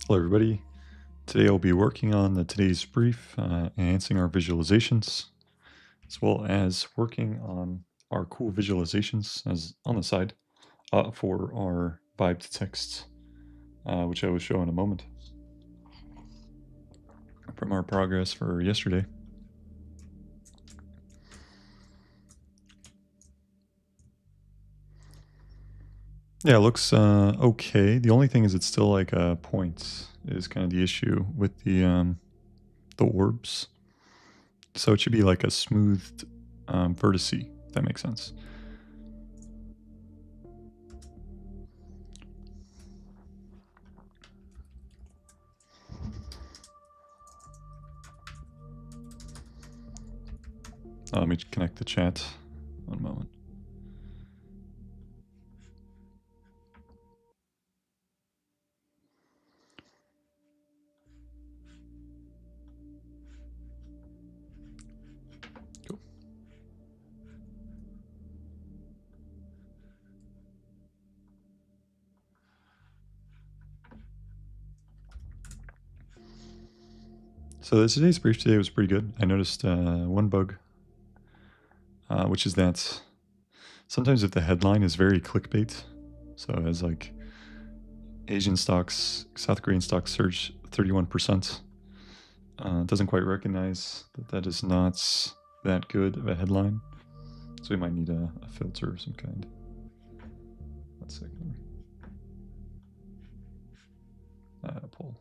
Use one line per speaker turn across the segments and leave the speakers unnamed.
Hello, everybody. Today I'll be working on today's brief, enhancing our visualizations, as well as working on our cool visualizations as on the side for our vibe to text, which I will show in a moment from our progress for yesterday. Yeah, it looks okay. The only thing is it's still like a point is kind of the issue with the orbs. So it should be like a smoothed vertice, if that makes sense. Let me connect the chat. One moment. Cool. So today's brief today was pretty good. I noticed one bug, which is that sometimes if the headline is very clickbait, so as like Asian stocks, South Korean stocks surge 31%, doesn't quite recognize that that is not that good of a headline. So we might need a filter of some kind. 1 second. Poll.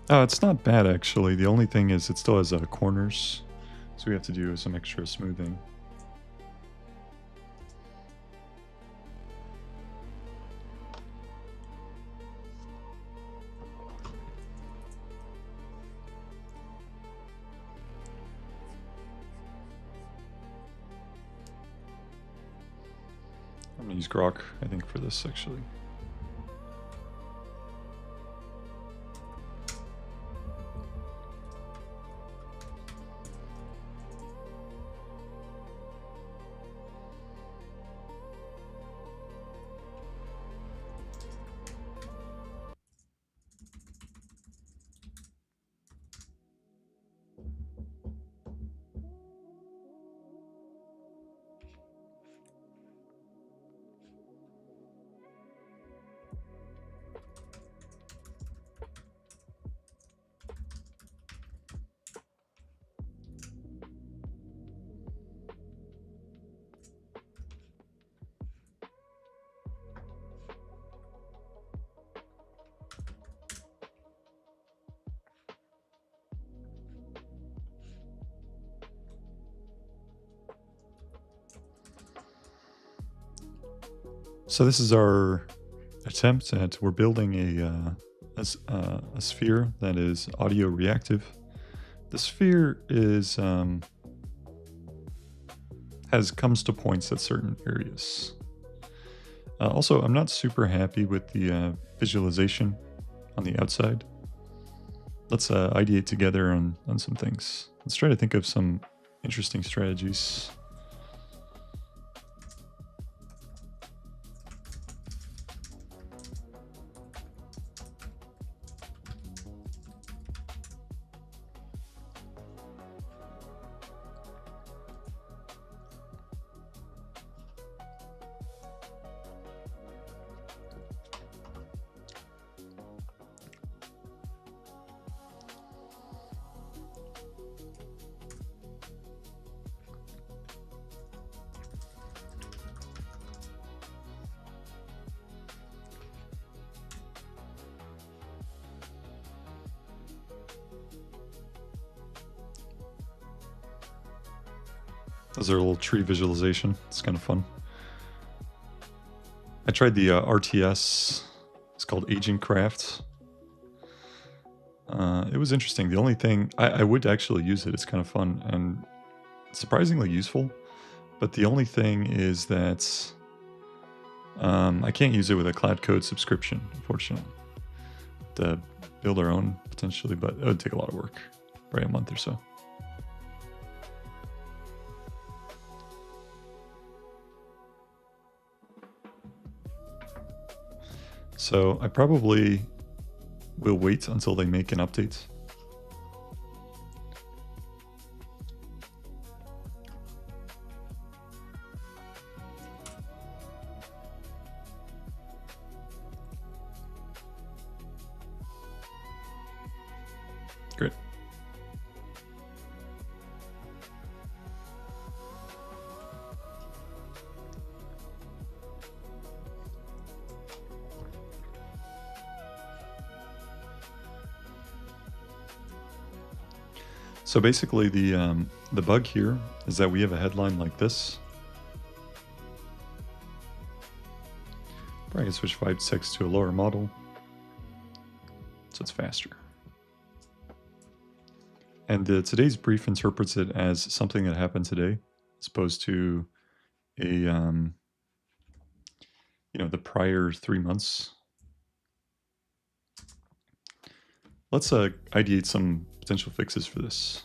It's not bad actually. The only thing is it still has corners, so we have to do some extra smoothing. I'm gonna use Grok, I think, for this actually. So this is our attempt at, we're building a sphere that is audio reactive. The sphere is comes to points at certain areas. Also, I'm not super happy with the visualization on the outside. Let's ideate together on some things. Let's try to think of some interesting strategies. Those are a little tree visualization. It's kind of fun. I tried the RTS. It's called Agent Craft. It was interesting. The only thing, I would actually use it. It's kind of fun and surprisingly useful. But the only thing is that I can't use it with a Cloud Code subscription, unfortunately. To build our own, potentially, but it would take a lot of work. Probably a month or so. So I probably will wait until they make an update. Great. So basically the bug here is that we have a headline like this. Probably can switch 5 text to a lower model, so it's faster. And today's brief interprets it as something that happened today, as opposed to a you know, the prior 3 months. Let's ideate some potential fixes for this.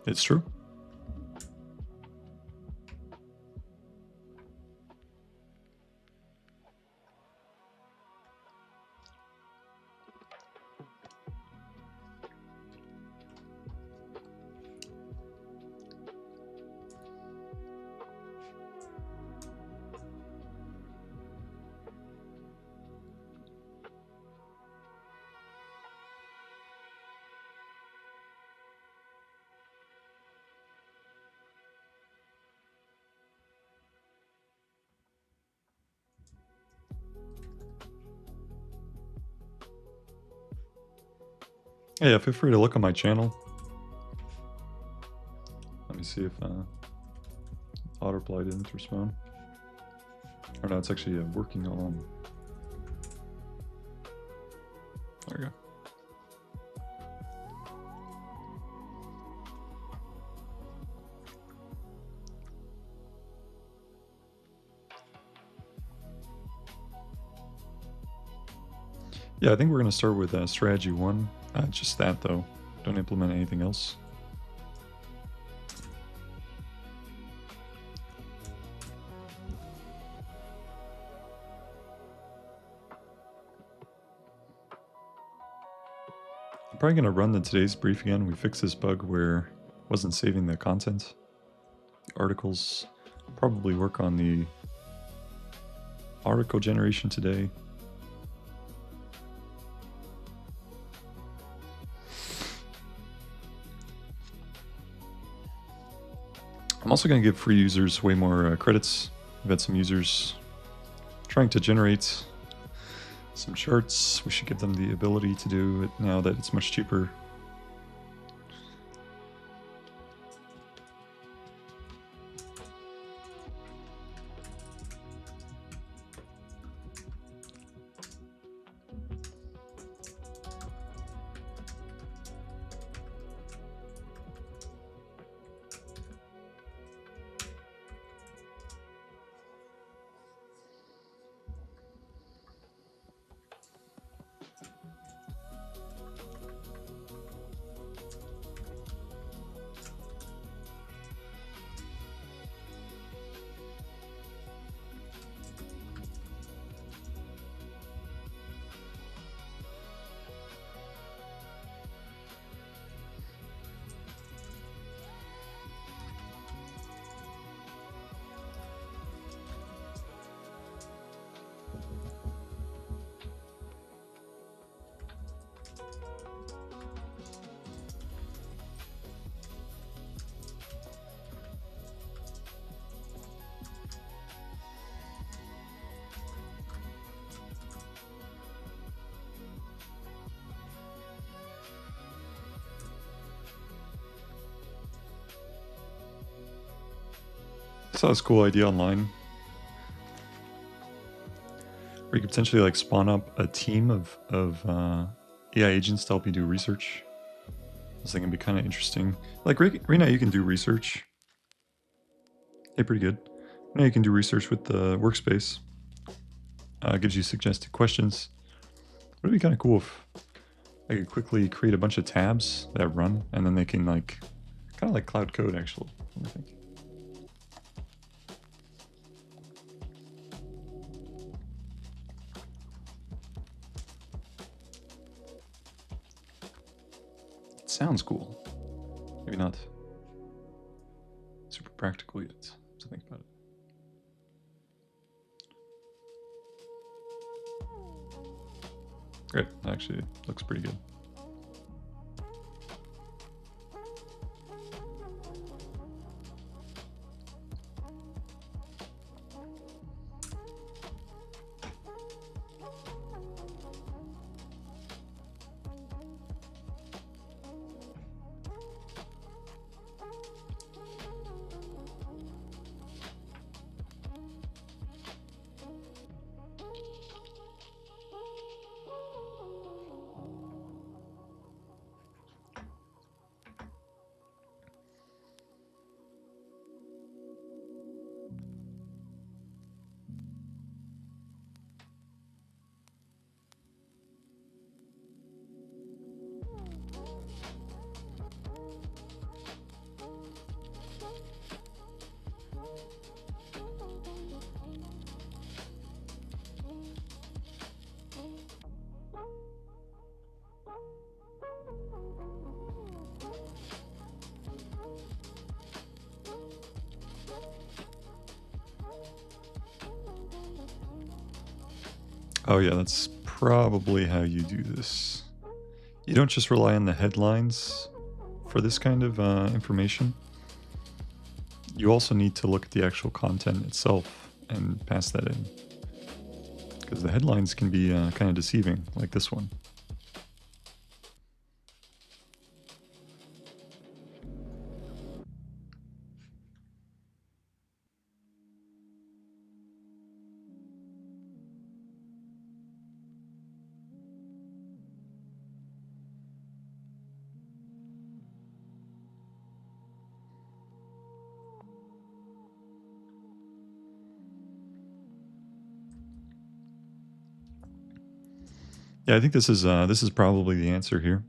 It's true. Yeah, feel free to look on my channel. Let me see if autopilot didn't respond. Or no, it's actually working on. There we go. Yeah, I think we're going to start with strategy 1. Just that, though. Don't implement anything else. I'm probably going to run today's brief again. We fixed this bug where it wasn't saving the content. The articles. Probably work on the article generation today. I'm also going to give free users way more credits. I've had some users trying to generate some charts. We should give them the ability to do it now that it's much cheaper. I saw this cool idea online where you could potentially like spawn up a team of AI agents to help you do research. I was thinking it'd be kind of interesting. Like right now you can do research. Hey, pretty good. Now you can do research with the workspace. Gives you suggested questions. Would it be kind of cool if I could quickly create a bunch of tabs that run, and then they can like, kind of like cloud code actually, I think. It sounds cool. Maybe not super practical yet, to think about it. Great, actually looks pretty good. Oh yeah, that's probably how you do this. You don't just rely on the headlines for this kind of information. You also need to look at the actual content itself and pass that in. Because the headlines can be kind of deceiving, like this one. Yeah, I think this is probably the answer here.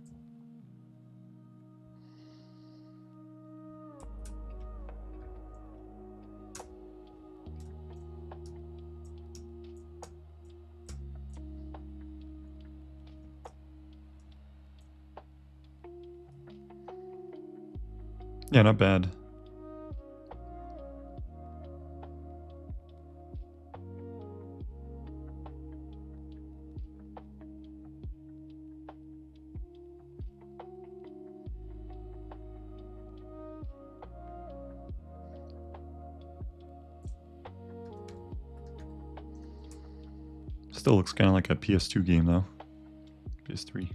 Yeah, not bad. Still looks kind of like a PS2 game though. PS3.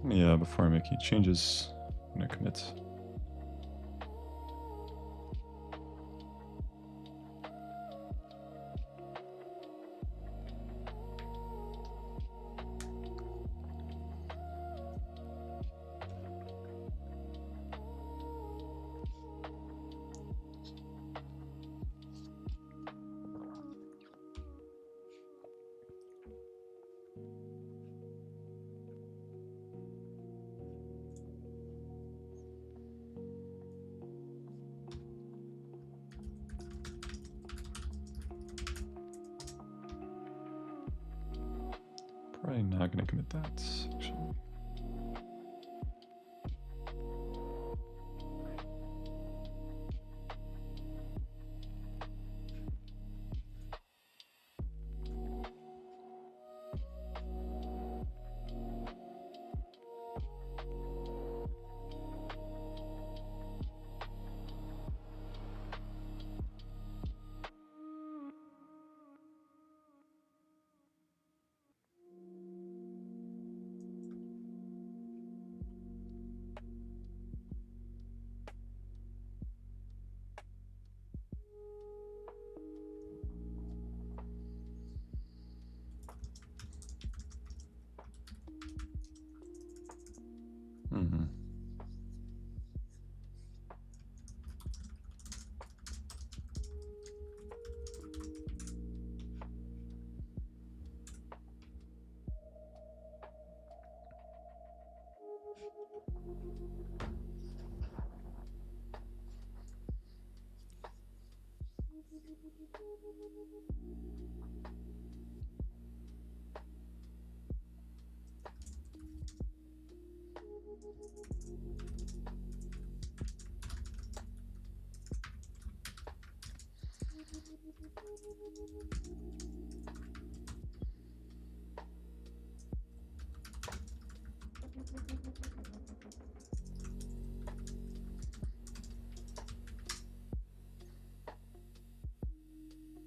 Yeah, before I make any changes, I'm gonna commit. Probably not going to commit that, actually. Mm-hmm.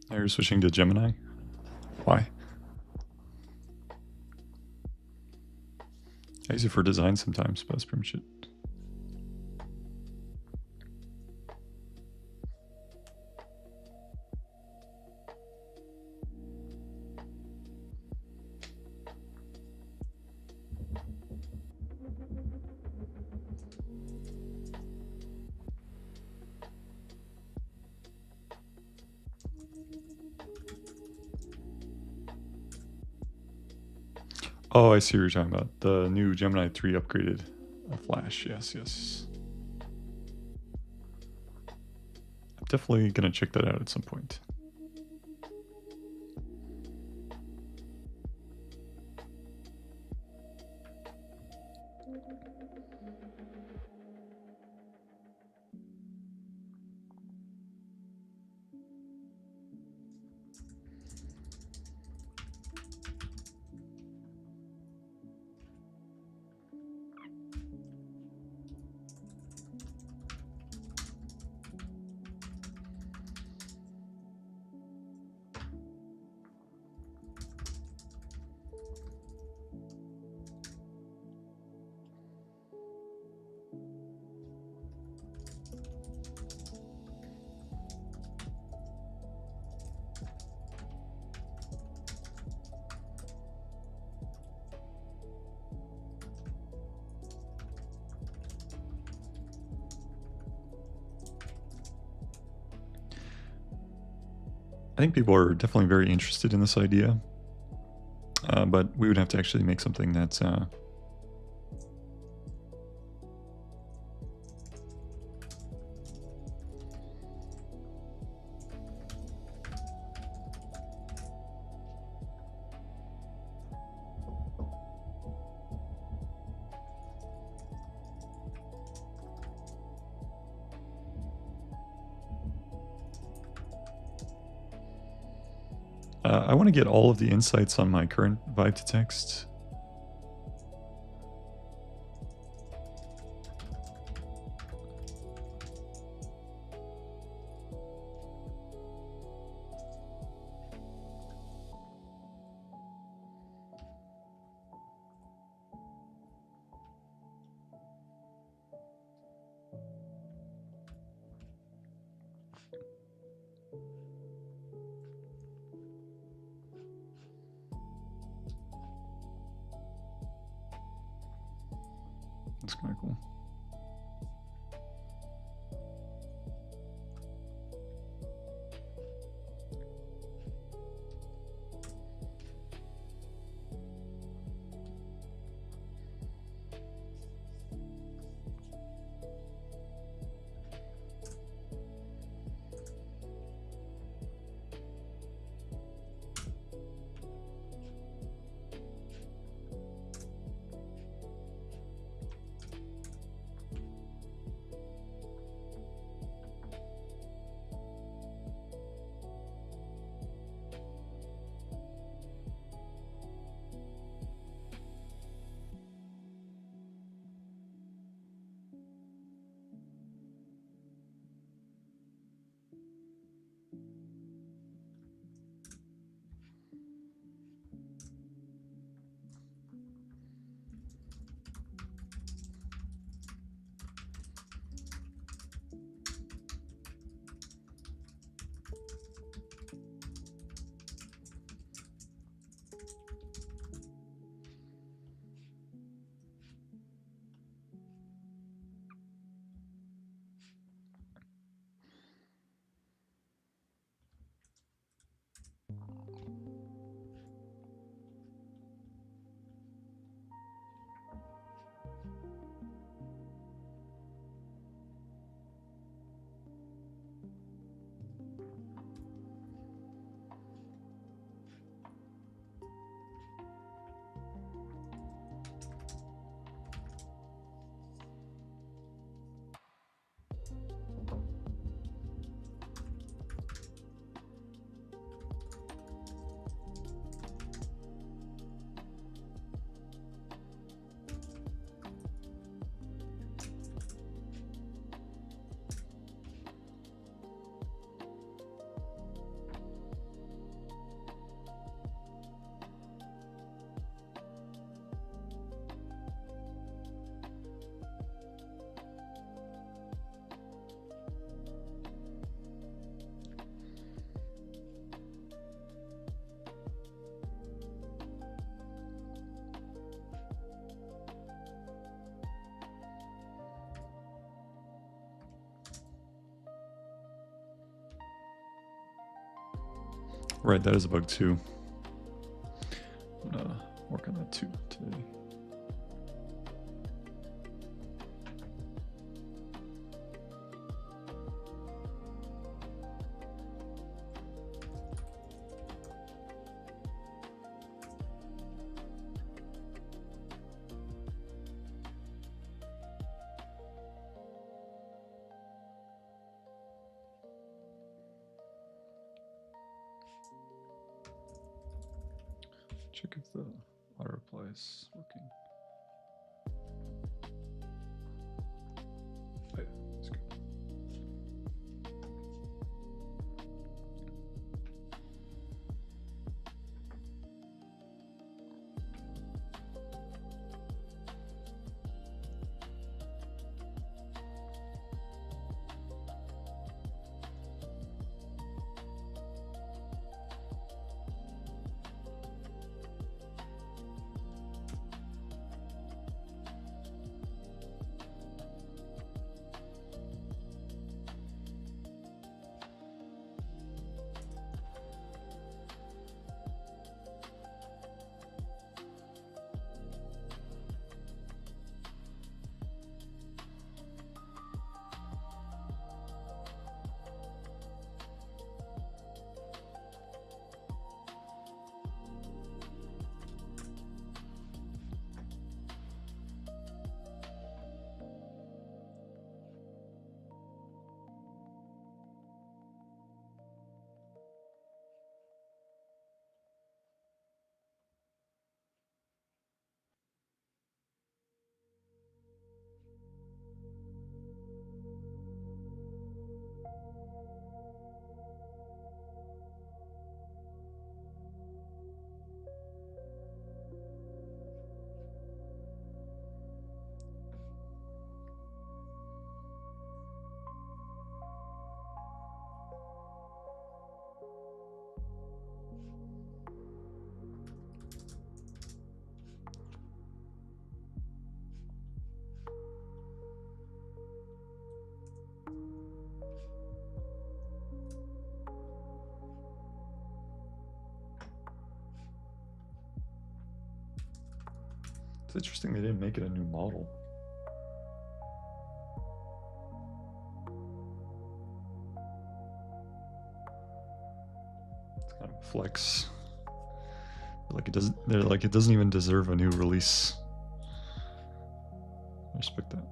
Now you're switching to Gemini? Why? I use it for design sometimes, but that's pretty much it. Oh, I see what you're talking about. The new Gemini 3 upgraded Flash. Yes, yes. I'm definitely going to check that out at some point. I think people are definitely very interested in this idea, but we would have to actually make something that's I want to get all of the insights on my current vibe to text. That's kind of cool. Right, that is a bug too. I'm gonna work on that too today. Check if the auto reply is working. Oh, yeah, that's good. It's interesting they didn't make it a new model. It's kind of a flex. They're like it doesn't even deserve a new release. I respect that.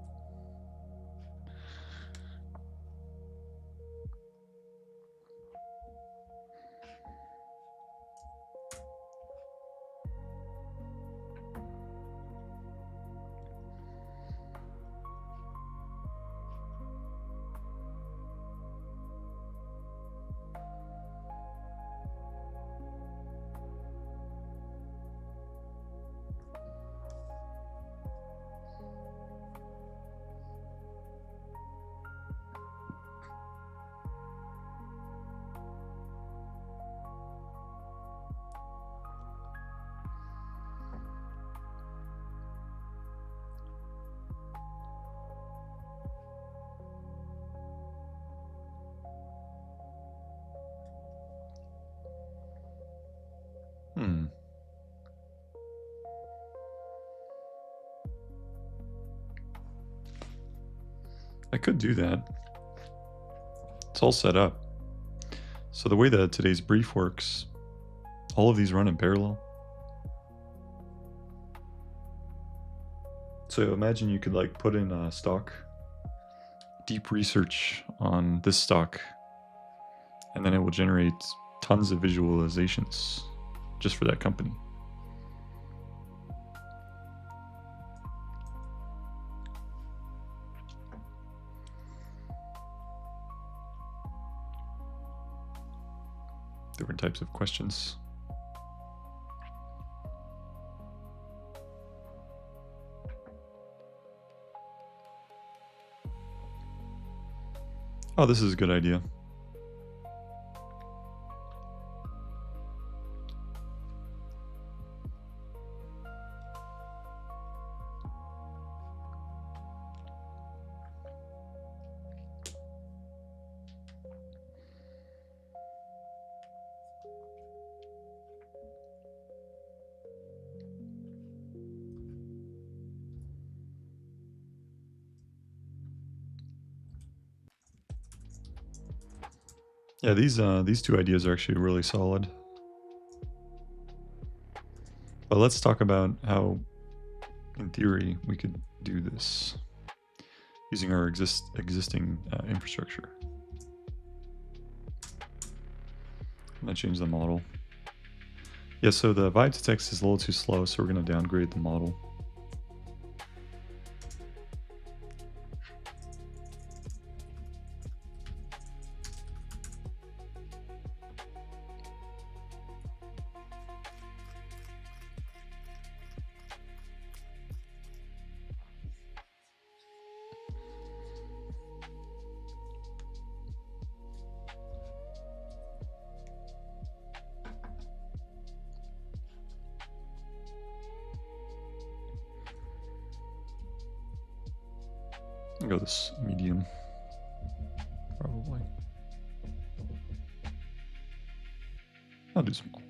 I could do that. It's all set up. So the way that today's brief works, all of these run in parallel. So imagine you could like put in a stock, deep research on this stock, and then it will generate tons of visualizations just for that company. Different types of questions. Oh, this is a good idea. Yeah, these two ideas are actually really solid. But let's talk about how, in theory, we could do this using our existing infrastructure. I'm gonna change the model. Yeah, so the vibe to text is a little too slow, so we're gonna downgrade the model. I'll go this medium, probably. I'll do small.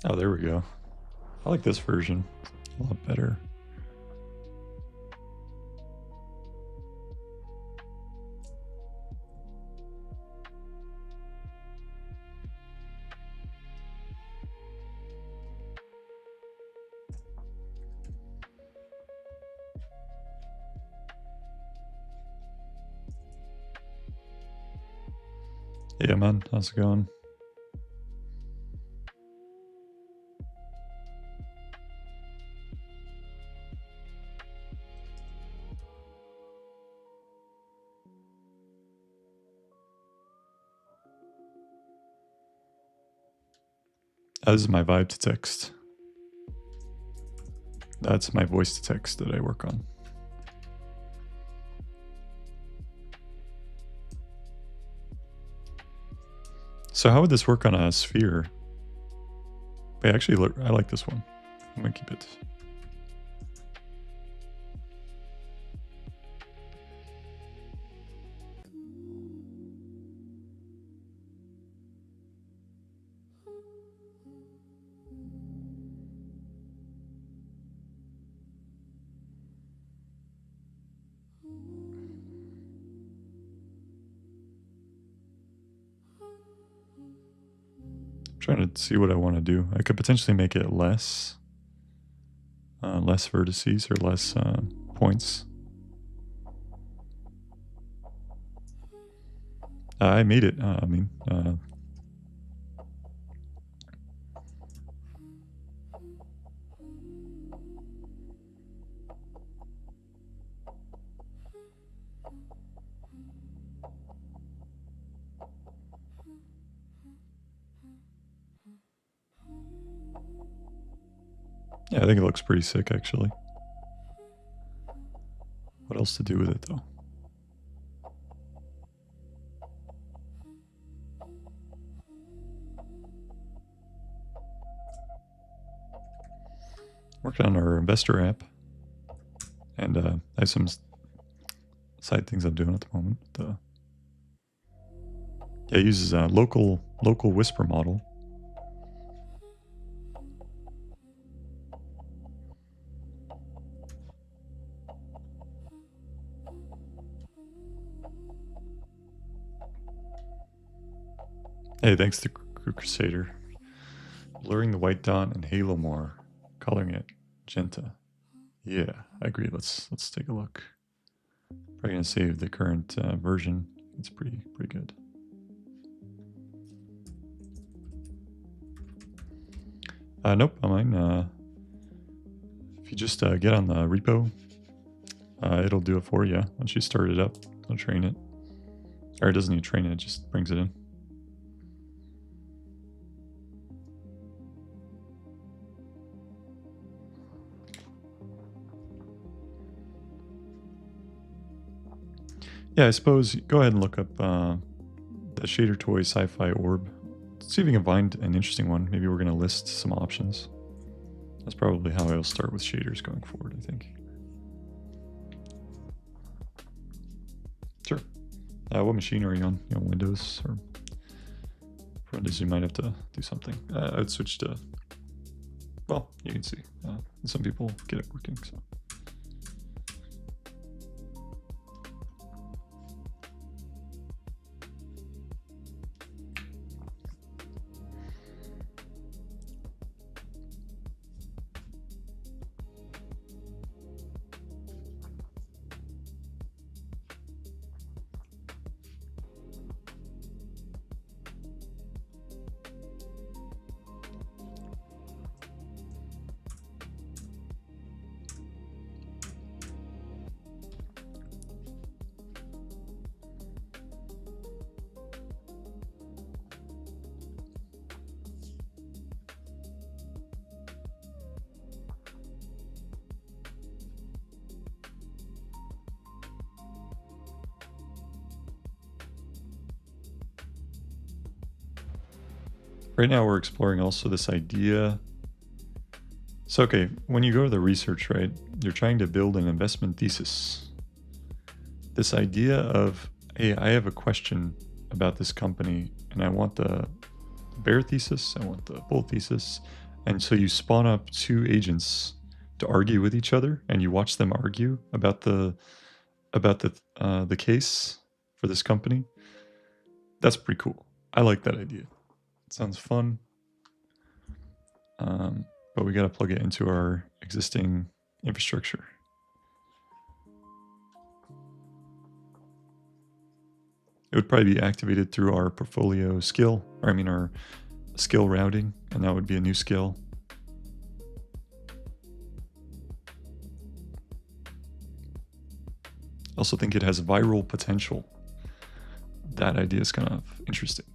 Oh, there we go. I like this version a lot better. Yeah, man, how's it going? This is my vibe to text. That's my voice to text that I work on. So how would this work on a sphere? Wait, actually, I like this one. I'm gonna keep it. I'm trying to see what I want to do. I could potentially make it less vertices or less points. I made it. Yeah, I think it looks pretty sick, actually. What else to do with it, though? working on our investor app, and I have some side things I'm doing at the moment. Yeah, it uses a local whisper model. Hey, thanks to Crusader. Blurring the white dot and halo more, coloring it Genta. Yeah, I agree. Let's take a look. Probably gonna save the current version. It's pretty good. Nope, I mine. If you just get on the repo, it'll do it for you. Once you start it up, it'll train it. Or it doesn't need to train it, it just brings it in. Yeah, I suppose go ahead and look up the Shader Toy Sci-Fi Orb. See if you can find an interesting one. Maybe we're going to list some options. That's probably how I'll start with shaders going forward, I think. Sure. What machine are you on? You on Windows? Or for Windows, you might have to do something. I would switch to, well, you can see. Some people get it working, so. Right now we're exploring also this idea. So, okay, when you go to the research, right, you're trying to build an investment thesis. This idea of, hey, I have a question about this company and I want the bear thesis, I want the bull thesis. And so you spawn up two agents to argue with each other and you watch them argue about the case for this company. That's pretty cool. I like that idea. It sounds fun. But we got to plug it into our existing infrastructure. It would probably be activated through our portfolio skill, or I mean our skill routing, and that would be a new skill. Also think it has viral potential. That idea is kind of interesting.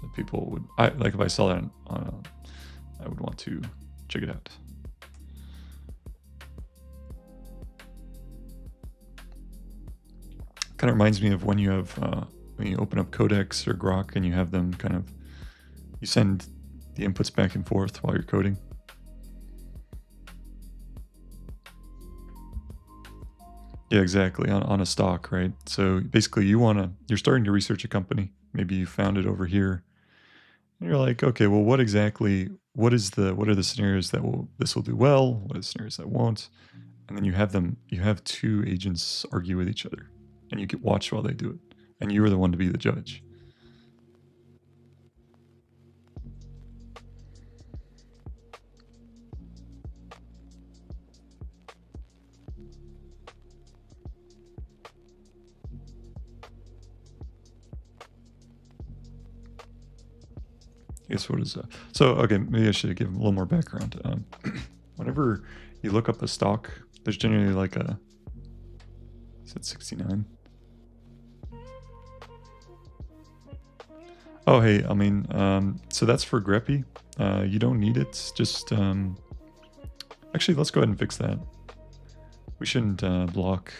That people would, like if I saw that on I would want to check it out. Kind of reminds me of when you have, when you open up Codex or Grok and you have them kind of, you send the inputs back and forth while you're coding. Yeah, exactly, on a stock, right? So basically you're starting to research a company. Maybe you found it over here. And you're like, okay, well, what are the scenarios that this will do well? What are the scenarios that won't? And then you have two agents argue with each other and you get watched while they do it. And you are the one to be the judge. I guess what is that? So, okay, maybe I should give a little more background. Whenever you look up a stock, there's generally like is it 69? Oh, hey, I mean, so that's for Greppy. You don't need it. Just, actually, let's go ahead and fix that. We shouldn't block.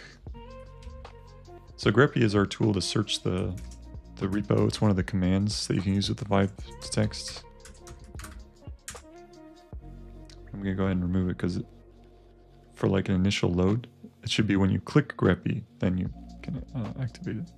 So Greppy is our tool to search the repo. It's one of the commands that you can use with the vibe text. I'm gonna go ahead and remove it because for like an initial load, it should be when you click grep, then you can activate it.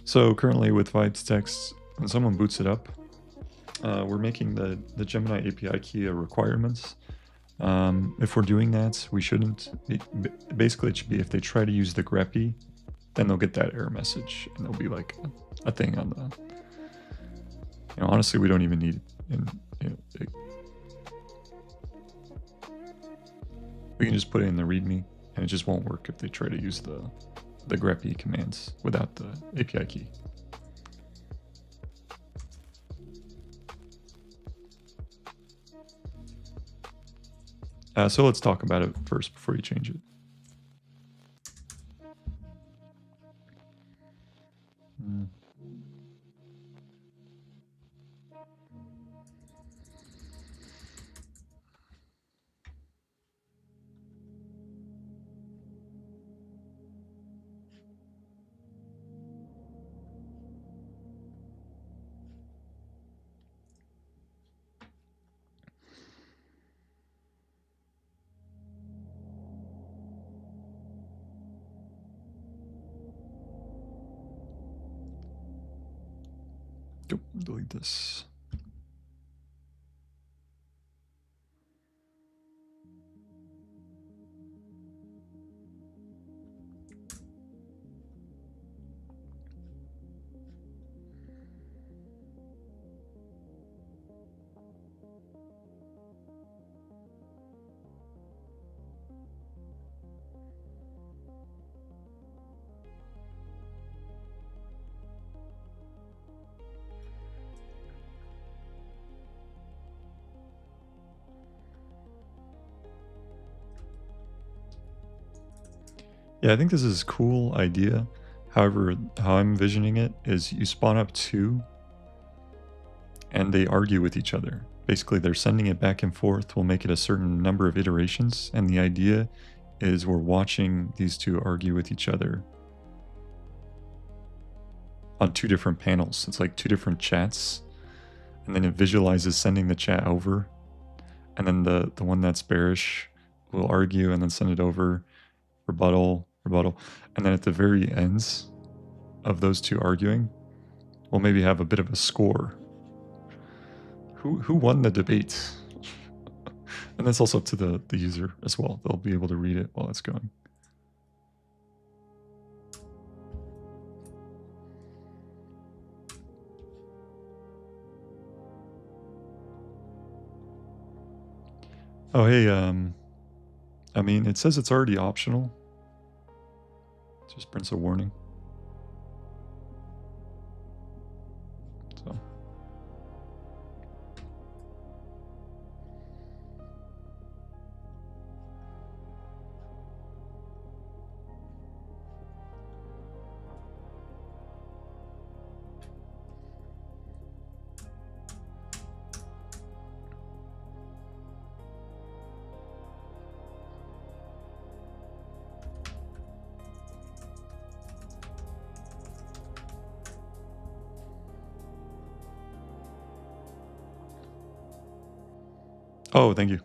So currently with Vibes Text, when someone boots it up, we're making the Gemini API key a requirement. If we're doing that, we shouldn't. Basically, it should be if they try to use the grep, then they'll get that error message, and there'll be like a thing on the. You know, honestly, we don't even need it. We can just put it in the README, and it just won't work if they try to use the grep commands without the API key. So let's talk about it first before you change it. Go delete this. Yeah, I think this is a cool idea. However, how I'm envisioning it is you spawn up two and they argue with each other. Basically, they're sending it back and forth. We'll make it a certain number of iterations. And the idea is we're watching these two argue with each other on two different panels. It's like two different chats. And then it visualizes sending the chat over. And then the one that's bearish will argue and then send it over, rebuttal. And then at the very ends of those two arguing, we'll maybe have a bit of a score. Who won the debate? And that's also up to the user as well. They'll be able to read it while it's going. Oh, hey, I mean, it says it's already optional. It just prints a warning. So. Oh, thank you.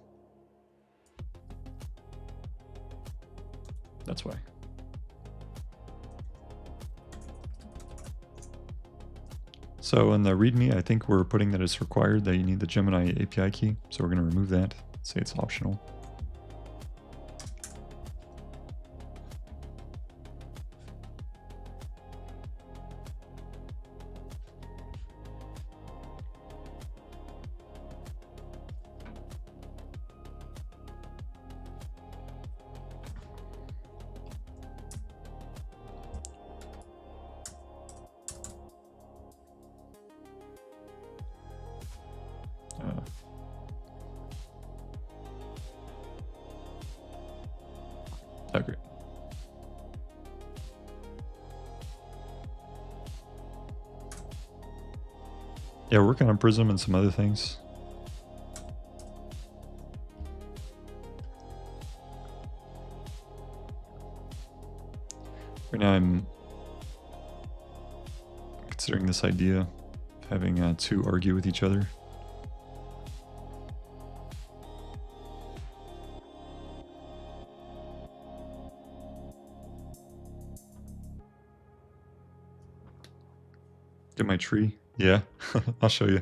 That's why. So in the README, I think we're putting that it's required that you need the Gemini API key. So we're going to remove that, say it's optional. Okay. Yeah, we're working on Prism and some other things. Right now I'm considering this idea of having two argue with each other. Get my tree? Yeah, I'll show you.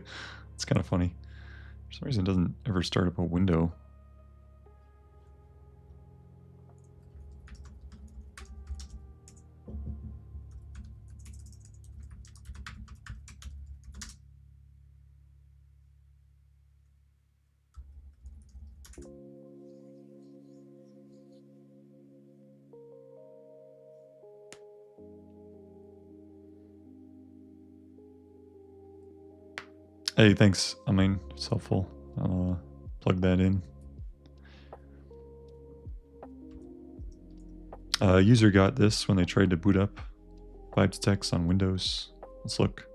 It's kind of funny. For some reason it doesn't ever start up a window. Hey, thanks. I mean, it's helpful. I'll plug that in. User got this when they tried to boot up Vibes Text on Windows. Let's look.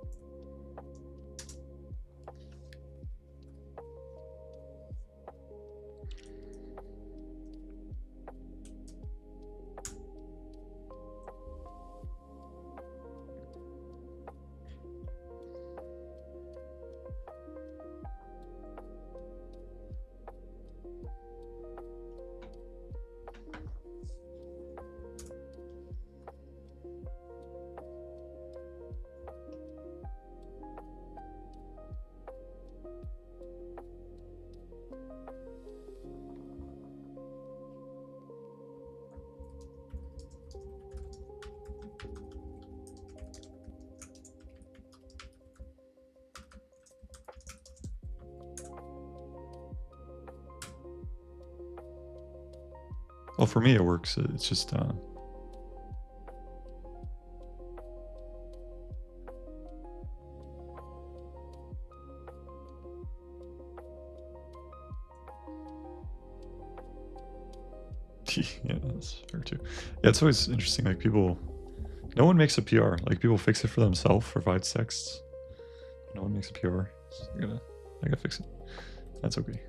Well, for me it works. It's just yeah, that's fair too. Yeah, it's always interesting. Like people, no one makes a PR. Like people fix it for themselves for Vibes Texts. No one makes a PR. So I gotta fix it. That's okay.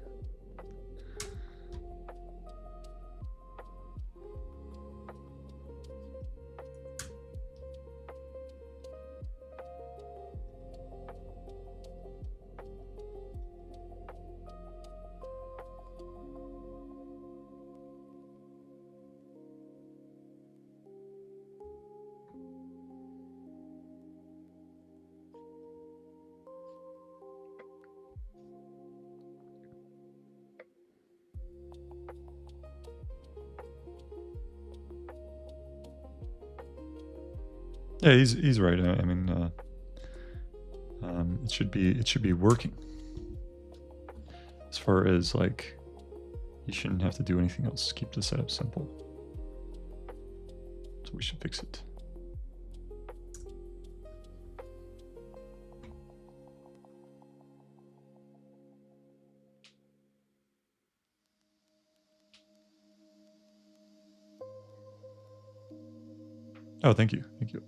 Yeah, he's right. I mean, it should be working. As far as like, you shouldn't have to do anything else. Keep the setup simple. So we should fix it. Oh, thank you. Thank you.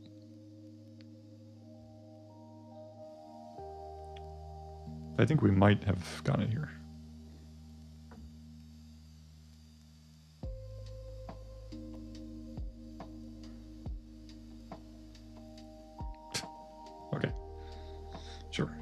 I think we might have gotten it here. Okay. Sure.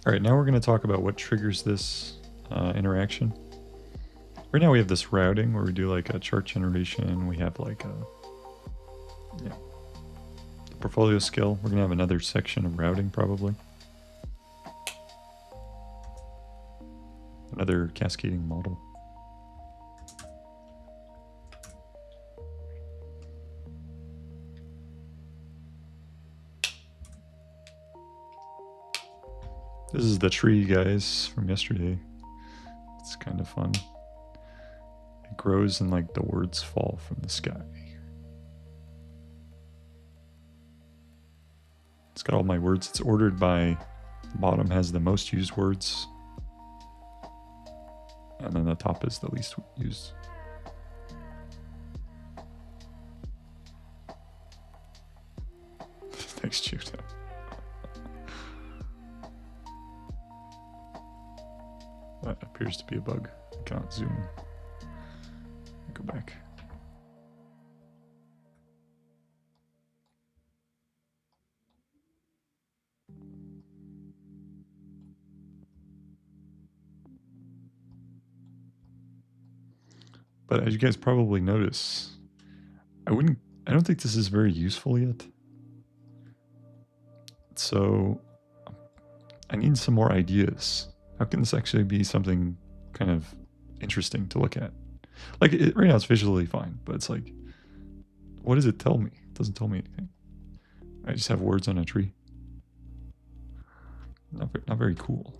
All right, now we're going to talk about what triggers this interaction. Right now we have this routing where we do like a chart generation. We have like a the portfolio skill. We're going to have another section of routing probably. Another cascading model. This is the tree, guys, from yesterday. It's kind of fun. It grows and like the words fall from the sky. It's got all my words. It's ordered by bottom has the most used words. And then the top is the least used. Thanks, Jude. That appears to be a bug. I cannot zoom. Go back. But as you guys probably notice, I don't think this is very useful yet. So I need some more ideas. How can this actually be something kind of interesting to look at? Like right now it's visually fine, but it's like, what does it tell me? It doesn't tell me anything. I just have words on a tree. Not very cool.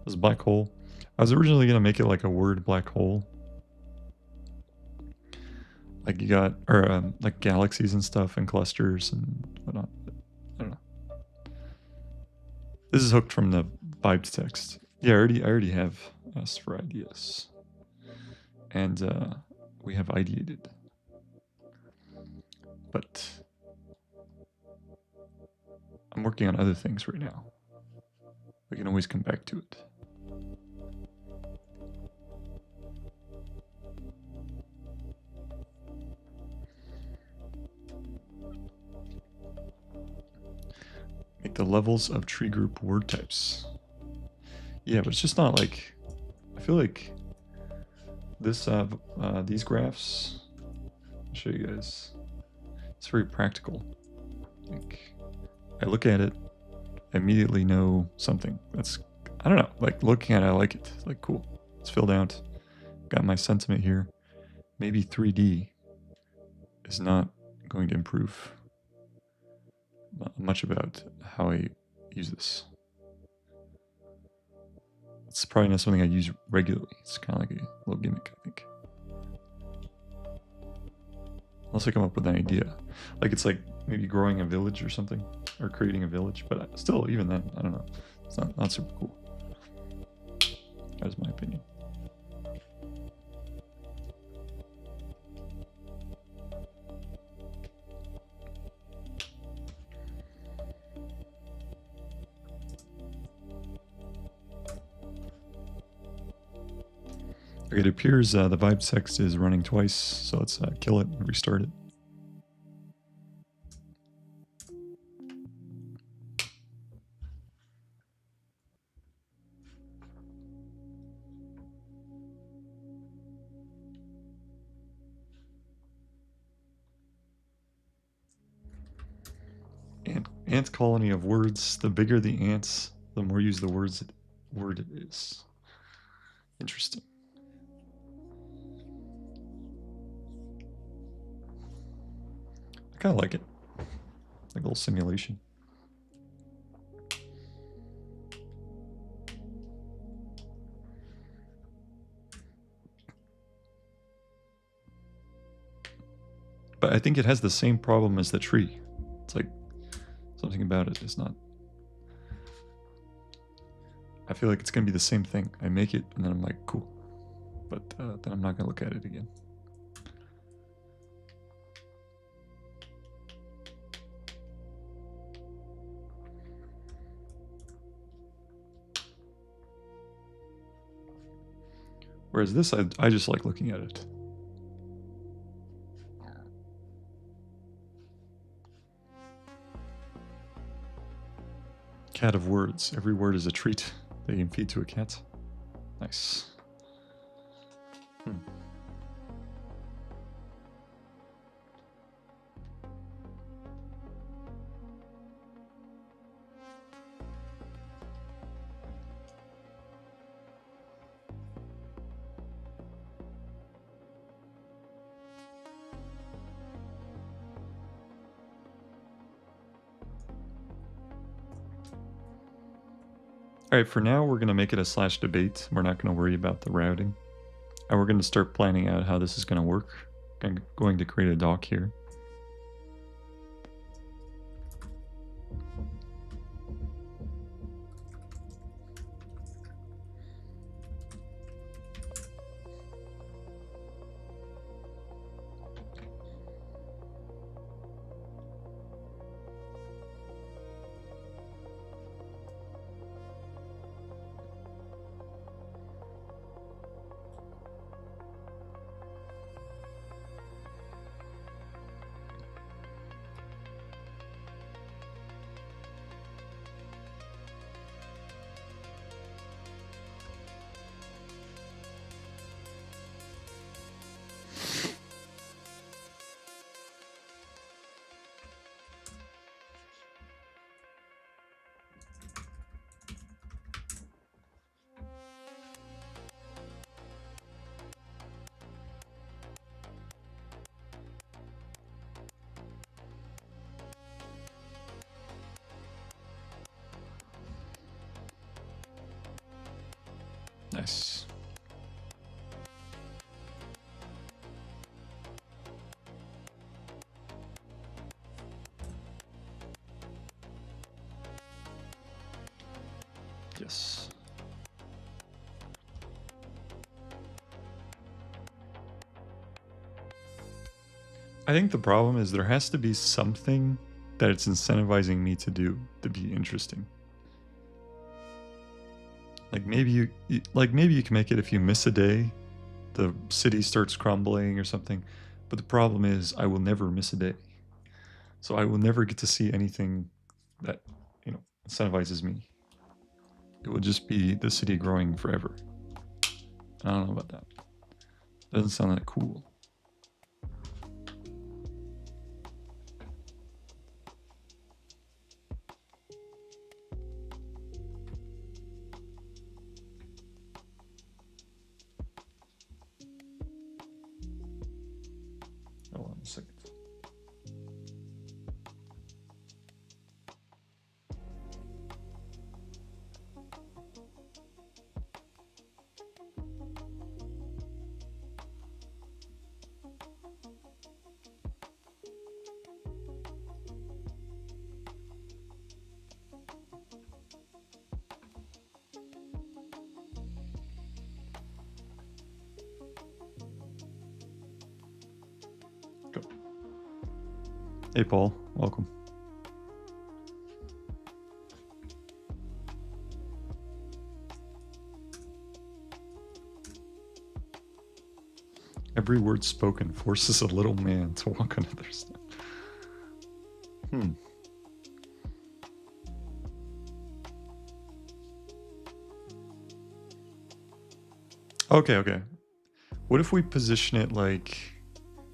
This black hole. I was originally going to make it like a word black hole. Like you got, or like galaxies and stuff and clusters and whatnot. I don't know. This is hooked from the vibed text. Yeah, I already have asked for ideas. And we have ideated. But I'm working on other things right now. We can always come back to it. Make the levels of tree group word types. Yeah, but it's just not like, I feel like this, these graphs, I'll show you guys. It's very practical. Like, I look at it, I immediately know something. That's, I don't know, like looking at it, I like it. It's like, cool, it's filled out. Got my sentiment here. Maybe 3D is not going to improve much about how I use this. It's probably not something I use regularly. It's kind of like a little gimmick, I think. Unless I come up with an idea. Like it's like maybe growing a village or something. Or creating a village. But still, even then, I don't know. It's not super cool. That's my opinion. Okay, it appears the vibe text is running twice, so let's kill it and restart it. Ant colony of words. The bigger the ants, the more used the word it is. Interesting. I kind of like it. Like a little simulation. But I think it has the same problem as the tree. It's like something about it is not. I feel like it's going to be the same thing. I make it and then I'm like, cool. But then I'm not going to look at it again. Whereas this, I just like looking at it. Cat of words. Every word is a treat that you can feed to a cat. Nice. All right, for now, we're going to make it a /debate. We're not going to worry about the routing. And we're going to start planning out how this is going to work. I'm going to create a doc here. Nice. Yes. I think the problem is there has to be something that it's incentivizing me to do to be interesting. Like maybe you can make it if you miss a day, the city starts crumbling or something. But the problem is I will never miss a day. So I will never get to see anything that, incentivizes me. It will just be the city growing forever. I don't know about that. Doesn't sound that cool. Hold on a second. Go. Hey, Paul. Welcome. Every word spoken forces a little man to walk on other steps. Okay. What if we position it like,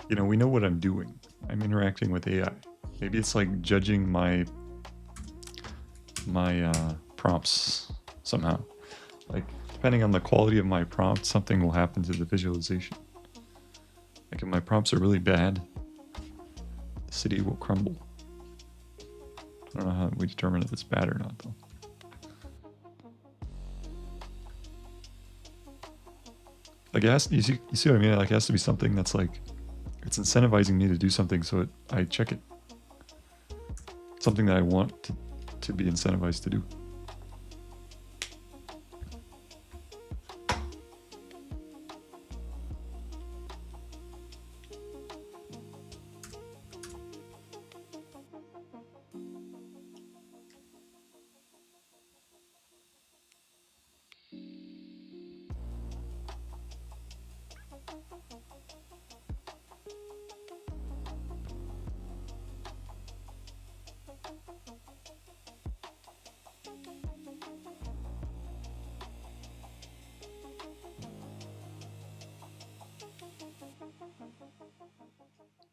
we know what I'm doing. I'm interacting with AI. Maybe it's like judging my prompts somehow. Like, depending on the quality of my prompt, something will happen to the visualization. Like if my prompts are really bad, the city will crumble. I don't know how we determine if it's bad or not, though. Like, you see what I mean? Like, it has to be something that's like, it's incentivizing me to do something, so I check it. Something that I want to be incentivized to do.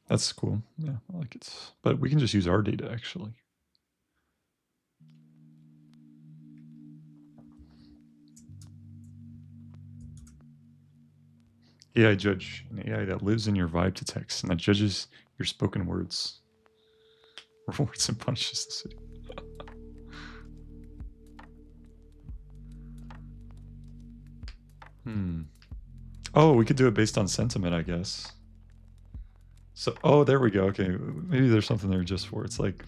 That's cool. Yeah, I like it. But we can just use our data, actually. AI judge, an AI that lives in your vibe to text and that judges your spoken words, rewards and punishes the city. Oh, we could do it based on sentiment, I guess. So, oh, there we go. Okay, maybe there's something there just for it's like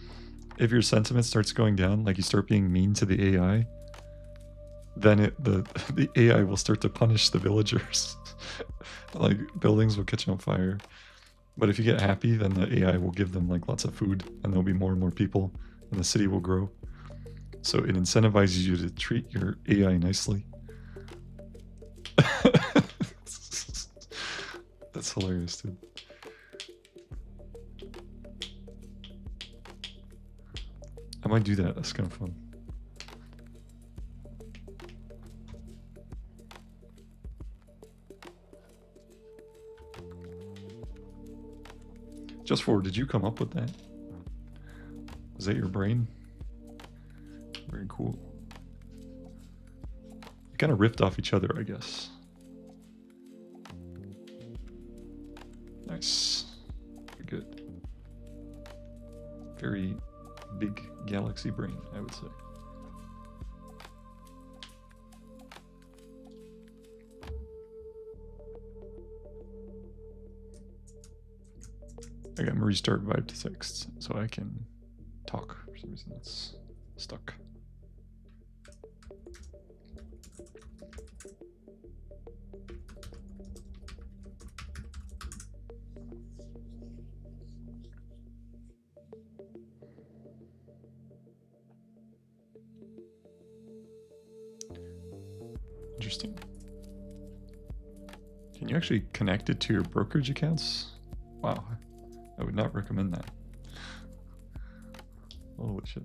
if your sentiment starts going down, like you start being mean to the AI, then the AI will start to punish the villagers. Like buildings will catch on fire. But if you get happy, then the AI will give them like lots of food, and there'll be more and more people, and the city will grow. So it incentivizes you to treat your AI nicely. That's hilarious, dude. I might do that. That's kind of fun. Just for, did you come up with that? Was that your brain? Very cool. You kind of riffed off each other, I guess. Nice. Very good. Very big galaxy brain, I would say. I got restart vibe to text so I can talk. For some reason it's stuck. Interesting. Can you actually connect it to your brokerage accounts? Wow. I would not recommend that. Holy shit.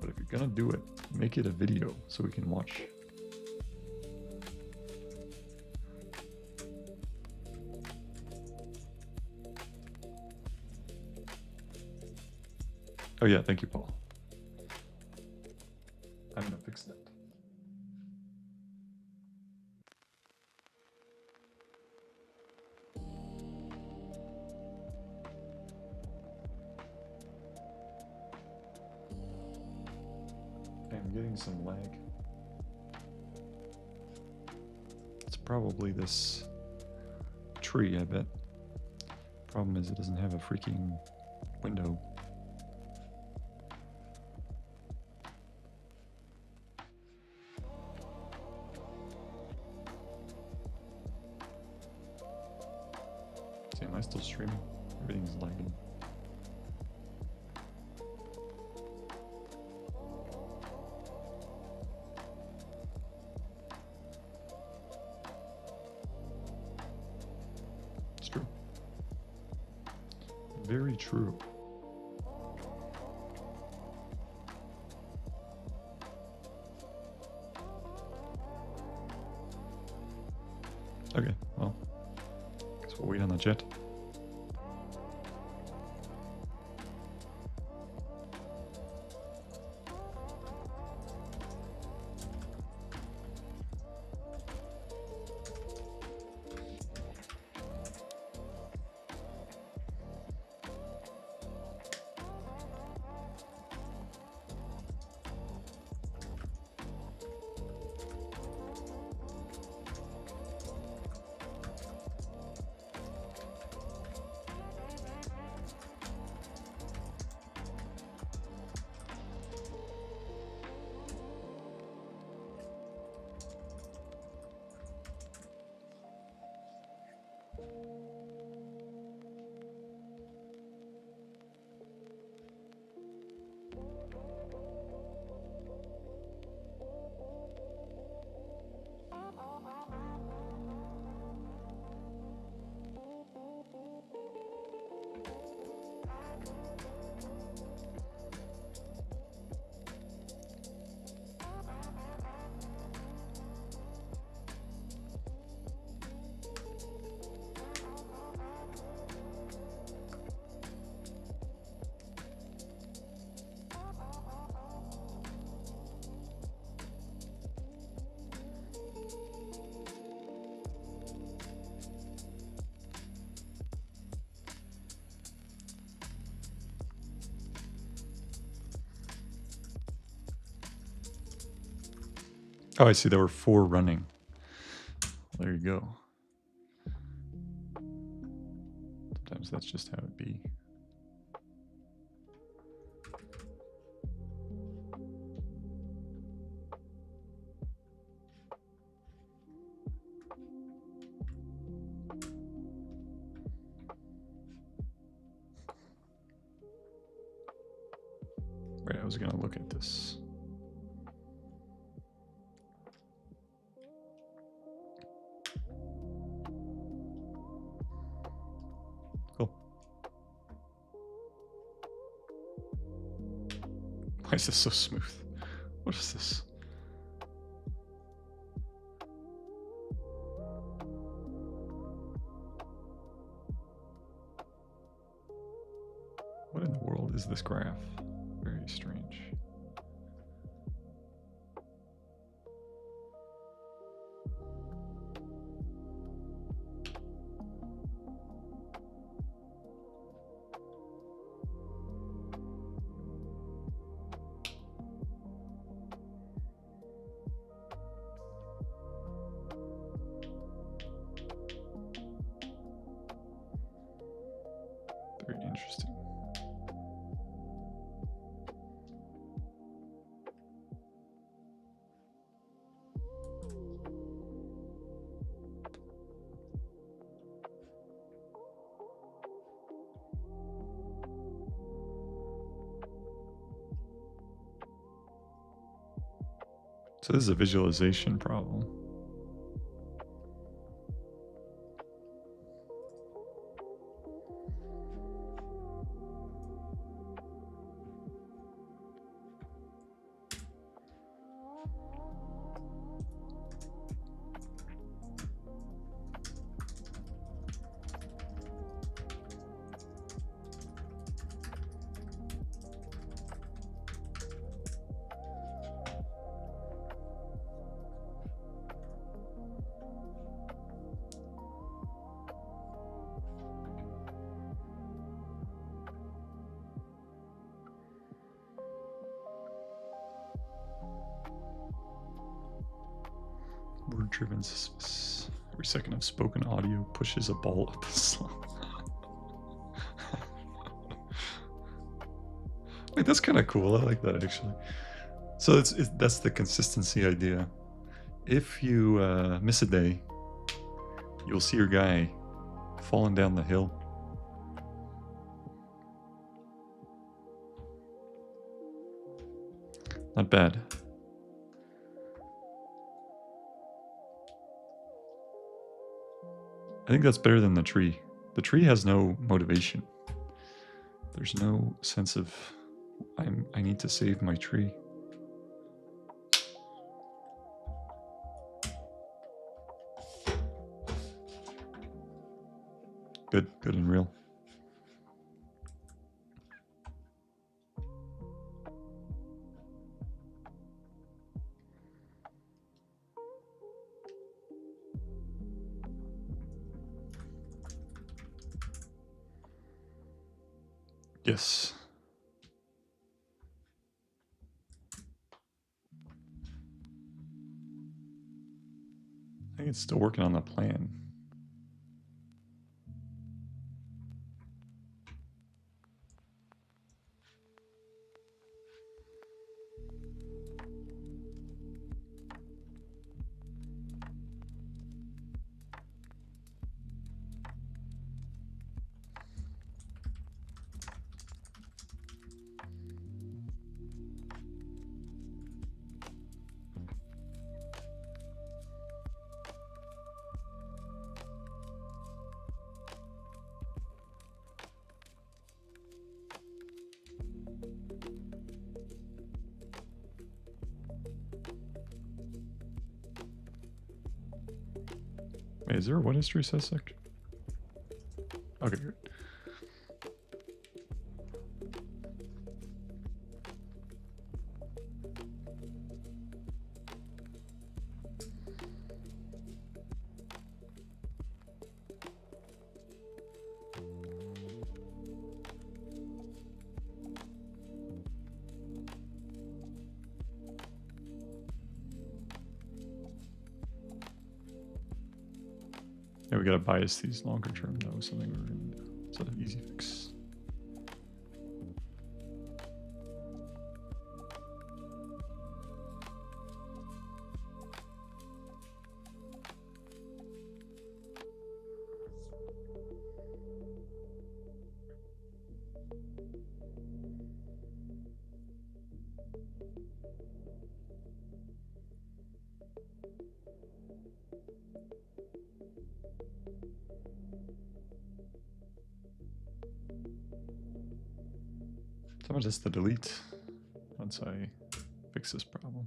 But if you're gonna do it, make it a video so we can watch. Oh yeah, thank you, Paul. I'm gonna fix that. I'm getting some lag. It's probably this tree, I bet. Problem is it doesn't have a freaking window. See, am I still streaming? Everything's lagging. It's true. Very true. Okay, well, guess we'll wait on the jet. Oh, I see. There were 4 running. There you go. Sometimes that's just how it be. Right, I was going to look at this. Cool. Why is this so smooth? What is this? What in the world is this graph? Very strange. Very interesting. So this is a visualization problem. Word-driven. Every second of spoken audio pushes a ball up a slope. Wait, that's kind of cool. I like that actually. So that's the consistency idea. If you miss a day, you'll see your guy falling down the hill. Not bad. I think that's better than the tree. The tree has no motivation. There's no sense of I need to save my tree. Good and real. Yes. I think it's still working on the plan. Wait, is there a what history says section? Okay, good. Yeah, we gotta bias these longer term. That was something we were gonna do. It's an easy fix. Someone has to delete once I fix this problem.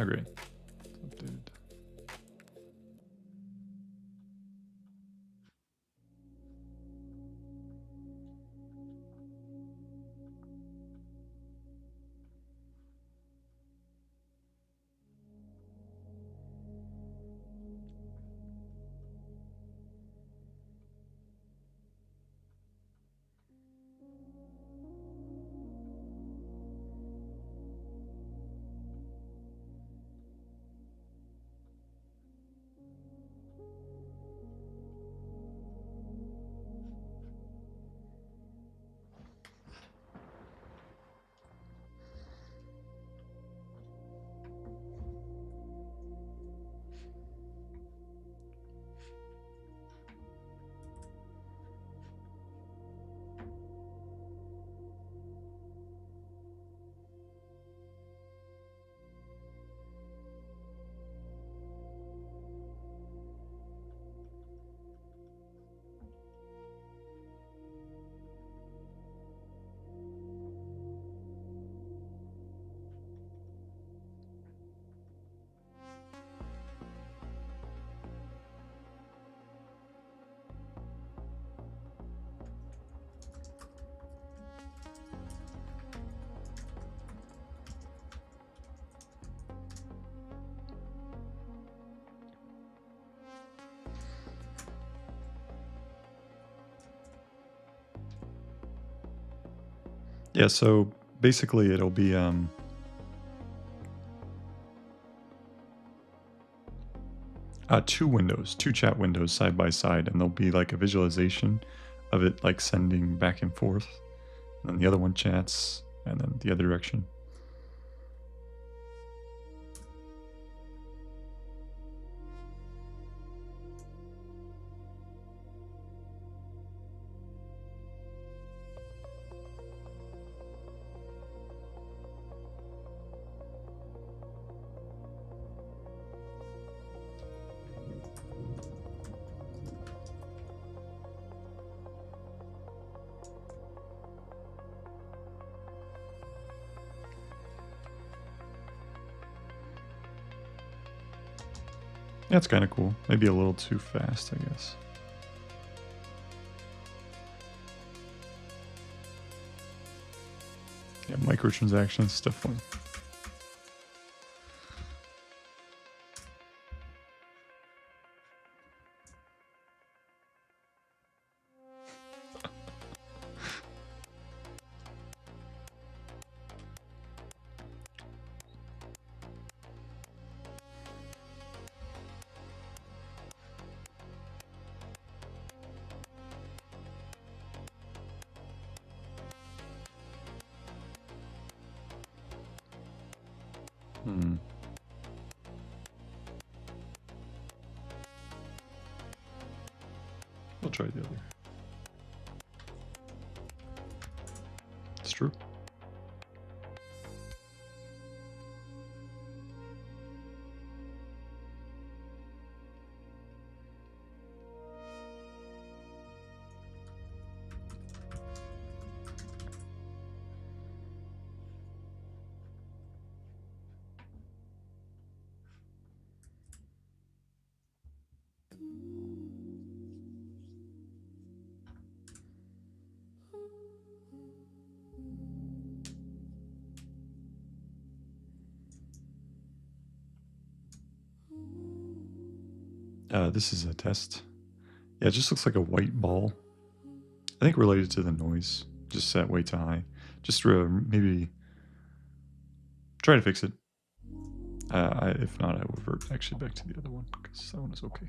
Oh, great. Updated. Yeah, so basically it'll be two chat windows side by side, and there'll be like a visualization of it like sending back and forth. And then the other one chats, and then the other direction. Yeah, it's kind of cool. Maybe a little too fast, I guess. Yeah, microtransactions, definitely. I'll try the other. It's true. This is a test. Yeah, it just looks like a white ball. I think related to the noise. Just set way too high. Just maybe try to fix it. If not, I will revert actually back to the other one because that one is okay.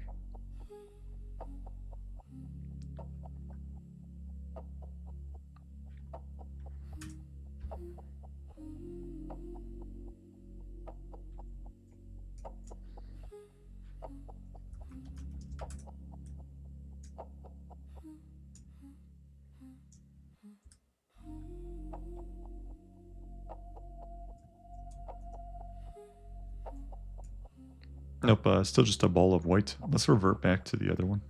Nope, still just a ball of white. Let's revert back to the other one.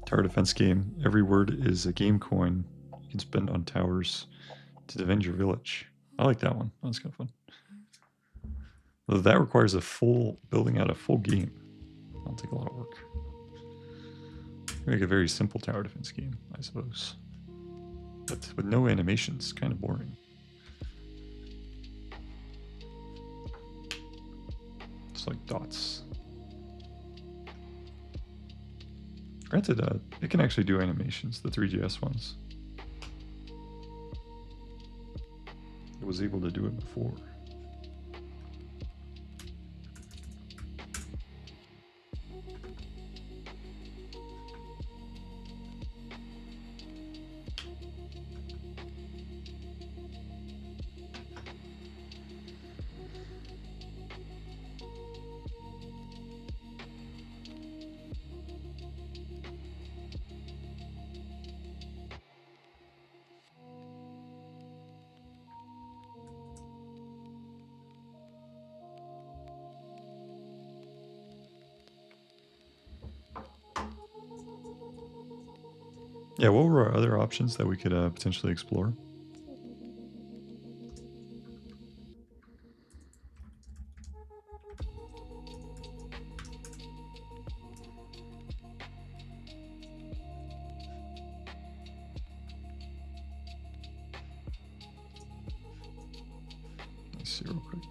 Tower defense game. Every word is a game coin you can spend on towers to defend your village. I like that one. That's kind of fun. Though that requires building out a full game. That'll take a lot of work. Make a very simple tower defense game, I suppose. But with no animations, kind of boring. It's like dots. Granted, it can actually do animations, the 3GS ones. It was able to do it before. Yeah, what were our other options that we could potentially explore? Let's see real quick.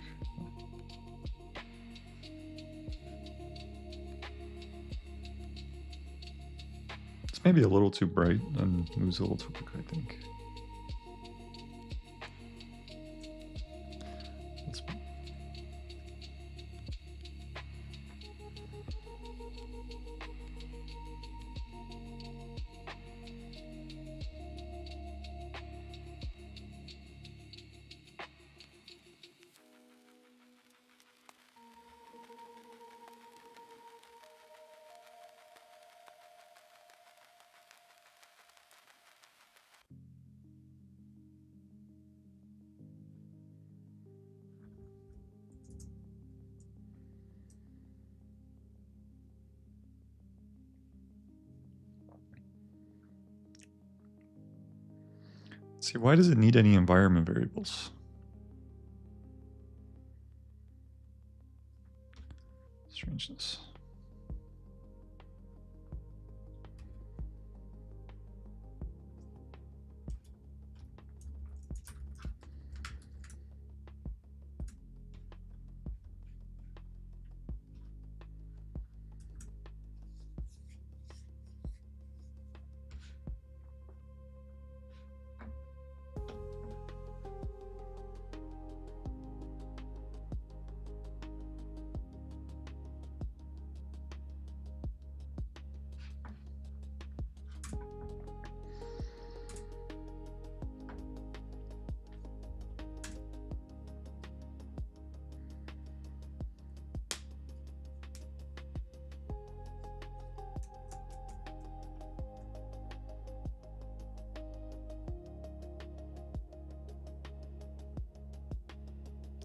It's maybe a little too bright and moves a little too quick, I think. Let's... See, why does it need any environment variables? Strangeness.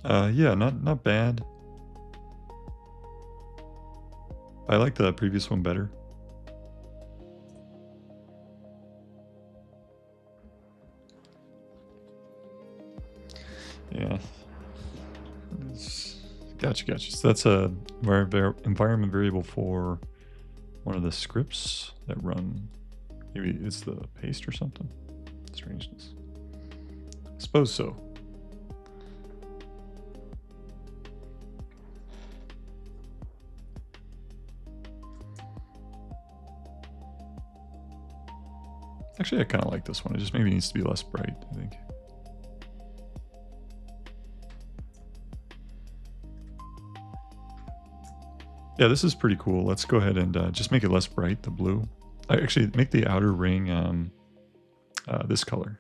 Yeah, not bad. I like the previous one better. Yeah. Gotcha. So that's a environment variable for one of the scripts that run. Maybe it's the paste or something. Strangeness. I suppose so. Actually, I kind of like this one. It just maybe needs to be less bright, I think. Yeah, this is pretty cool. Let's go ahead and just make it less bright, the blue. Actually, make the outer ring this color.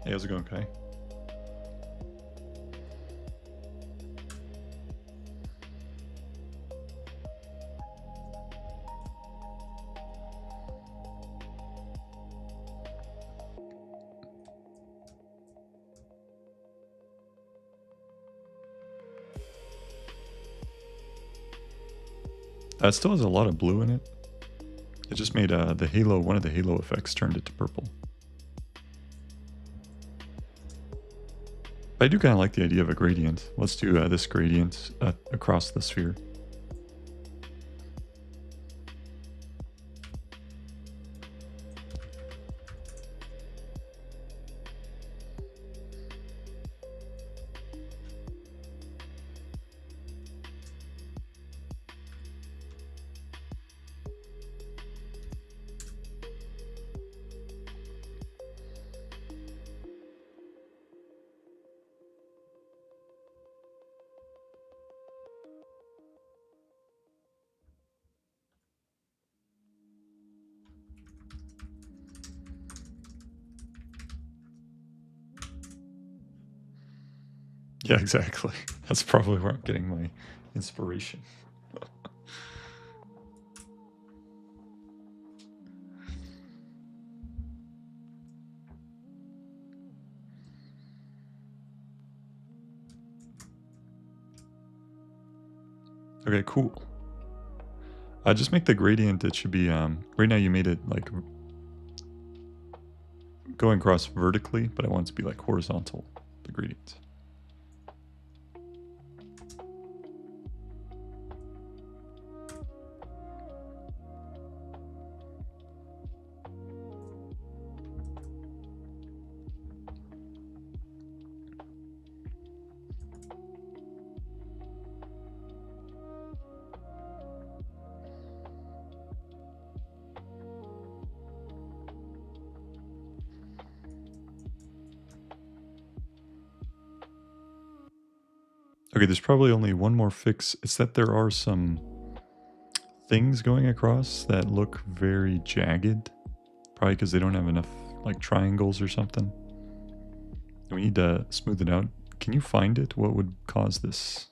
Hey, how's it going, Kai? It still has a lot of blue in it. It just made the halo, one of the halo effects turned it to purple. But I do kind of like the idea of a gradient. Let's do this gradient across the sphere. Yeah, exactly. That's probably where I'm getting my inspiration. Okay, cool. Just make the gradient, it should be, right now you made it like going across vertically, but I want it to be like horizontal, the gradient. Okay, there's probably only one more fix. It's that there are some things going across that look very jagged. Probably because they don't have enough like triangles or something. We need to smooth it out. Can you find it? What would cause this?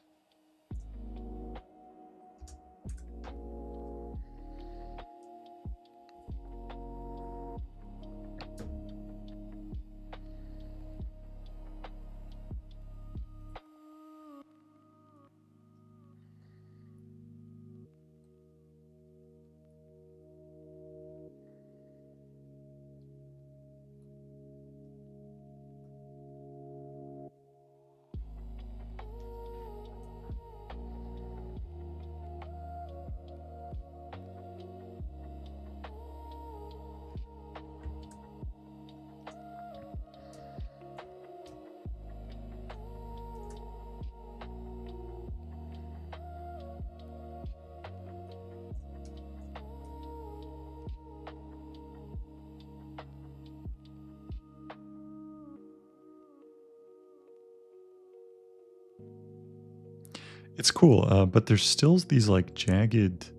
It's cool, but there's still these like jagged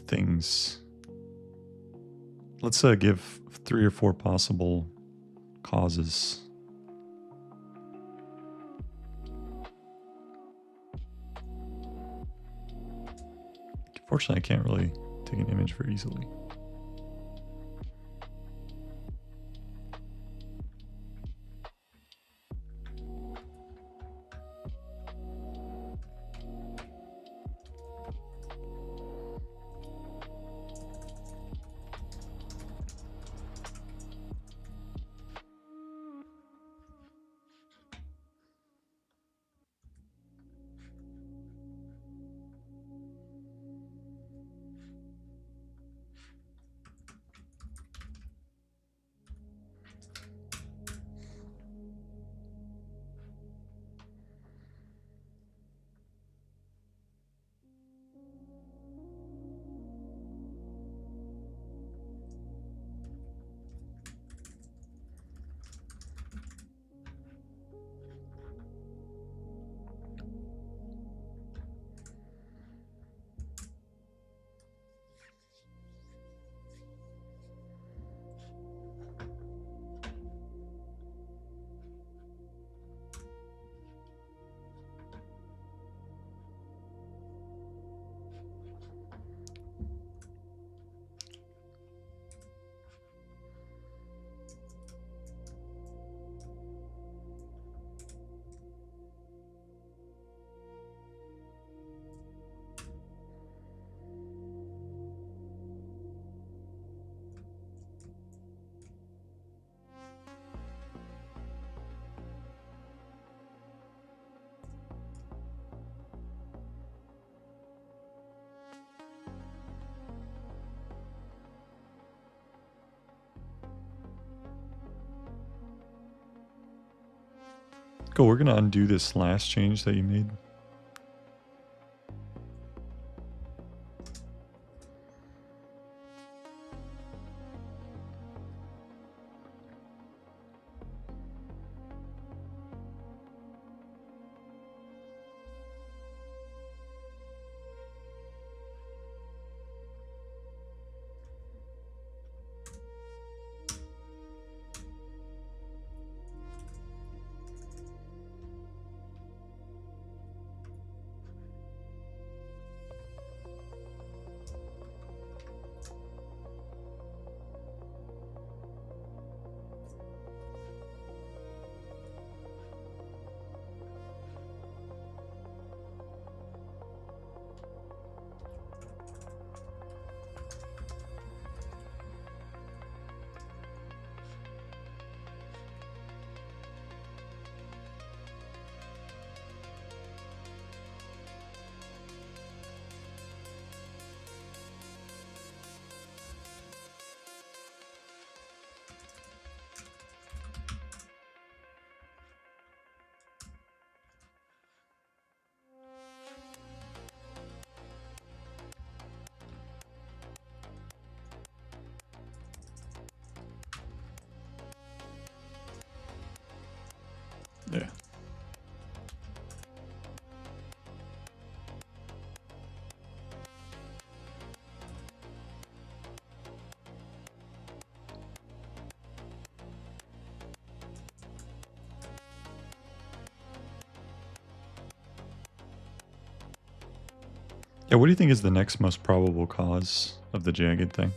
things. Let's give 3 or 4 possible causes. Fortunately, I can't really take an image very easily. Cool, we're gonna undo this last change that you made. Yeah. Yeah, what do you think is the next most probable cause of the jagged thing?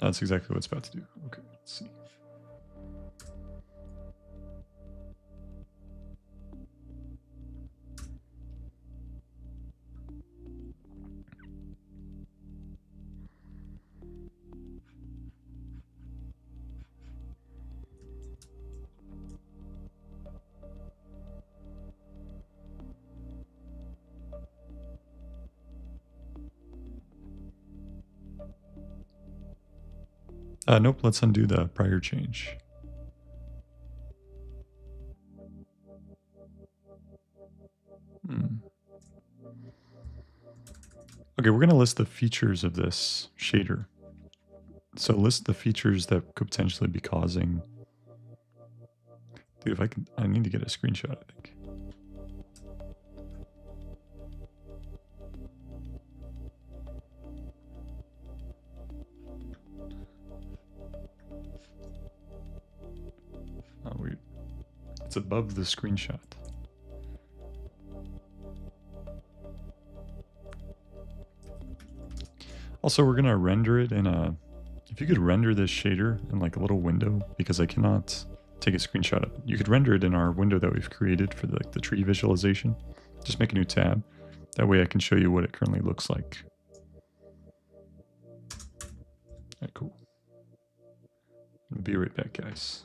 That's exactly what it's about to do. Okay, let's see. Nope, let's undo the prior change. Okay, we're going to list the features of this shader. So list the features that could potentially be causing... Dude, if I can... I need to get a screenshot, I think. Oh, weird. It's above the screenshot. Also, we're going to render it in a... If you could render this shader in like a little window, because I cannot take a screenshot of it. You could render it in our window that we've created for the tree visualization. Just make a new tab. That way I can show you what it currently looks like. Alright, cool. I'll be right back, guys.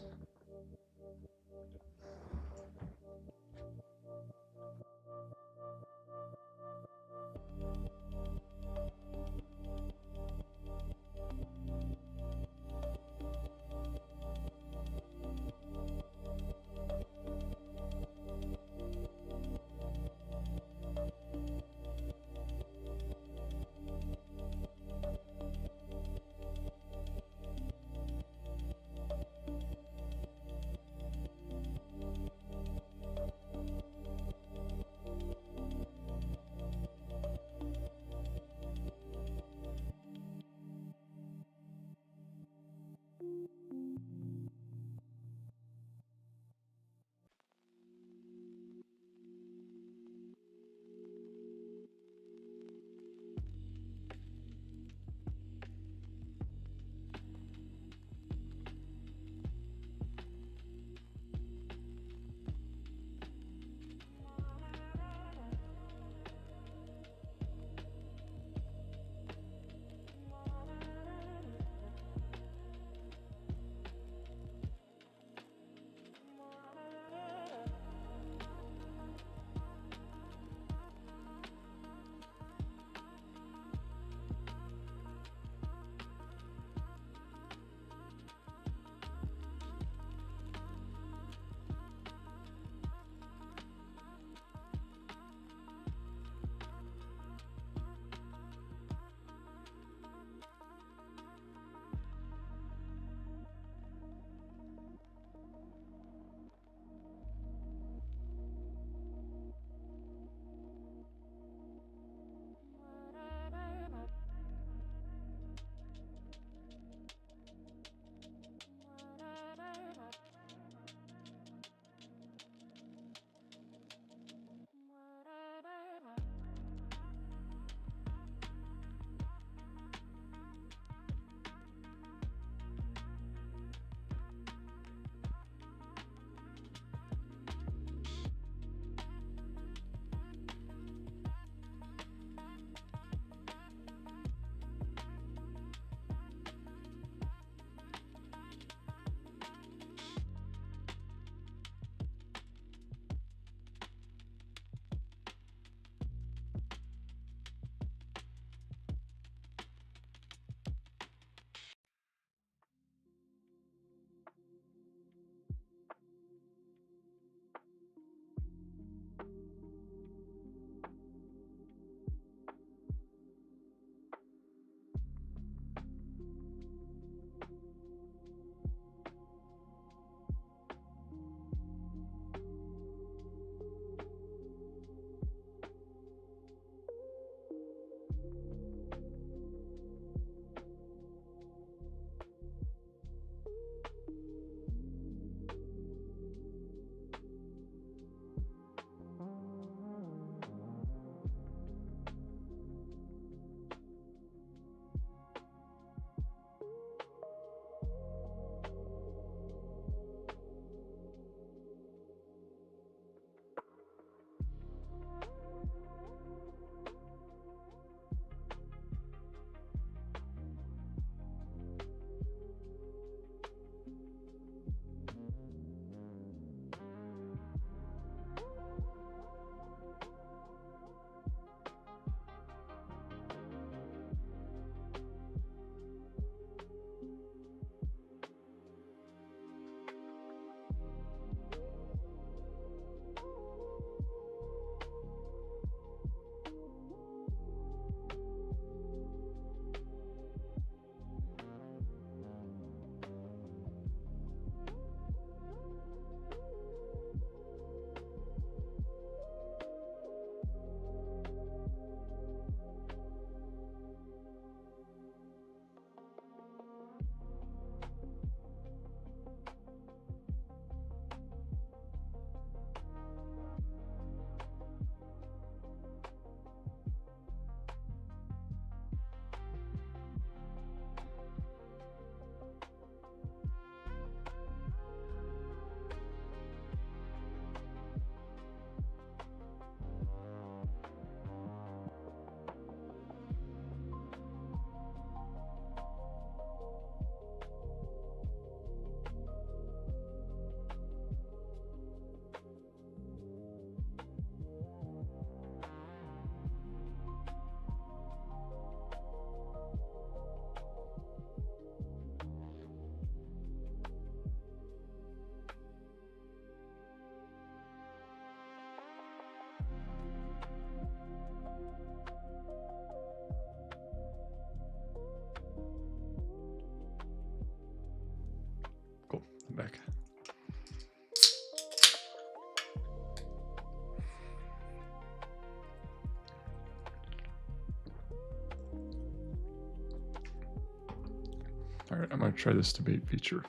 All right, I'm going to try this debate feature.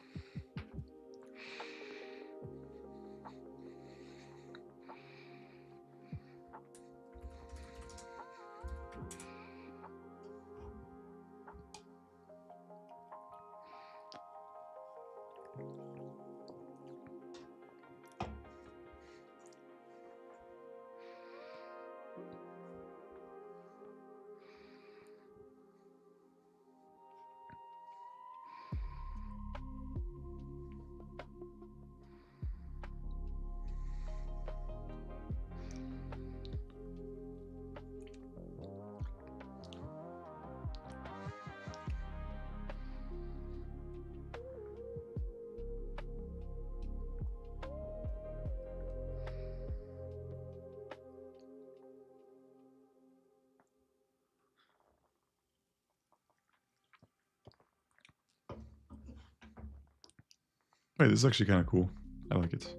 Wait, this is actually kind of cool. I like it.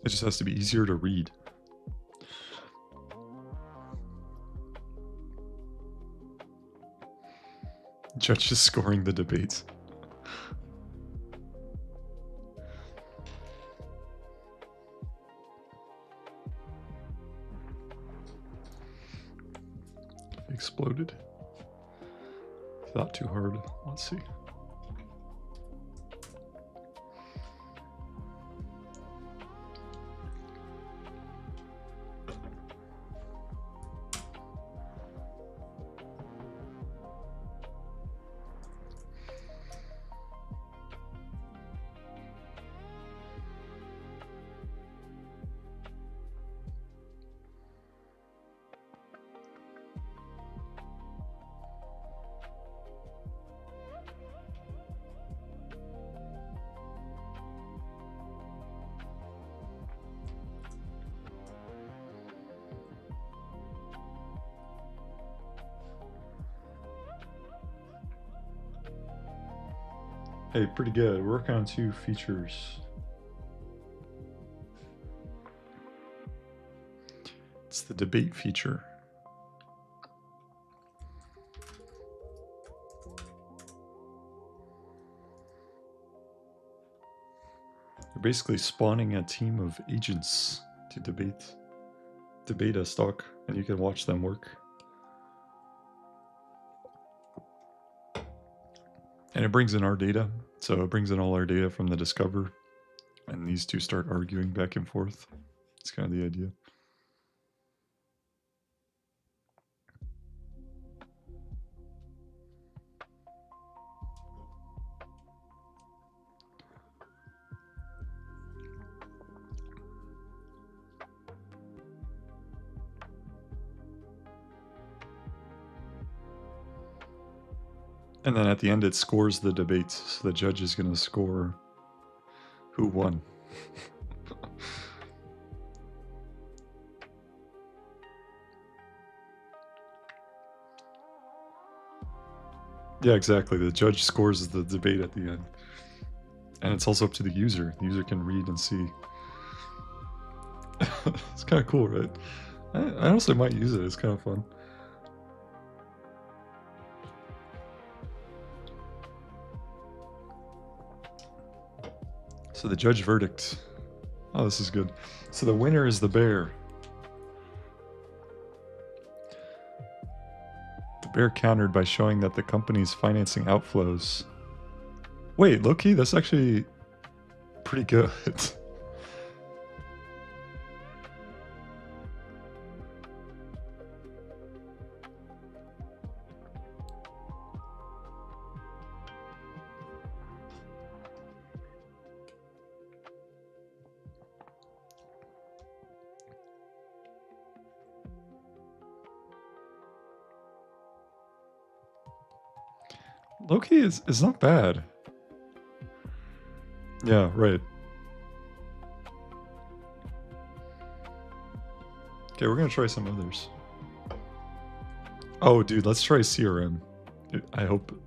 It just has to be easier to read. Judge is scoring the debates. Exploded. Thought too hard. Let's see. Hey, pretty good. We're working on 2 features. It's the debate feature. You're basically spawning a team of agents to debate a stock, and you can watch them work. And it brings in our data. So it brings in all our data from the Discover. And these two start arguing back and forth. It's kind of the idea. And then at the end, it scores the debates. So the judge is going to score who won. Yeah, exactly. The judge scores the debate at the end. And it's also up to the user. The user can read and see. It's kind of cool, right? I honestly might use it. It's kind of fun. So the judge verdict. Oh, this is good. So the winner is the bear. The bear countered by showing that the company's financing outflows. Wait, low-key, that's actually pretty good. Low-key is not bad. Yeah, right. Okay, we're gonna try some others. Oh, dude, let's try CRM. I hope.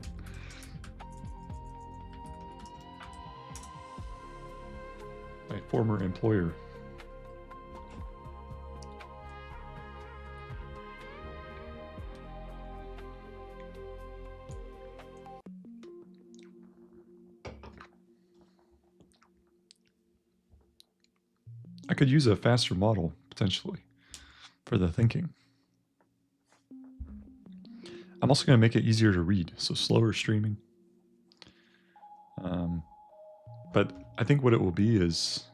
My former employer. I could use a faster model, potentially, for the thinking. I'm also going to make it easier to read, so slower streaming. But I think what it will be is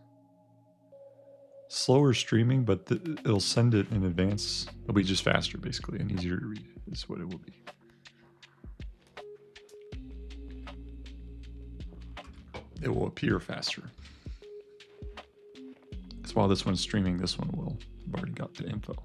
slower streaming, but it'll send it in advance. It'll be just faster, basically, and easier to read is what it will be. It will appear faster. Because while this one's streaming, this one will. I've already got the info.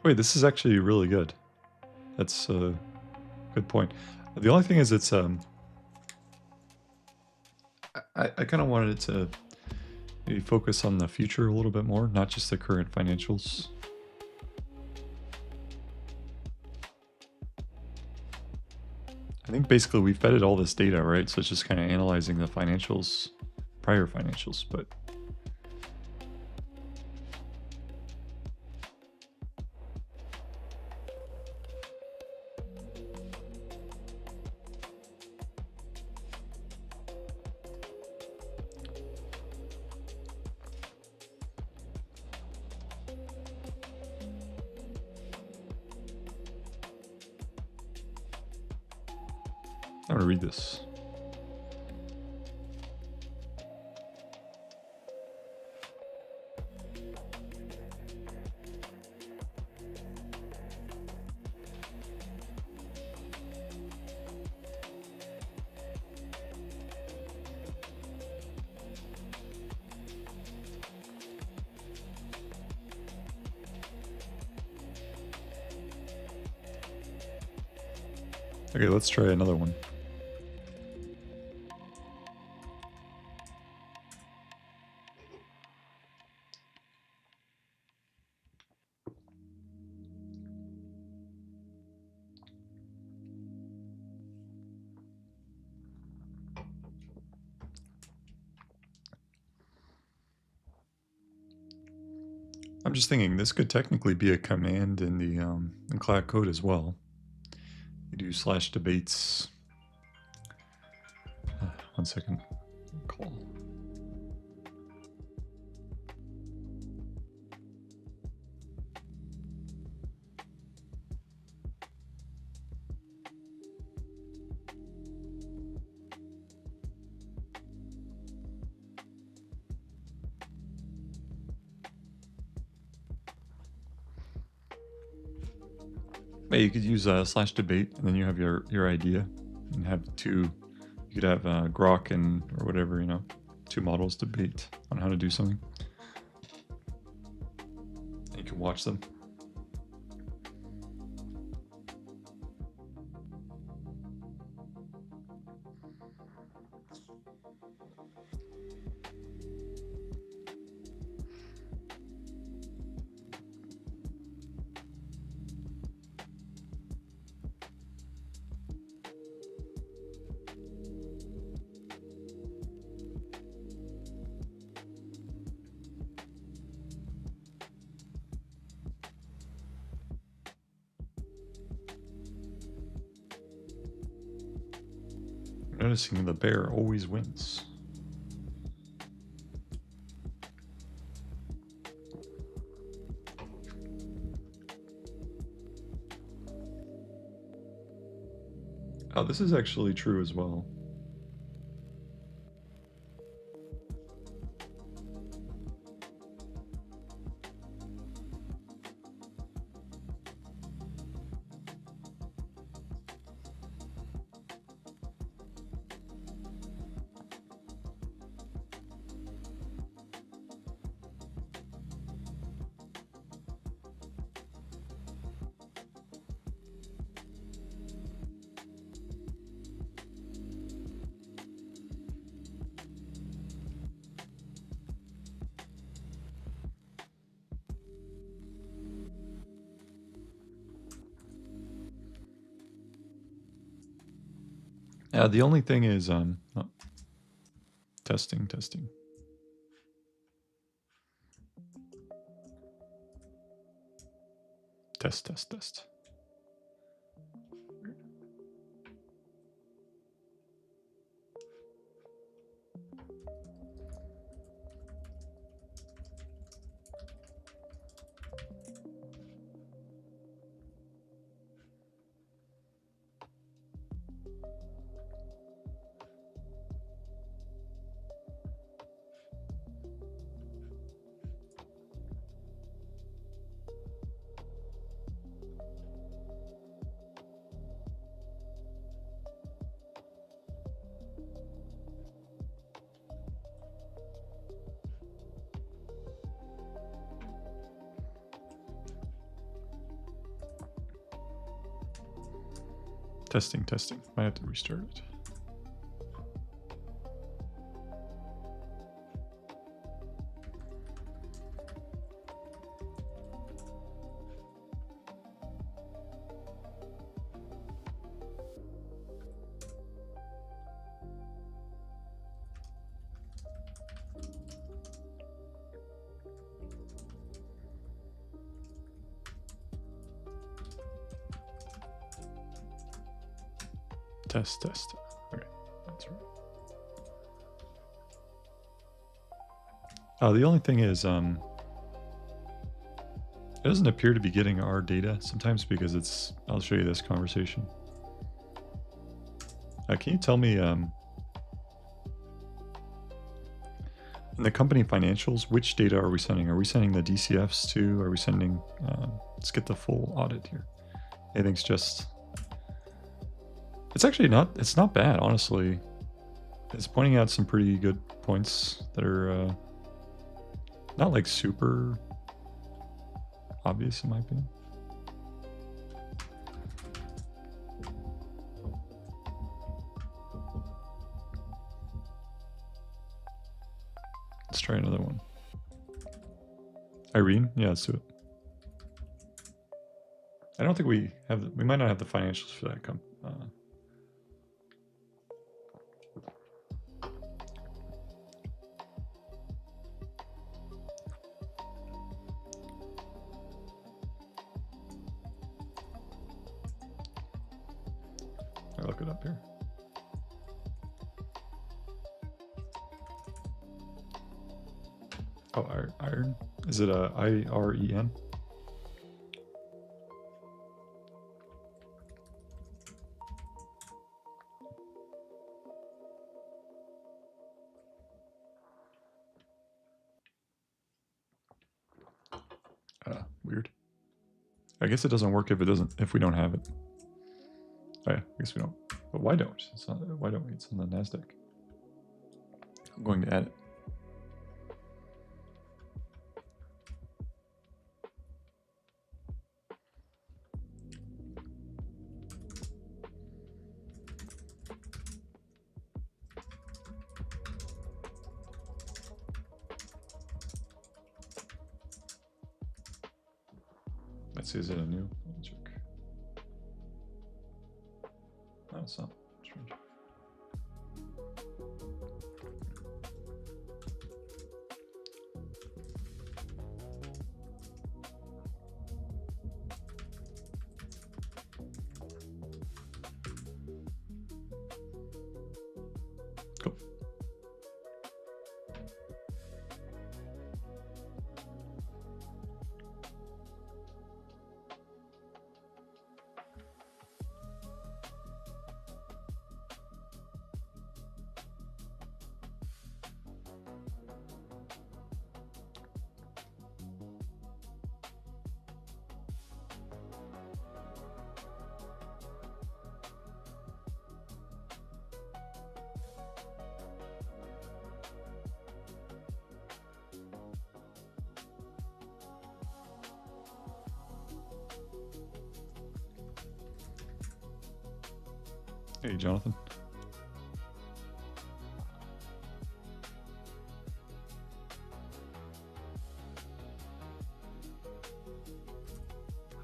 Wait, this is actually really good. That's a good point. The only thing is it's I kind of wanted it to maybe focus on the future a little bit more, not just the current financials. I think basically we fed it all this data, right? So it's just kind of analyzing the financials, prior financials, but I'm gonna read this. Okay, let's try another one. I'm just thinking this could technically be a command in the in Cloud Code as well. You do /debates. 1 second. Call. Yeah, you could use /debate, and then you have your idea, and have two. You could have Grok and or whatever, you know, two models debate on how to do something. And you can watch them. Noticing the bear always wins. Oh, this is actually true as well. The only thing is, testing. Test. Testing. Might have to restart it. Test. Okay, that's right. The only thing is, it doesn't appear to be getting our data sometimes because it's. I'll show you this conversation. Can you tell me, in the company financials, which data are we sending? Are we sending the DCFs to? Are we sending? Let's get the full audit here. Anything's just. It's actually not. It's not bad, honestly. It's pointing out some pretty good points that are not like super obvious in my opinion. Let's try another one. Irene, yeah, let's do it. I don't think we have. We might not have the financials for that I'll look it up here. Oh, iron. Is it a IREN? Weird. I guess it doesn't work if we don't have it. Oh yeah, I guess we don't. But why don't? Why don't we? It's on the NASDAQ. I'm going to add it. Let's see, is it a new? Let me check. No, it's not. Strange. Cool. Hey, Jonathan.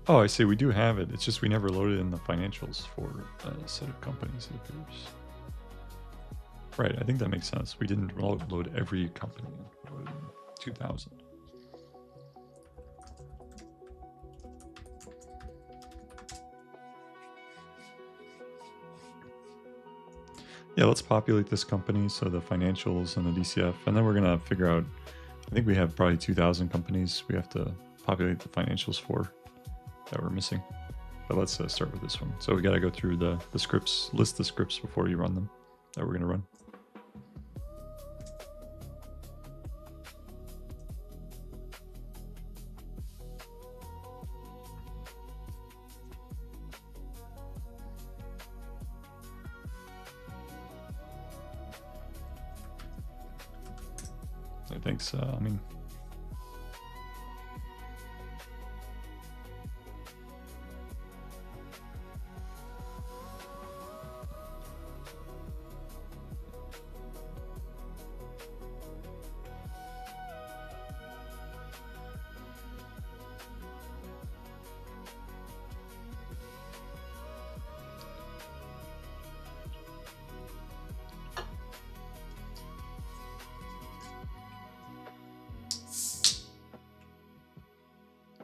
Oh, I see. We do have it. It's just we never loaded in the financials for a set of companies, it appears. Right, I think that makes sense. We didn't load every company. We loaded 2,000. Yeah, let's populate this company, so the financials and the DCF, and then we're gonna figure out, I think we have probably 2,000 companies we have to populate the financials for that we're missing. But let's start with this one. So we gotta go through the scripts, list the scripts before you run them that we're gonna run. Thanks, I mean,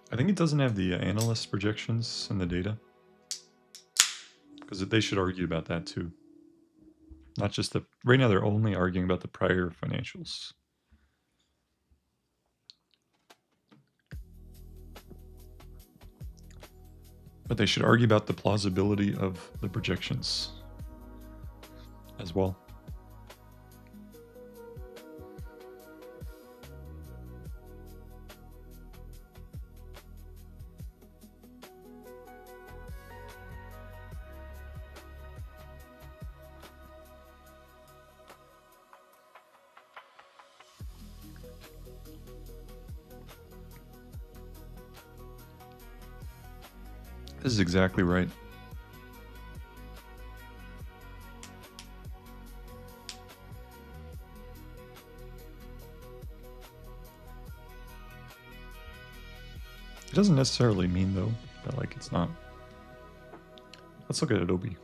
I think it doesn't have the analyst projections and the data, because they should argue about that too. Not just the, right now they're only arguing about the prior financials. But they should argue about the plausibility of the projections as well. This is exactly right. It doesn't necessarily mean, though, that like it's not. Let's look at Adobe.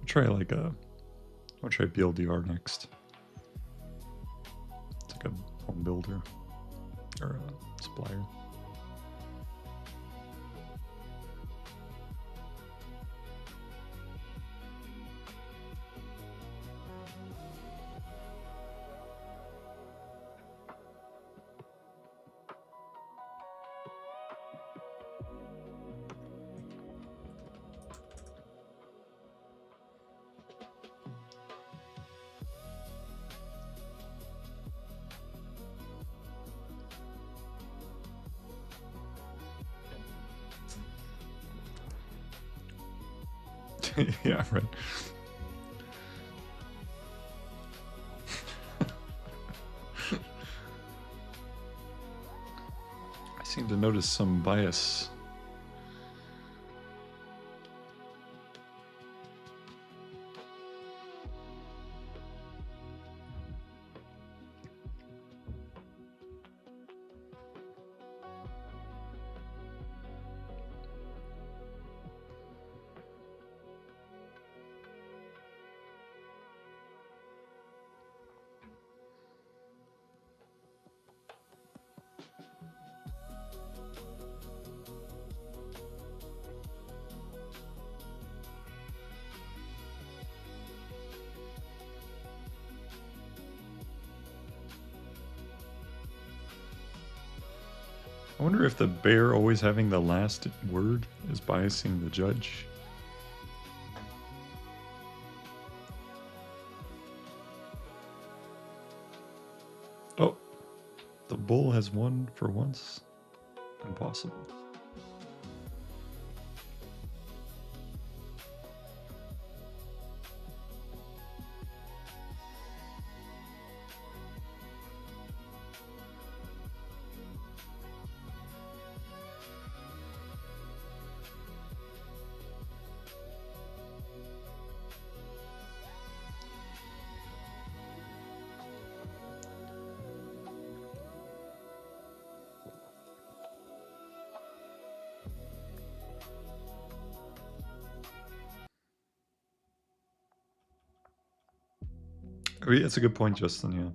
Try like I'll try BLDR next. It's like a home builder or a supplier. Yeah, right. I seem to notice some bias. wonder if the bear always having the last word is biasing the judge. Oh, the bull has won for once. Impossible. Oh, yeah, that's a good point, Justin, yeah.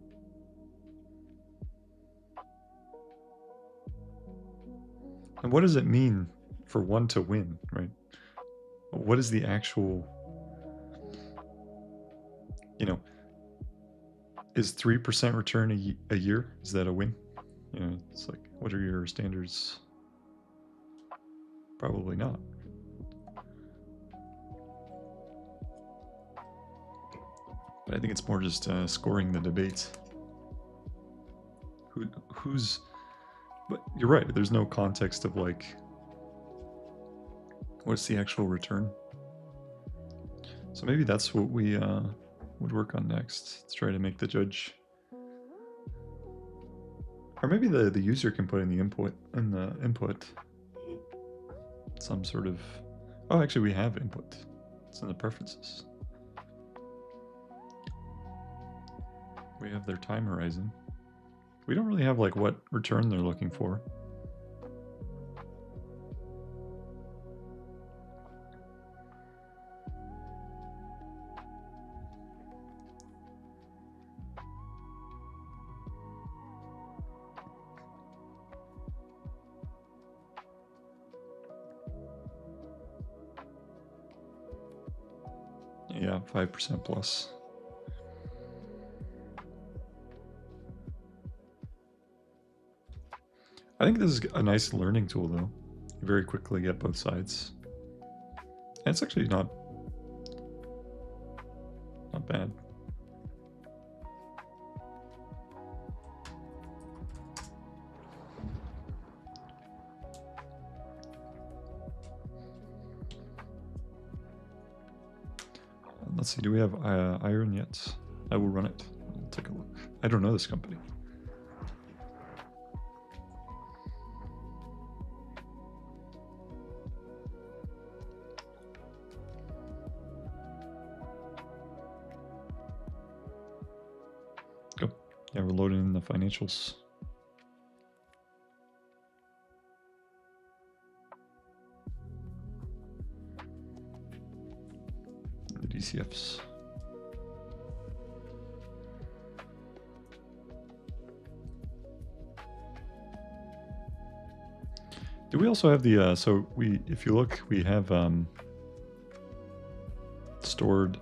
And what does it mean for one to win, right? What is the actual, you know, is 3% return a year? Is that a win? You know, it's like, what are your standards? Probably not. But I think it's more just scoring the debate. Who's, but you're right, there's no context of like, what's the actual return? So maybe that's what we would work on next. Let's try to make the judge, or maybe the user can put in the input some sort of, oh, actually we have input. It's in the preferences. We have their time horizon. We don't really have like what return they're looking for. Yeah, 5% plus. I think this is a nice learning tool, though. You very quickly get both sides. And it's actually not bad. Let's see, do we have iron yet? I will run it. I'll take a look. I don't know this company. Go. Yeah, we're loading in the financials. The DCFs. Do we also have the, so if you look, we have stored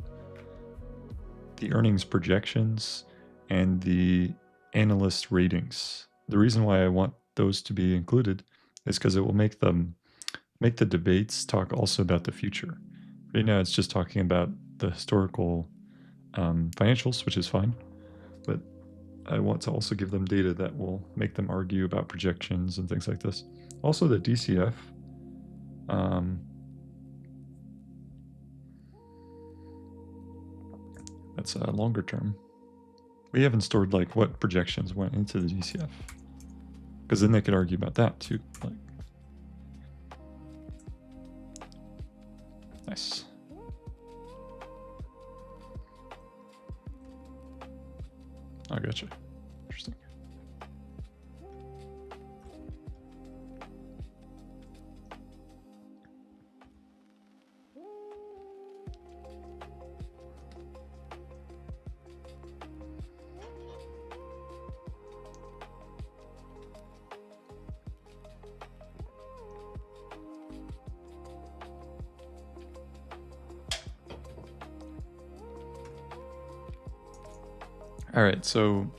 the earnings projections and the analyst ratings. The reason why I want those to be included is because it will make the debates talk also about the future. Right now it's just talking about the historical financials, which is fine, but I want to also give them data that will make them argue about projections and things like this. Also the DCF, that's a longer term. We haven't stored like what projections went into the DCF, because then they could argue about that too. Like, nice. I gotcha. Interesting. All right, so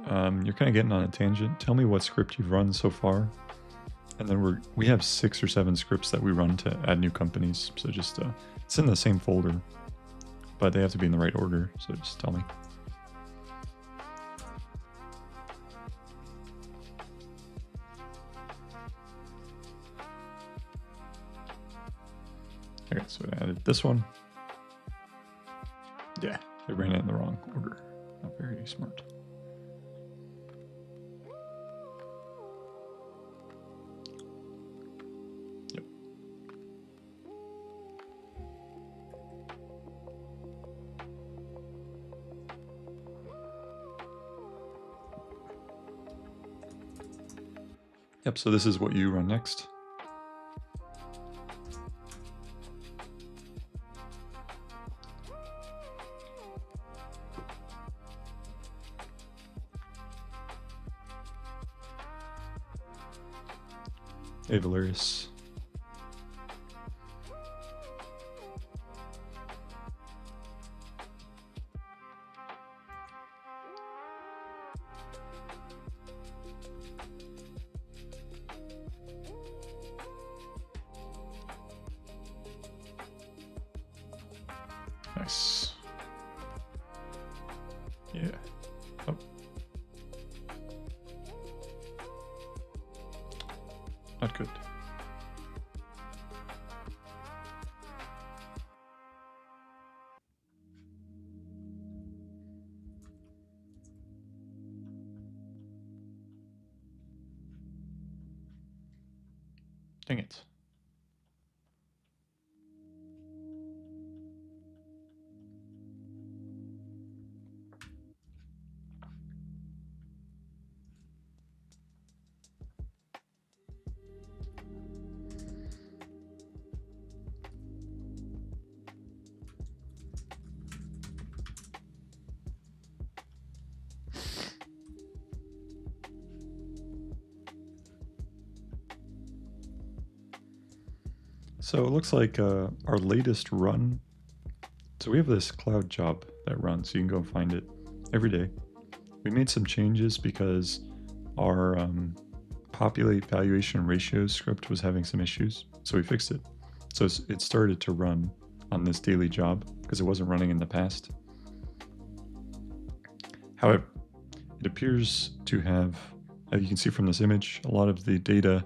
You're kind of getting on a tangent. Tell me what script you've run so far, and then we have 6 or 7 scripts that we run to add new companies. So just it's in the same folder, but they have to be in the right order. So just tell me. Okay, so I added this one. Yeah, they ran it in the wrong order. Not very smart. Yep. Yep, so this is what you run next. Hey, Valerius. Nice. Yeah. Oh. Not good. Dang it. So it looks like our latest run. So we have this cloud job that runs. You can go find it every day. We made some changes because our populate valuation ratios script was having some issues. So we fixed it. So it started to run on this daily job because it wasn't running in the past. However, it appears to have, as you can see from this image, a lot of the data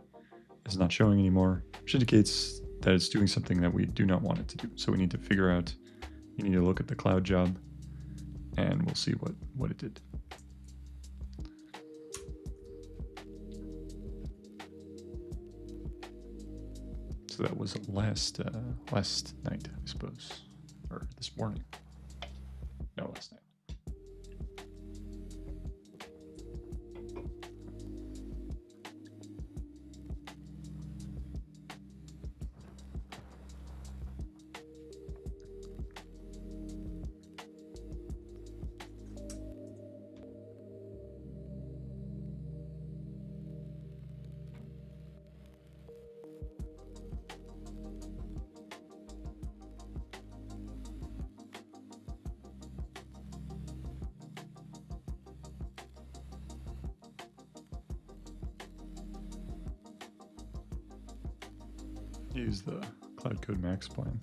is not showing anymore, which indicates that it's doing something that we do not want it to do. So we need to figure out, you need to look at the cloud job and we'll see what it did. So that was last night, I suppose, or this morning. No, last night. Use the Cloud Code Max plan.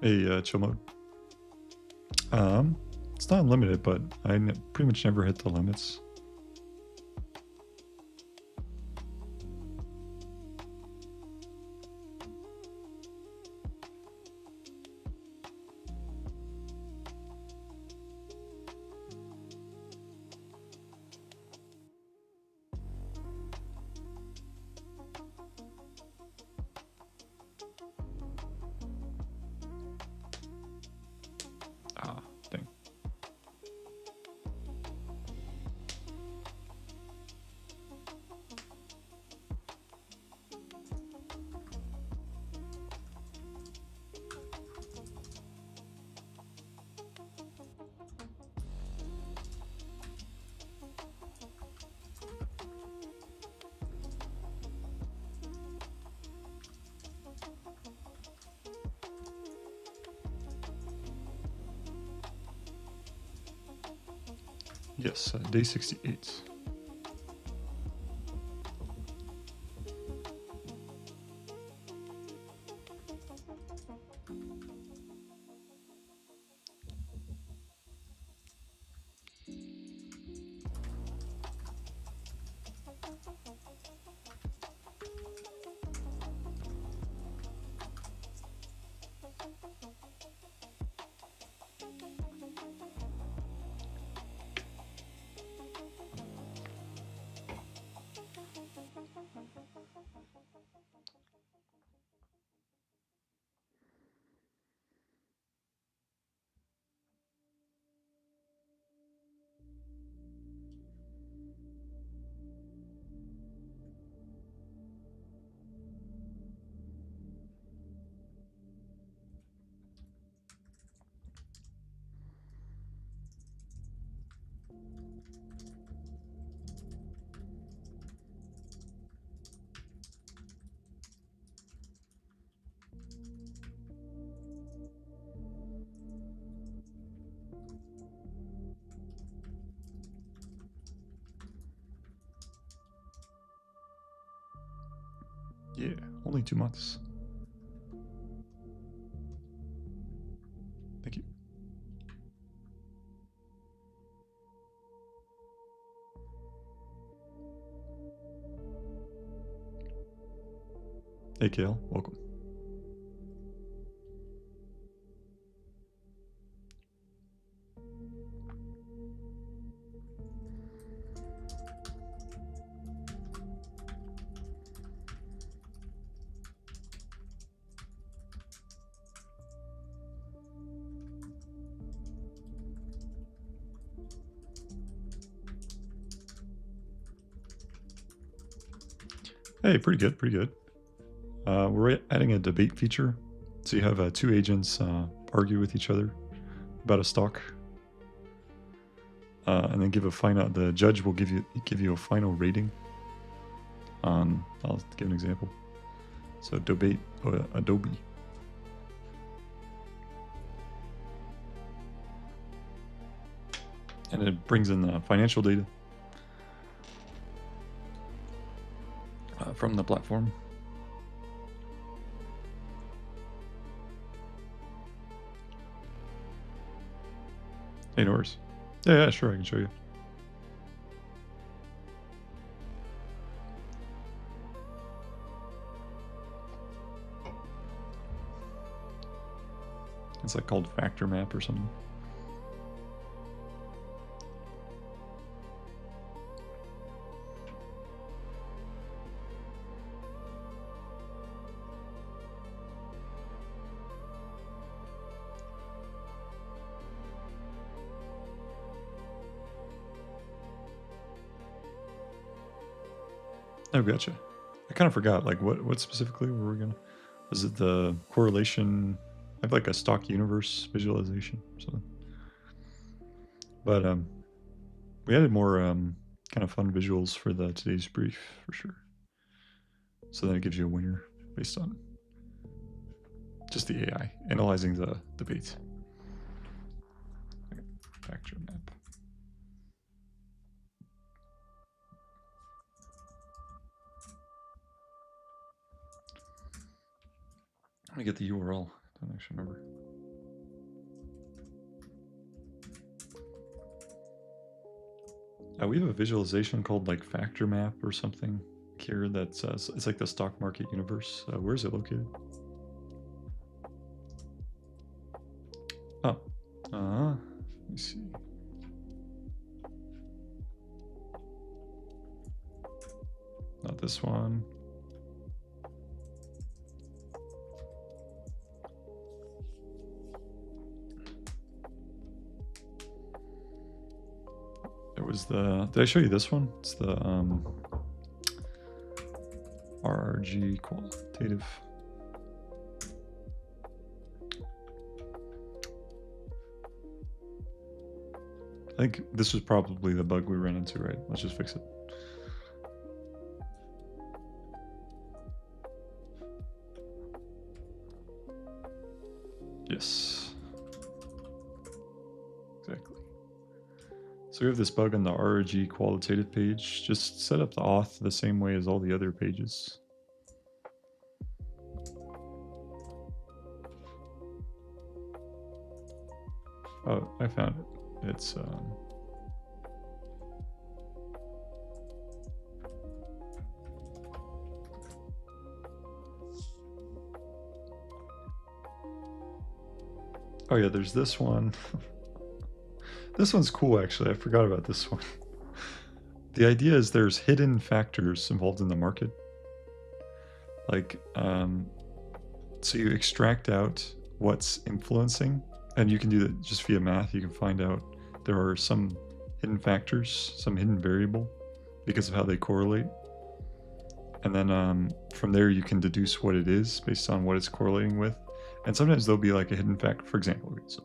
a chill mode. It's not unlimited, but I pretty much never hit the limits. Ah, dang. Yes, day 68. Yeah, only 2 months. Thank you. Hey, Kale, welcome. Hey, pretty good, pretty good. We're adding a debate feature, so you have 2 agents argue with each other about a stock, and then give a final. The judge will give you a final rating. I'll give an example. So debate Adobe. And it brings in the financial data from the platform. Hey, no worries. Yeah, sure, I can show you. It's like called factor map or something. Oh, gotcha. I kind of forgot, like, what specifically were we gonna... Was it the correlation? I have like a stock universe visualization or something. But we added more kind of fun visuals for the today's brief for sure. So then it gives you a winner based on just the AI analyzing the debate. Okay. Factor map. Let me get the URL. Don't actually remember. We have a visualization called like factor map or something here that's it's like the stock market universe. Where is it located? Oh, let me see. Not this one. It was the, did I show you this one? It's the RRG qualitative. I think this was probably the bug we ran into, right? Let's just fix it. Yes. Exactly. So we have this bug on the RRG qualitative page. Just set up the auth the same way as all the other pages. Oh, I found it. It's oh yeah, there's this one. This one's cool actually. I forgot about this one. The idea is there's hidden factors involved in the market. Like so you extract out what's influencing, and you can do that just via math. You can find out there are some hidden factors, some hidden variable because of how they correlate. And then from there you can deduce what it is based on what it's correlating with. And sometimes there'll be like a hidden factor. For example, so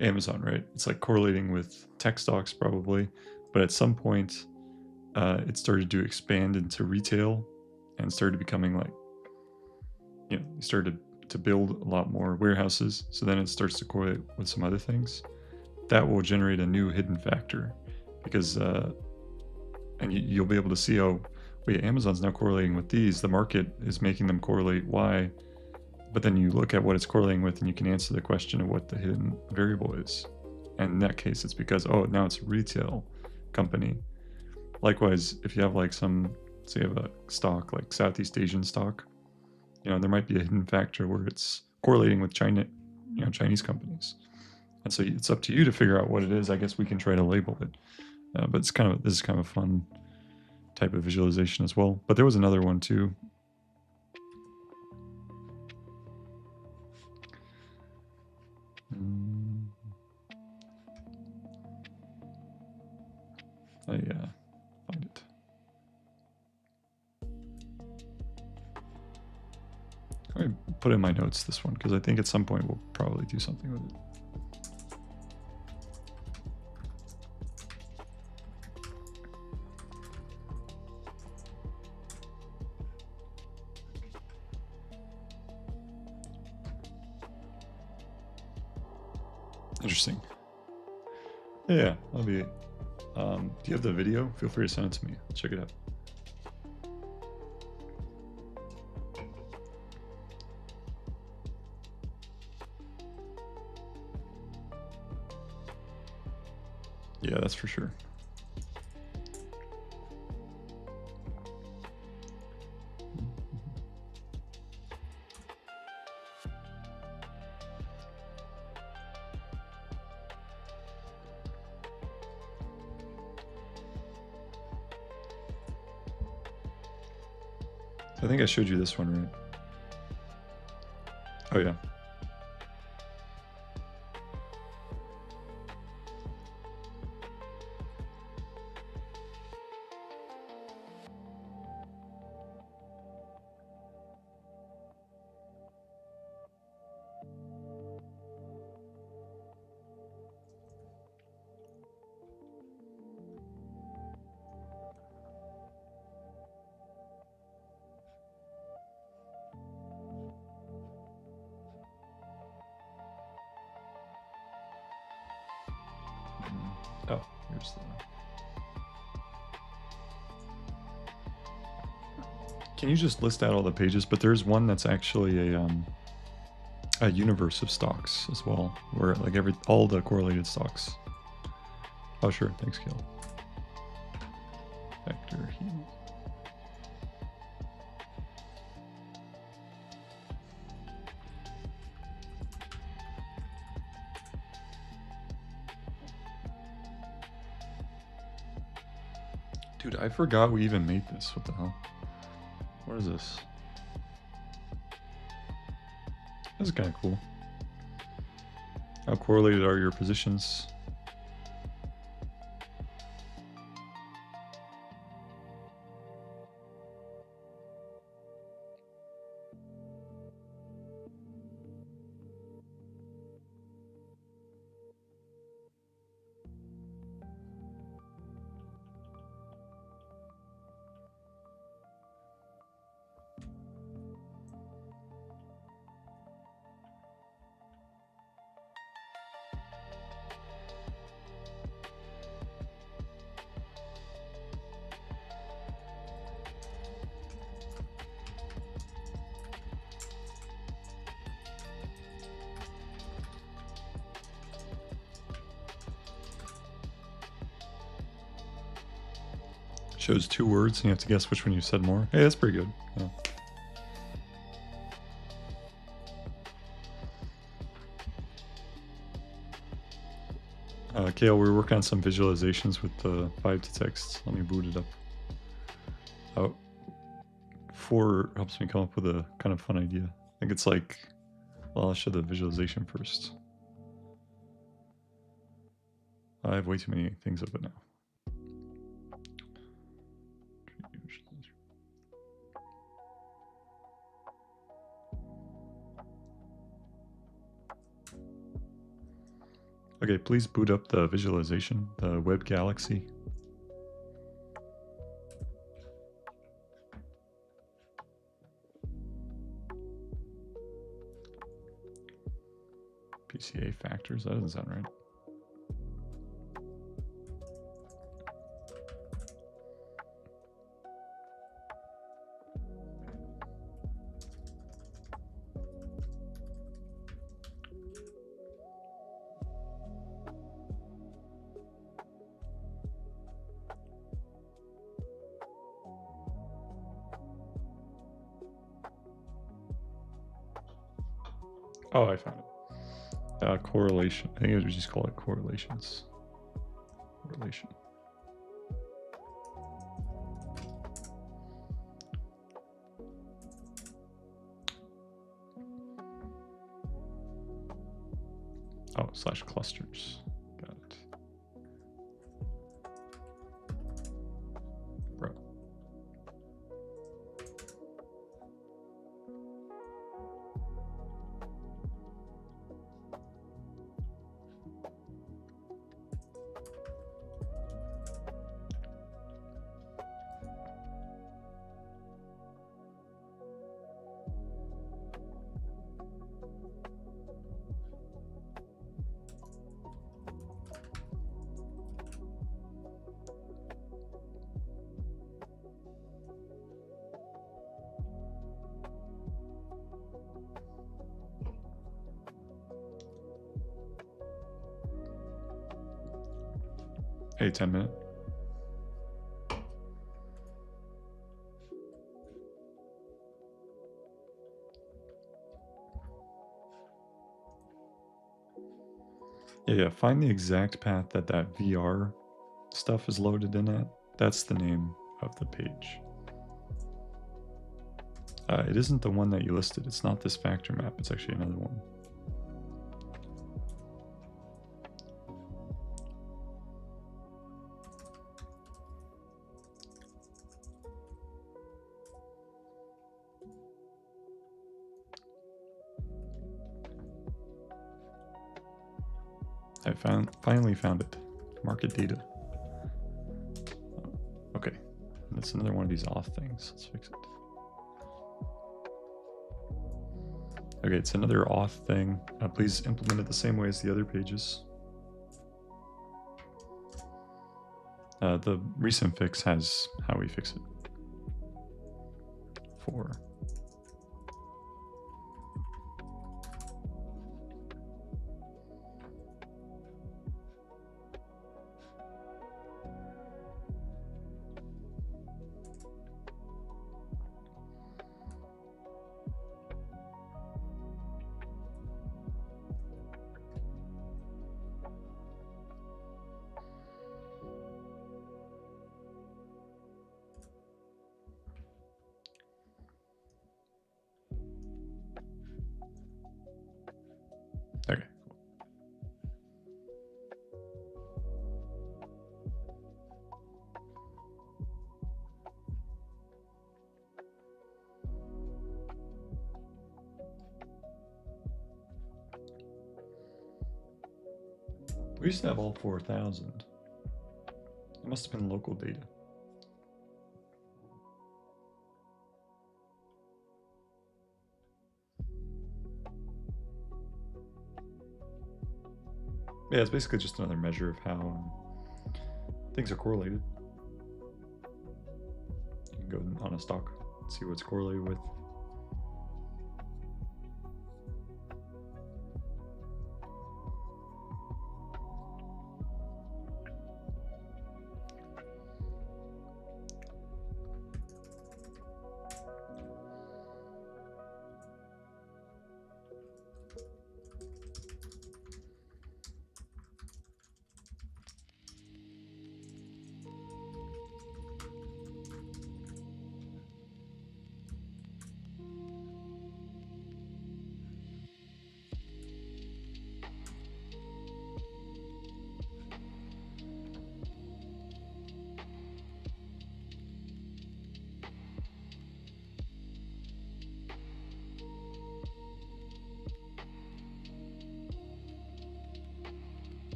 Amazon, right? It's like correlating with tech stocks probably, but at some point it started to expand into retail and started becoming like, you know, started to build a lot more warehouses. So then it starts to correlate with some other things. That will generate a new hidden factor because, and you'll be able to see, oh, wait, Amazon's now correlating with these. The market is making them correlate. Why? But then you look at what it's correlating with and you can answer the question of what the hidden variable is. And in that case, it's because, oh, now it's a retail company. Likewise, if you have like some, say you have a stock, like Southeast Asian stock, you know, there might be a hidden factor where it's correlating with China, you know, Chinese companies. And so it's up to you to figure out what it is. I guess we can try to label it. But it's kind of, this is kind of a fun type of visualization as well. But there was another one too. I find it. I put in my notes this one because I think at some point we'll probably do something with it. Interesting. Yeah, that'll be. Do you have the video? Feel free to send it to me. I'll check it out. Yeah, that's for sure. I think I showed you this one, right? Oh, yeah. Oh, here's the... Can you just list out all the pages? But there's one that's actually a a universe of stocks as well, where like all the correlated stocks. Oh sure, thanks, Kill. Vector heal. Dude, I forgot we even made this. What the hell? What is this? This is kind of cool. How correlated are your positions? Shows 2 words and you have to guess which one you said more. Hey, that's pretty good. Yeah. Kale, we're working on some visualizations with the 5 to text. Let me boot it up. 4 helps me come up with a kind of fun idea. I think it's like, well, I'll show the visualization first. I have way too many things open now. Okay, please boot up the visualization, the web galaxy. PCA factors, that doesn't sound right. Oh, I found it. Correlation. I think we just call it correlations. Correlation. Oh, / clusters. Got it. Bro. Hey, 10 minute. Yeah, find the exact path that VR stuff is loaded in at. That's the name of the page. It isn't the one that you listed. It's not this factor map. It's actually another one. I finally found it. Market data. Okay, that's another one of these off things. Let's fix it. Okay, it's another auth thing. Please implement it the same way as the other pages. The recent fix has how we fix it. 4. We used to have all 4,000. It must have been local data. Yeah, it's basically just another measure of how things are correlated. You can go on a stock, see what's correlated with.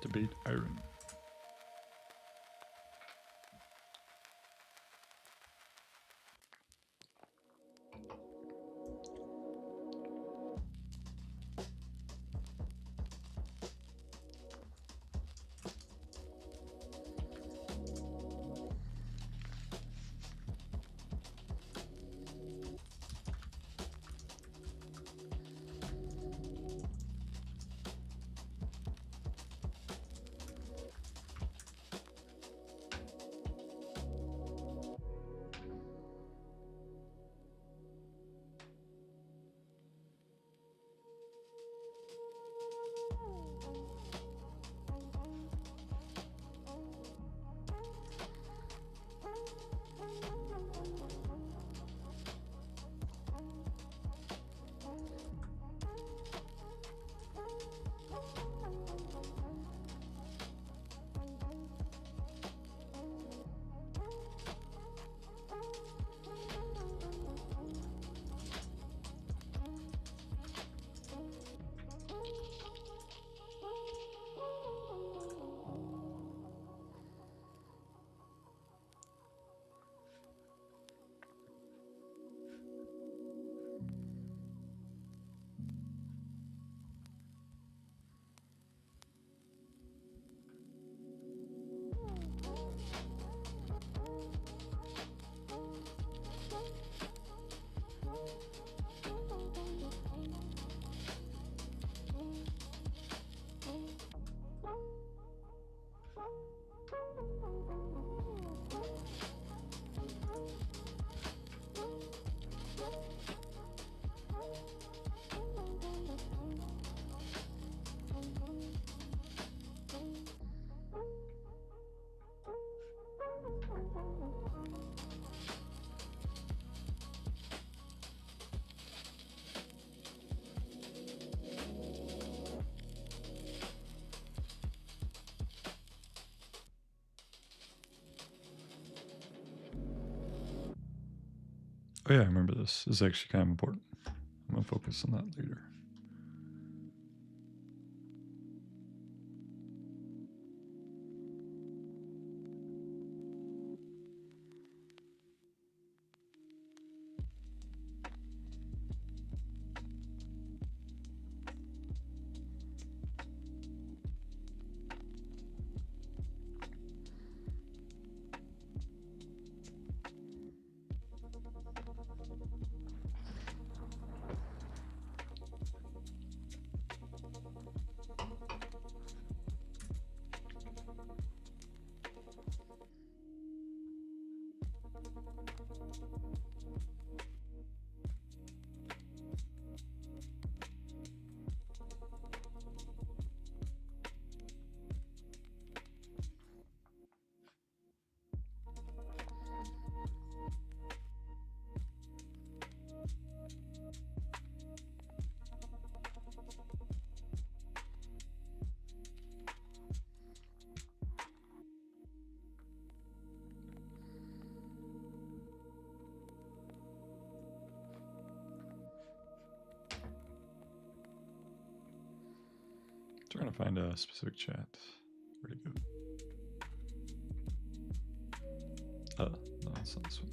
Debate iron. Oh yeah, I remember this. This is actually kind of important. I'm gonna focus on that later. Trying to find a specific chat. Where'd it go? No, it's not this one.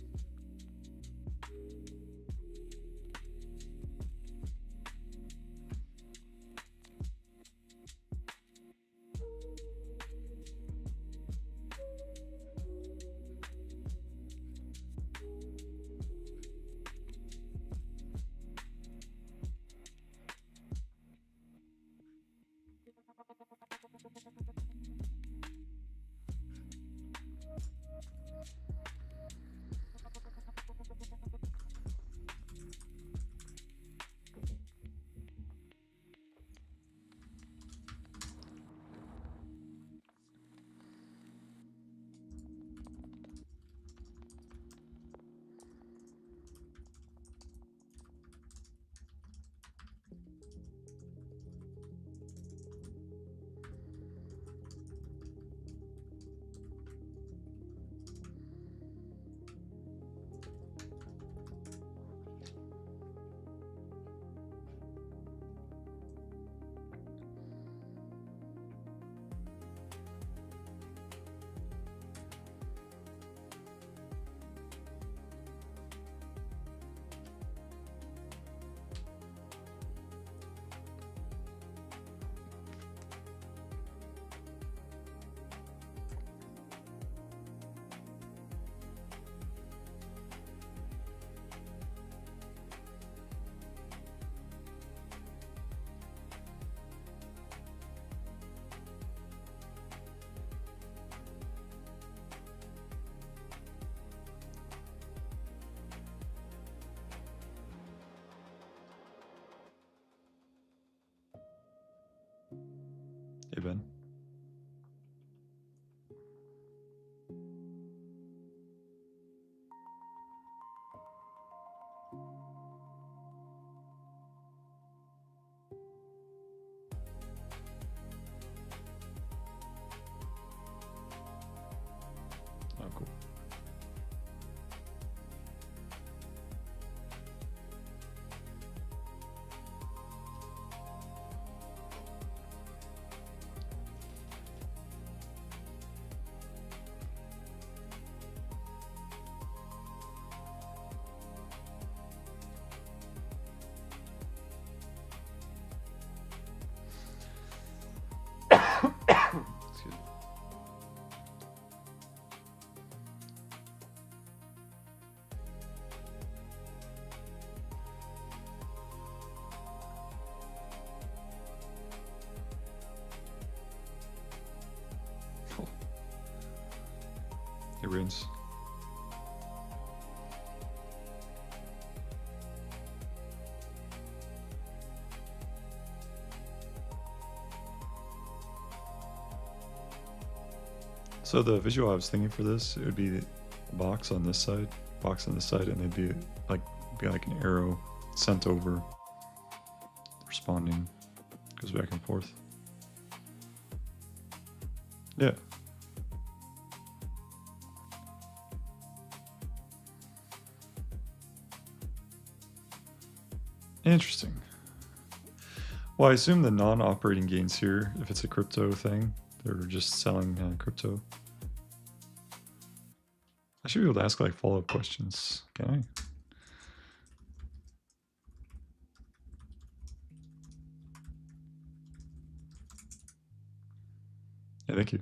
Hey Ben. Oh, cool. Excuse me. Oh. It rains. So the visual I was thinking for this, it would be a box on this side, and it'd be like an arrow sent over, responding, goes back and forth. Yeah. Interesting. Well, I assume the non-operating gains here, if it's a crypto thing, they're just selling crypto. I should be able to ask like follow-up questions, can I? Yeah, thank you.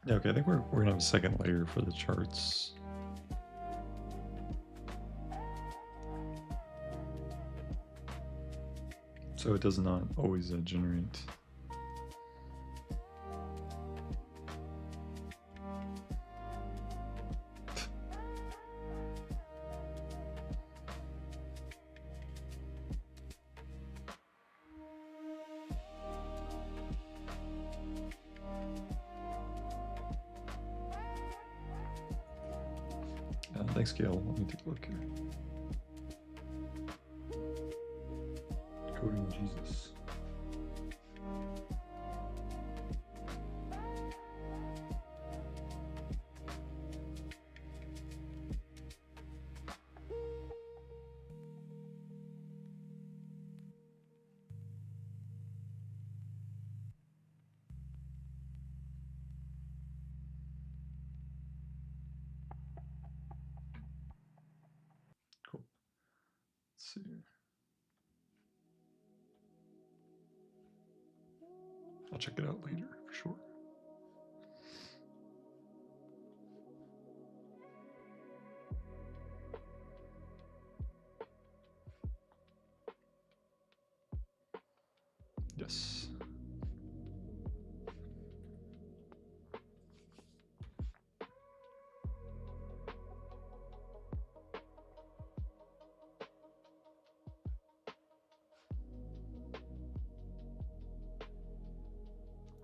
Yeah, okay, I think we're gonna have a second layer for the charts. So it does not always generate. Thanks, Gail. Let me take a look here. Coding Jesus. Cool. Let's see here. I'll check it out later for sure. Yes.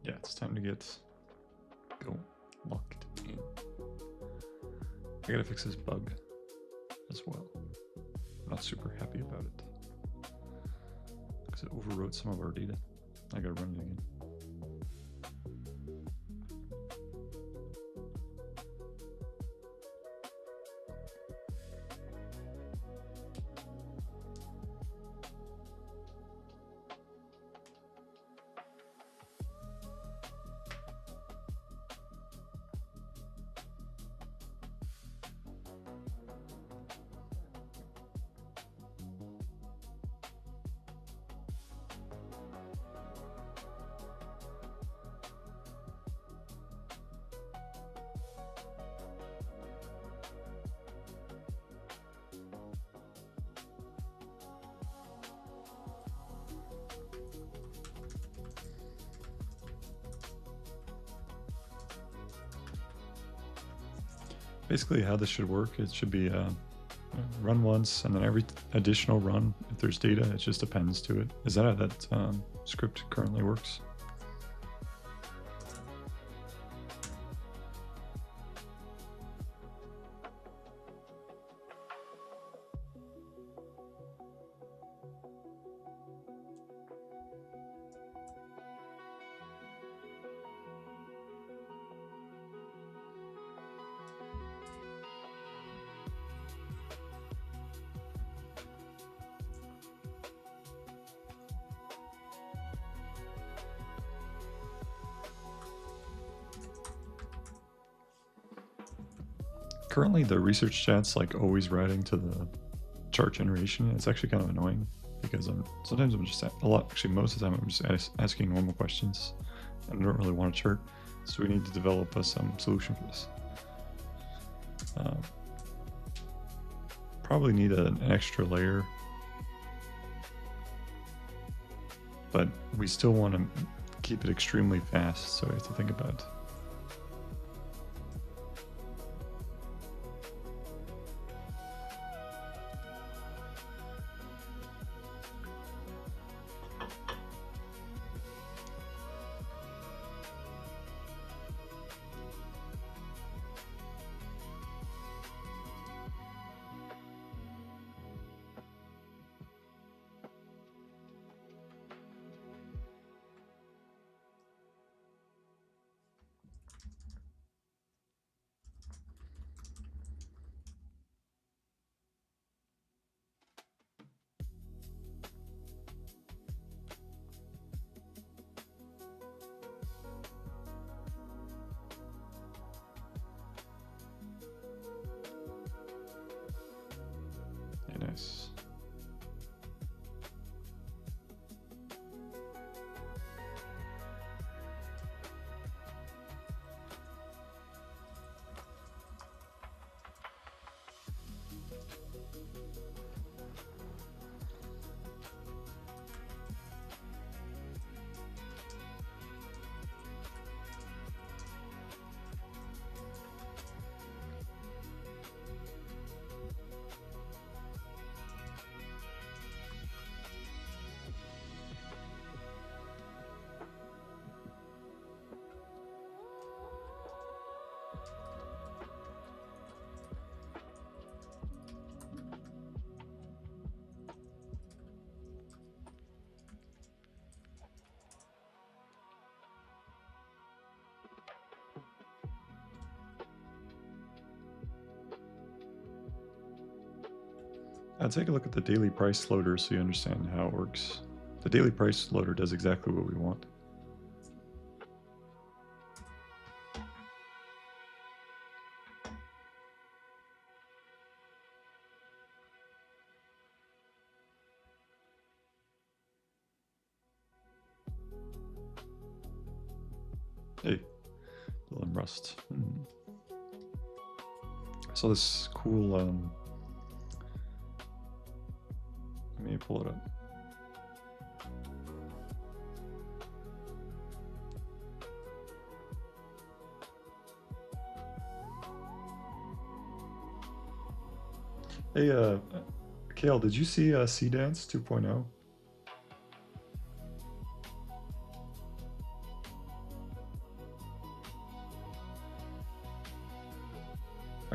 Yeah, it's time to get Bill locked in. I gotta fix this bug as well. I'm not super happy about it because it overwrote some of our data. I gotta run it again. Basically how this should work, it should be run once and then every additional run, if there's data, it just appends to it. Is that how that script currently works? Currently, the research chat's like always routing to the chart generation. It's actually kind of annoying because sometimes I'm just actually most of the time I'm just asking normal questions and I don't really want a chart. So we need to develop some solution for this. Probably need an extra layer, but we still want to keep it extremely fast, so we have to think about it. Nice. Take a look at the daily price loader so you understand how it works. The daily price loader does exactly what we want. Hey, Dylan Rust. I saw this cool, let me pull it up. Hey, Kale, did you see Sea Dance 2.0?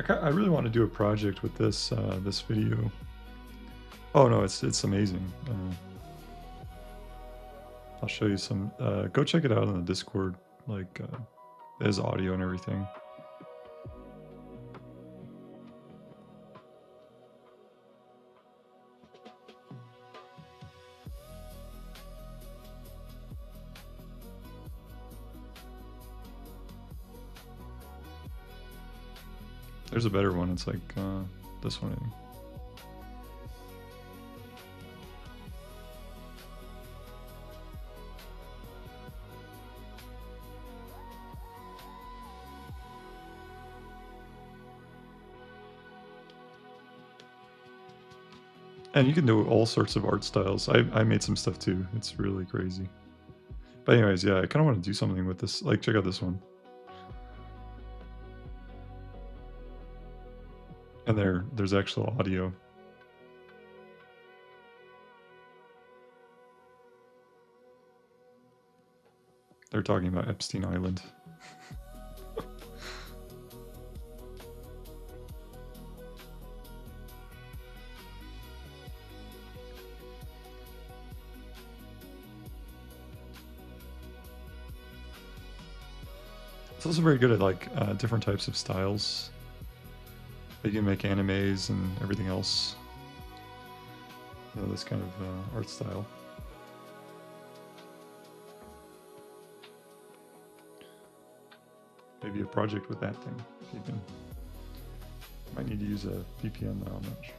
I really want to do a project with this this video. Oh no, it's amazing. I'll show you some. Go check it out on the Discord. Like, there's audio and everything. There's a better one. It's like this one. And you can do all sorts of art styles. I made some stuff too. It's really crazy. But anyways, yeah, I kind of want to do something with this. Like, check out this one. And there's actual audio. They're talking about Epstein Island. It's also very good at like different types of styles. You can make animes and everything else. You know, this kind of art style. Maybe a project with that thing. You can Might need to use a VPN though, I'm not sure.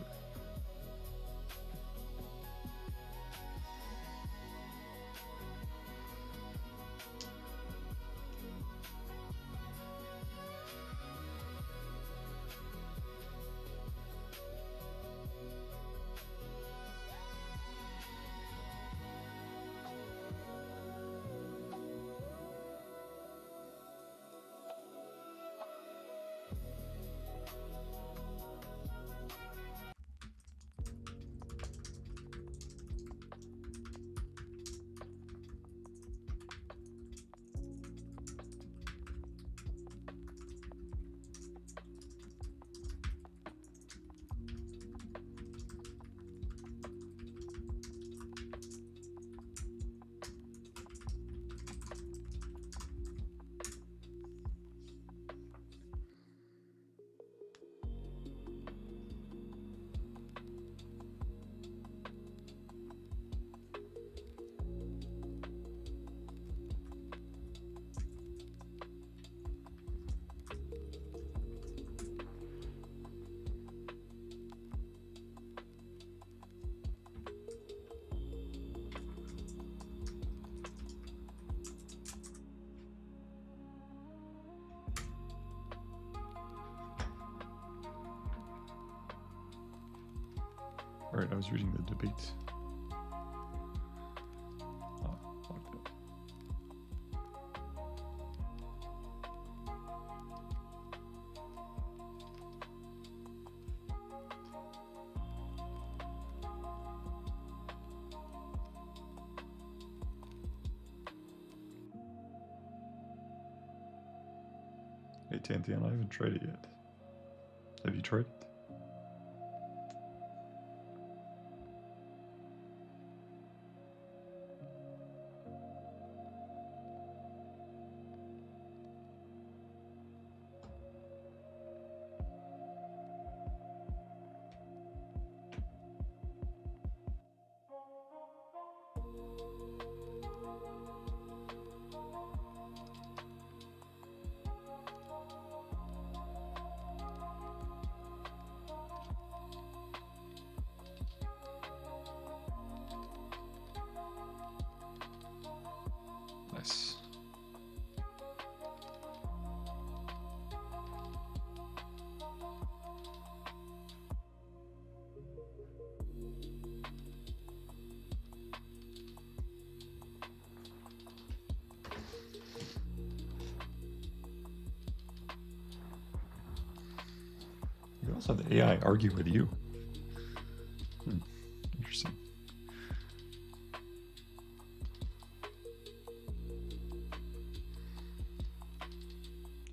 All right, I was reading the debate. Okay. Hey, Tantian, I haven't tried it yet. Have you tried it? Nice. You also have the AI argue with you. Interesting.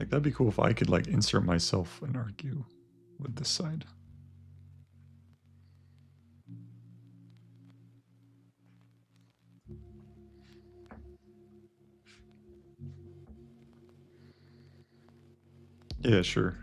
Like, that'd be cool if I could like insert myself and argue with this side. Yeah, sure.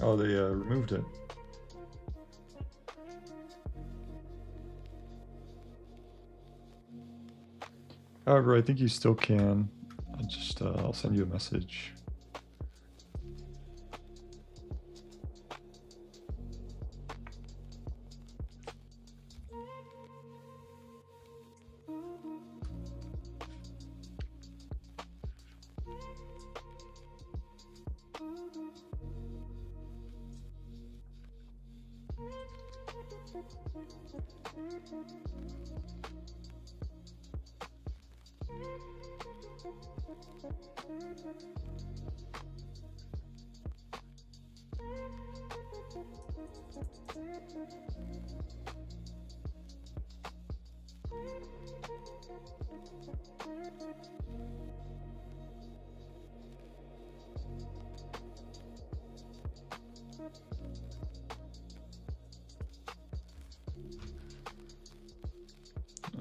Oh, they removed it. However, I think you still can. I'll send you a message.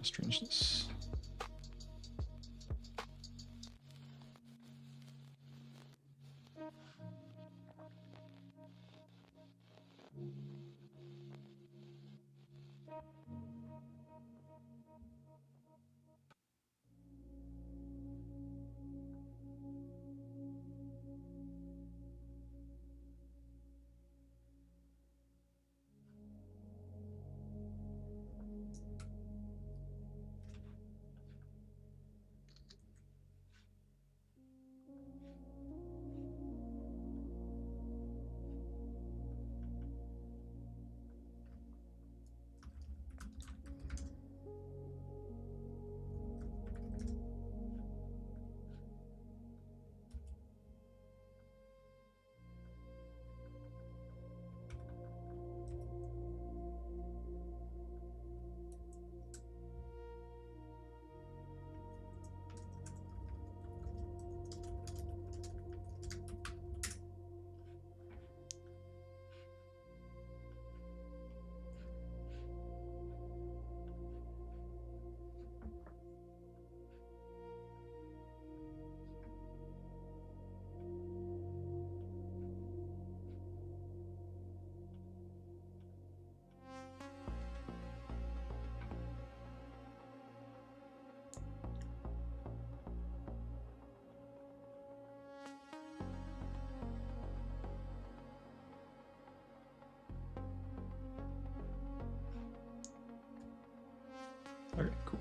Strangeness. Okay, cool.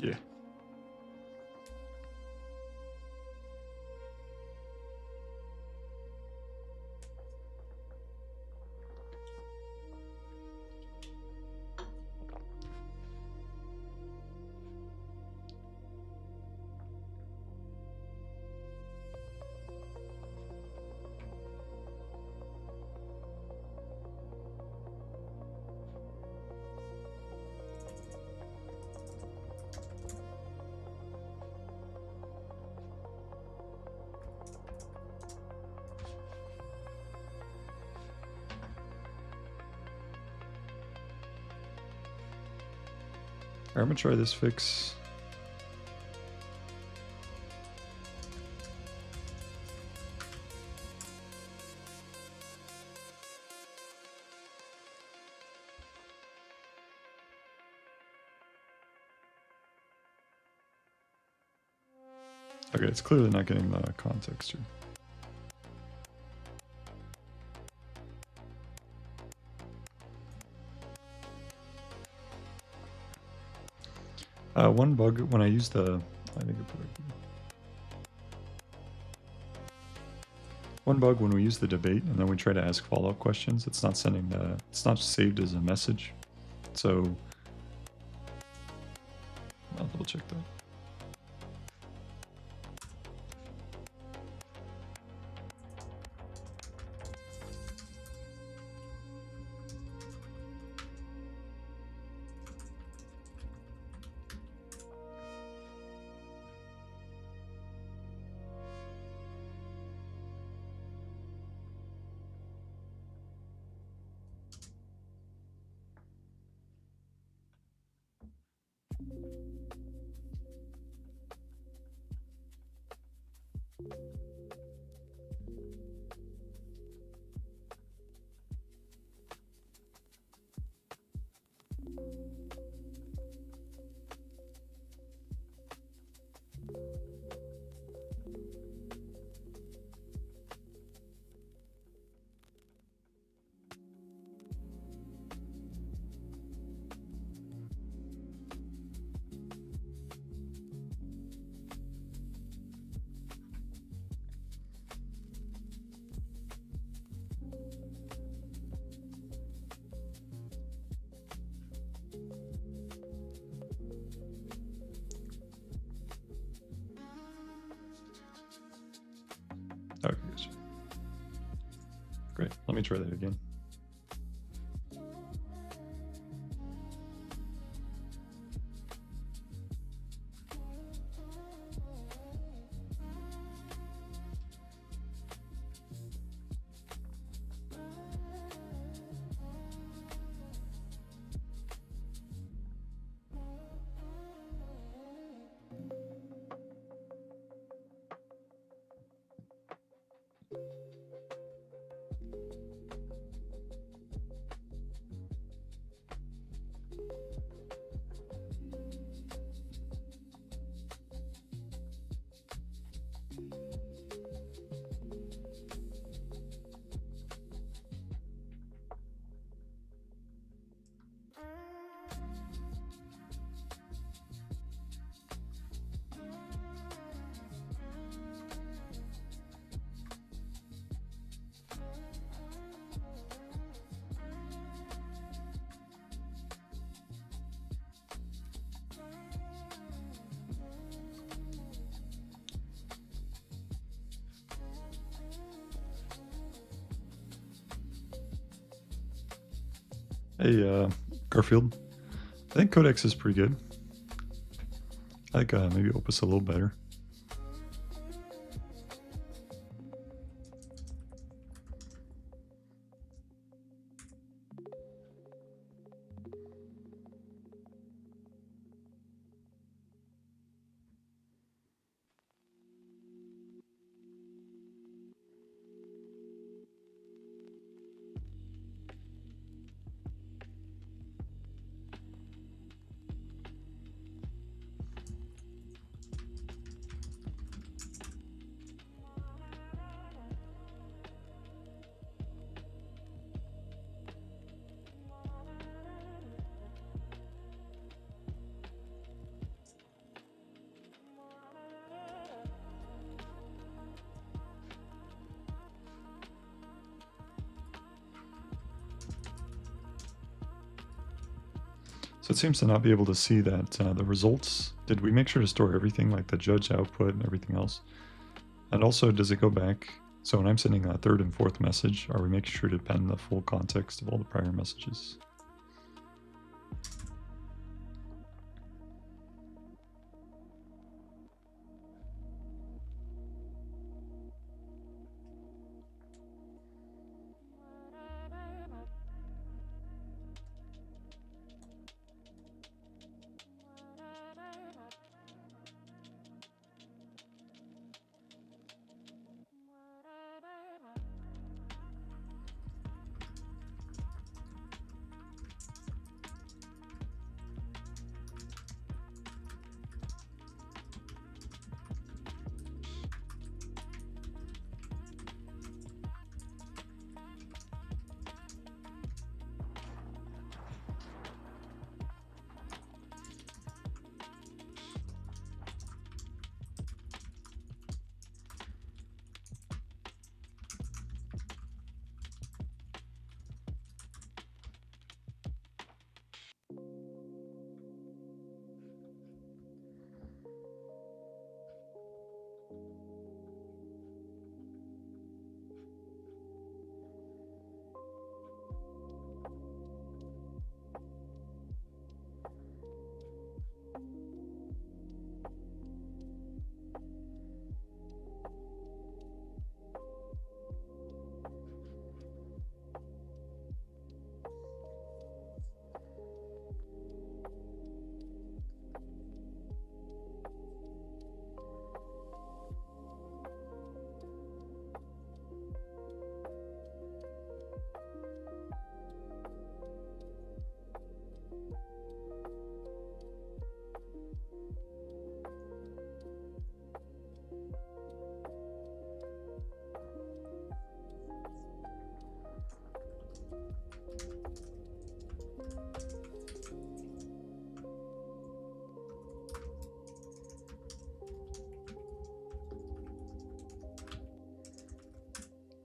Yeah. I'm gonna try this fix. Okay, it's clearly not getting the context here. One bug when I use the, I think I put it. One bug when we use the debate and then we try to ask follow-up questions, it's not sending the, it's not saved as a message. So I'll double check that. Great. Let me try that again. Hey, Garfield. I think Codex is pretty good. I like maybe Opus a little better. So it seems to not be able to see that the results. Did we make sure to store everything, like the judge output and everything else? And also, does it go back? So when I'm sending a third and fourth message, are we making sure to append the full context of all the prior messages?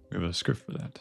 We have a script for that.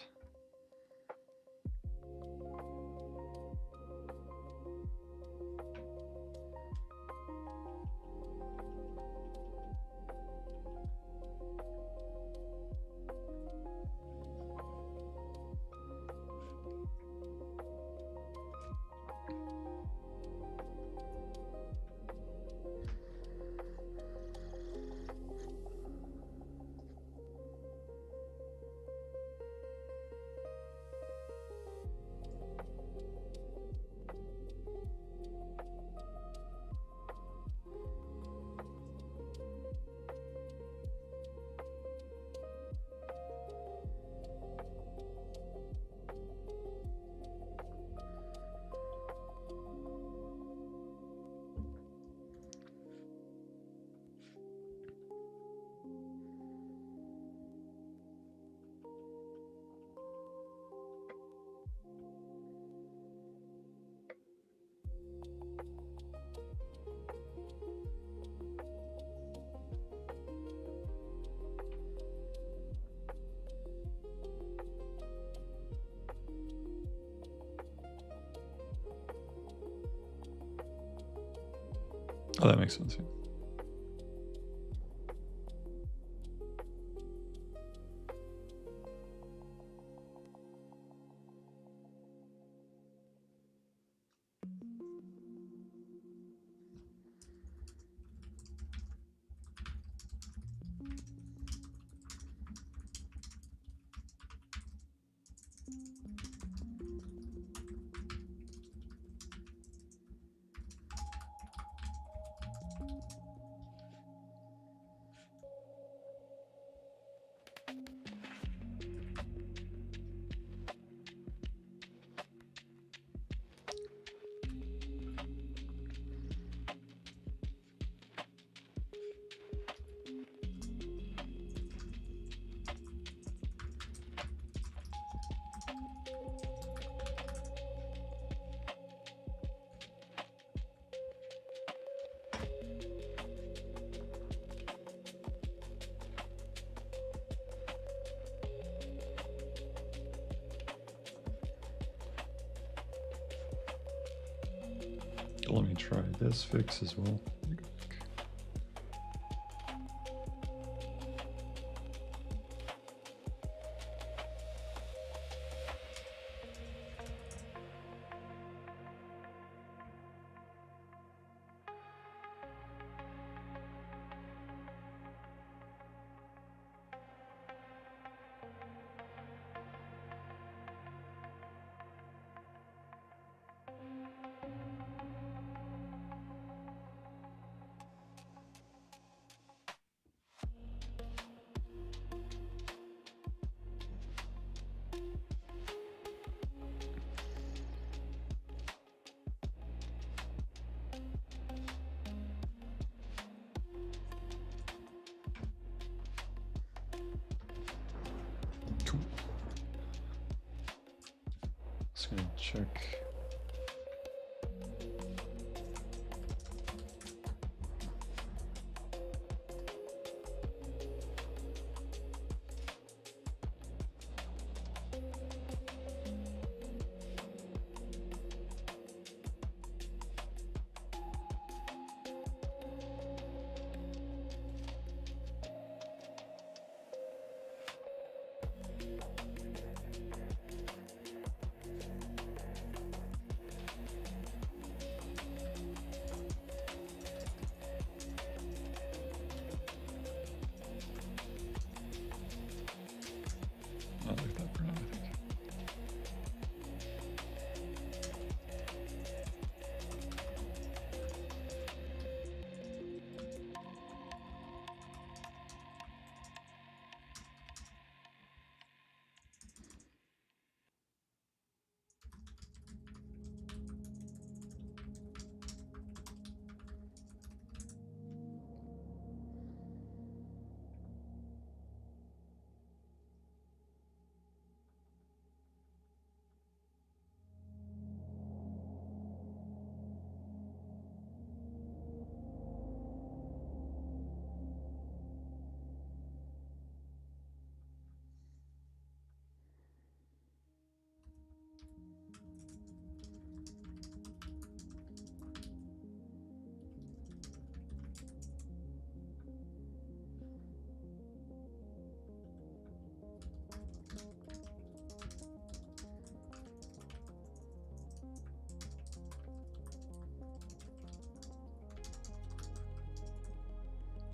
Oh, that makes sense. Yeah. Let me try this fix as well. Cool. Just gonna check. I'll leave that for now, I think.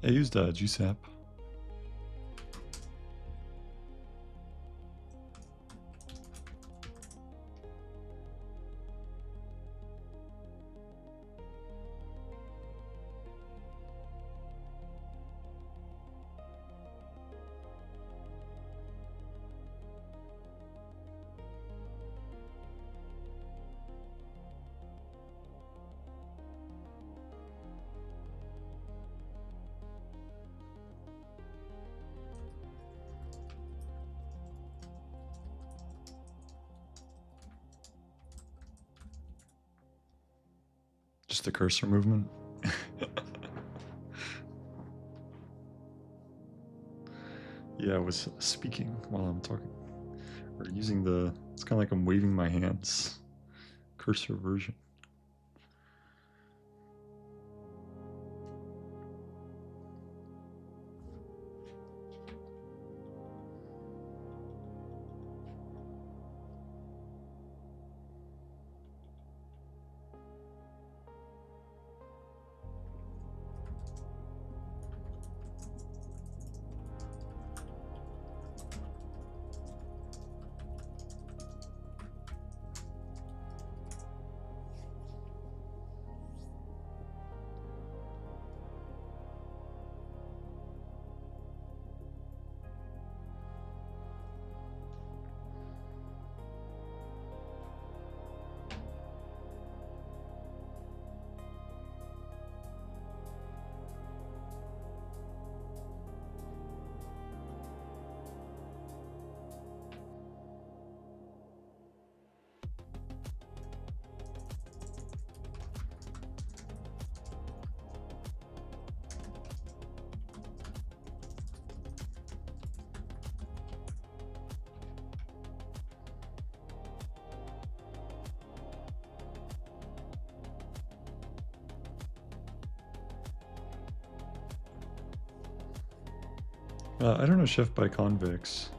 I used GSAP. Just the cursor movement. Yeah, I was speaking while I'm talking. Or using the, it's kind of like I'm waving my hands. Cursor version. I don't know Chef by Convex.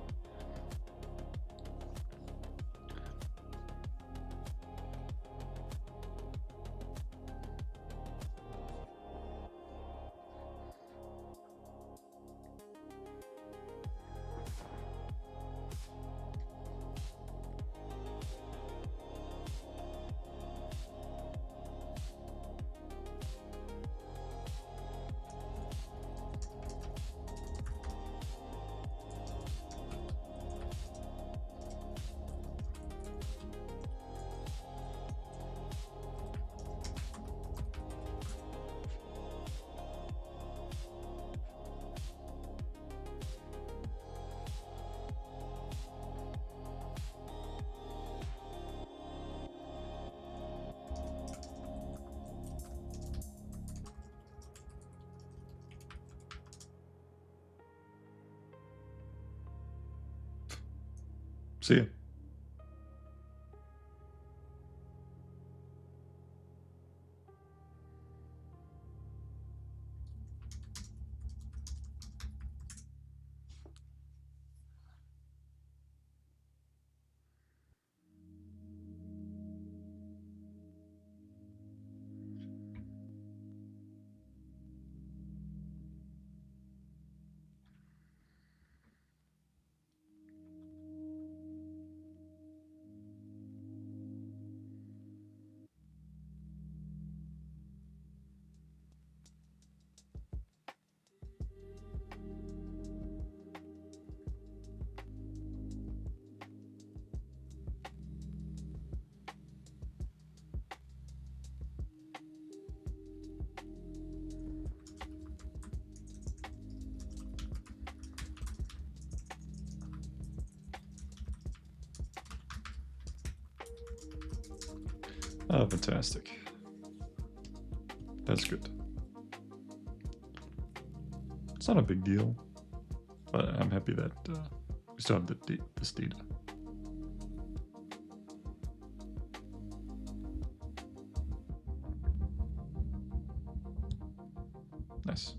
See ya. Oh, fantastic. That's good. It's not a big deal, but I'm happy that we still have this data. Nice.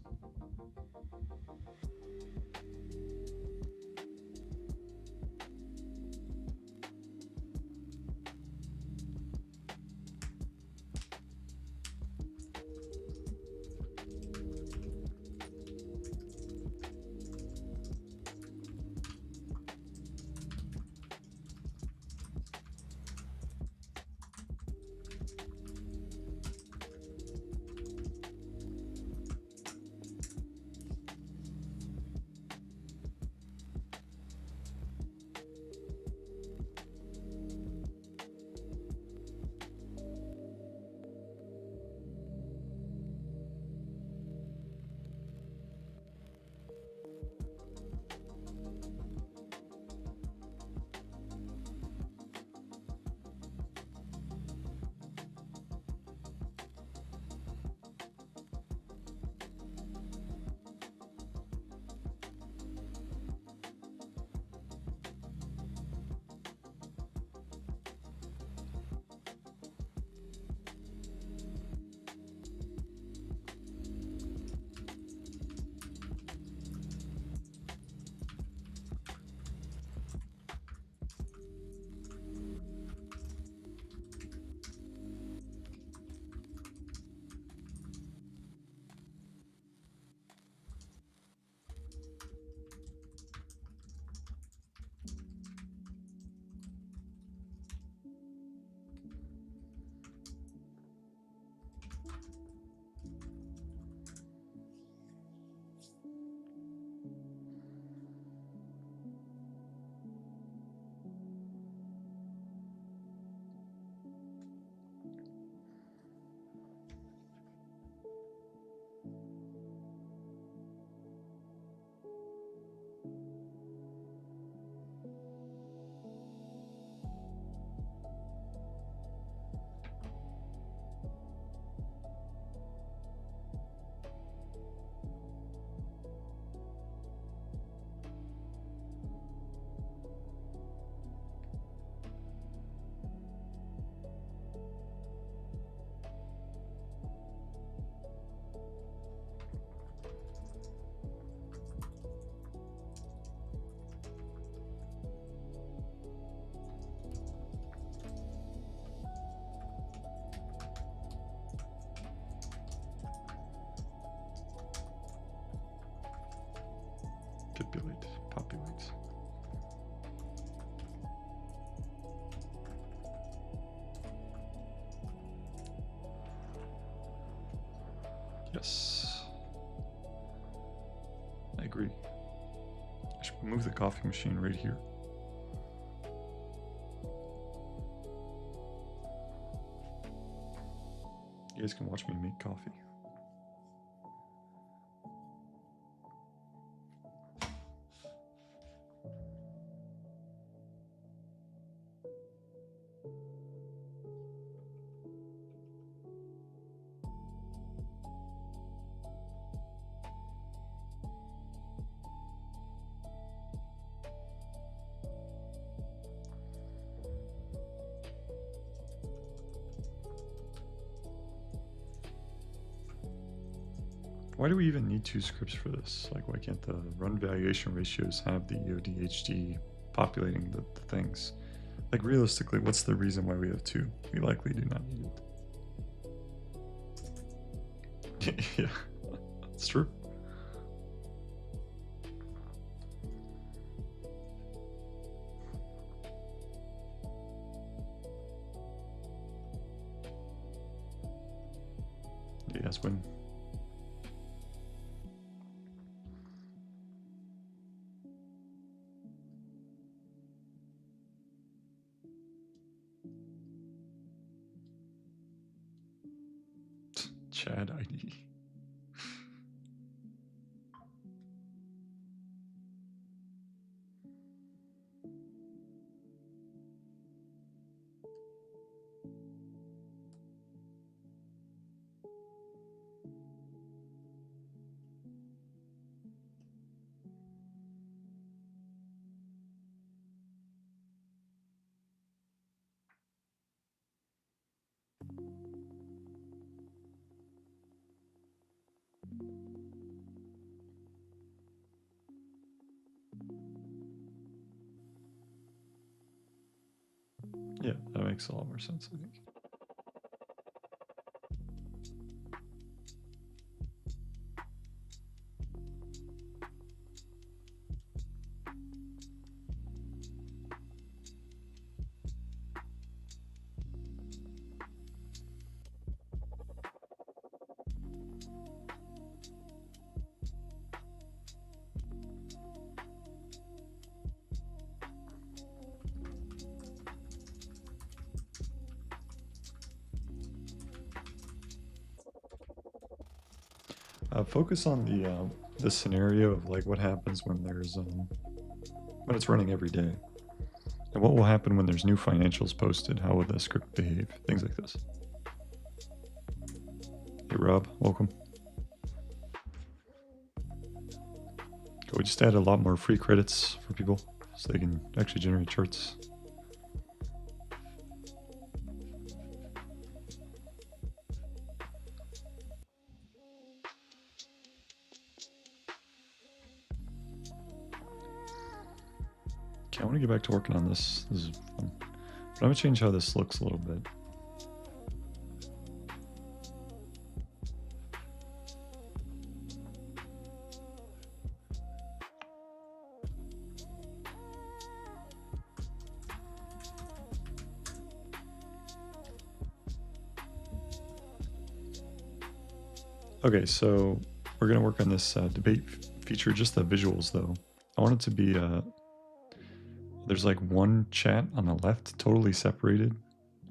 Populate. Yes. I agree. I should move the coffee machine right here. You guys can watch me make coffee. Why do we even need 2 scripts for this? Like, why can't the run valuation ratios have the ODHD populating the things? Like, realistically, what's the reason why we have 2? We likely do not need it. Yeah, it's true. Yes, when. Chad ID. Yeah, that makes a lot more sense, I think. Focus on the scenario of like what happens when there's when it's running every day, and what will happen when there's new financials posted. How will the script behave? Things like this. Hey Rob, welcome. We just add a lot more free credits for people so they can actually generate charts. Okay, I want to get back to working on this. This is fun. But I'm going to change how this looks a little bit. Okay, so we're going to work on this debate feature, just the visuals though. I want it to be, there's like one chat on the left, totally separated,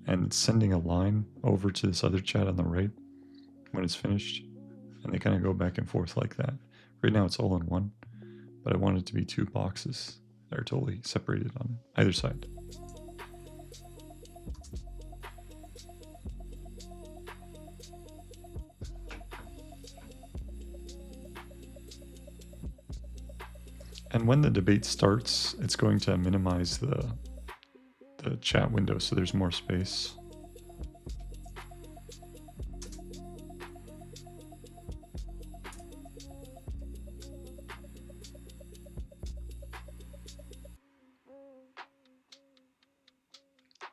and it's sending a line over to this other chat on the right when it's finished. And they kind of go back and forth like that. Right now it's all in one, but I want it to be 2 boxes that are totally separated on either side. And when the debate starts, it's going to minimize the chat window so there's more space.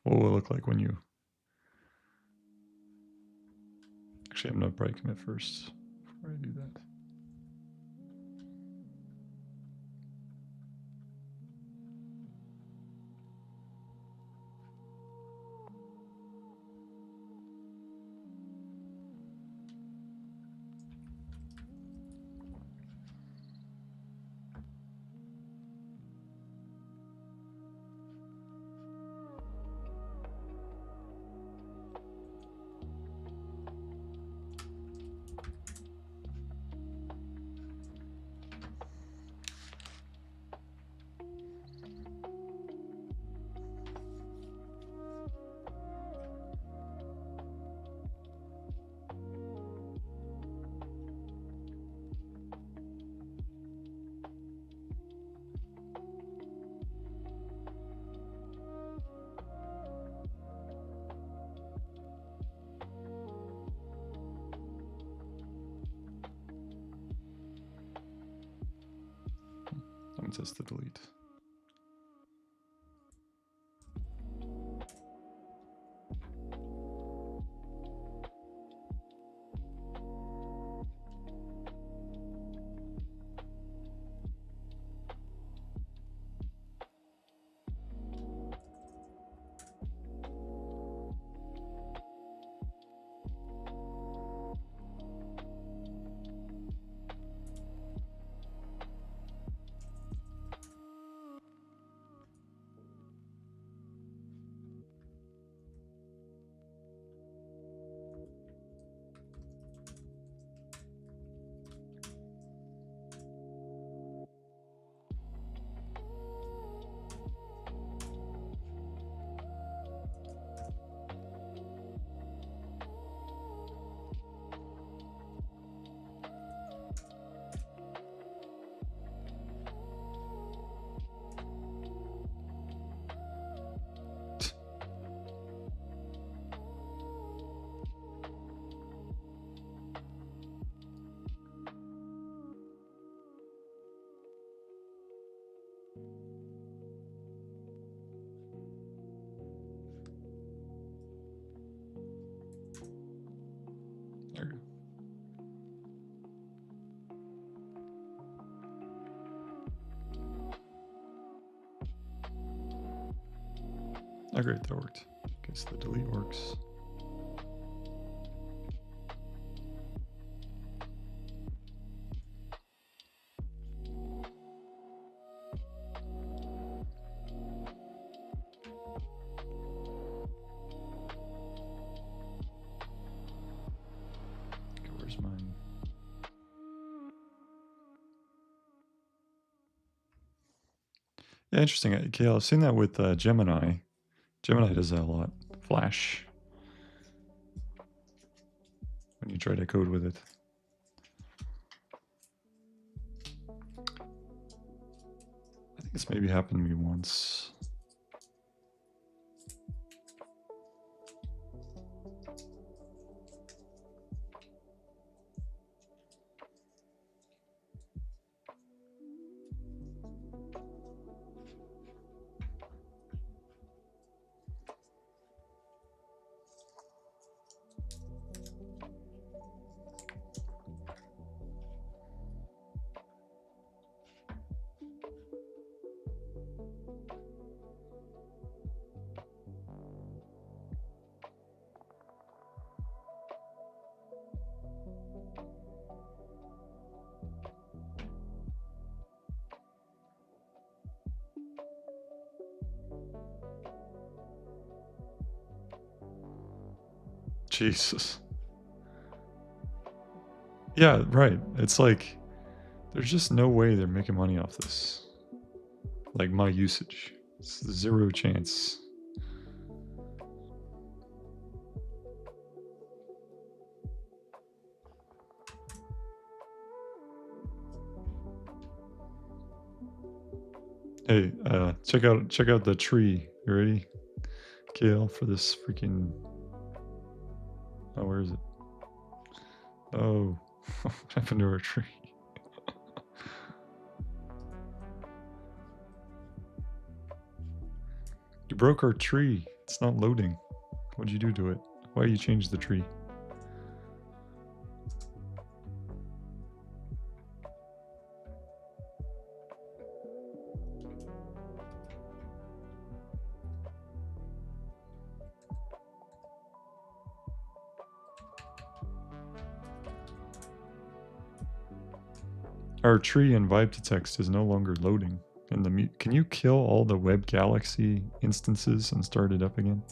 What will it look like when you... Actually, I'm going to probably commit first before I do that. points as to delete. There you go. Oh, great, that worked. Okay, so the delete works. Okay, where's mine? Yeah, interesting. Okay, I've seen that with Gemini. Gemini does that a lot. Flash. When you try to code with it. I think this maybe happened to me once. Jesus. Yeah, right. It's like, there's just no way they're making money off this. Like my usage. It's zero chance. Hey, check out the tree. You ready? Kale, for this freaking... Oh, where is it? Oh, what happened to our tree? You broke our tree. It's not loading. What'd you do to it? Why you changed the tree? Our tree in Vibe to Text is no longer loading. And can you kill all the Web Galaxy instances and start it up again?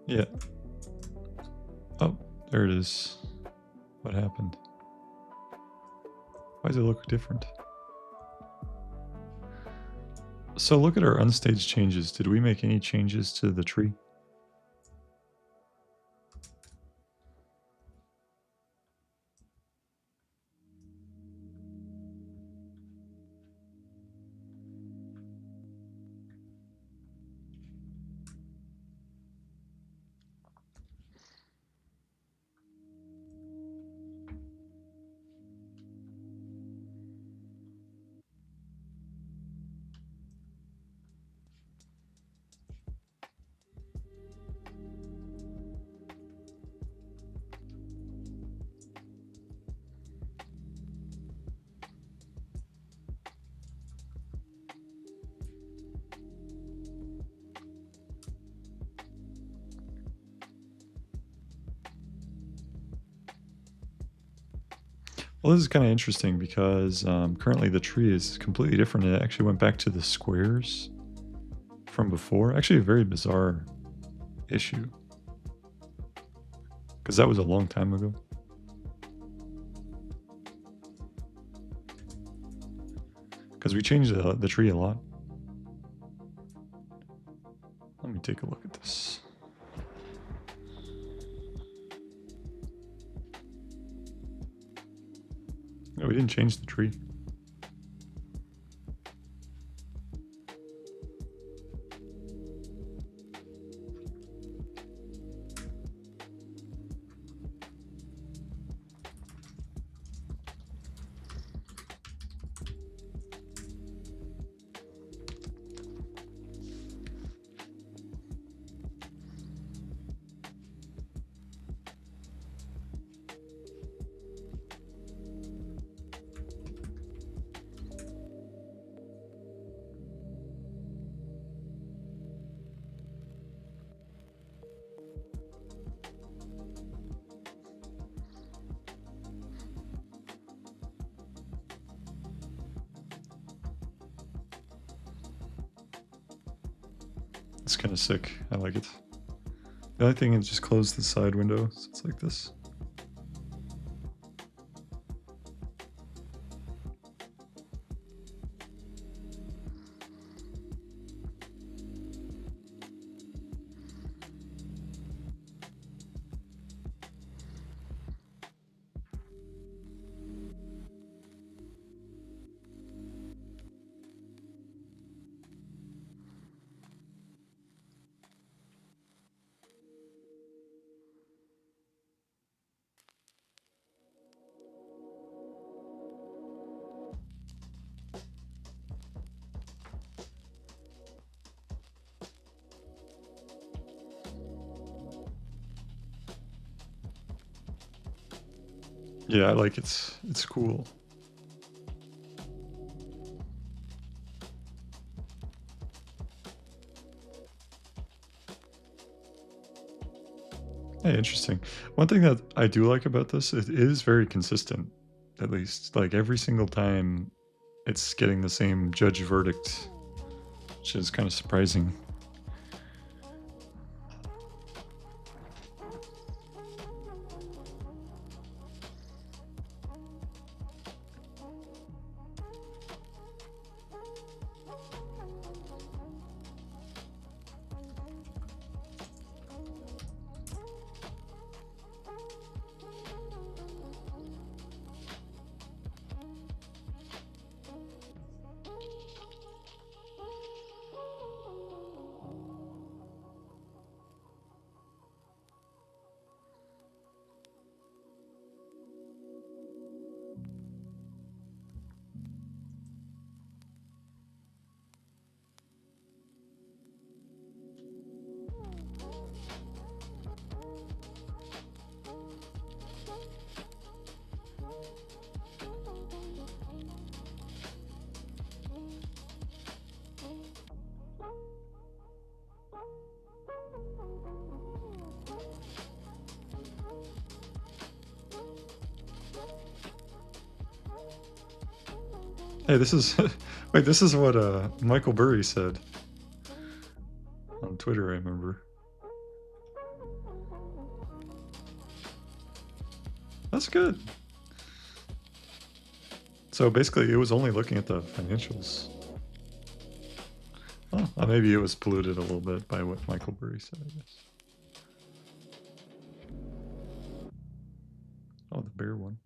Yeah. Oh, there it is. What happened? Why does it look different? So look at our unstaged changes. Did we make any changes to the tree? Well, this is kind of interesting because currently the tree is completely different. It actually went back to the squares from before. Actually, a very bizarre issue because that was a long time ago. Because we changed the tree a lot. Let me take a look at this. No, we didn't change the tree. It's kind of sick. I like it. The only thing is just close the side window, so it's like this. Yeah, I like it. It's cool. Hey, interesting. One thing that I do like about this, it is very consistent, at least. Like every single time it's getting the same judge verdict, which is kind of surprising. Hey, this is wait, this is what Michael Burry said on Twitter, I remember. That's good. So basically, it was only looking at the financials. Oh, maybe it was polluted a little bit by what Michael Burry said, I guess. Oh, the bear one.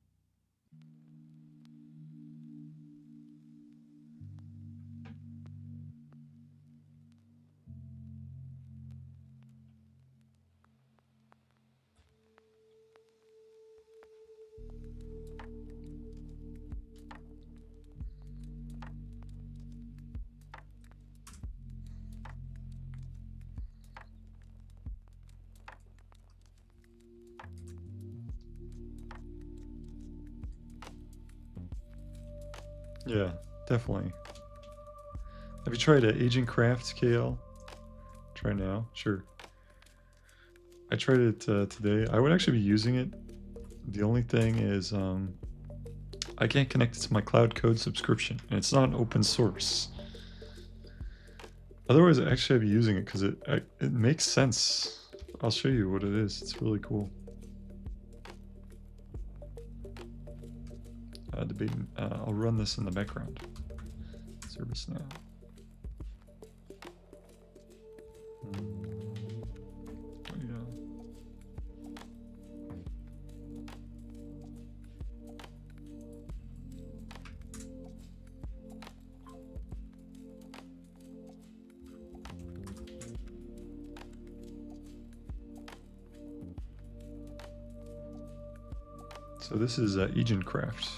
Yeah, definitely. Have you tried Agent Craft KL? Try now? Sure. I tried it today. I would actually be using it. The only thing is I can't connect it to my Cloud Code subscription, and it's not open source. Otherwise, actually, I'd be using it because it makes sense. I'll show you what it is. It's really cool. Debating. I'll run this in the background. Service now. So this is Agent Craft.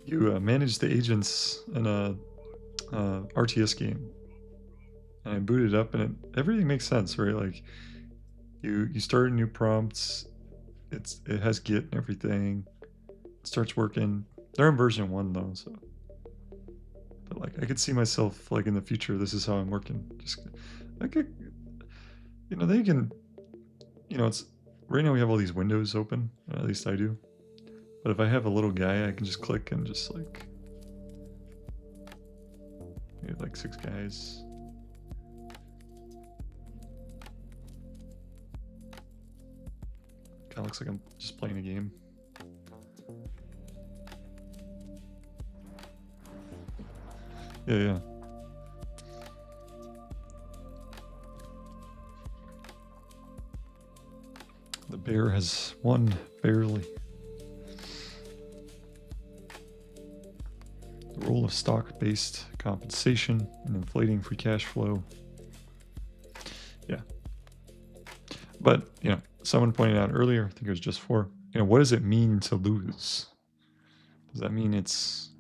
You manage the agents in a RTS game, and I booted up, and everything makes sense, right? Like you start new prompts. It has Git and everything. It starts working. They're in version 1 though, so. But like I could see myself like in the future. This is how I'm working. Just like then you can, it's right now we have all these windows open. At least I do. But if I have a little guy, I can just click and just like, we have like 6 guys. Kind of looks like I'm just playing a game. Yeah. The bear has won barely. The role of stock-based compensation and inflating free cash flow. Yeah. But, someone pointed out earlier, I think it was just 4, what does it mean to lose? Does that mean it's,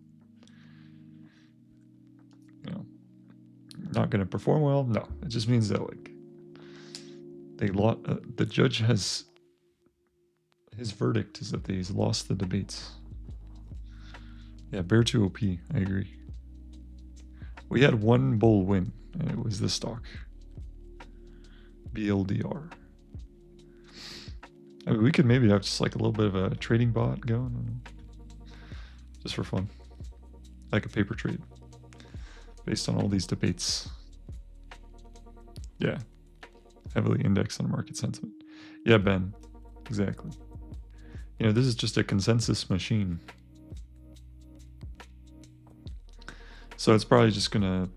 not going to perform well? No, it just means that like the judge has, his verdict is that he's lost the debates. Yeah, bear too OP. I agree. We had one bull win, and it was this stock. BLDR. I mean, we could maybe have just like a little bit of a trading bot going, just for fun, like a paper trade, based on all these debates. Yeah, heavily indexed on market sentiment. Yeah, Ben, exactly. This is just a consensus machine. So it's probably just gonna,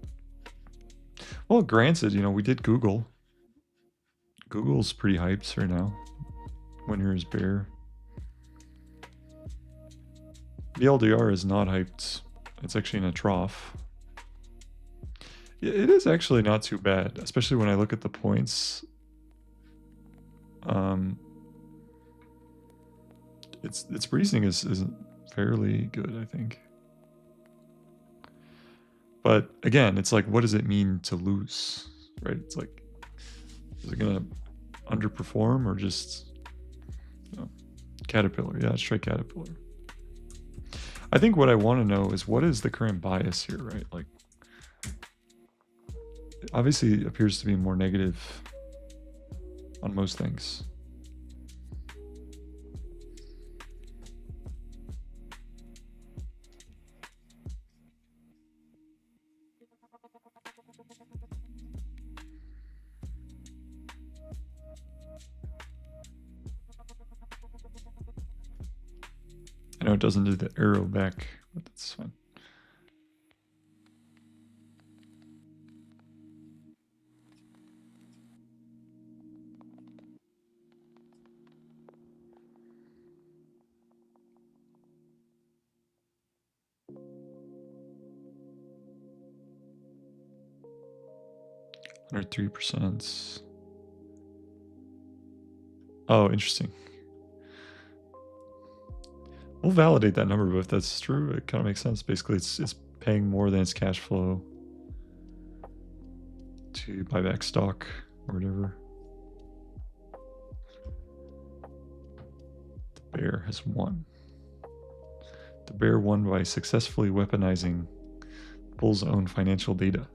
well, granted, we did Google. Google's pretty hyped right now. Winner is bear. The LDR is not hyped. It's actually in a trough. It is actually not too bad, especially when I look at the points. Its reasoning is fairly good, I think. But again, it's like, what does it mean to lose, right? It's like, is it gonna underperform or just, Caterpillar? Yeah, let's try Caterpillar. I think what I want to know is what is the current bias here, right? Like, it obviously appears to be more negative on most things. I know it doesn't do the arrow back, but that's fine. Under 3%. Oh, interesting. We'll validate that number, but if that's true, it kind of makes sense. Basically, it's paying more than its cash flow to buy back stock or whatever. The bear has won. The bear won by successfully weaponizing the bull's own financial data,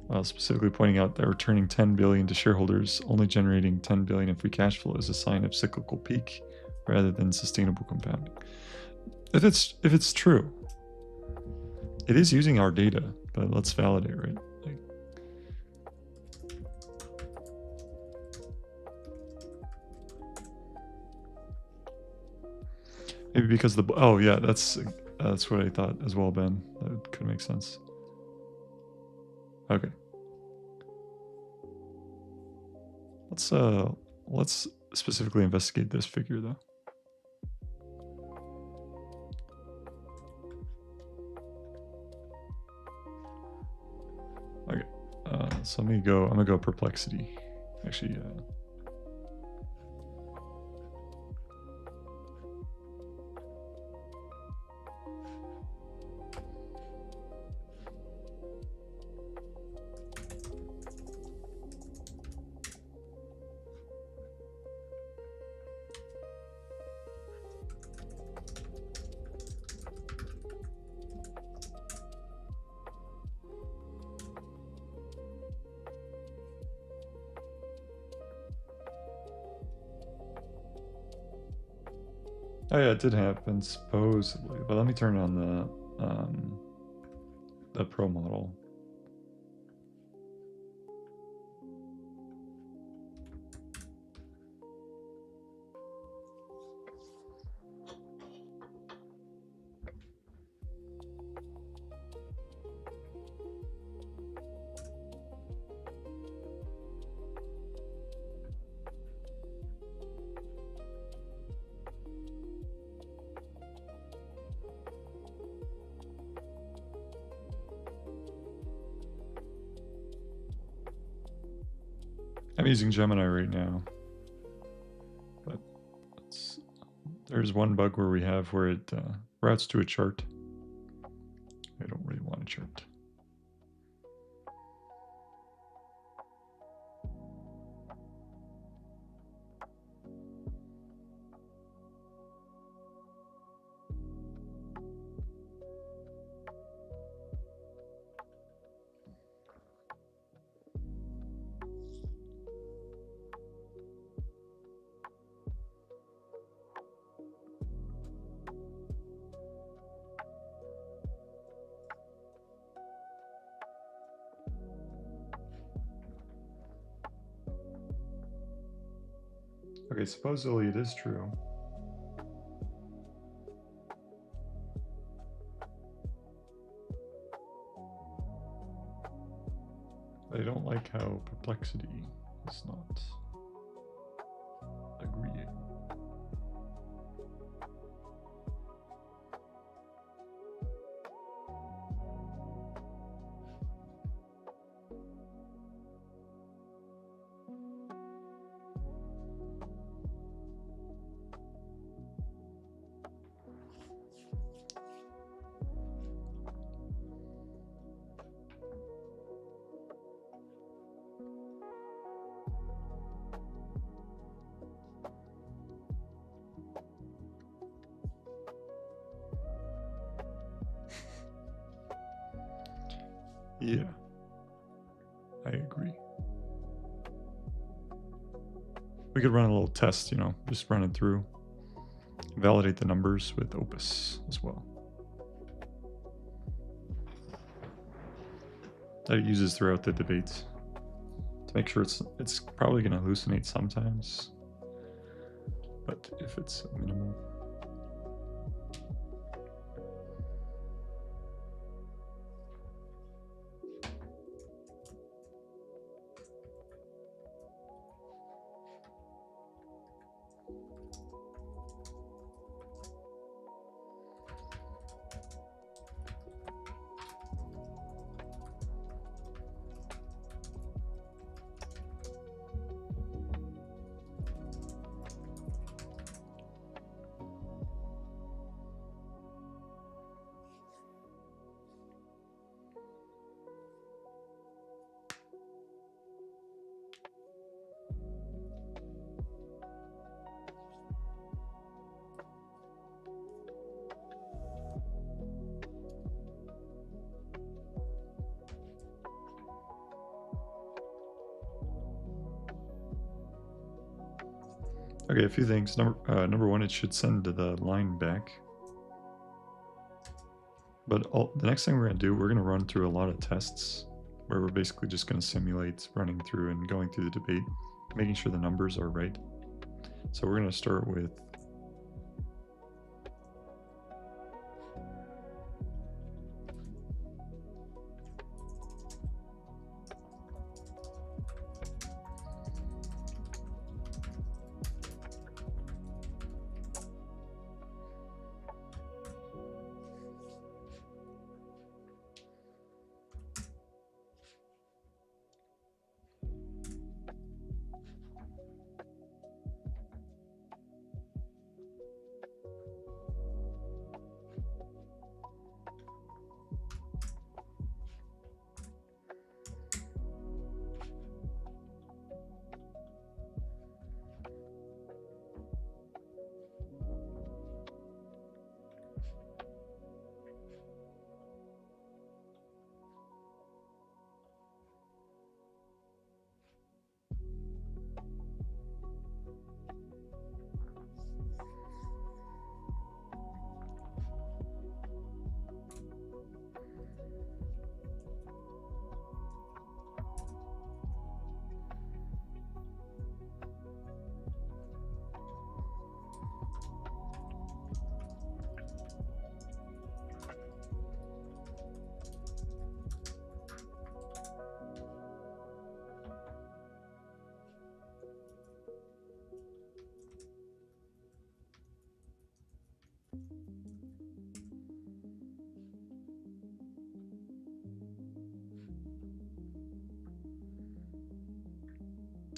while specifically pointing out that returning $10 billion to shareholders, only generating $10 billion in free cash flow, is a sign of cyclical peak rather than sustainable compounding. If it's true, it is using our data, but let's validate, right? Like, maybe because oh yeah, that's what I thought as well, Ben. That could make sense. Okay. Let's specifically investigate this figure though. Okay. So I'm gonna go perplexity. Actually, oh yeah, it did happen supposedly, but let me turn on the pro model. I'm using Gemini right now, but there's one bug where it routes to a chart. I don't really want a chart. Okay, supposedly it is true. I don't like how perplexity is not agreeing. Yeah, I agree. We could run a little test, just run it through. Validate the numbers with Opus as well. That it uses throughout the debates to make sure it's probably going to hallucinate sometimes, but if it's minimal. Okay, a few things. Number one, it should send the line back. But the next thing we're going to do, we're going to run through a lot of tests where we're basically just going to simulate running through and going through the debate, making sure the numbers are right. So we're going to start with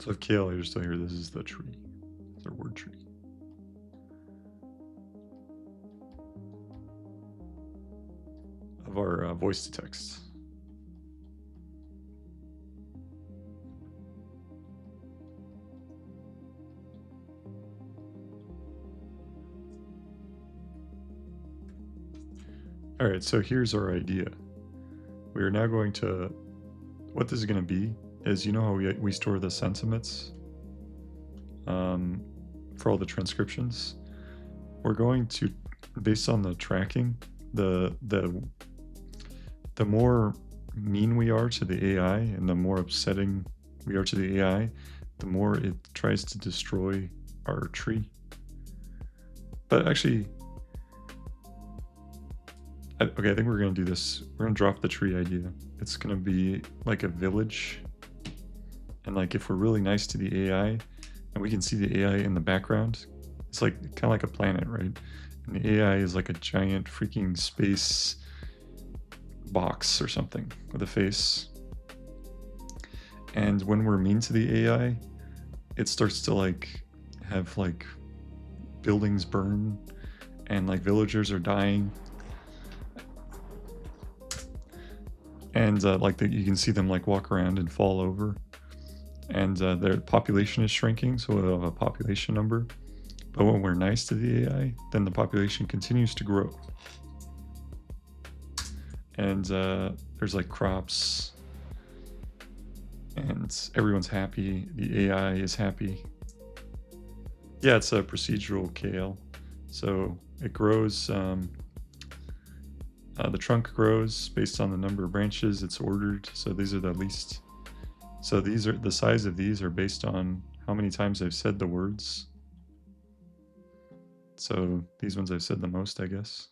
So if Kale, you're still here, this is the tree. It's our word tree. Of our voice to text. All right, so here's our idea. We are now going to, what this is going to be is, you know how we store the sentiments for all the transcriptions? We're going to, based on the tracking, the more mean we are to the AI and the more upsetting we are to the AI, the more it tries to destroy our tree. But actually, okay, I think we're going to do this. We're going to drop the tree idea. It's going to be like a village. And like if we're really nice to the AI and we can see the AI in the background, it's like kind of like a planet, right? And the AI is like a giant freaking space box or something with a face. And when we're mean to the AI, it starts to like have like buildings burn and like villagers are dying. And like you can see them like walk around and fall over. And their population is shrinking, so we'll have a population number. But when we're nice to the AI, then the population continues to grow. And there's like crops, and everyone's happy. The AI is happy. Yeah, it's a procedural Kale. So it grows, the trunk grows based on the number of branches it's ordered. So these are the least. So these are the size of these are based on how many times I've said the words. So these ones I've said the most, I guess.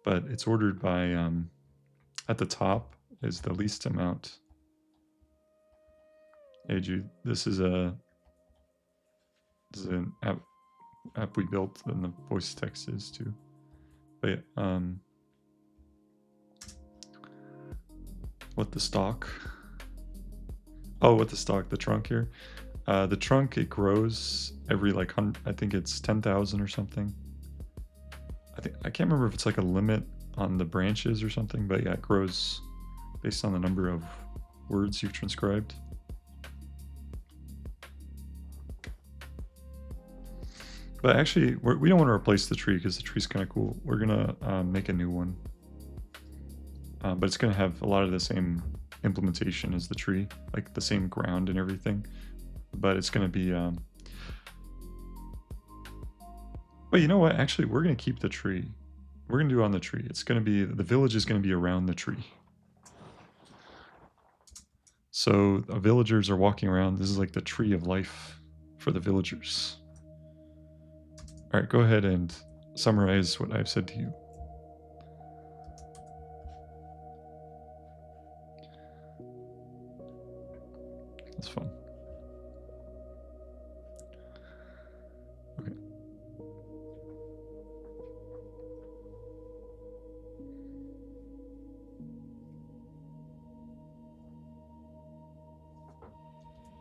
But it's ordered by, at the top is the least amount. Hey Jude, this is an app we built, and the voice text is too. But what the stock? Oh, what the stock? The trunk here. The trunk, it grows every like I think it's 10,000 or something. I can't remember if it's like a limit on the branches or something, but yeah, it grows based on the number of words you've transcribed. But actually, we don't want to replace the tree because the tree's kind of cool. We're gonna make a new one, but it's gonna have a lot of the same implementation as the tree, like the same ground and everything. But it's gonna be But you know what? Actually, we're going to keep the tree. We're going to do on the tree. It's going to be, the village is going to be around the tree. So villagers are walking around. This is like the tree of life for the villagers. All right, go ahead and summarize what I've said to you. That's fun. Okay.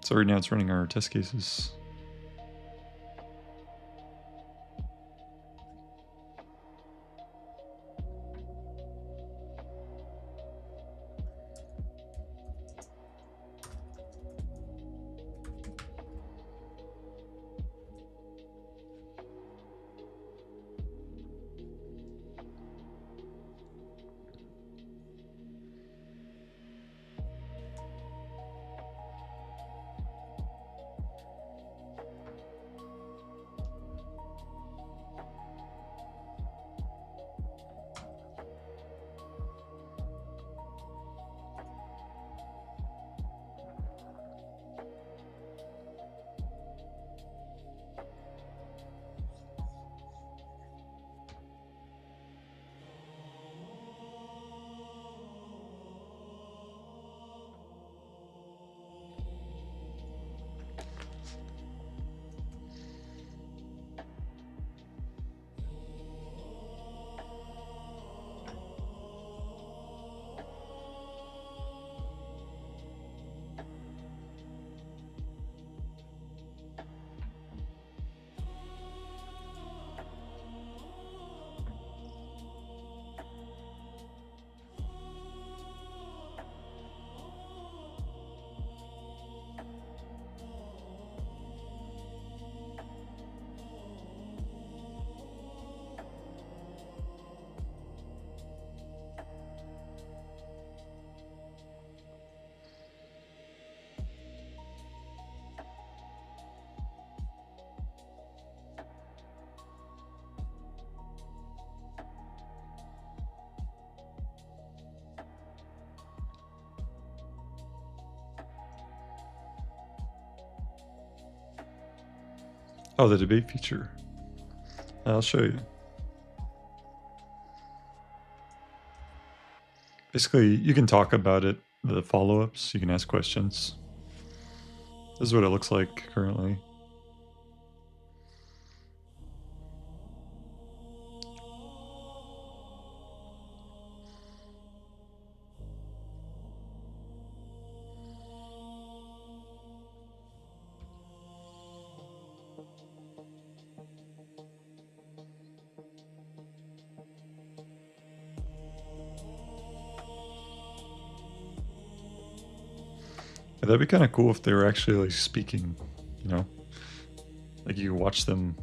So right now it's running our test cases. Oh, the debate feature. I'll show you. Basically, you can talk about it, the follow-ups, you can ask questions. This is what it looks like currently. Yeah, that'd be kind of cool if they were actually like speaking, you know? Like you watch them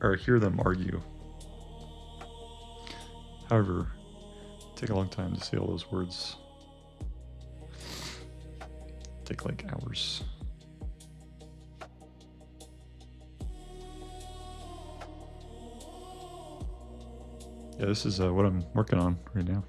or hear them argue. However, take a long time to say all those words. Take like hours. Yeah, this is what I'm working on right now.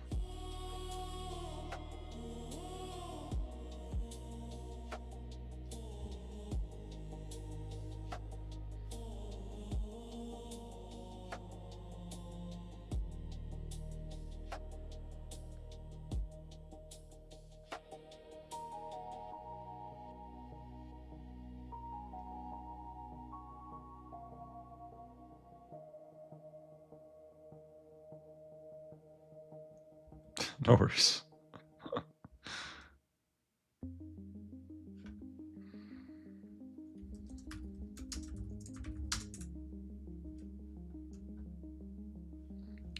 No worries.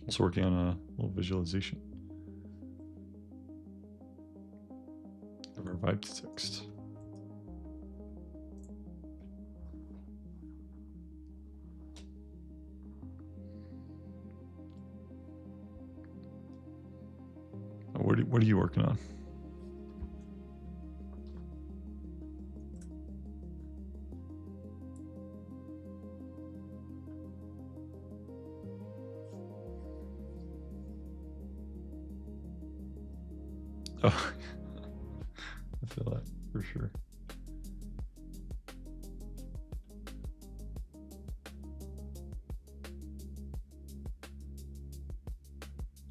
Also working on a little visualization of our vibe text. What are you working on? Oh, I feel that for sure.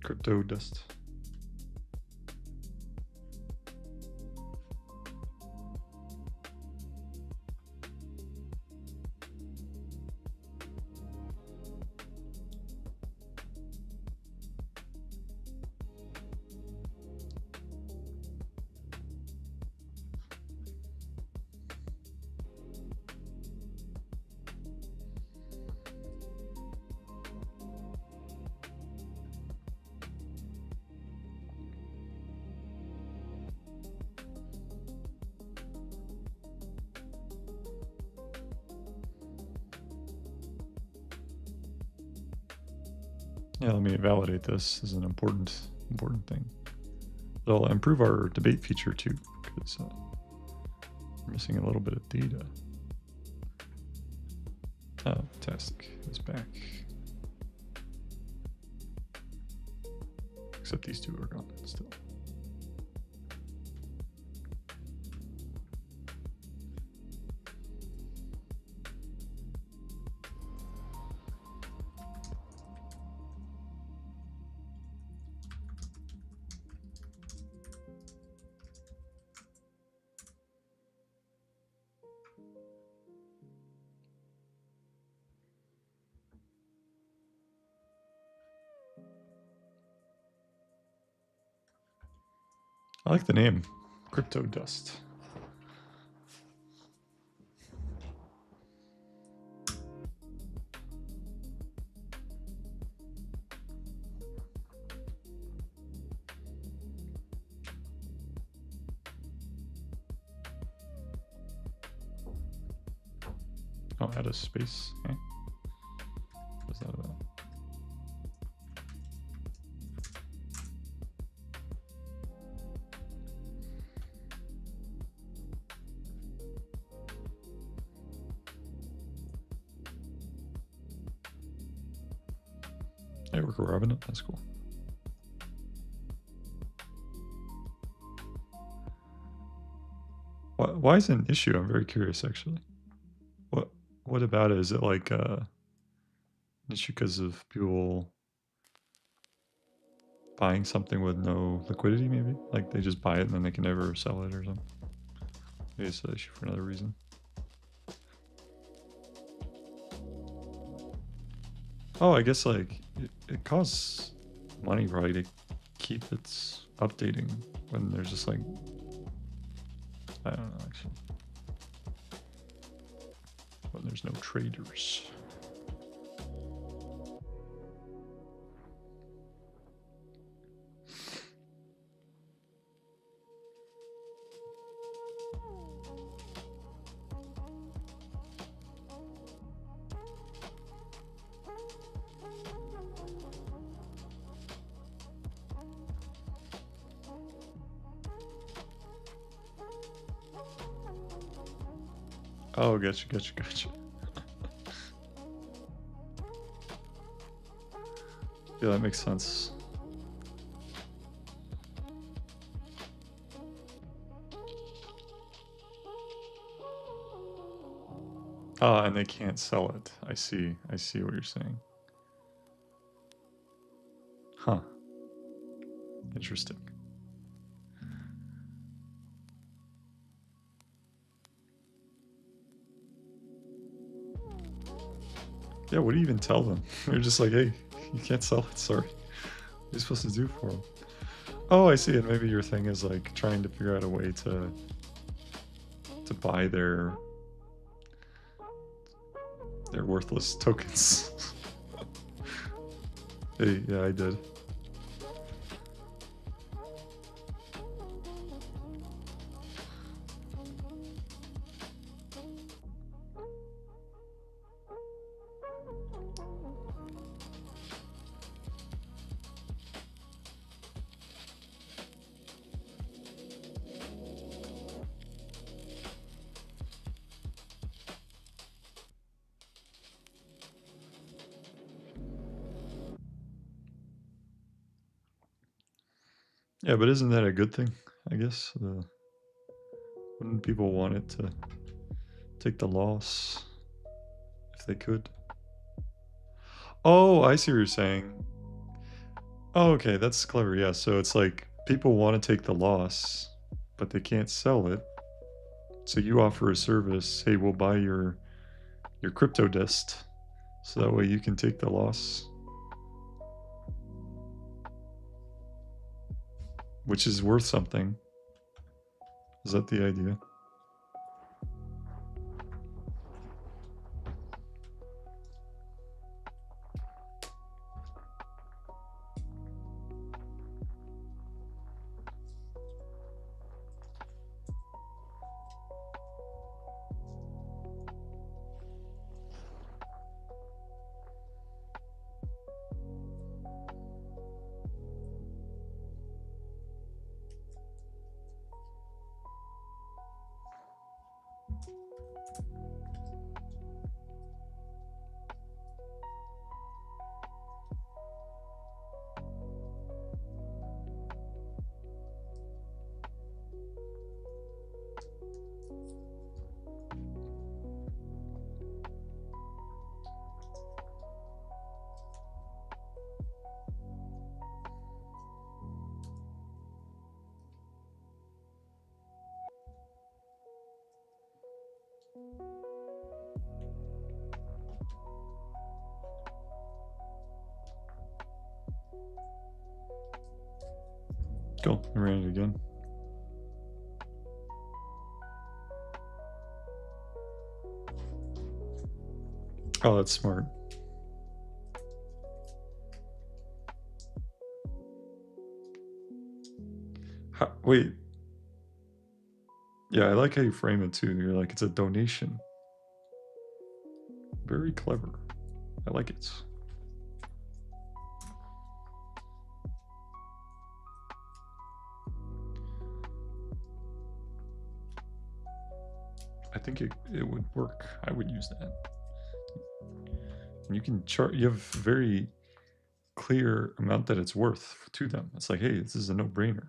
Crypto dust. Yeah, let me validate this. This is an important thing. It'll improve our debate feature too, because we're missing a little bit of data. Oh, fantastic. It's back. Except these two are gone still. I like the name, Crypto Dust. Oh, add a space. Okay. What's that about? Hey, we're grabbing it. That's cool. Why is it an issue? I'm very curious, actually. What about it? Is it like an issue because of people buying something with no liquidity, maybe? Like they just buy it and then they can never sell it or something? Maybe it's an issue for another reason. Oh, I guess like it costs money probably to keep its updating when there's just like, I don't know actually. When there's no traders. Oh, gotcha. Yeah, that makes sense. Ah, and they can't sell it. I see what you're saying. Huh. Interesting. Yeah, what do you even tell them? You're just like, hey, you can't sell it, sorry. What are you supposed to do for them? Oh, I see. And maybe your thing is like trying to figure out a way to buy their worthless tokens. Hey, yeah, I did. Yeah, but isn't that a good thing? I guess. Wouldn't people want it to take the loss if they could? Oh, I see what you're saying. Oh, okay, that's clever. Yeah, so it's like people want to take the loss, but they can't sell it. So you offer a service. Hey, we'll buy your crypto dist, so that way you can take the loss, which is worth something. Is that the idea? Cool. I ran it again. Oh, that's smart. Wait. Yeah, I like how you frame it too. You're like, it's a donation. Very clever. I like it. I think it would work. I would use that. And you can chart. You have very clear amount that it's worth to them. It's like, hey, this is a no-brainer.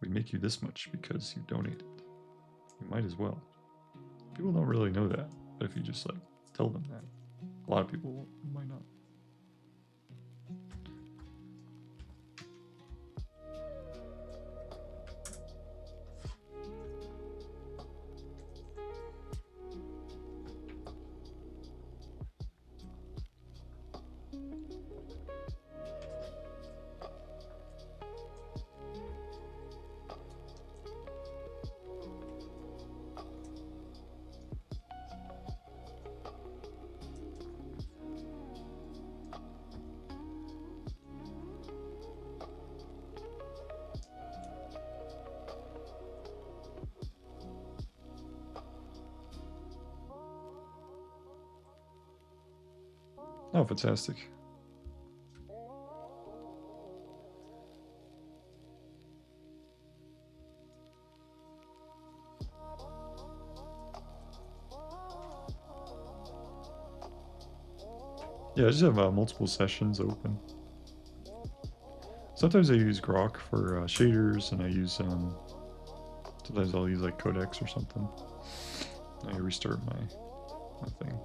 We make you this much because you donated. You might as well. People don't really know that, but if you just like tell them that, a lot of people might not. Oh, fantastic. Yeah, I just have multiple sessions open. Sometimes I use Grok for shaders, and I use sometimes I'll use like Codex or something. I restart my thing.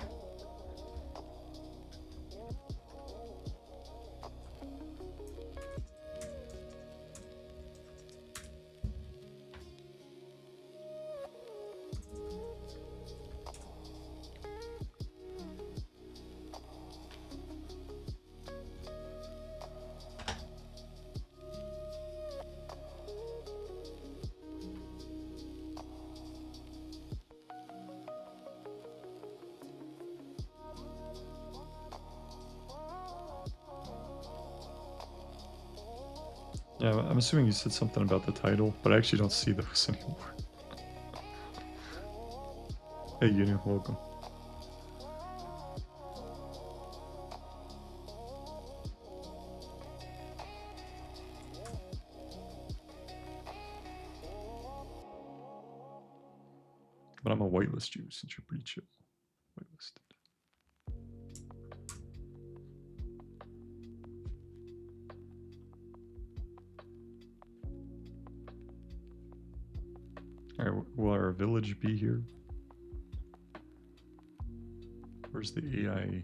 Yeah, I'm assuming you said something about the title, but I actually don't see those anymore. Hey, Yunu, welcome. But I'm a whitelist you since you're pretty chill. Whitelisted. Will our village be here? Where's the AI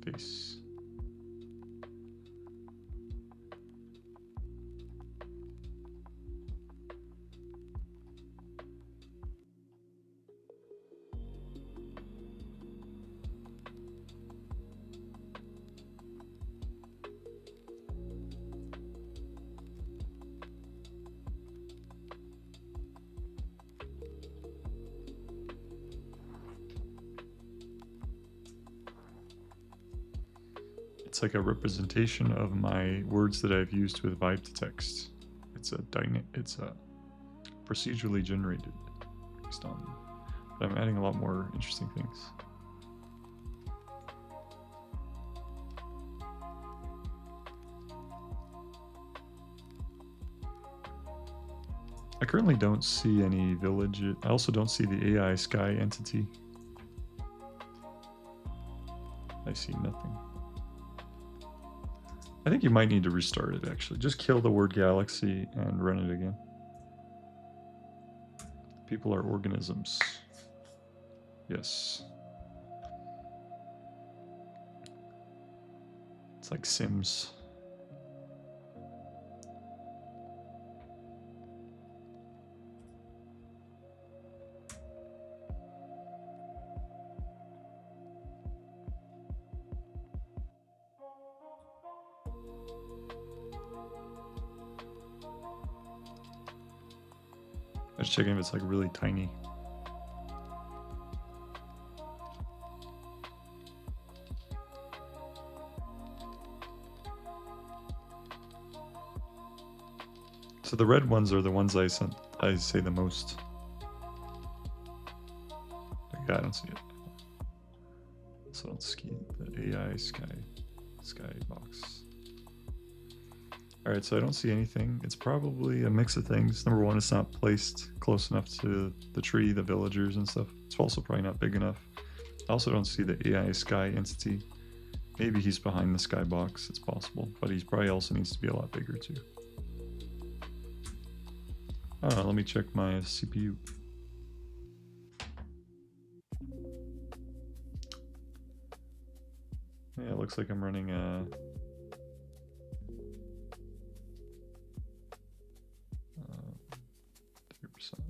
face? It's like a representation of my words that I've used with vibe to text. It's a procedurally generated based on, but I'm adding a lot more interesting things. I currently don't see any village. I also don't see the AI sky entity. I see nothing. I think you might need to restart it, actually. Just kill the word galaxy and run it again. People are organisms. Yes. It's like Sims. I'm just checking if it's like really tiny. So the red ones are the ones I say the most. Yeah, I don't see it. So let's ski the AI sky box. Alright, so I don't see anything. It's probably a mix of things. Number one, it's not placed close enough to the tree, the villagers and stuff. It's also probably not big enough. I also don't see the AI sky entity. Maybe he's behind the sky box, it's possible. But he probably also needs to be a lot bigger too. I don't know, let me check my CPU. Yeah, it looks like I'm running a...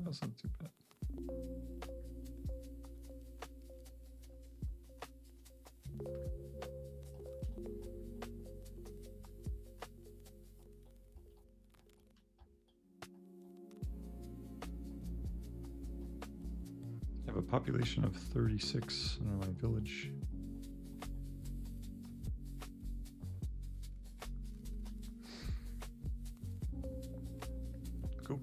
That's not too bad. I have a population of 36 in my village. Cool.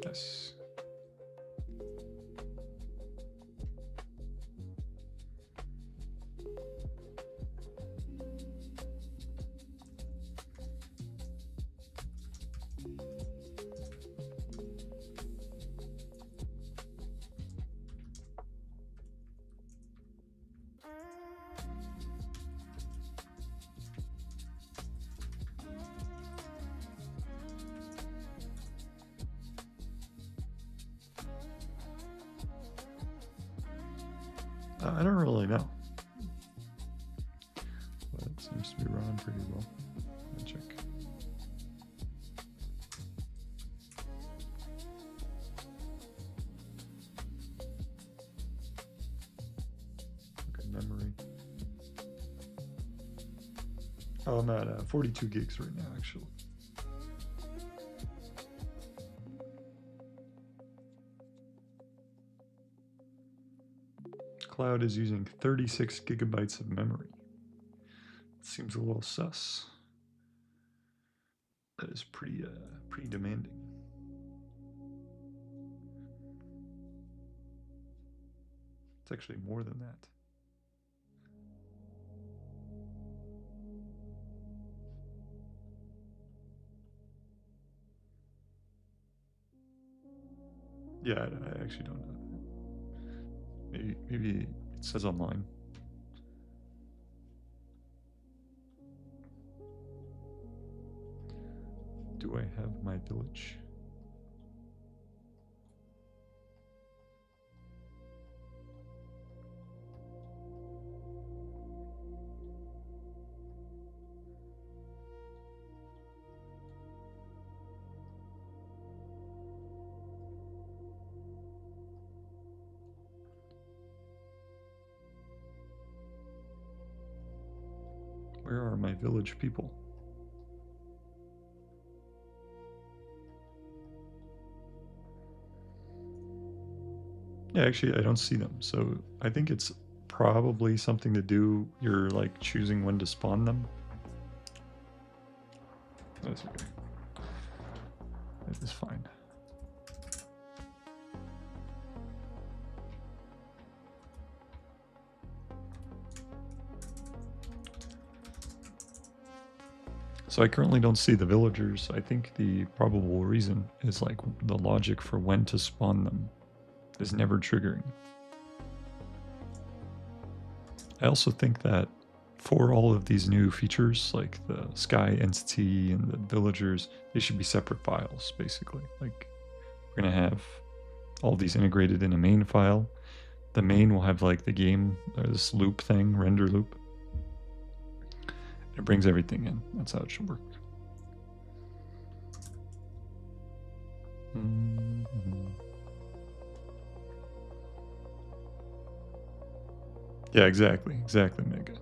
Yes. I don't really know. But it seems to be running pretty well. Let me check. Okay, memory. Oh, I'm at 42 gigs right now, actually. cloud is using 36 gigabytes of memory. Seems a little sus. That is pretty demanding. It's actually more than that. Yeah, I actually don't know that. Maybe it says online. Do I have my village? Where are my village people? Yeah, actually, I don't see them. So I think it's probably something to do. You're like choosing when to spawn them. That's okay. That is fine. So I currently don't see the villagers. I think the probable reason is like the logic for when to spawn them is never triggering. I also think that for all of these new features, like the sky entity and the villagers, they should be separate files, basically. Like, we're going to have all these integrated in a main file. The main will have like the game, or this loop thing, render loop. It brings everything in. That's how it should work. Yeah, exactly, Mega.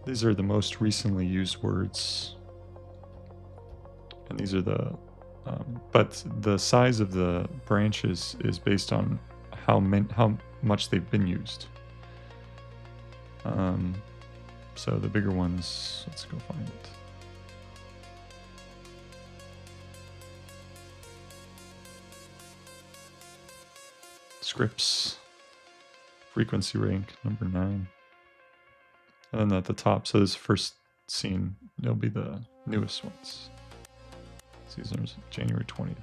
These are the most recently used words, and these are the, but the size of the branches is based on how much they've been used. So the bigger ones, let's go find it. Scripts, frequency rank, number 9. And then at the top, so this first scene, they'll be the newest ones. These are January 20th.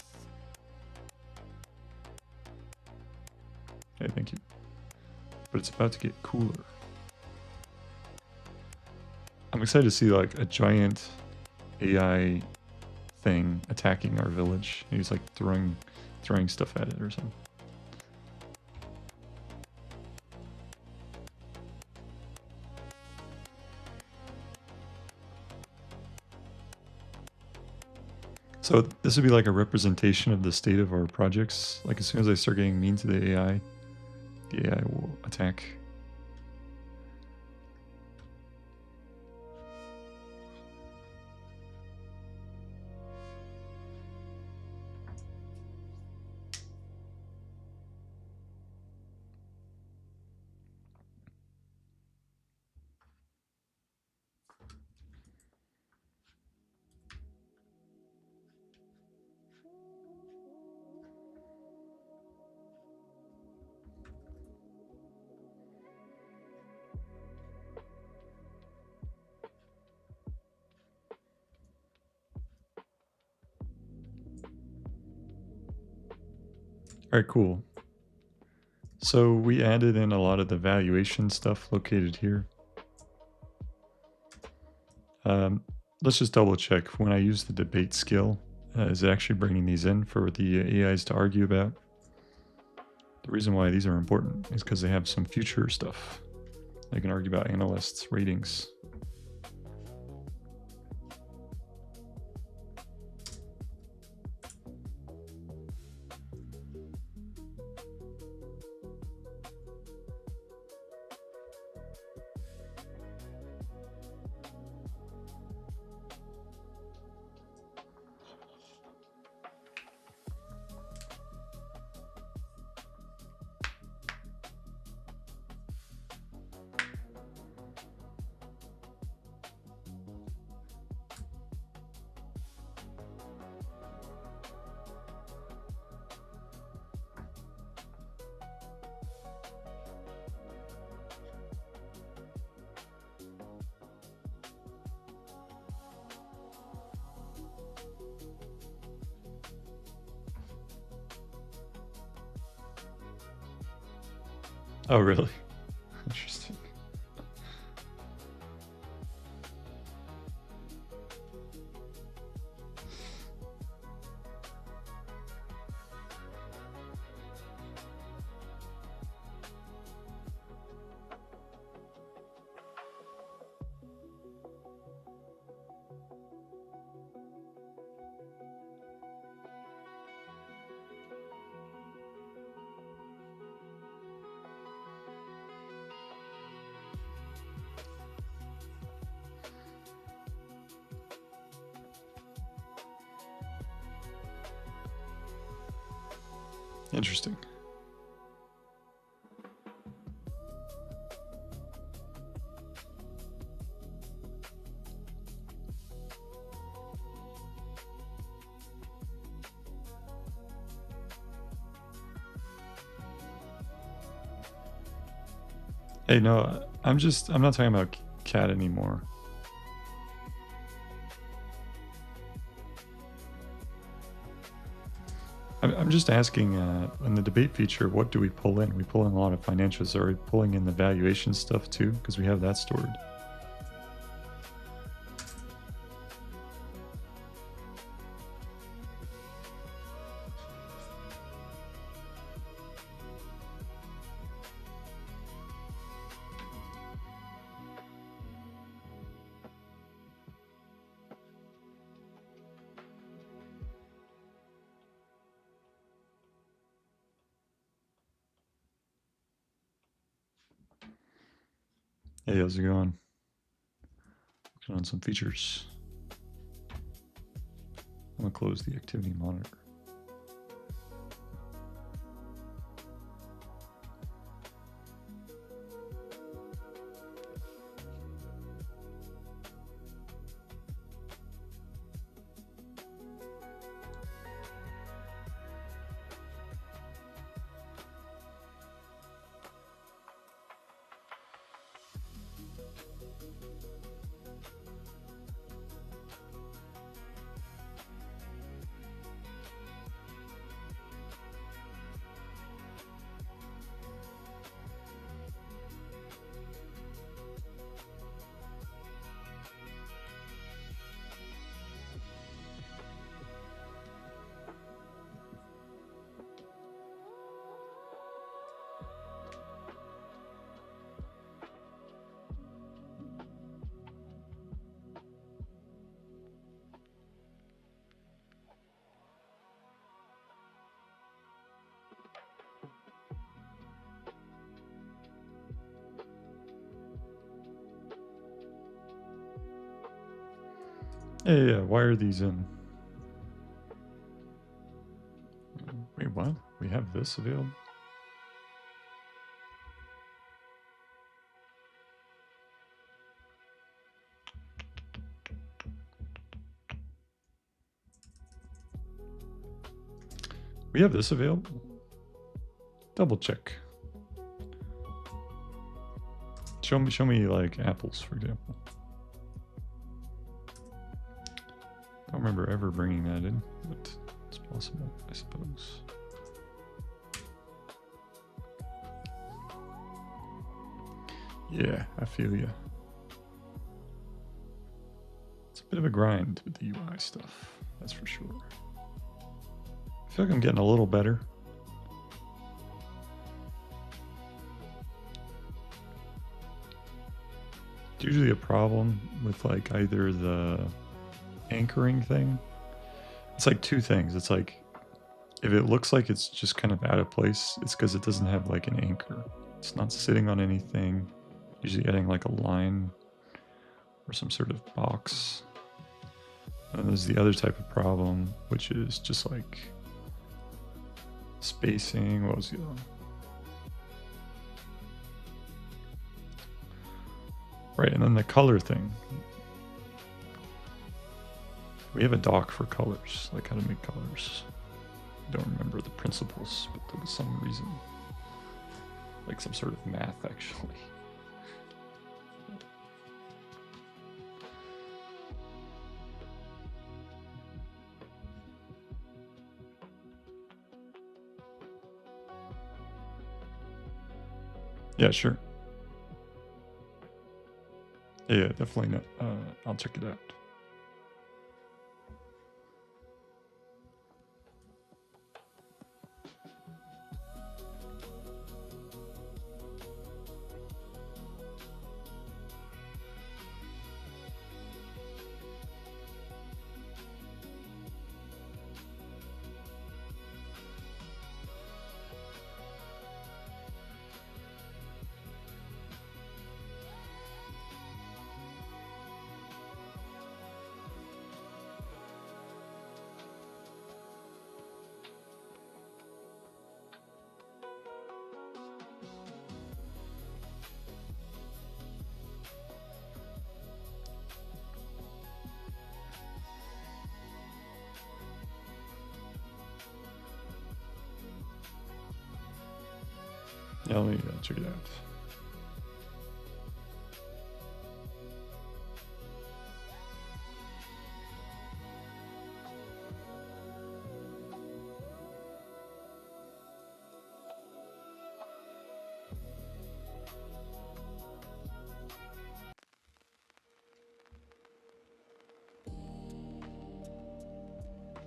Okay, thank you. But it's about to get cooler. I'm excited to see like a giant AI thing attacking our village. He's like throwing stuff at it or something. So this would be like a representation of the state of our projects. Like as soon as I start getting mean to the AI will attack. All right, cool. So we added in a lot of the valuation stuff located here. Let's just double check. When I use the debate skill, is it actually bringing these in for the AIs to argue about? The reason why these are important is because they have some future stuff. They can argue about analysts' ratings. Oh, really? Interesting. Interesting. Hey, no, I'm not talking about cat anymore. I'm just asking, in the debate feature, what do we pull in? We pull in a lot of financials. Are we pulling in the valuation stuff too? Because we have that stored. Hey, how's it going? Working on some features. I'm gonna close the activity monitor. Hey, why are these in? Wait, what? We have this available? We have this available? Double check. Show me like apples, for example. Don't remember ever bringing that in, but it's possible, I suppose. Yeah, I feel you. It's a bit of a grind with the UI stuff, that's for sure. I feel like I'm getting a little better. It's usually a problem with like either the anchoring thing. It's like two things. It's like if it looks like it's just kind of out of place, it's because it doesn't have like an anchor. It's not sitting on anything. Usually adding like a line or some sort of box. And there's the other type of problem, which is just like spacing. What was the other one? Right, and then the color thing. We have a doc for colors, like how to make colors. I don't remember the principles, but there was some reason. Like some sort of math, actually. Yeah, sure. Yeah, definitely. No, I'll check it out. Yeah, let me check it out.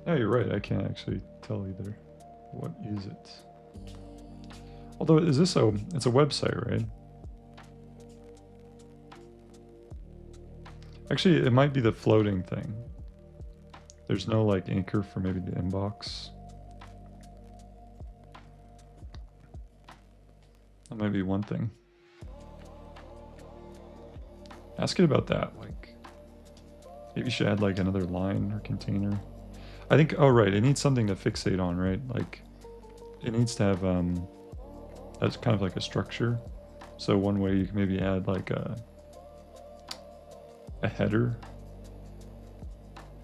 Yeah, you're right. I can't actually tell either. What is it? Although, is this a? It's a website, right? Actually, it might be the floating thing. There's no like anchor for maybe the inbox. That might be one thing. Ask it about that. Like, maybe you should add like another line or container. I think. Oh, right. It needs something to fixate on, right? Like, it needs to have that's kind of like a structure. So one way you can maybe add like a header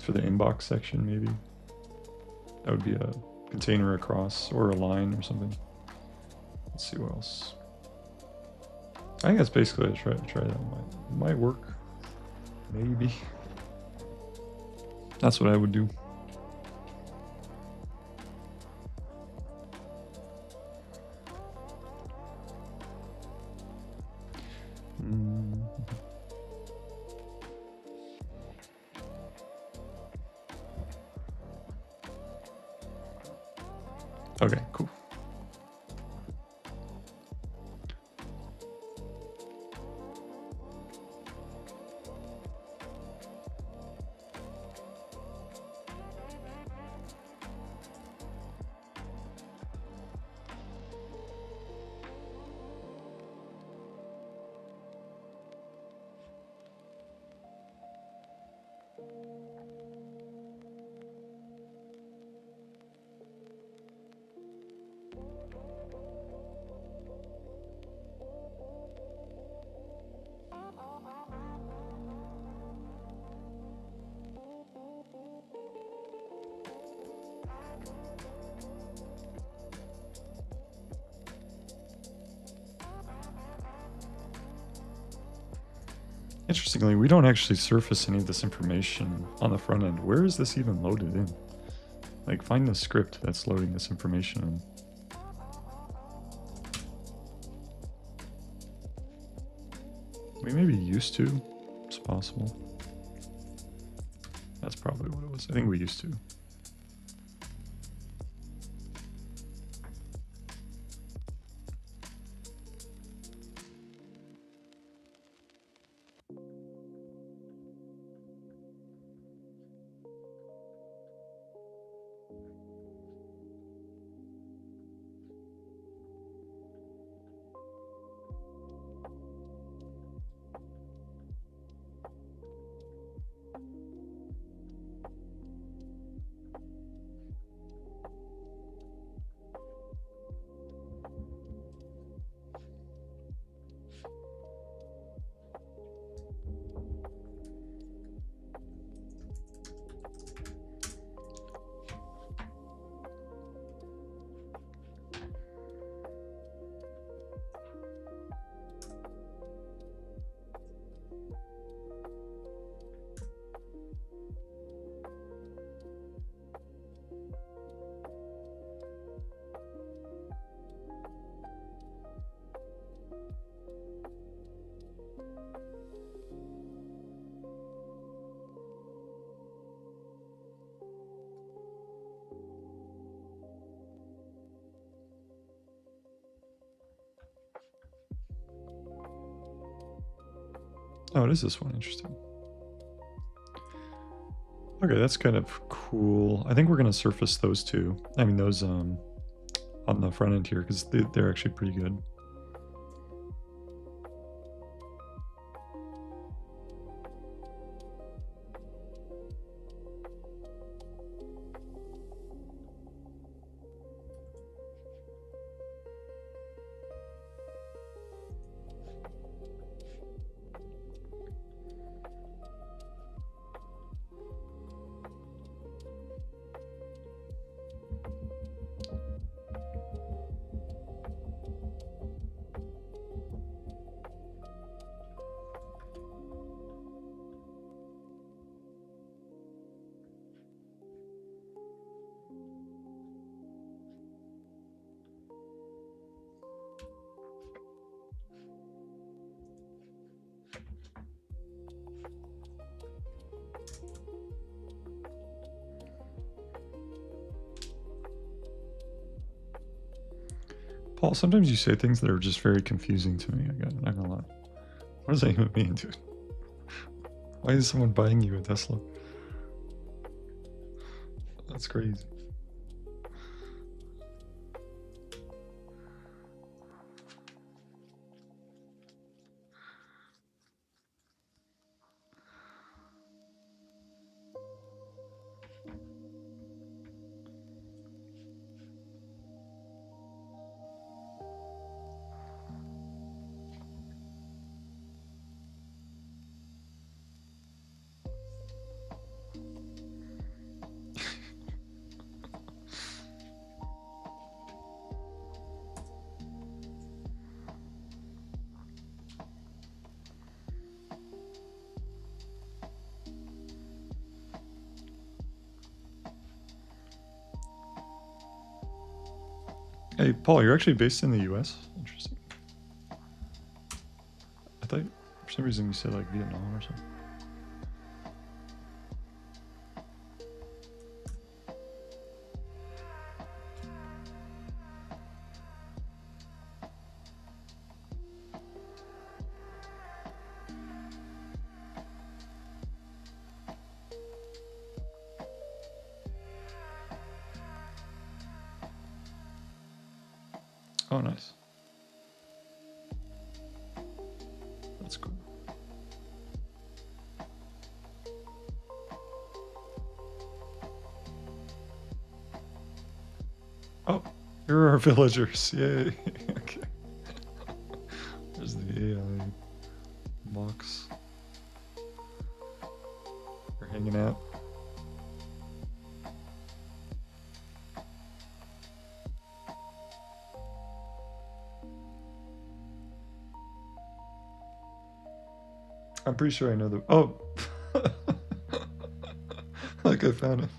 for the inbox section, maybe. That would be a container across or a line or something. Let's see what else. I think that's basically it. Try that. Might work. Maybe. That's what I would do. Okay, cool. Interestingly, we don't actually surface any of this information on the front end. Where is this even loaded in? Like, find the script that's loading this information in. We may be used to. It's possible. That's probably what it was. I think we used to. Oh, it is this one. Interesting. Okay, that's kind of cool. I think we're going to surface those two. I mean, those on the front end here, because they're actually pretty good. Paul, sometimes you say things that are just very confusing to me. I'm not gonna lie. What does that even mean, dude? Why is someone buying you a Tesla? That's crazy. Hey, Paul, you're actually based in the US? Interesting. I thought for some reason you said like Vietnam or something. Oh, nice. That's cool. Oh, here are our villagers. Yay. Okay. There's the AI box. They're hanging out. I'm pretty sure I know the. Oh! Like I found him.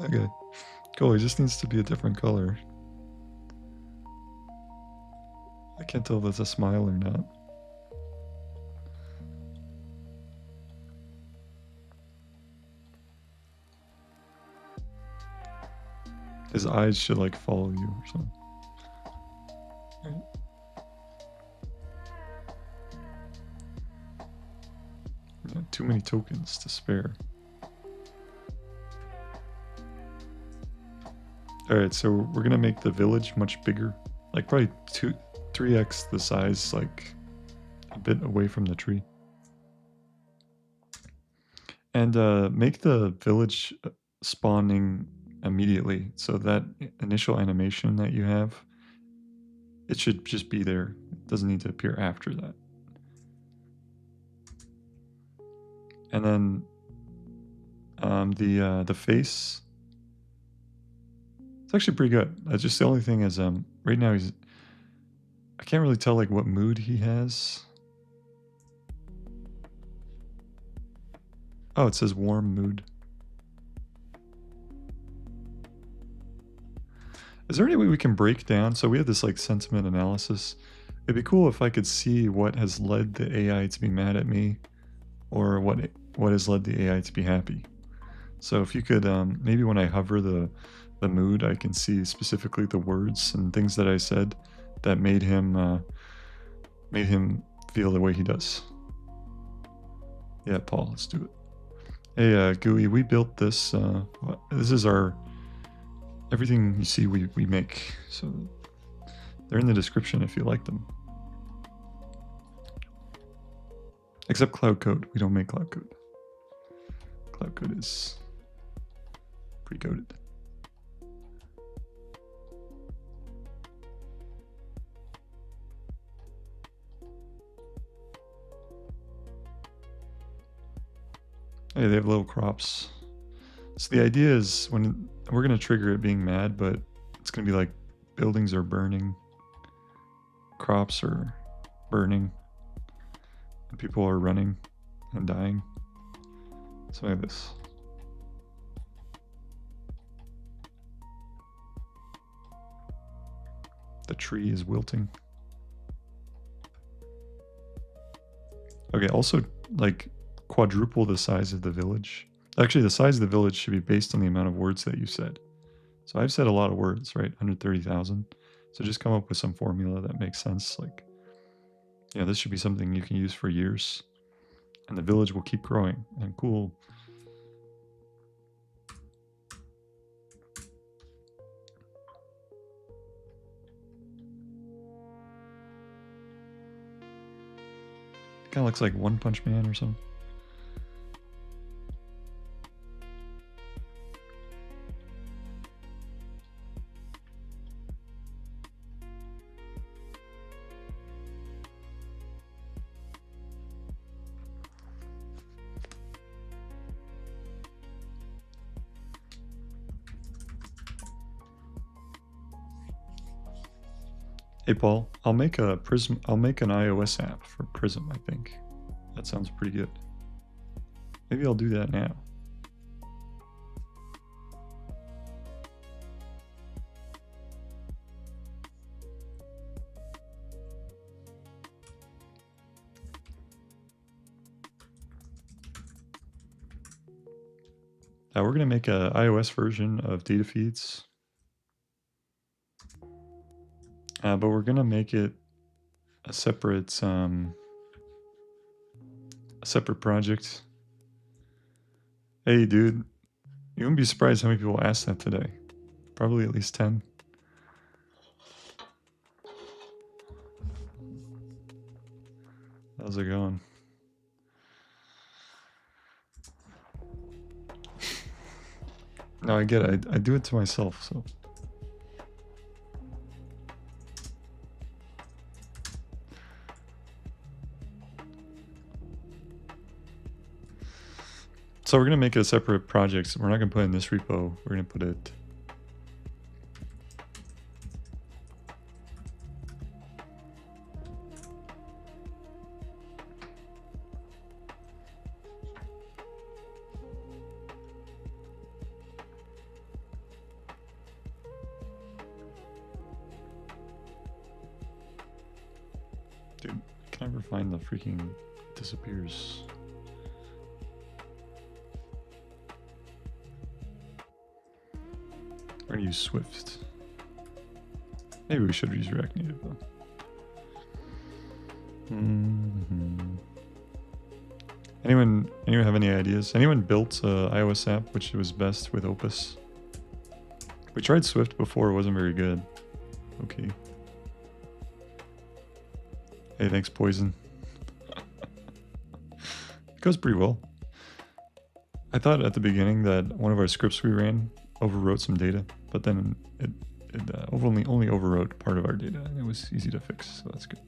Okay. Cool, he just needs to be a different color. I can't tell if that's a smile or not. His eyes should like follow you or something. Right. Yeah, too many tokens to spare. Alright, so we're gonna make the village much bigger. Like probably 3x the size, like a bit away from the tree. And make the village spawning immediately. So that initial animation that you have, it should just be there. It doesn't need to appear after that. And then the face, it's actually pretty good. Just the only thing is right now I can't really tell like what mood he has. Oh, it says warm mood. Is there any way we can break down? So we have this like sentiment analysis. It'd be cool if I could see what has led the AI to be mad at me, or what has led the AI to be happy. So if you could, maybe when I hover the mood, I can see specifically the words and things that I said that made him feel the way he does. Yeah, Paul, let's do it. Hey, GUI, we built this. This is our... Everything you see we make. So they're in the description if you like them. Except Cloud Code. We don't make Cloud Code. Cloud Code is pre-coded. Hey, they have little crops. So the idea is when we're going to trigger it being mad, but it's going to be like buildings are burning, crops are burning, and people are running and dying. Something like this. The tree is wilting. Okay, also like quadruple the size of the village. Actually, the size of the village should be based on the amount of words that you said. So I've said a lot of words, right? 130,000. So just come up with some formula that makes sense. Like, you know, this should be something you can use for years. And the village will keep growing. And cool. Kind of looks like One Punch Man or something. Hey Paul, I'll make a Prism. I'll make an iOS app for Prism. I think that sounds pretty good. Maybe I'll do that now. We're gonna make a iOS version of data feeds. But we're gonna make it a separate project. Hey, dude, you wouldn't be surprised how many people asked that today. Probably at least 10. How's it going? No, I get it. I do it to myself, so. So we're going to make it a separate project. So we're not going to put it in this repo. We're going to put it... Dude, I can never find the freaking... disappears. We're gonna use Swift. Maybe we should use React Native though. Anyone have any ideas? Anyone built an iOS app which was best with Opus? We tried Swift before, it wasn't very good. Okay. Hey, thanks Poison. It goes pretty well. I thought at the beginning that one of our scripts we ran overwrote some data, but then it only overwrote part of our data, and it was easy to fix, so that's good.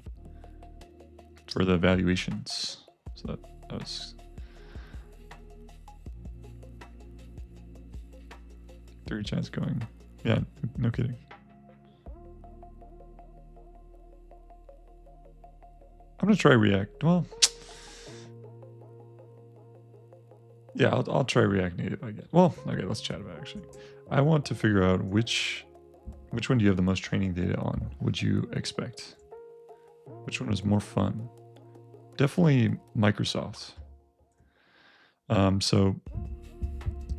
For the evaluations, so that was... 30 chance going. Yeah, no kidding. I'm gonna try React. Well, yeah, I'll try React Native, I guess. Well, okay, let's chat about it, actually. I want to figure out which one do you have the most training data on, would you expect? Which one was more fun? Definitely Microsoft. So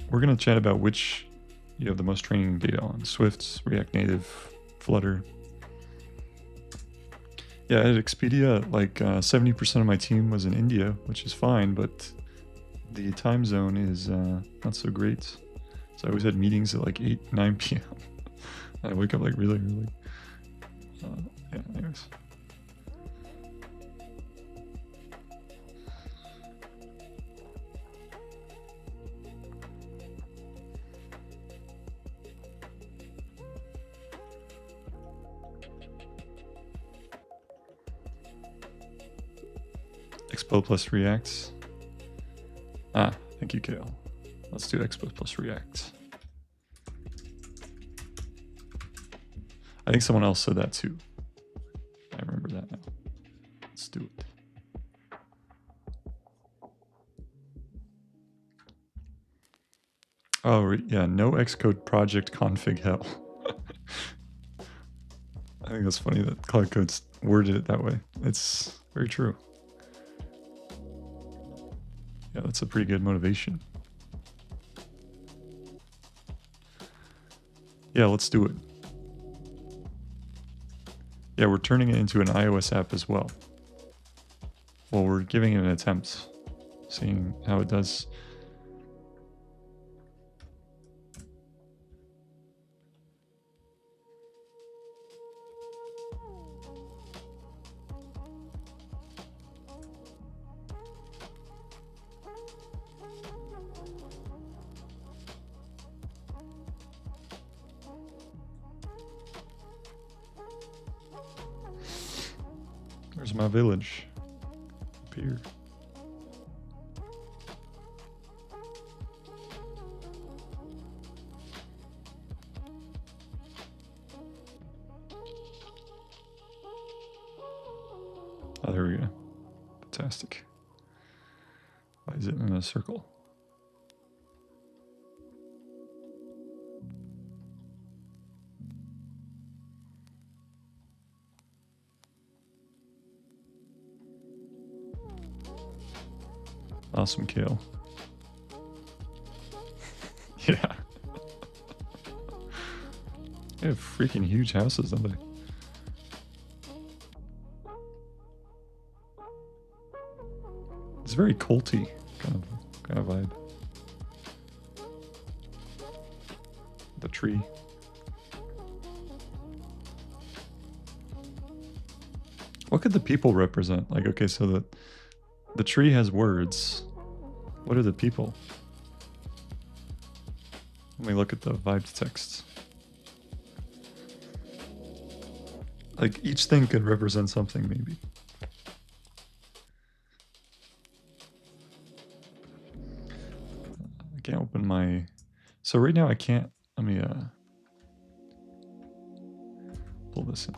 we're going to chat about which you have the most training data on. Swift, React Native, Flutter. Yeah, at Expedia, like 70% of my team was in India, which is fine, but the time zone is not so great. So I always had meetings at like 8, 9 p.m. I wake up like really early. Yeah, anyways. Expo plus React. Ah, thank you, Kale. Let's do Expo plus React. I think someone else said that too. I remember that now. Let's do it. Oh, yeah, no Xcode project config hell. I think that's funny that Cloud Code's worded it that way. It's very true. Yeah, that's a pretty good motivation. Yeah, let's do it. Yeah, we're turning it into an iOS app as well. Well, we're giving it an attempt, seeing how it does. Where's my village? Up here. Oh, there we go. Fantastic. Why is it in a circle? Awesome, Kale. Yeah. They have freaking huge houses, don't they? It's very culty kind of vibe. The tree. What could the people represent? Like, okay, so the tree has words. What are the people? Let me look at the vibe to text. Like, each thing could represent something, maybe. I can't open my... So right now I can't... Let me pull this in.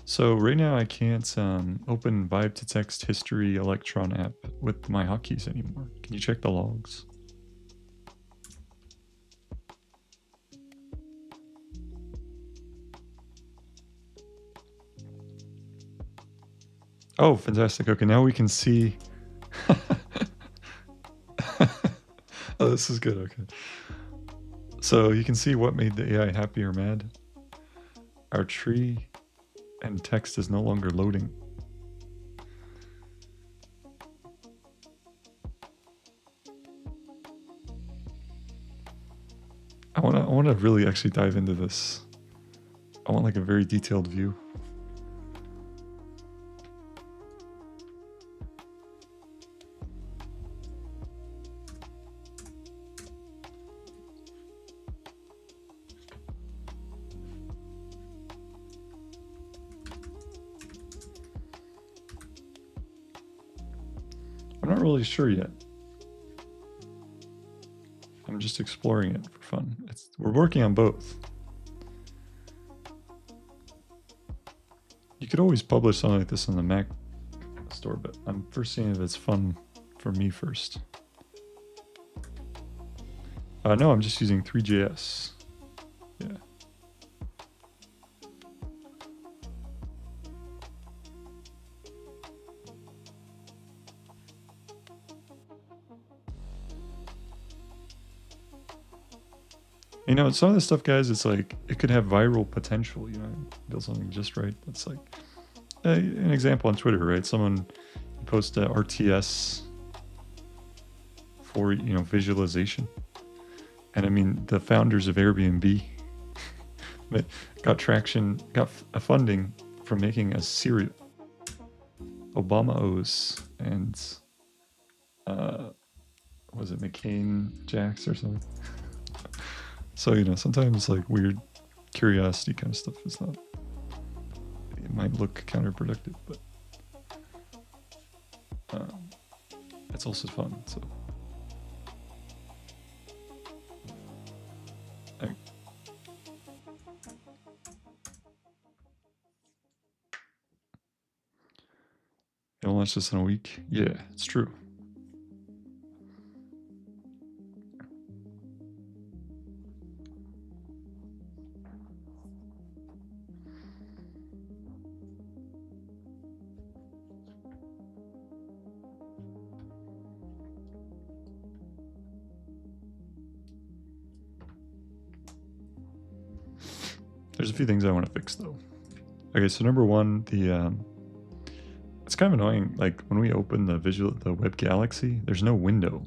So right now I can't open Vibe to Text History Electron app with my hotkeys anymore. Can you check the logs? Oh, fantastic. Okay, now we can see... Oh, this is good. Okay. So you can see what made the AI happy or mad. Our tree and text is no longer loading. I want to really actually dive into this. I want like a very detailed view. I'm not really sure yet. I'm just exploring it for fun. We're working on both. You could always publish something like this on the Mac store, but I'm first seeing if it's fun for me first. No, I'm just using 3JS. Yeah. You know, some of this stuff, guys, it's like it could have viral potential. You know, build something just right. That's like an example on Twitter, right? Someone post a RTS for visualization, and I mean the founders of Airbnb got traction, got funding from making a cereal. Obama O's and was it McCain Jacks or something? So sometimes like weird curiosity kind of stuff is not. It might look counterproductive, but it's also fun. So. You'll launch this in a week? Yeah, it's true. There's a few things I want to fix though. Okay, so number one, it's kind of annoying. Like when we open the web galaxy, there's no window,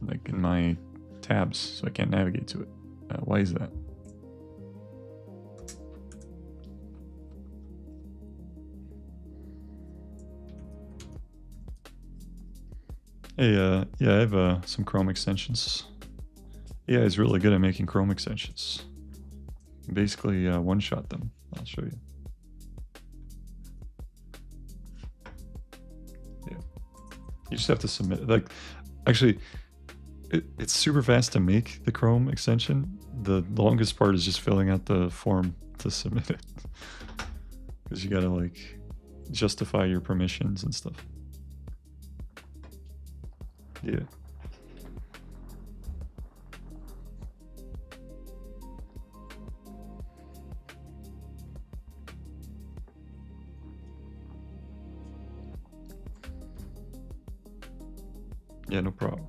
like in my tabs, so I can't navigate to it. Why is that? Hey, yeah, I have some Chrome extensions. AI is really good at making Chrome extensions. Basically, one-shot them. I'll show you. Yeah, you just have to submit. Like, actually, it's super fast to make the Chrome extension. The longest part is just filling out the form to submit it, because you gotta like justify your permissions and stuff. Yeah. Yeah, no problem.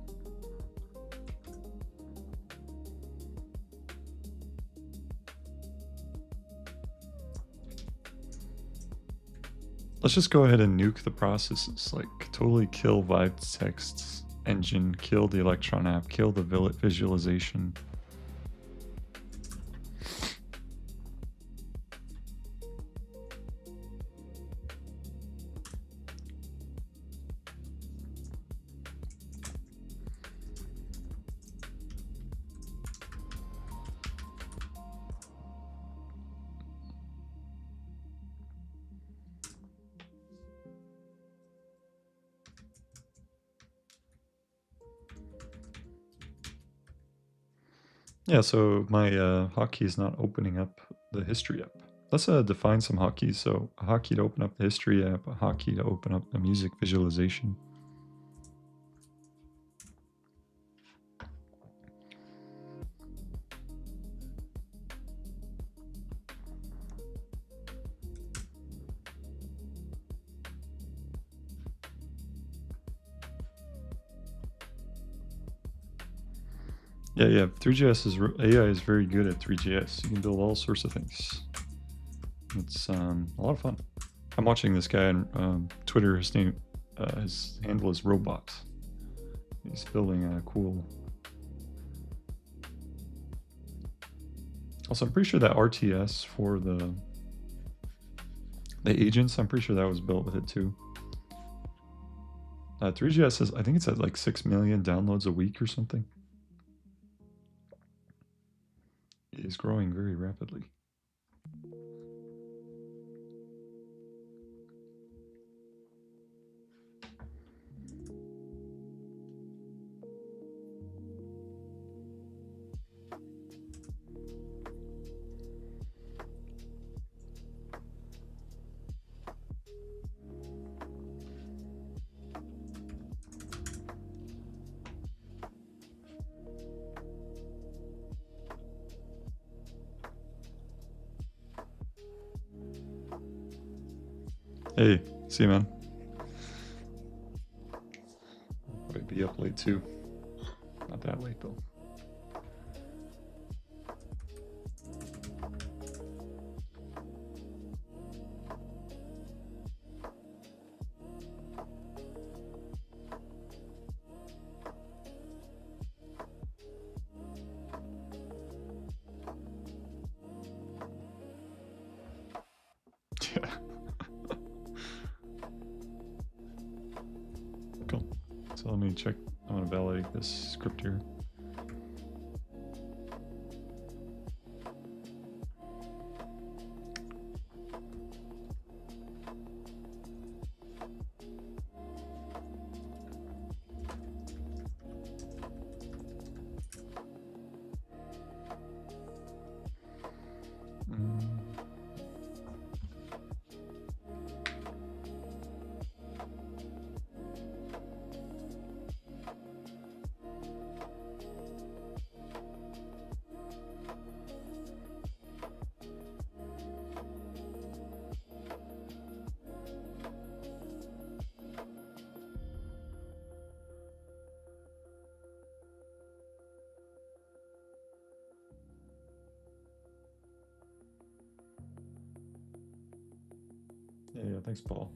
Let's just go ahead and nuke the processes, like totally kill Vibe Text's engine, kill the Electron app, kill the visualization. Yeah, so my hotkey is not opening up the history app. Let's define some hotkeys. So a hotkey to open up the history app, a hotkey to open up the music visualization. Yeah, 3GS AI is very good at 3GS. You can build all sorts of things. It's a lot of fun. I'm watching this guy on Twitter. His handle is Robot. He's building a cool. Also, I'm pretty sure that RTS for the agents, I'm pretty sure that was built with it too. 3GS is, I think it's at like 6 million downloads a week or something. It is growing very rapidly. Hey, see you, man. I'll probably be up late too. Not that late though. Yeah. Cool. So let me check. I'm going to validate this script here. Yeah, thanks, Paul.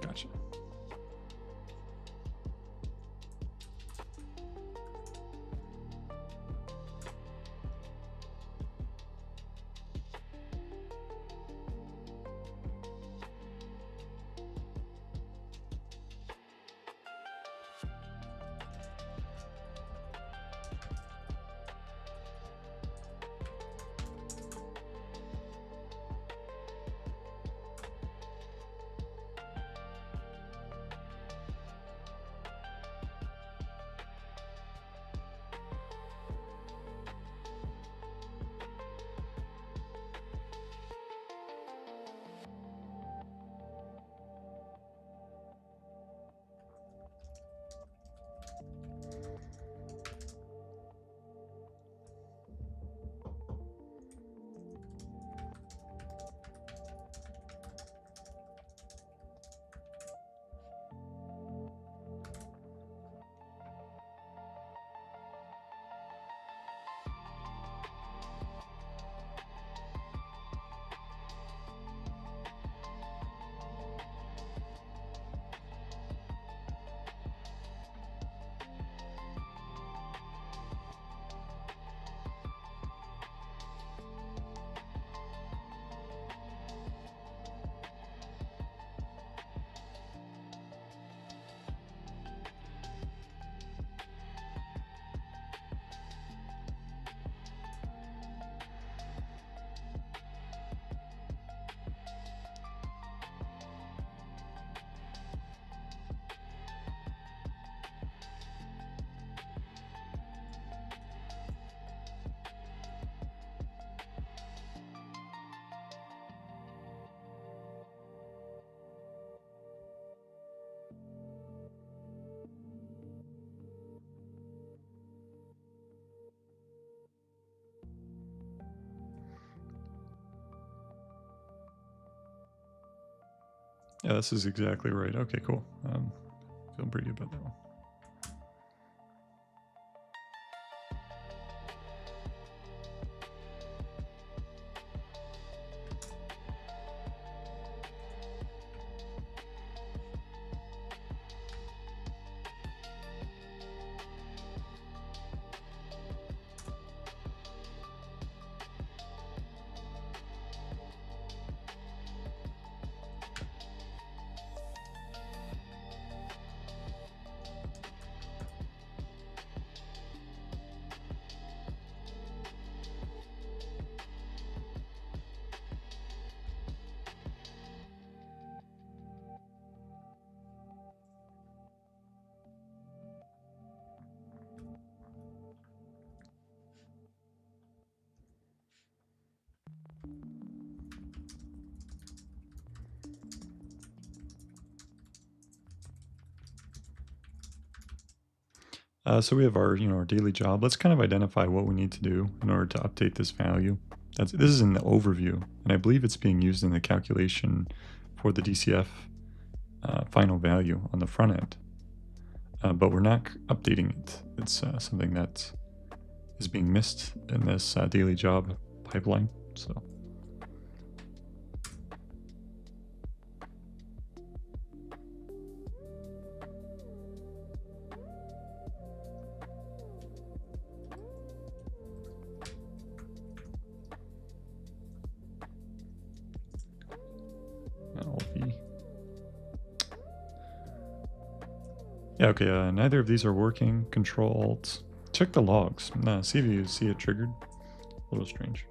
Gotcha. Yeah, this is exactly right. Okay, cool. Feeling pretty good about that one. So we have our, our daily job. Let's kind of identify what we need to do in order to update this value. This is in the overview, and I believe it's being used in the calculation for the DCF final value on the front end. But we're not updating it. It's something that is being missed in this daily job pipeline. So. LV. Yeah, okay, neither of these are working. Control Alt. Check the logs. See if you see it triggered. A little strange.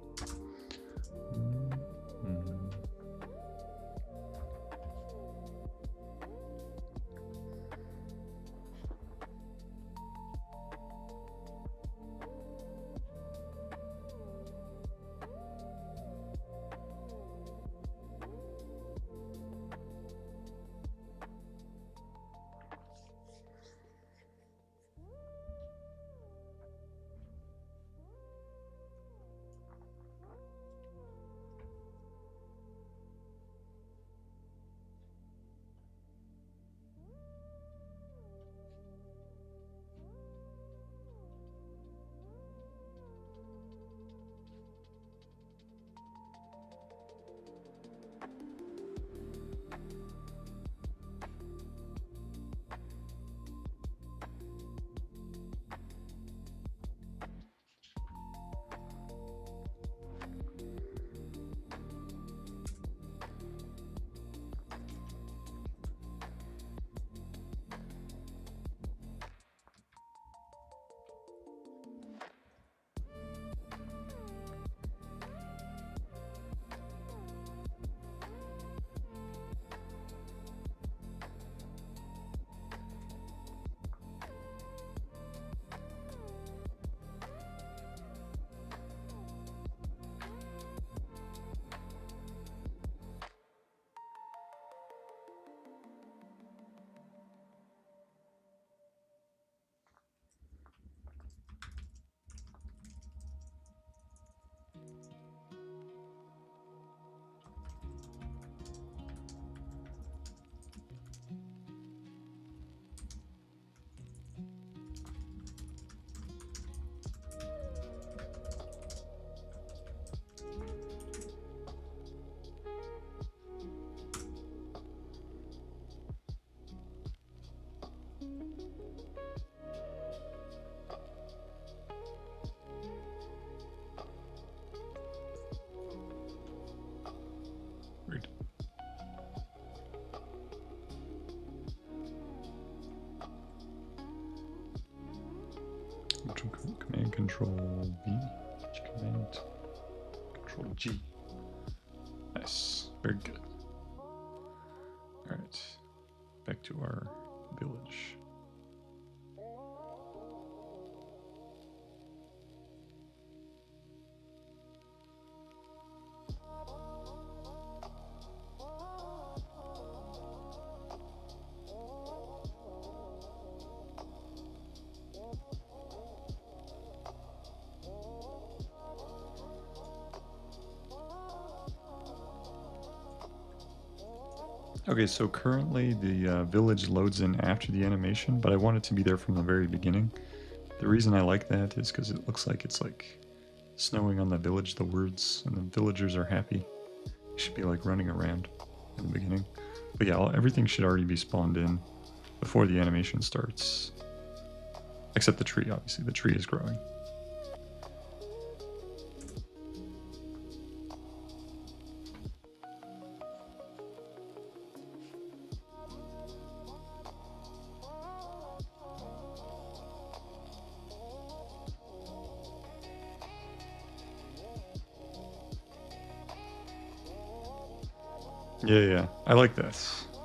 Weird. Command Control V. Command Control G. Nice. Very good. Alright. Back to our village. Okay, so currently the village loads in after the animation, but I want it to be there from the very beginning. The reason I like that is because it looks like it's like snowing on the village, the words, and the villagers are happy. They should be like running around in the beginning. But yeah, everything should already be spawned in before the animation starts. Except the tree, obviously. The tree is growing. Yeah, I like that.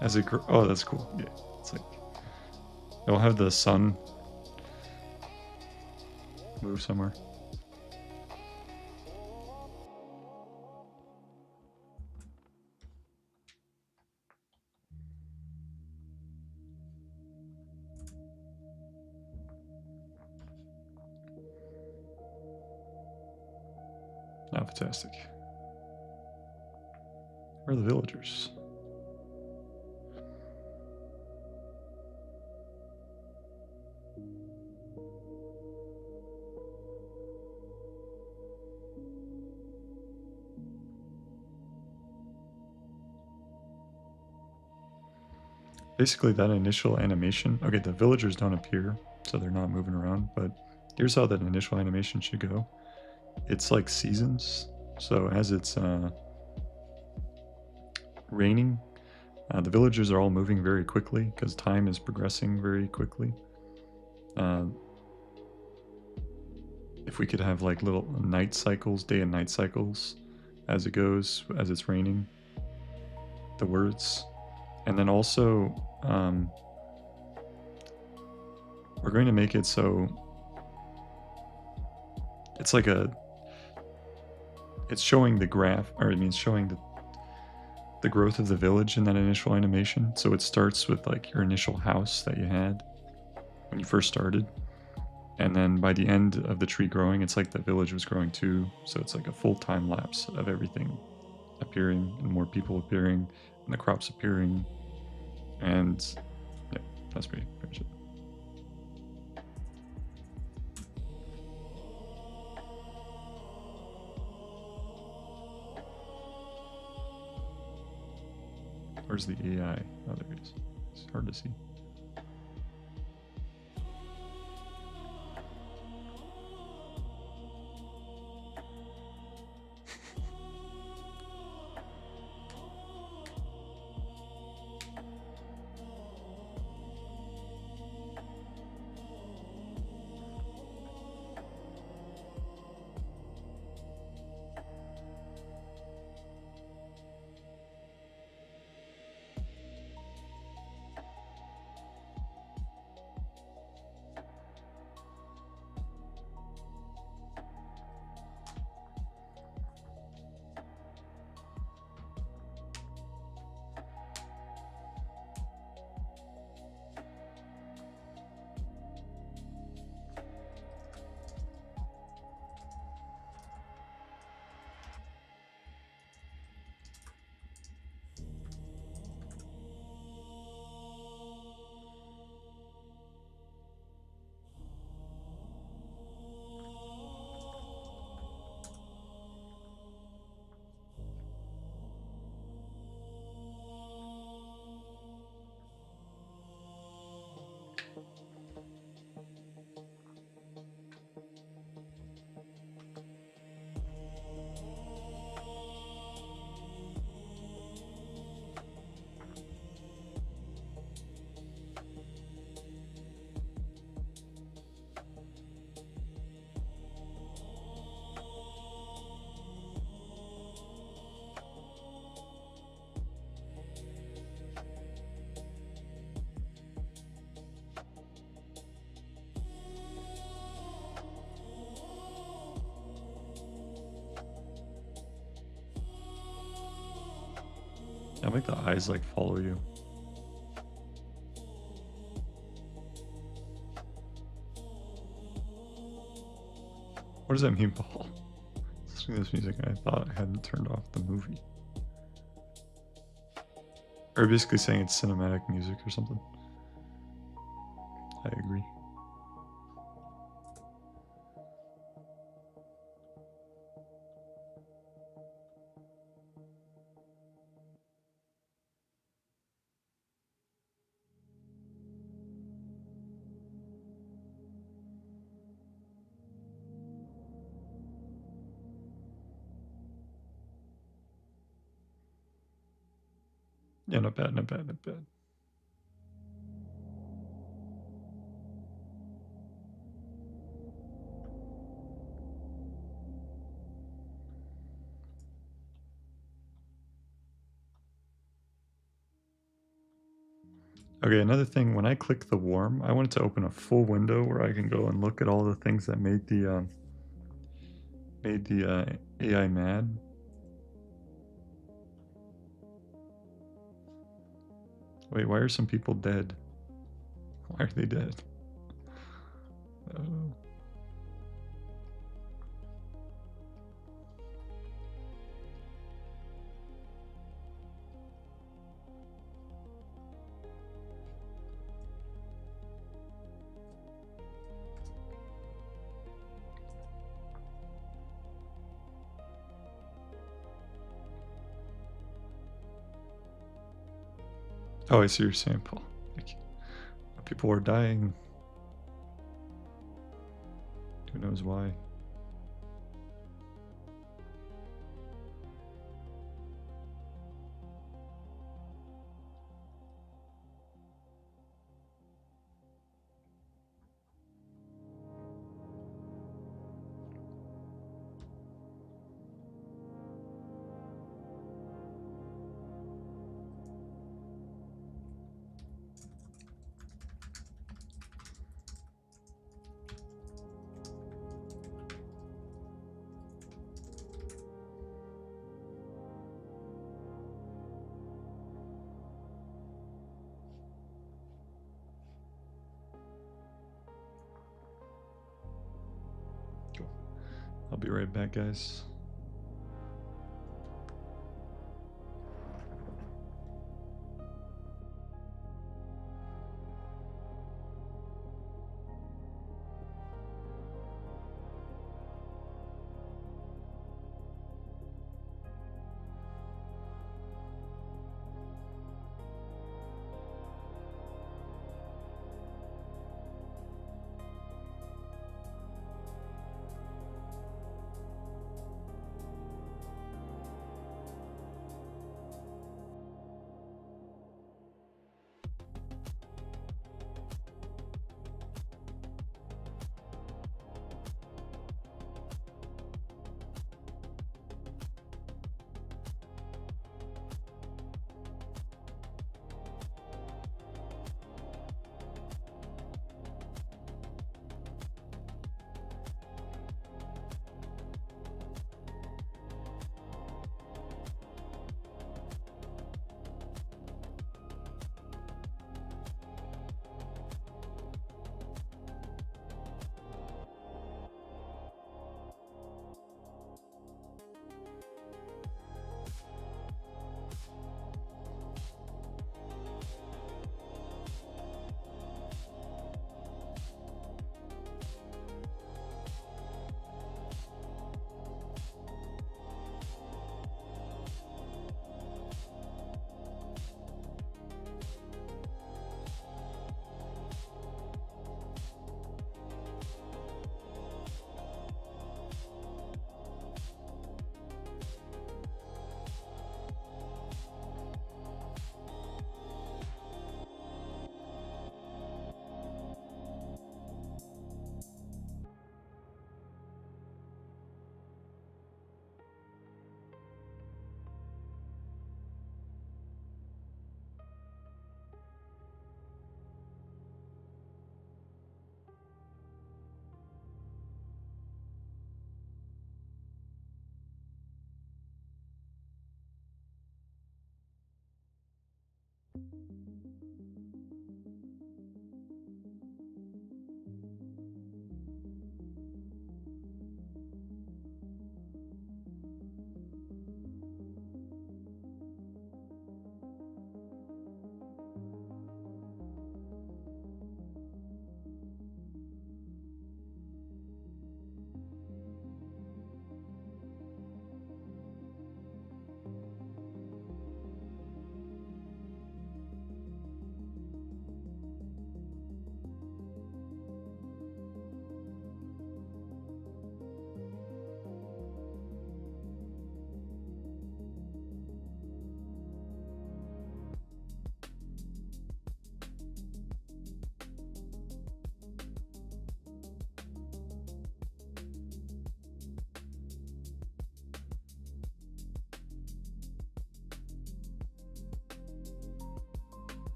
As it oh, that's cool. Yeah, it's like it'll have the sun move somewhere. Oh, fantastic. Where are the villagers? Basically, that initial animation. Okay, the villagers don't appear, so they're not moving around, but here's how that initial animation should go. It's like seasons. So as it's raining, the villagers are all moving very quickly because time is progressing very quickly. If we could have like little night cycles, day and night cycles, as it goes, as it's raining, the words. And then also, we're going to make it so it's like it's showing the graph, or it means showing the growth of the village in that initial animation. So it starts with like your initial house that you had when you first started. And then by the end of the tree growing, it's like the village was growing too. So it's like a full time lapse of everything appearing and more people appearing and the crops appearing. And yeah, that's pretty much it. Where's the AI? Oh, there it is. It's hard to see. I make the eyes like follow you. What does that mean, Paul? Listening to this music, I thought I hadn't turned off the movie. Or basically saying it's cinematic music or something. I agree. Yeah, not bad, not bad, not bad. Okay, another thing, when I click the warm, I want it to open a full window where I can go and look at all the things that made the AI mad. Wait, why are some people dead? Why are they dead? Oh. Oh, I see your sample. People are dying. Who knows why? Cool. I'll be right back, guys.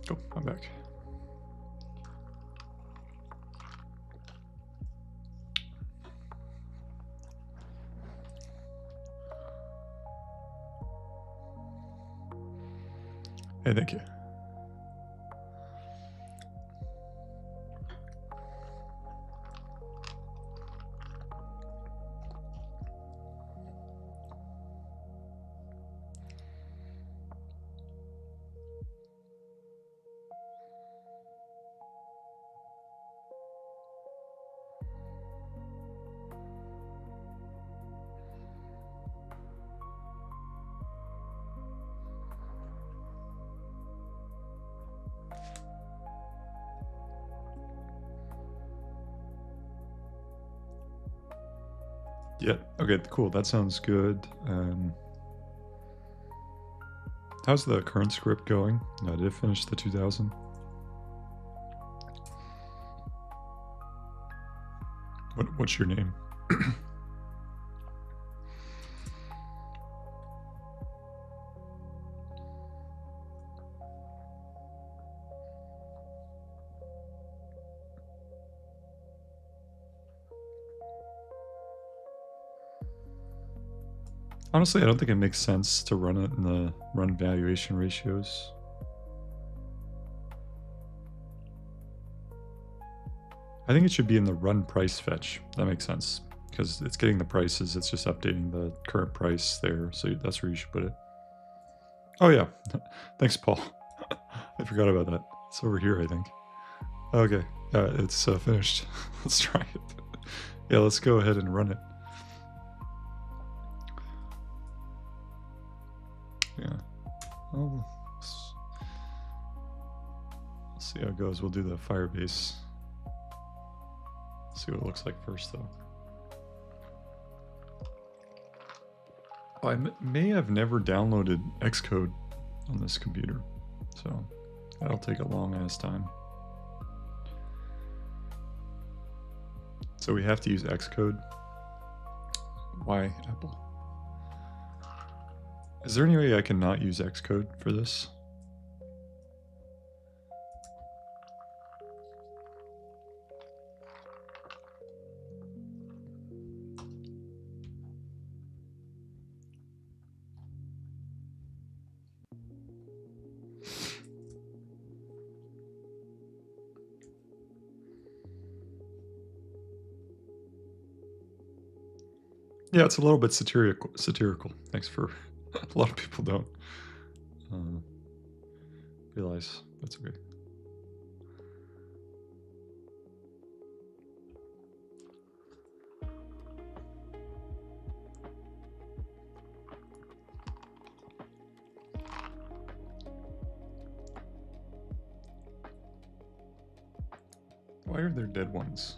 Oh, I'm back. Hey, thank you. Yeah, okay, cool. That sounds good. How's the current script going? Did it finish the 2000? What's your name? Honestly, I don't think it makes sense to run it in the run valuation ratios. I think it should be in the run price fetch. That makes sense because it's getting the prices. It's just updating the current price there. So that's where you should put it. Oh yeah, thanks, Paul. I forgot about that. It's over here, I think. Okay, it's finished. Let's try it. Yeah, let's go ahead and run it. Yeah. Oh, let's see how it goes. We'll do the Firebase. See what it looks like first, though. Oh, I may have never downloaded Xcode on this computer, so that'll take a long ass time. So we have to use Xcode. Why Apple? Is there any way I can not use Xcode for this? Yeah, it's a little bit satirical. Thanks for... a lot of people don't realize. That's okay. Why are there dead ones?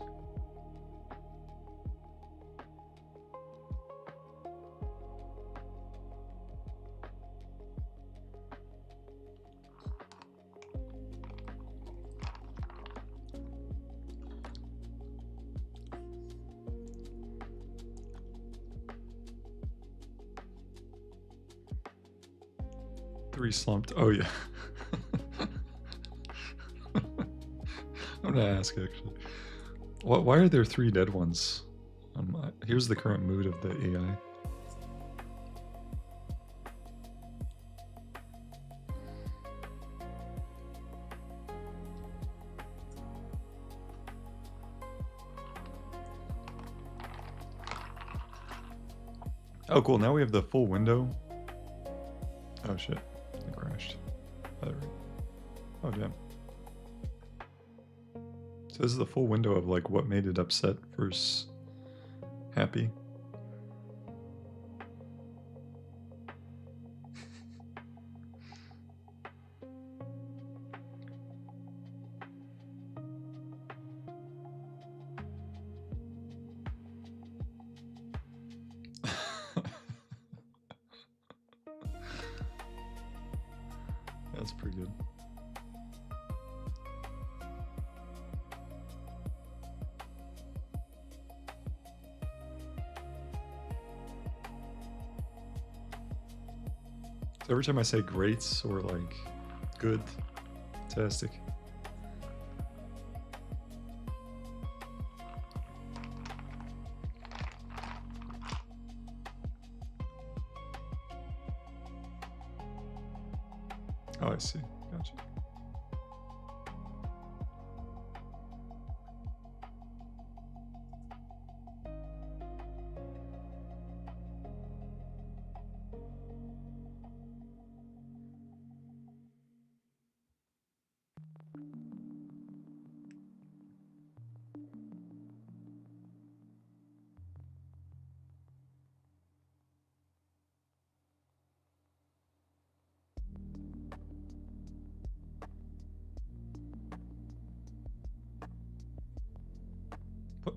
Three slumped. Oh yeah. I'm gonna ask actually. Why are there 3 dead ones? Here's the current mood of the AI. Oh cool, now we have the full window. Oh shit, it crashed. Oh damn. So this is the full window of like what made it upset versus happy. That's pretty good. So every time I say great or like good, fantastic. Oh, I see. Gotcha.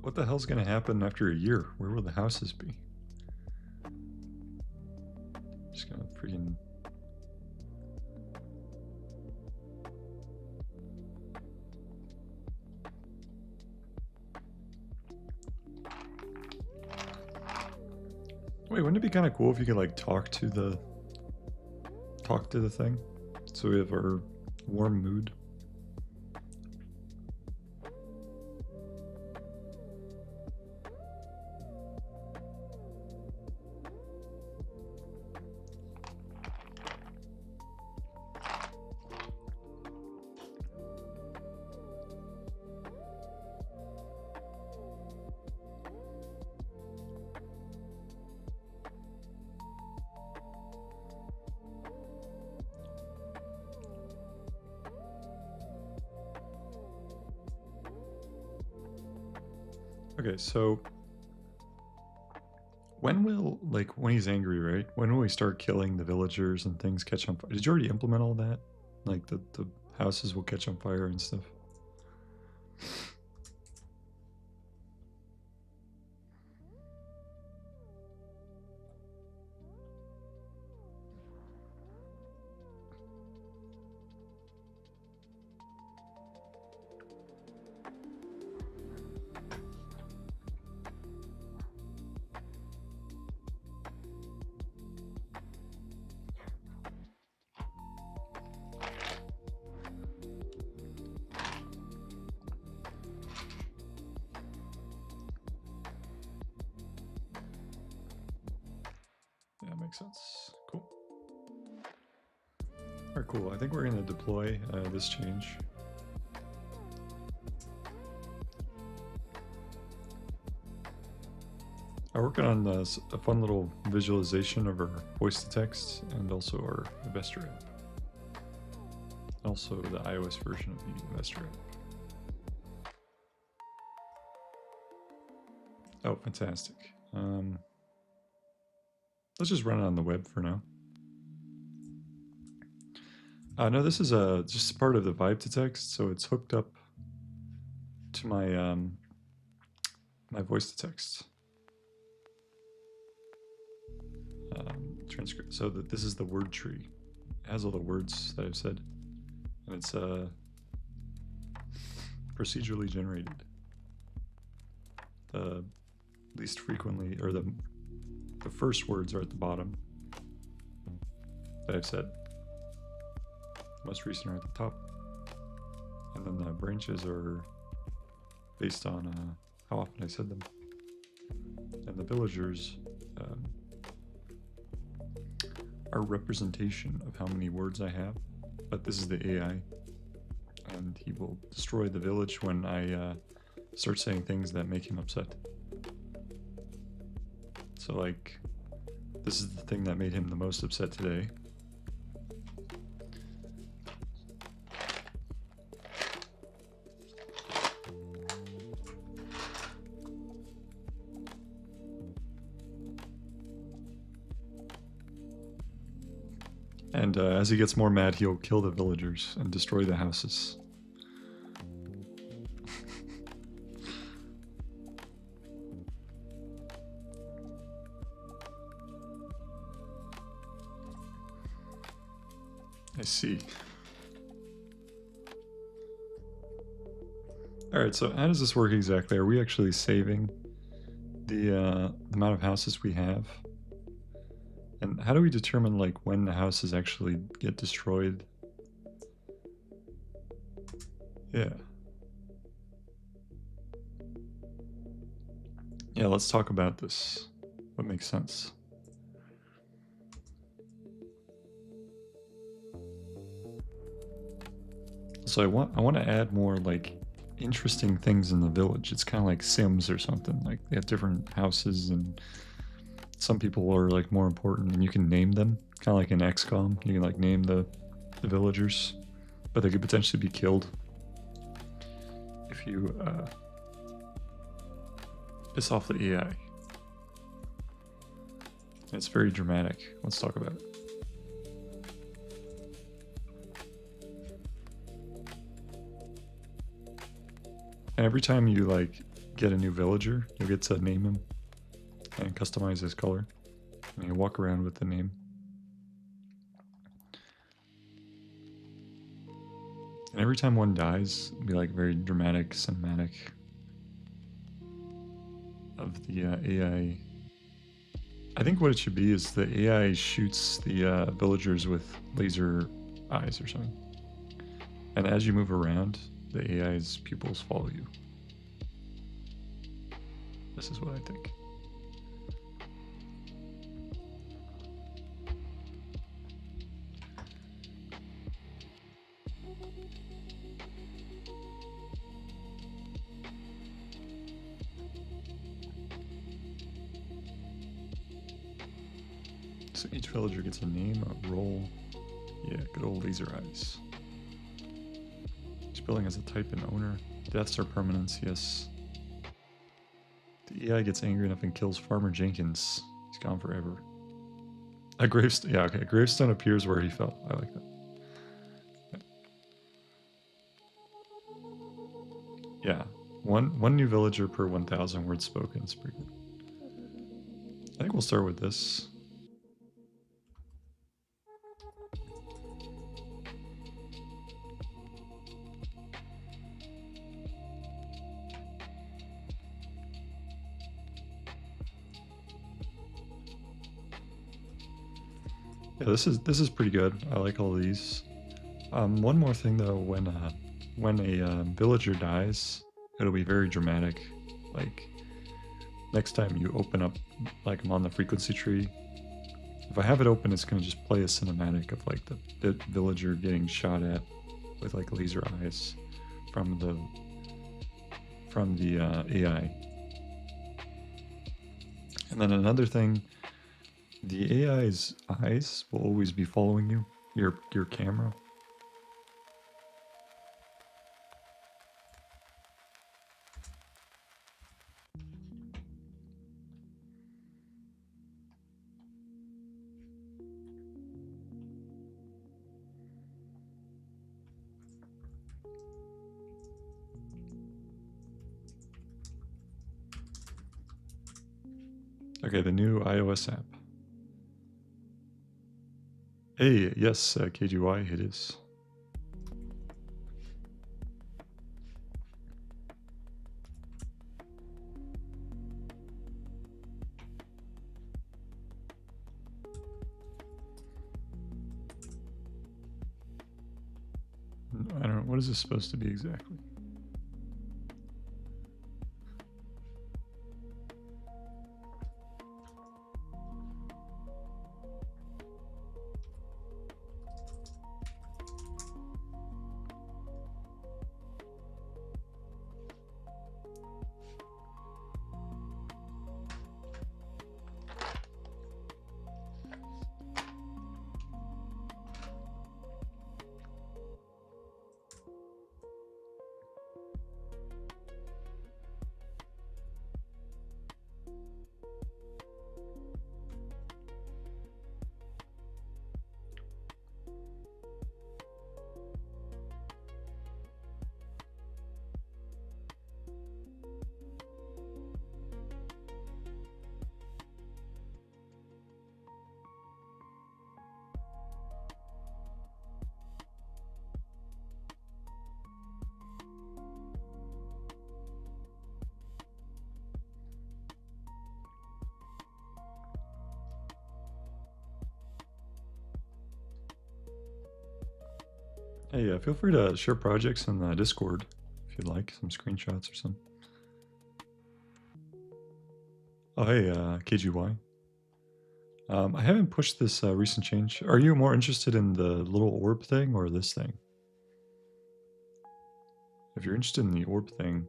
What the hell's gonna happen after a year? Where will the houses be? Just gonna freaking... Wait, wouldn't it be kind of cool if you could like talk to the thing? So we have our warm mood. Okay, so when will, like, when he's angry, right? When will we start killing the villagers and things catch on fire? Did you already implement all that? Like, the houses will catch on fire and stuff? Yeah, makes sense. Cool. Alright, cool. I think we're going to deploy this change. I'm working on a fun little visualization of our voice-to-text and also our investor app. Also the iOS version of the investor app. Oh, fantastic. Let's just run it on the web for now. No, this is just part of the vibe to text, so it's hooked up to my voice to text transcript. So that this is the word tree. It has all the words that I've said, and it's procedurally generated. The least frequently, or the first words are at the bottom that I've said. The most recent are at the top, and then the branches are based on how often I said them. And the villagers are representation of how many words I have, but this is the AI, and he will destroy the village when I start saying things that make him upset. So like, this is the thing that made him the most upset today. And as he gets more mad, he'll kill the villagers and destroy the houses. I see. Alright, so how does this work exactly? Are we actually saving the amount of houses we have? And how do we determine like when the houses actually get destroyed? Yeah. Yeah, let's talk about this. What makes sense? So I want to add more like interesting things in the village. It's kind of like Sims or something. Like they have different houses, and some people are like more important, and you can name them. Kind of like in XCOM, you can like name the villagers, but they could potentially be killed if you piss off the AI. It's very dramatic. Let's talk about it. And every time you like get a new villager, you'll get to name him and customize his color. And you walk around with the name. And every time one dies, it'll be like very dramatic, cinematic of the AI. I think what it should be is the AI shoots the villagers with laser eyes or something. And as you move around, the AI's pupils follow you. This is what I think. So each villager gets a name, a role. Yeah, good old laser eyes. Each building has a type and owner. Deaths are permanents, yes. The AI gets angry enough and kills Farmer Jenkins. He's gone forever. A gravestone, yeah, okay. A gravestone appears where he fell. I like that. Yeah, one new villager per 1,000 words spoken. It's pretty good. I think we'll start with this. Yeah, this is pretty good. I like all these. One more thing though, when a villager dies, it'll be very dramatic. Like next time you open up, like I'm on the frequency tree. If I have it open, it's gonna just play a cinematic of like the villager getting shot at with like laser eyes from the AI. And then another thing, the AI's eyes will always be following you, your camera. Okay, the new iOS app. Hey, yes, KGY, it is. I don't know, what is this supposed to be exactly? Hey, feel free to share projects in the Discord if you'd like, some screenshots or something. Oh, hey, KGY. I haven't pushed this recent change. Are you more interested in the little orb thing or this thing? If you're interested in the orb thing,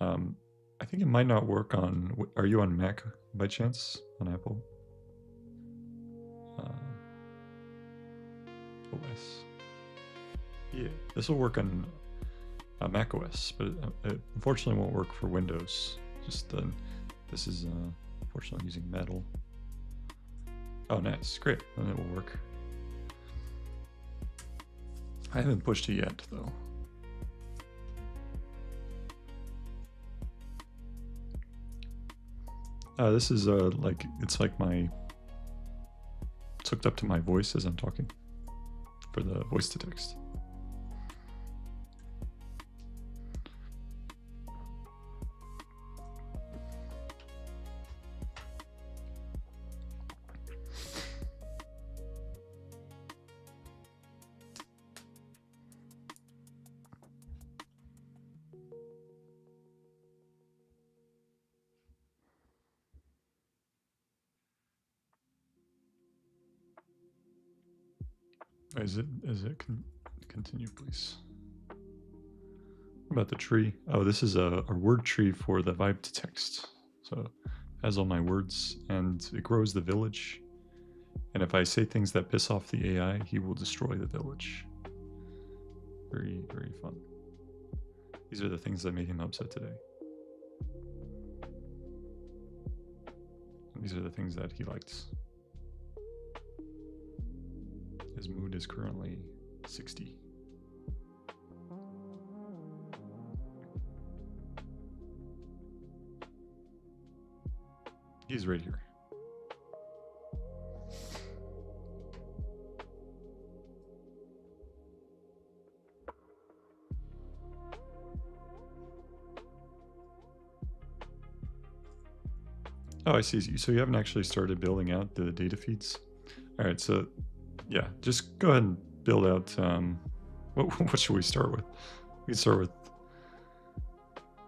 I think it might not work on... Are you on Mac by chance? On Apple? OS. Yeah, this will work on Mac OS, but it unfortunately won't work for Windows. Just this is unfortunately using Metal. Oh, nice, great, then it will work. I haven't pushed it yet, though. This is like, it's like it's hooked up to my voice as I'm talking for the voice to text. Is it continue, please? What about the tree? Oh, this is a word tree for the vibe to text. So it has all my words and it grows the village. And if I say things that piss off the AI, he will destroy the village. Very, very fun. These are the things that made him upset today. These are the things that he liked. His mood is currently 60. He's right here. Oh, I see. So you haven't actually started building out the data feeds? All right, so yeah, just go ahead and build out, what should we start with? We can start with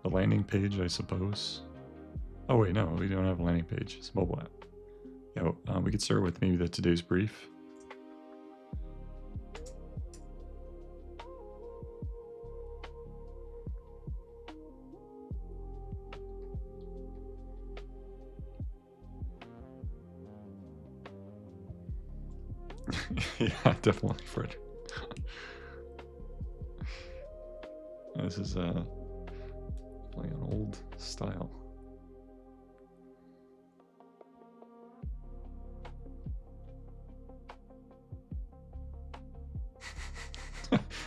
the landing page, I suppose. Oh wait, no, we don't have a landing page, it's a mobile app. Yeah, we could start with maybe the today's brief. Yeah, definitely, Fred. This is playing an old style.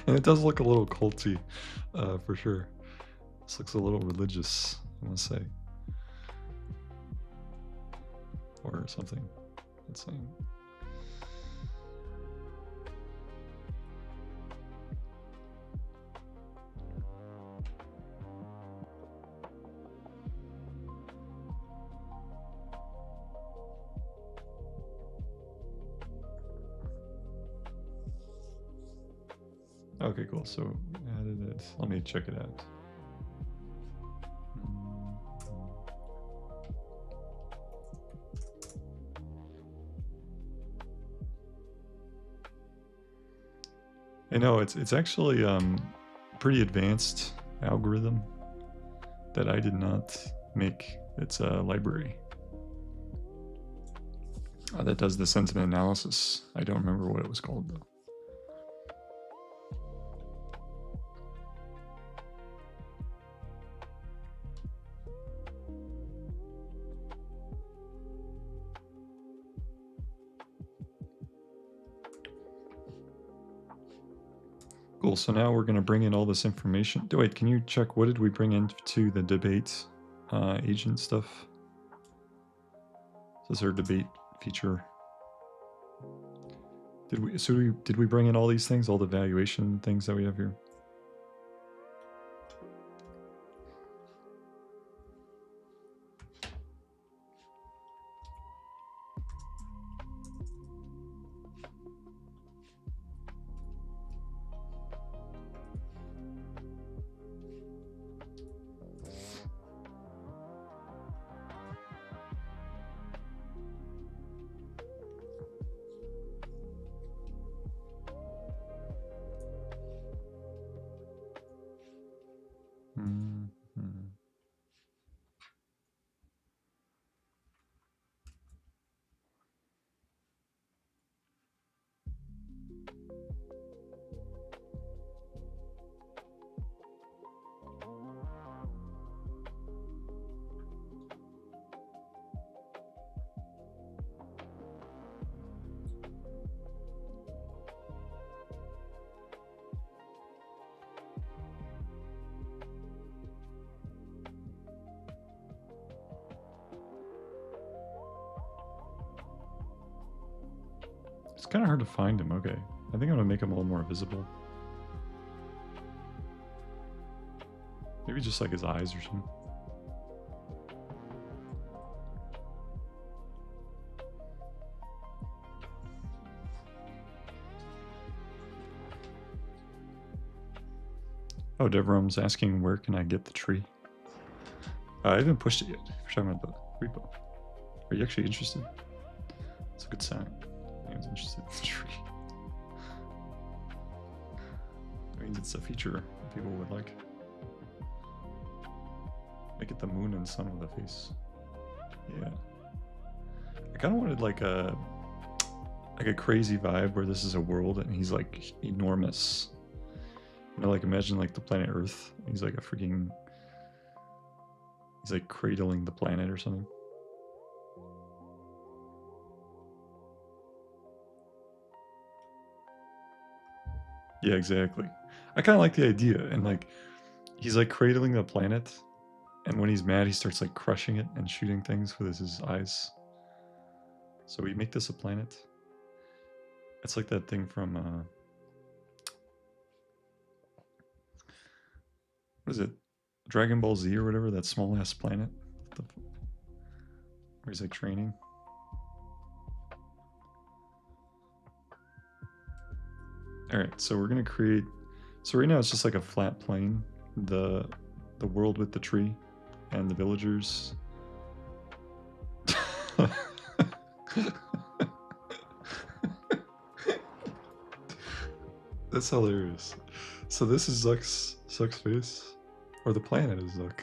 And it does look a little culty, for sure. This looks a little religious, I must say. or something. Let's see. Okay, cool. So we added it. Let me check it out. I know it's actually pretty advanced algorithm that I did not make. It's a library that does the sentiment analysis. I don't remember what it was called though. Cool, so now we're going to bring in all this information. Wait, can you check what did we bring into the debate agent stuff? This is our debate feature. Did we bring in all these things, all the valuation things that we have here? It's kind of hard to find him. Okay. I think I'm going to make him a little more visible. Maybe just like his eyes or something. Oh, Devrom's asking where can I get the tree? I haven't pushed it yet. If you're talking about the repo. Are you actually interested? It's a good sign. I was interested in the tree. That means it's a feature that people would like. Make it the moon and sun with a face. Yeah. I kind of wanted like a crazy vibe where this is a world and he's like enormous. You know, like imagine like the planet Earth. He's like a freaking. He's like cradling the planet or something. Yeah, exactly. I kind of like the idea, and like he's like cradling the planet, and when he's mad, he starts like crushing it and shooting things with his eyes. So we make this a planet. It's like that thing from what is it? Dragon Ball Z or whatever, that small ass planet. Where he's like training. Alright, so we're gonna create, so right now it's just like a flat plane. The world with the tree and the villagers. That's hilarious. So this is Zuck's face. Or the planet is Zuck.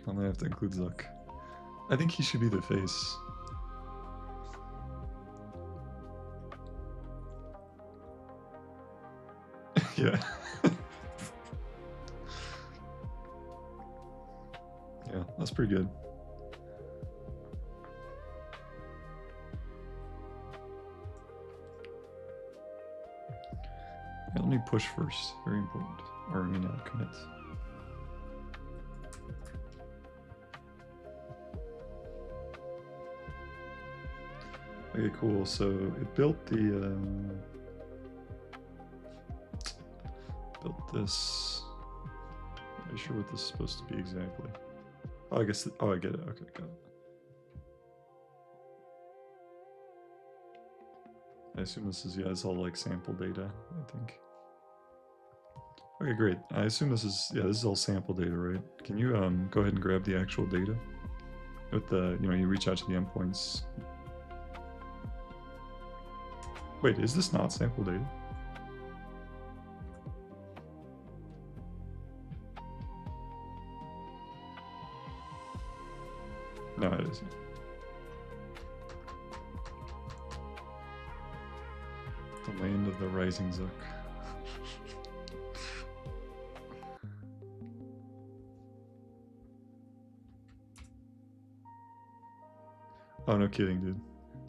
I'm gonna have to include Zuck. I think he should be the face. Yeah. Yeah, that's pretty good. Let me push first. Very important. Or I mean, commit. Okay, cool. So it built the built this. I'm not sure what this is supposed to be exactly. Oh, I guess. Oh, I get it. Okay, got it. I assume this is, yeah, it's all like sample data, I think. Okay, great. I assume this is, yeah, this is all sample data, right? Can you go ahead and grab the actual data? With the, you know, you reach out to the endpoints. Wait, is this not sample data? No, it isn't. The land of the rising Zook. Oh, no kidding, dude.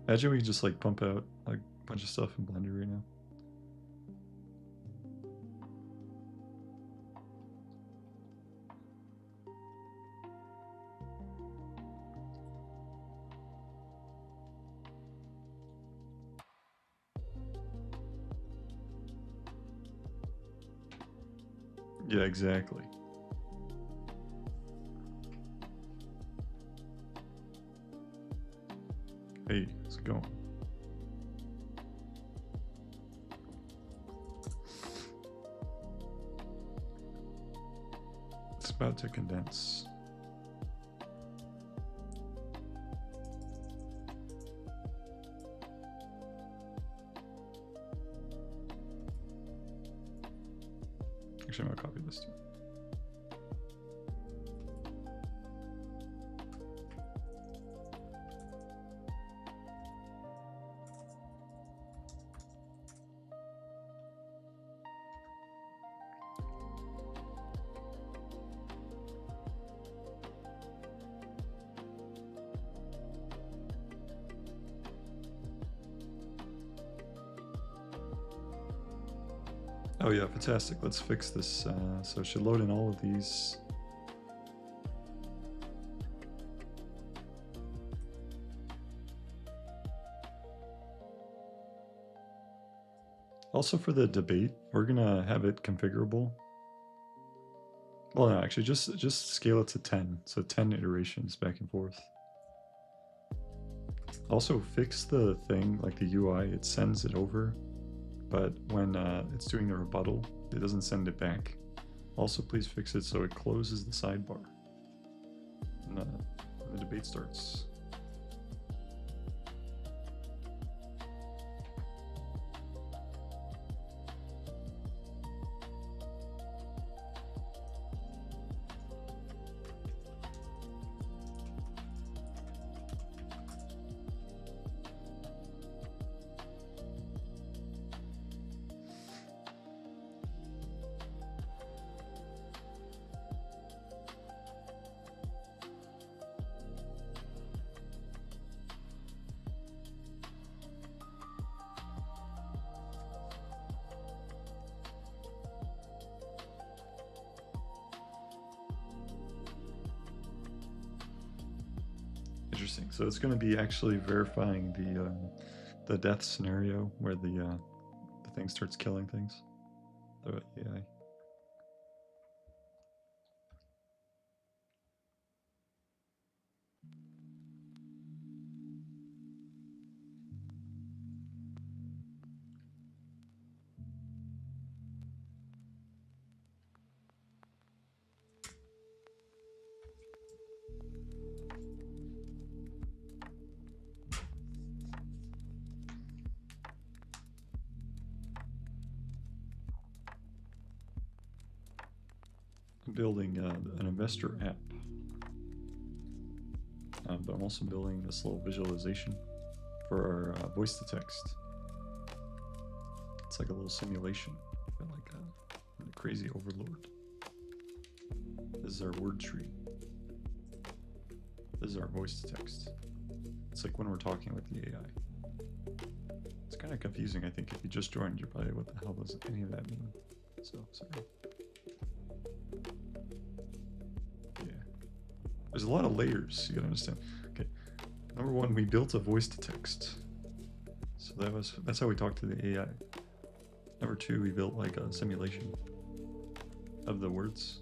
Imagine we just like pump out like a bunch of stuff in Blender right now. Yeah, exactly. Hey, how's it going? It's about to condense. Actually, I'm gonna copy this too. Oh yeah, fantastic. Let's fix this. So it should load in all of these. Also for the debate, we're gonna have it configurable. Well, no, actually, just scale it to 10. So 10 iterations back and forth. Also fix the thing, like the UI, it sends it over, but when it's doing the rebuttal, it doesn't send it back. Also, please fix it so it closes the sidebar when the debate starts. Interesting. So it's going to be actually verifying the death scenario where the thing starts killing things. The AI. I'm building an investor app. But I'm also building this little visualization for our voice to text. It's like a little simulation, but like a crazy overlord. This is our word tree. This is our voice to text. It's like when we're talking with the AI. It's kind of confusing, I think. If you just joined, you're probably, what the hell does any of that mean? So, sorry. There's a lot of layers, you gotta understand. Okay, number one, we built a voice to text. So that's how we talked to the AI. Number two, we built like a simulation of the words.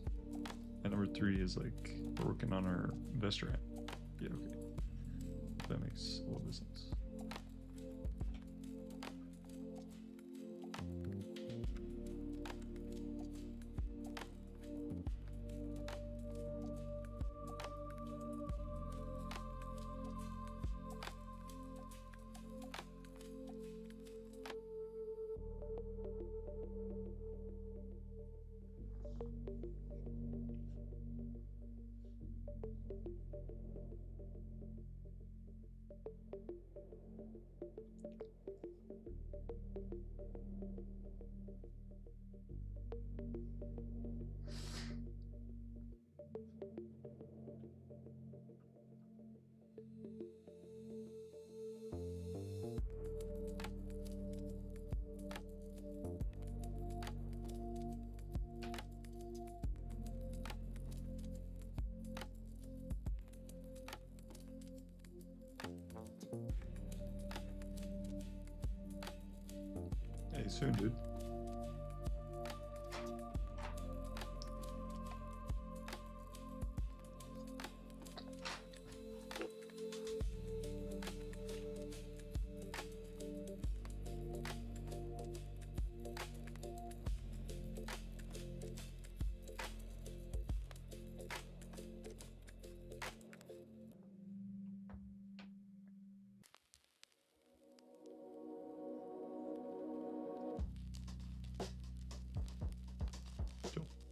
And number three is like we're working on our investor app. Yeah, okay. That makes a little bit of sense. Hey, soon, dude.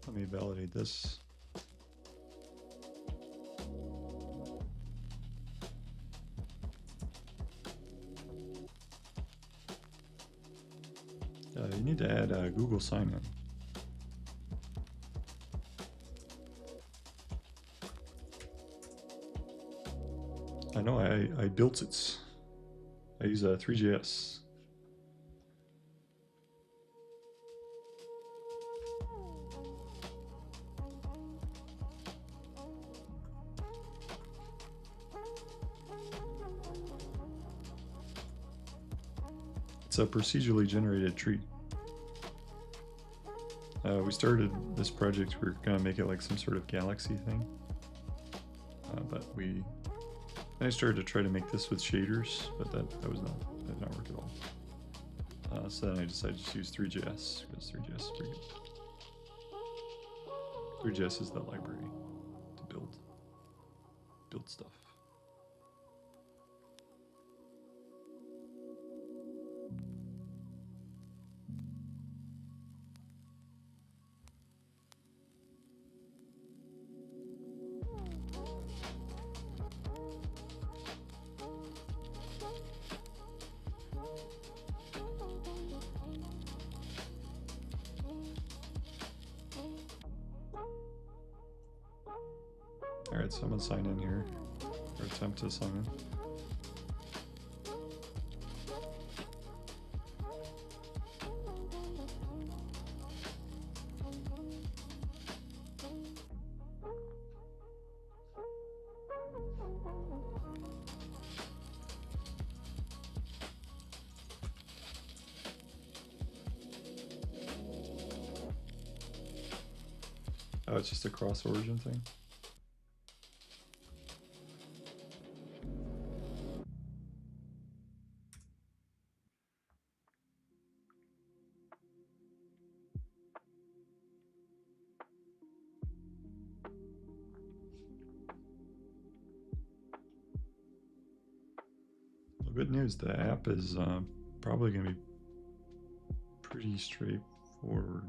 Let me validate this. You need to add Google sign-in. I know I built it. I use 3GS. It's a procedurally generated tree. We started this project, we were gonna make it like some sort of galaxy thing. But I started to try to make this with shaders, but that did not work at all. So then I decided to use 3GS, because 3GS is pretty good. 3GS is the library to build stuff. Alright, so I'm gonna sign in here, or attempt to sign in. Oh, it's just a cross origin thing? Well, good news, the app is probably going to be pretty straightforward.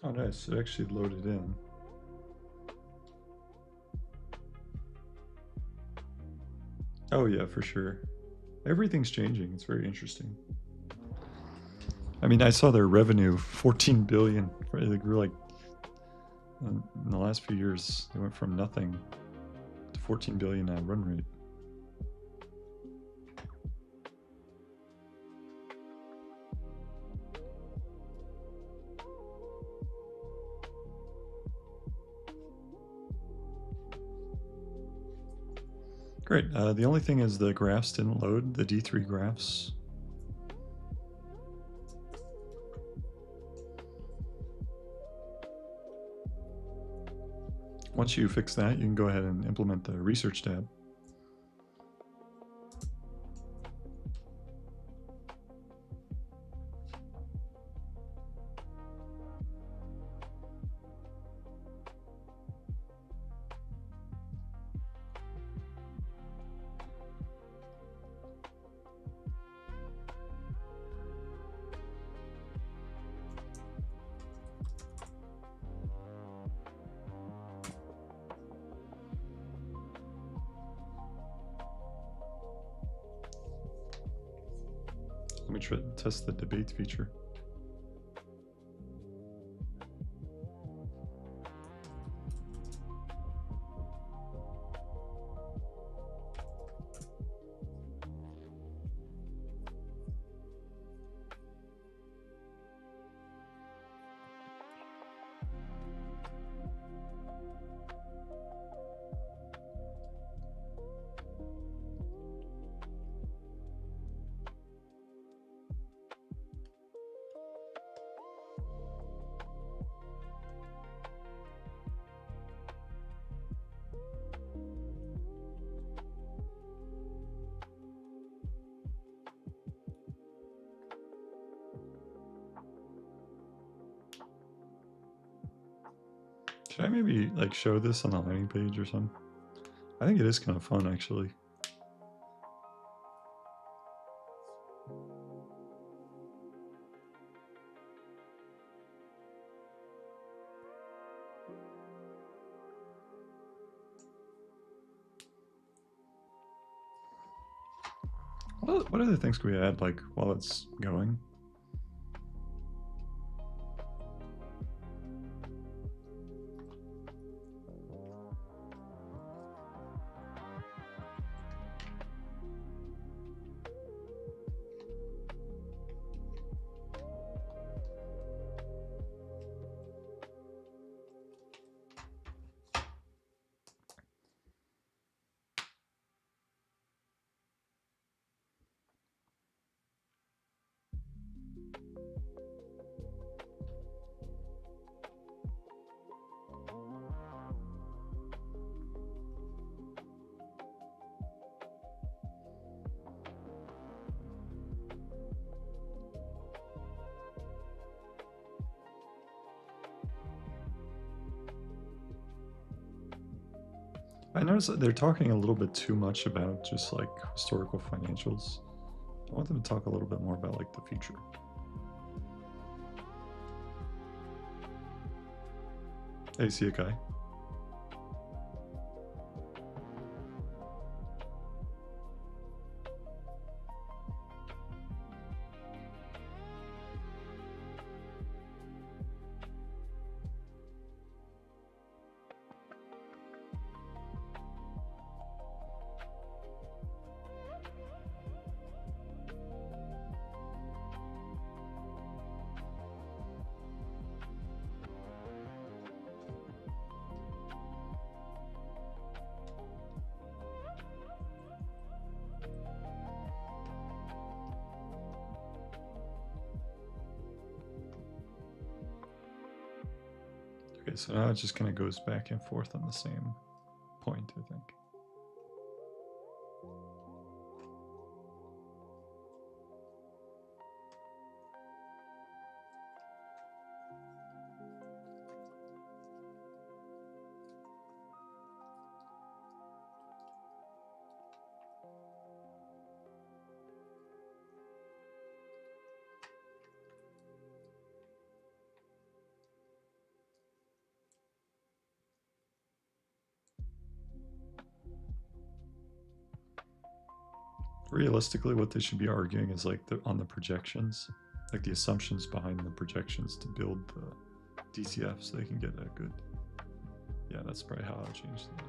Oh, nice. It actually loaded in. Oh yeah, for sure. Everything's changing. It's very interesting. I mean, I saw their revenue 14 billion. They grew like in the last few years. They went from nothing to 14 billion run rate. Great. The only thing is the graphs didn't load, the D3 graphs. Once you fix that, you can go ahead and implement the research tab. Let me try to test the debate feature. Should I maybe like show this on the landing page or something? I think it is kind of fun actually. What other things can we add like while it's going? I noticed that they're talking a little bit too much about just like historical financials. I want them to talk a little bit more about like the future. Hey, see a guy. Okay, so now it just kind of goes back and forth on the same point, I think. Realistically, what they should be arguing is like on the projections, like the assumptions behind the projections to build the DCF so they can get a good. Yeah, that's probably how I'll change that.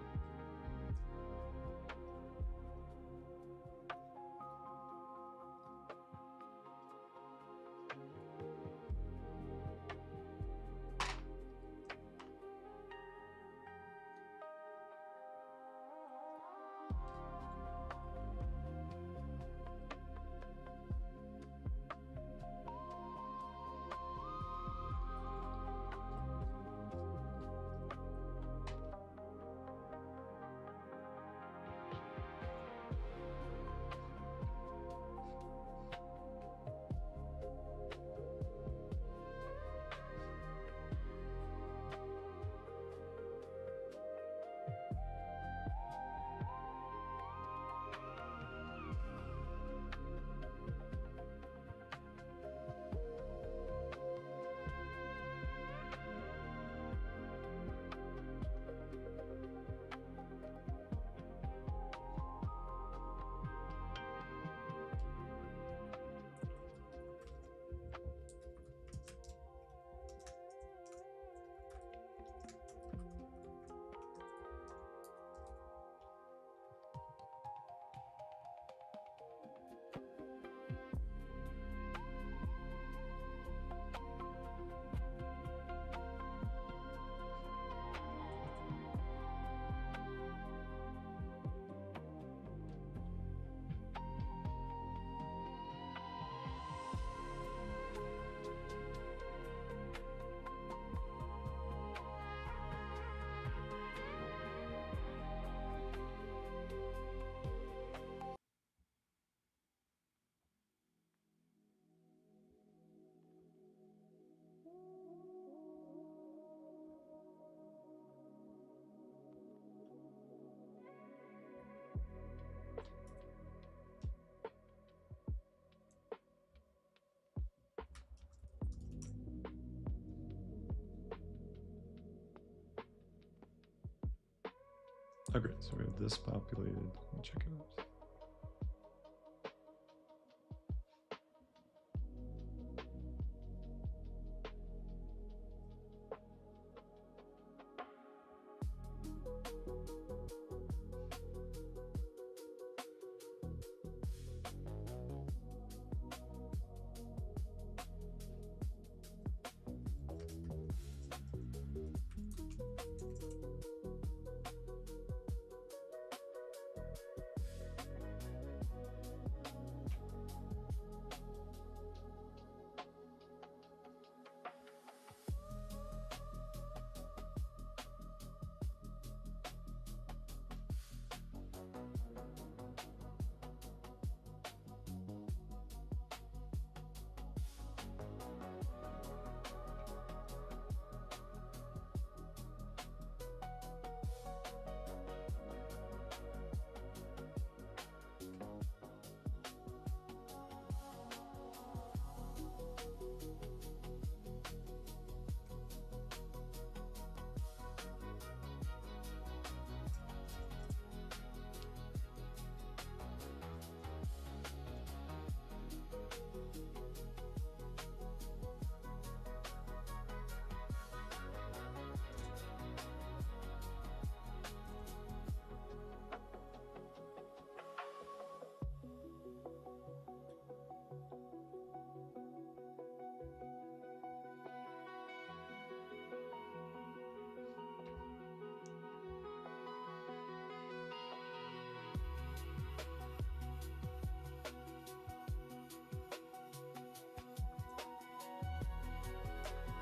Okay, so we have this populated. Let me check it out.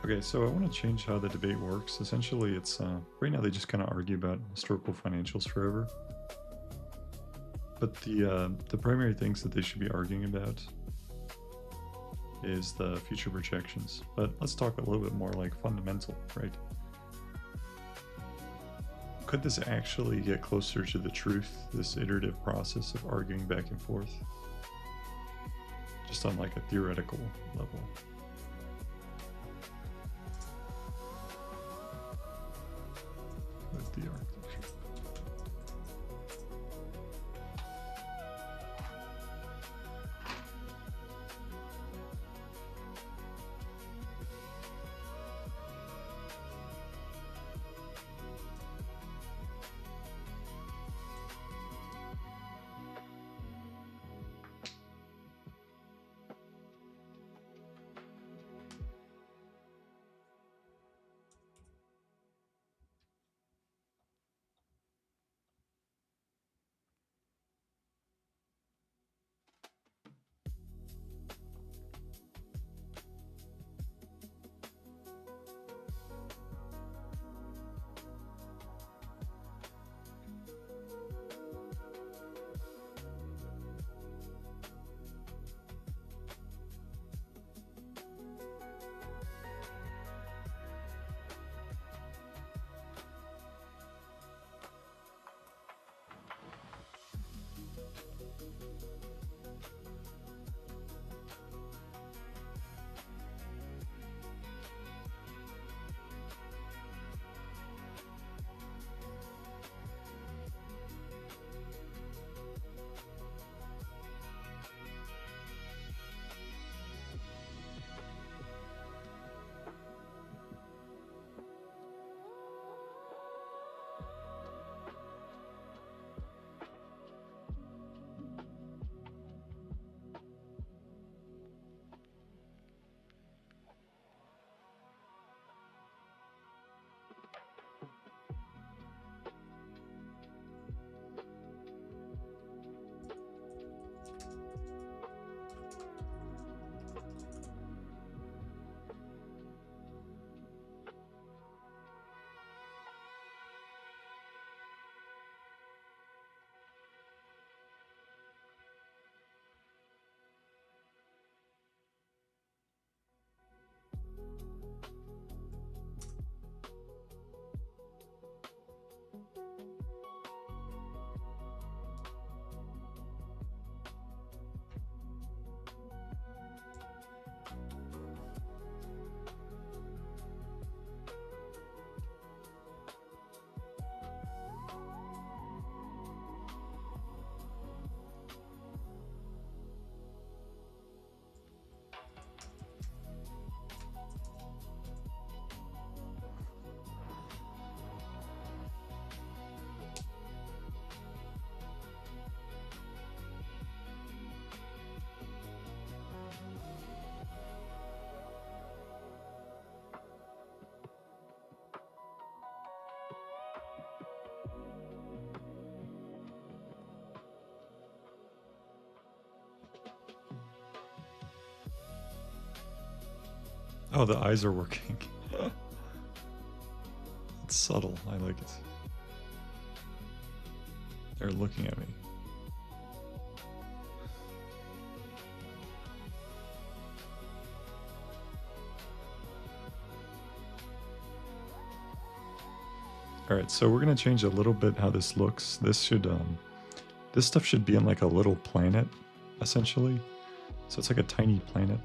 Okay, so I want to change how the debate works. Essentially, it's right now they just kind of argue about historical financials forever. But the primary things that they should be arguing about is the future projections. But let's talk a little bit more like fundamental, right? Could this actually get closer to the truth, this iterative process of arguing back and forth? Just on like a theoretical level. With the architecture. Oh, the eyes are working. It's subtle. I like it. They're looking at me. Alright, so we're going to change a little bit how this looks. This should, this stuff should be in like a little planet, essentially. So it's like a tiny planet.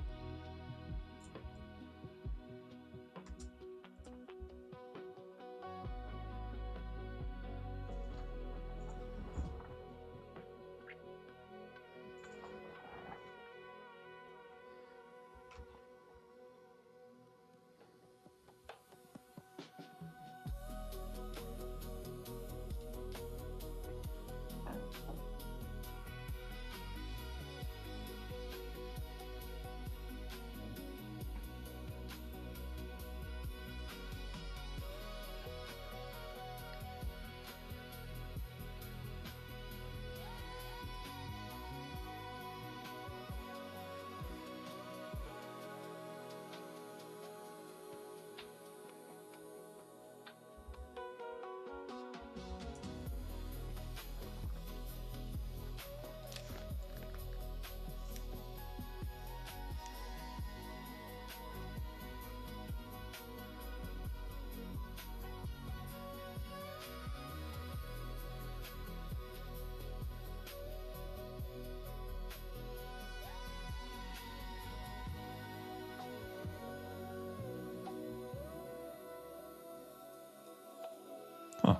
Huh.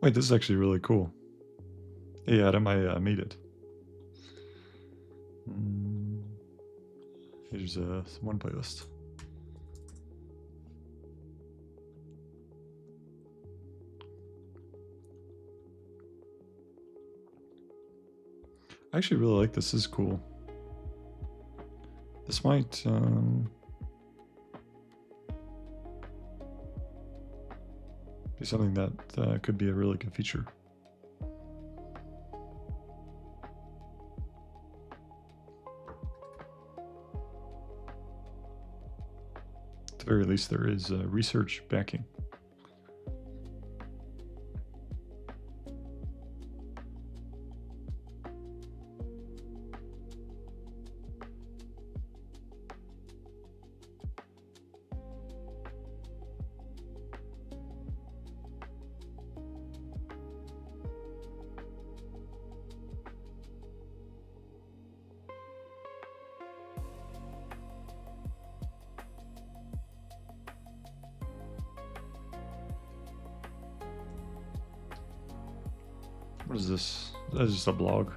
Wait, this is actually really cool. Hey Adam, I made it. Here's one playlist. I actually really like this. This is cool. This might be something that could be a really good feature. At the very least, there is research backing. What is this? That's just a blog.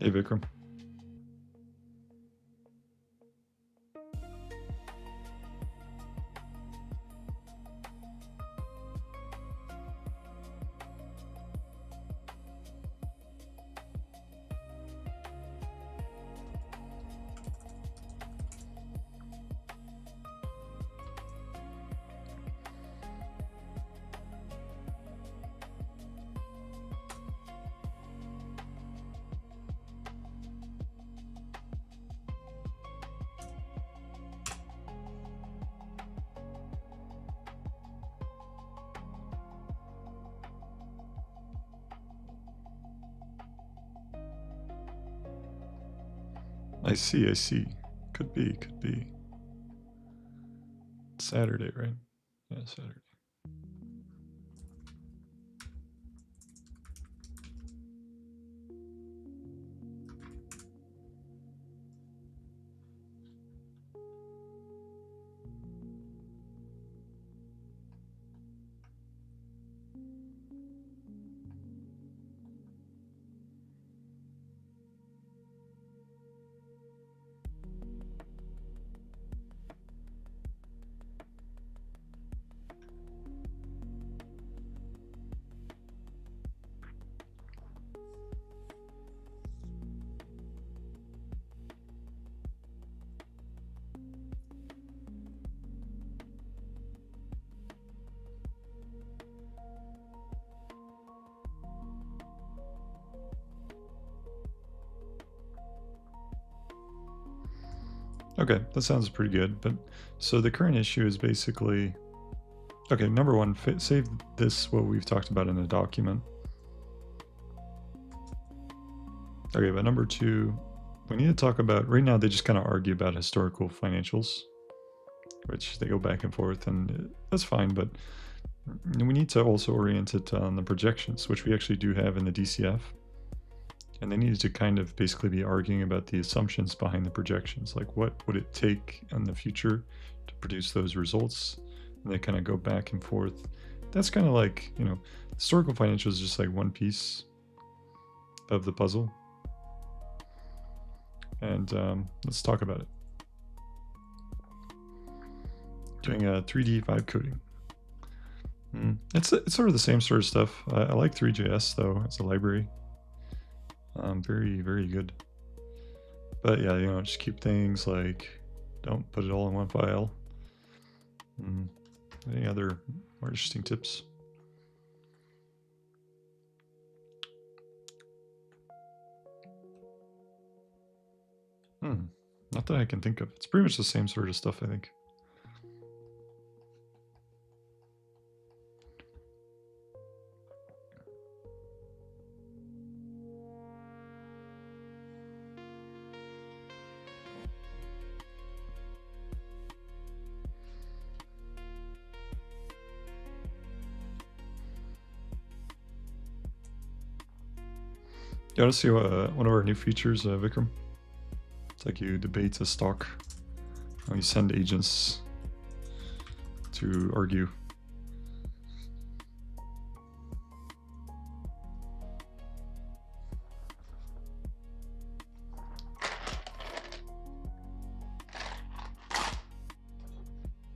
Hey Vikram. I see. Could be. Saturday, right? Yeah, Saturday. Okay, that sounds pretty good. But so the current issue is basically, okay, number one, save this, what we've talked about in a document. Okay, but number two, we need to talk about, right now they just kind of argue about historical financials, which they go back and forth, and that's fine, but we need to also orient it on the projections, which we actually do have in the DCF. And they needed to kind of basically be arguing about the assumptions behind the projections, like what would it take in the future to produce those results, and they kind of go back and forth. That's kind of like, you know, historical financials is just like one piece of the puzzle. And let's talk about it. Doing a 3D vibe coding. It's sort of the same sort of stuff. I like 3JS though as a library. Very, very good. But yeah, you know, just keep things like, don't put it all in one file. Any other more interesting tips? Not that I can think of. It's pretty much the same sort of stuff, I think. You want to see one of our new features, Vikram? It's like you debate a stock, and you send agents to argue.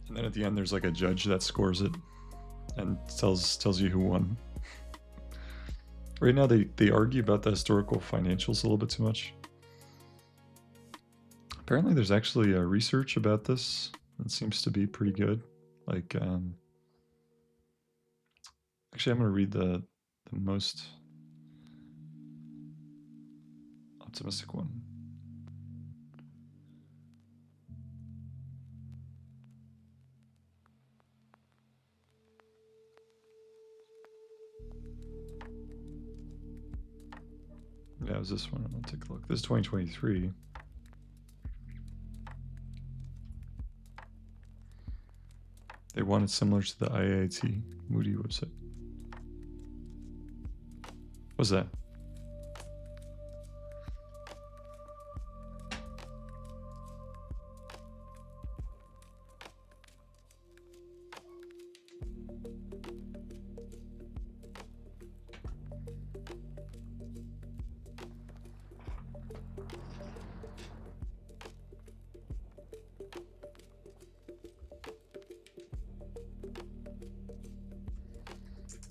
And then at the end, there's like a judge that scores it and tells you who won. Right now, they argue about the historical financials a little bit too much. Apparently, there's actually research about this that seems to be pretty good. Like, actually, I'm going to read the most optimistic one. Yeah, it was this one. I'll take a look. This is 2023. They want it similar to the IIT Moody website. What's that?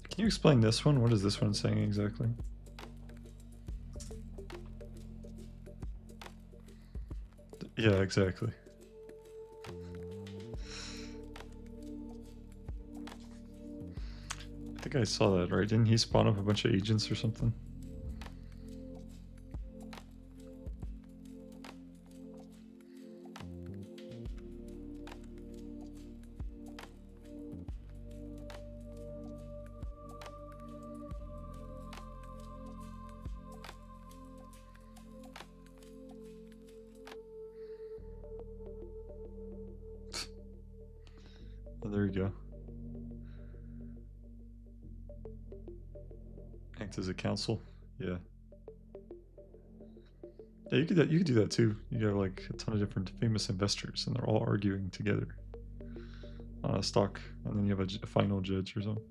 Can you explain this one? What is this one saying exactly? Yeah, exactly. I think I saw that, right? Didn't he spawn up a bunch of agents or something? Oh, there you go. Act as a council. Yeah. Yeah, you could do that too. You got like a ton of different famous investors, and they're all arguing together on a stock, and then you have a final judge or something.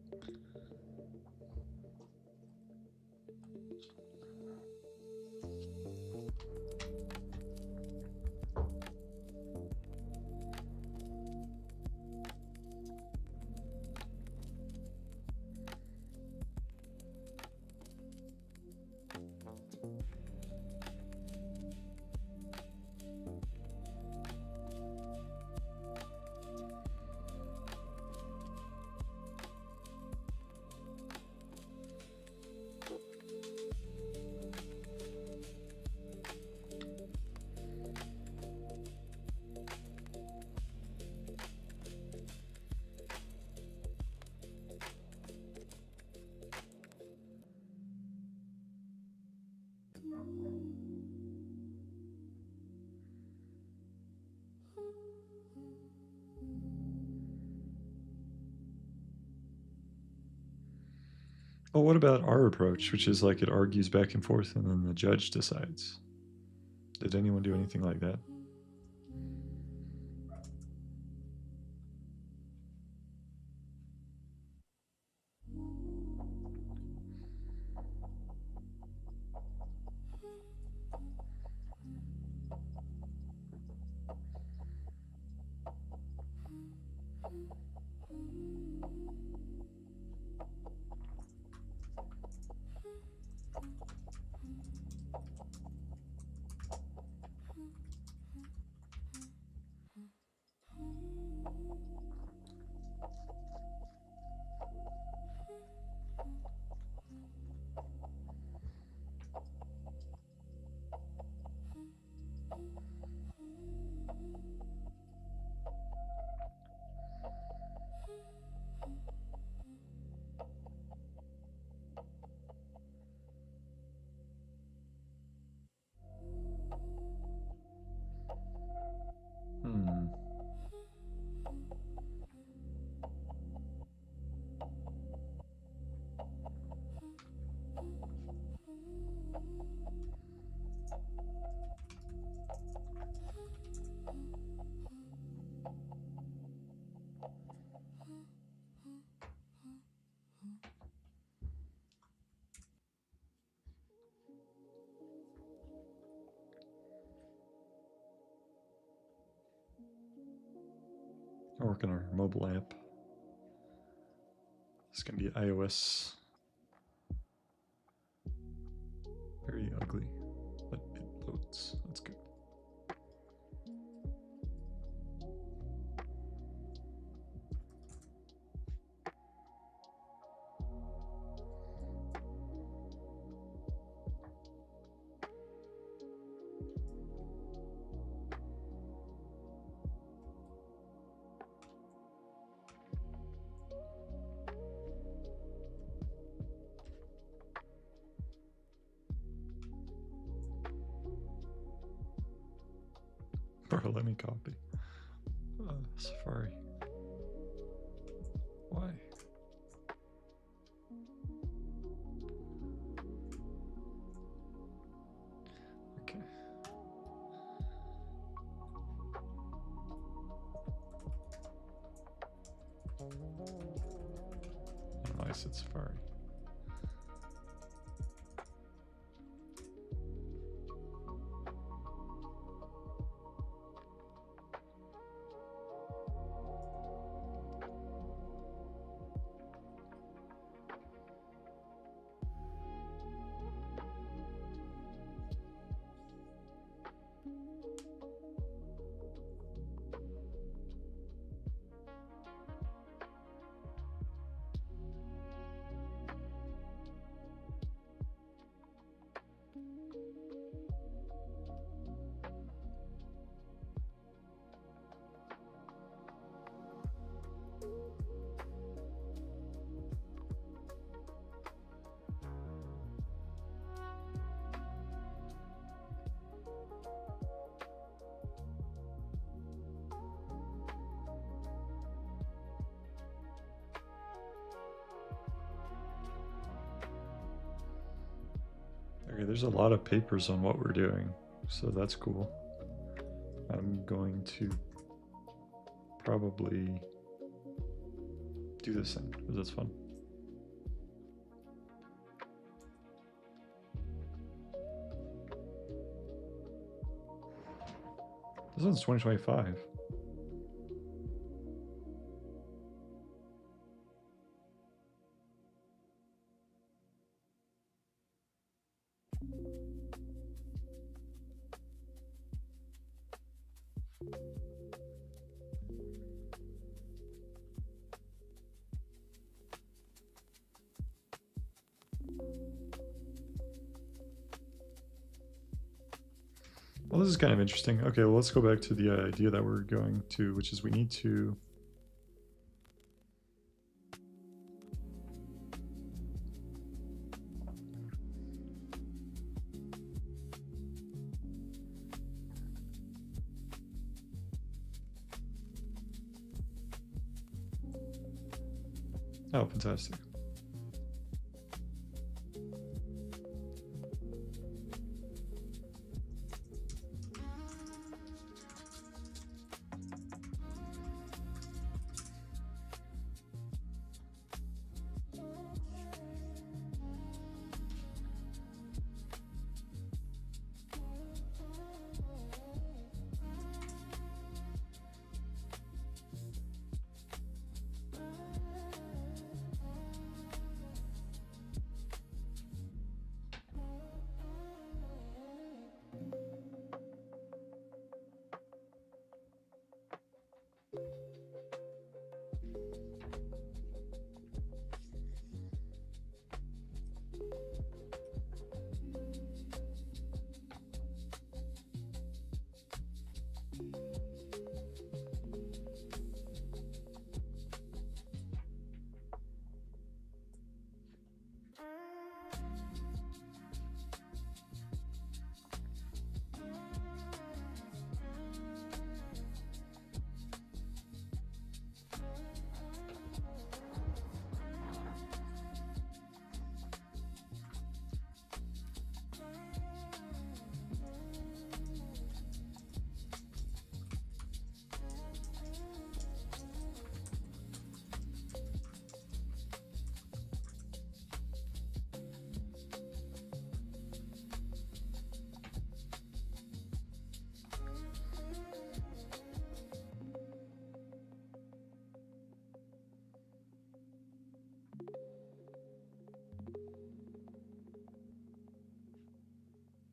Well, what about our approach, which is like it argues back and forth and then the judge decides? Did anyone do anything like that? Hmm. I'll work on our mobile app. It's going to be iOS. Very ugly, but it loads. That's good. Bro, let me copy. Safari. Why? Okay. Nice, it's Safari. Okay, there's a lot of papers on what we're doing, so that's cool. I'm going to probably do this thing, because that's fun. This one's 2025. Well, this is kind of interesting. Okay, well, let's go back to the idea that we're going to, which is we need to oh, fantastic.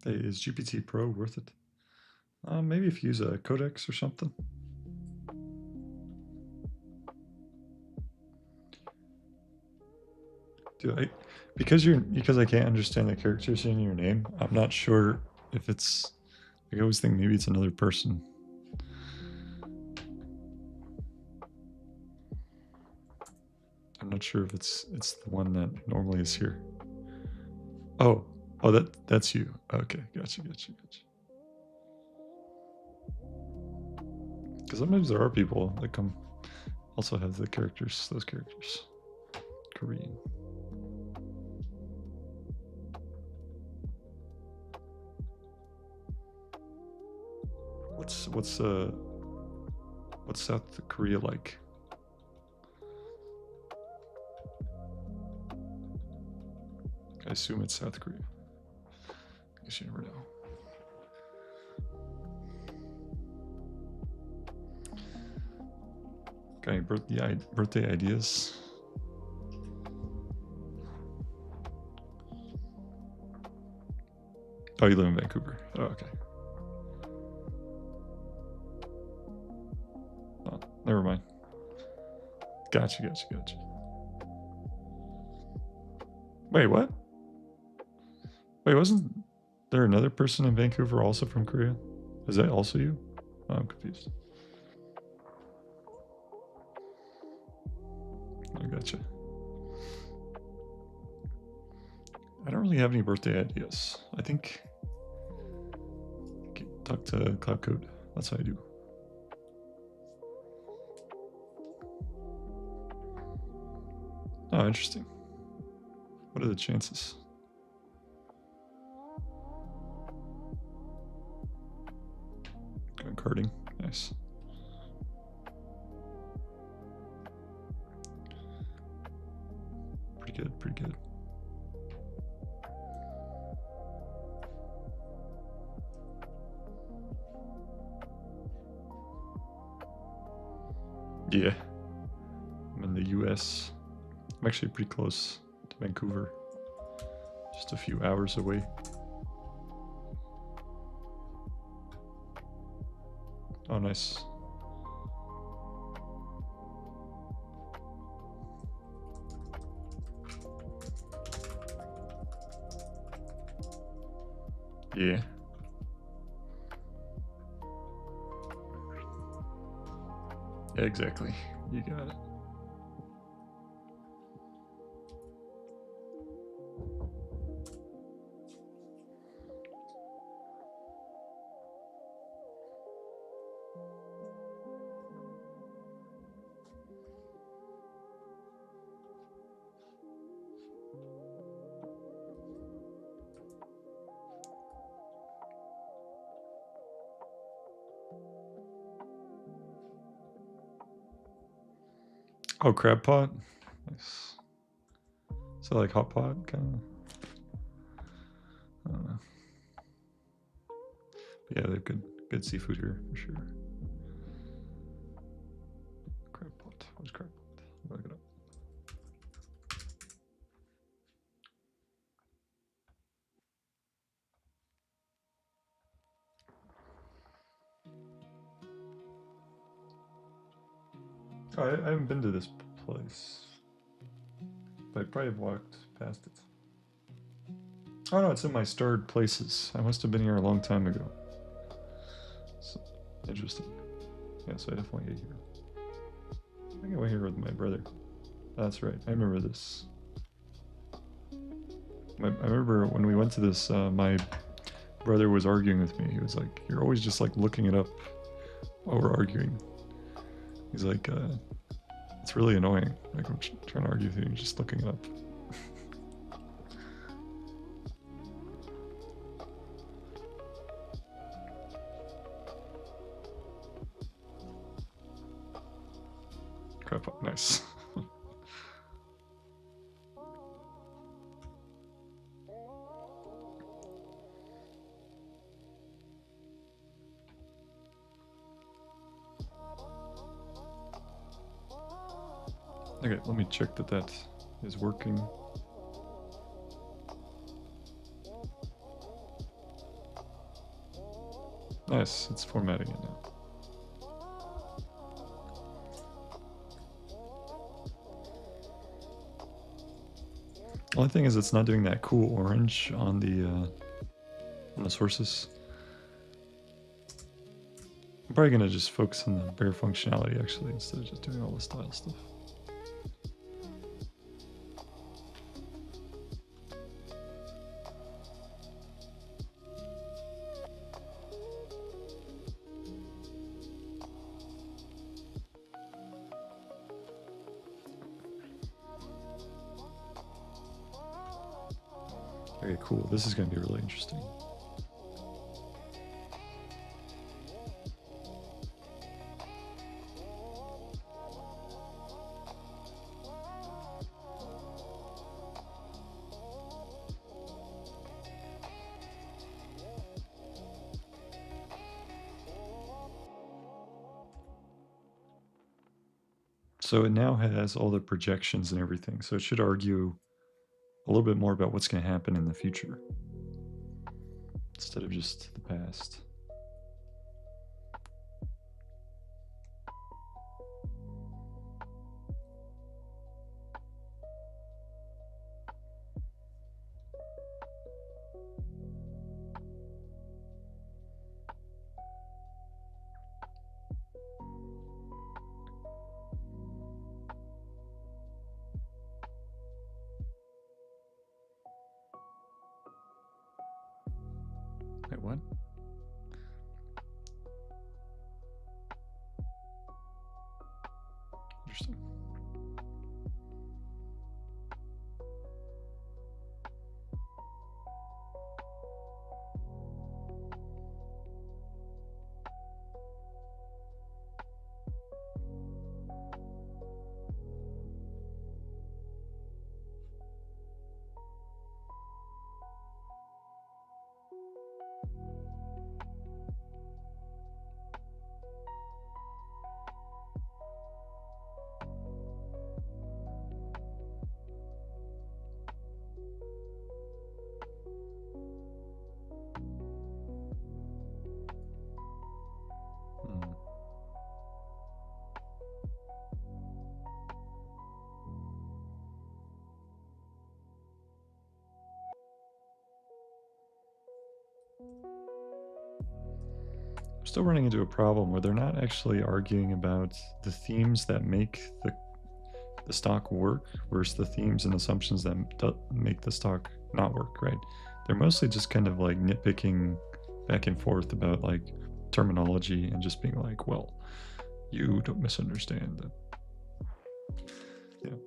Hey, is GPT Pro worth it? Maybe if you use a codex or something. Because I can't understand the characters in your name, I'm not sure if it's. I always think maybe it's another person. I'm not sure if it's the one that normally is here. Oh, that's you. Okay, gotcha. Because sometimes there are people that come also have the characters, those characters. Korean. What's South Korea like? I assume it's South Korea. I guess you never know. Got any birthday ideas? Oh, you live in Vancouver. Oh, okay. Oh, never mind. Gotcha. Wait, what? Wait, wasn't there another person in Vancouver also from Korea? Is that also you? Oh, I'm confused. I gotcha. I don't really have any birthday ideas. I think talk to Cloud Code. That's how I do. Oh, interesting. What are the chances? Going karting. Nice. Pretty good. Yeah. I'm in the US. I'm actually pretty close to Vancouver. Just a few hours away. Oh, nice. Yeah. Yeah, exactly. You got it. Oh, crab pot. Nice. So like hot pot kind of. I don't know. But yeah, they have good seafood here for sure. Crab pot. Where's crab pot? Look it up. Oh, I haven't been to this place, but I probably have walked past it. Oh no, it's in my starred places. I must have been here a long time ago. So, interesting. Yeah, so I definitely ate here. I think I went here with my brother. That's right. I remember this. I remember when we went to this, my brother was arguing with me. He was like, "You're always just like looking it up while we're arguing." He's like, "It's really annoying. Like I'm trying to argue with you, you're just looking it up." Crap up, nice. Okay, let me check that is working. Nice, it's formatting it now. Only thing is it's not doing that cool orange on the sources. I'm probably gonna just focus on the bare functionality actually instead of just doing all the style stuff. Okay, cool. This is gonna be really interesting. So it now has all the projections and everything. So it should argue a little bit more about what's going to happen in the future instead of just the past. Wait, what? Interesting. Hmm. I'm still running into a problem where they're not actually arguing about the themes that make the stock work versus the themes and assumptions that make the stock not work, right? They're mostly just kind of like nitpicking back and forth about like terminology and just being like, well, you don't misunderstand that, you know,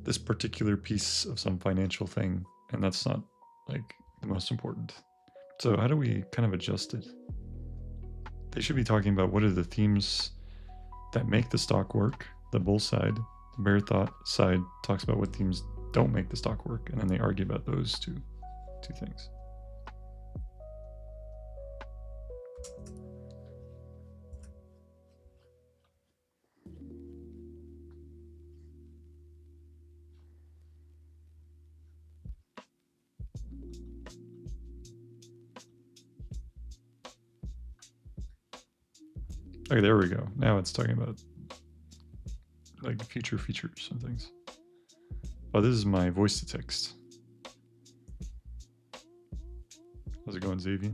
this particular piece of some financial thing, and that's not like the most important. So how do we kind of adjust it? They should be talking about what are the themes that make the stock work, the bull side. The bear thought side talks about what themes don't make the stock work, and then they argue about those two things. Okay, there we go. Now it's talking about like future features and things. Oh, this is my voice to text. How's it going, Xavier?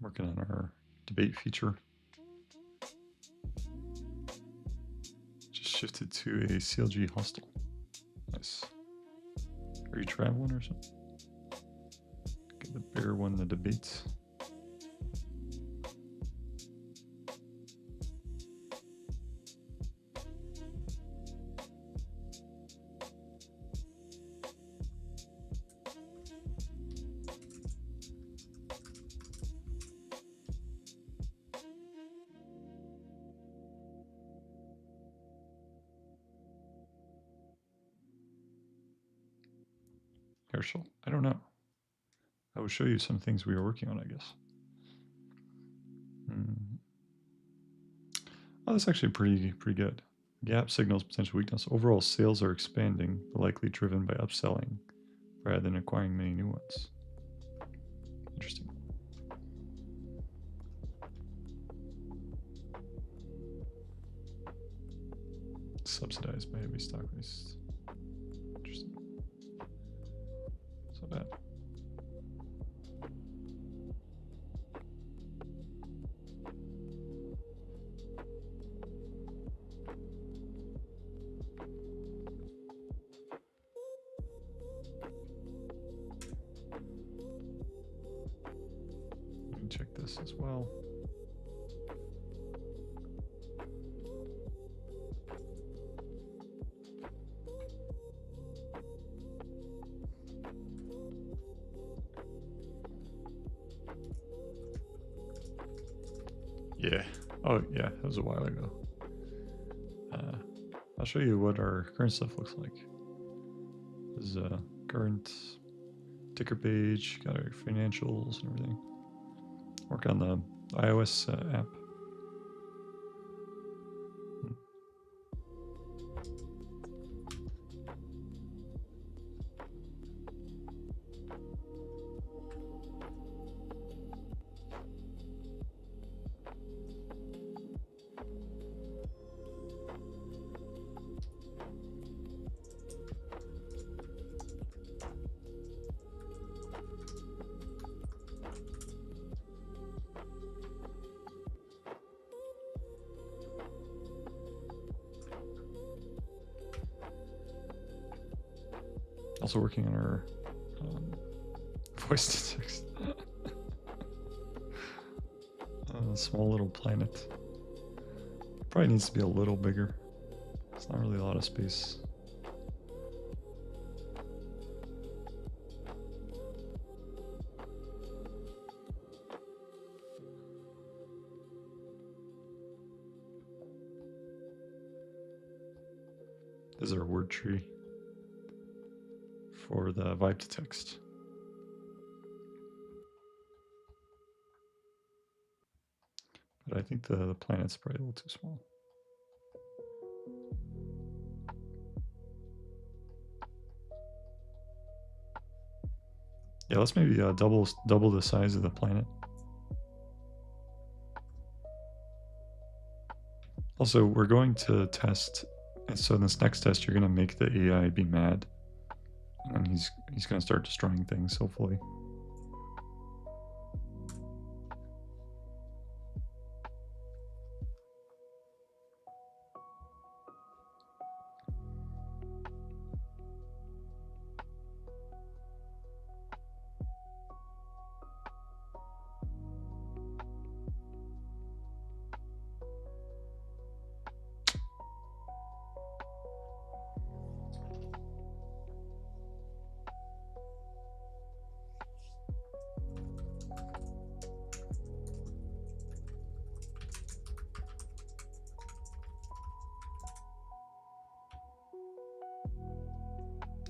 Working on our debate feature. Just shifted to a CLG hostel. Nice. Are you traveling or something? Okay, the bear won the debate. Herschel? I don't know. I will show you some things we are working on, I guess. Oh, that's actually pretty good. Gap signals potential weakness. Overall sales are expanding, but likely driven by upselling rather than acquiring many new ones. Interesting. Subsidized by heavy stock waste. Interesting. So bad. We can check this as well. Yeah. Oh, yeah. That was a while ago. I'll show you what our current stuff looks like. This is a current ticker page, got our financials and everything. Work on the iOS app. Also working on our voice to text. Small little planet. Probably needs to be a little bigger. It's not really a lot of space. This is our word tree for the vibe to text. But I think the planet's probably a little too small. Yeah, let's maybe double the size of the planet. Also, we're going to test, and so in this next test, you're going to make the AI be mad, and he's going to start destroying things, hopefully.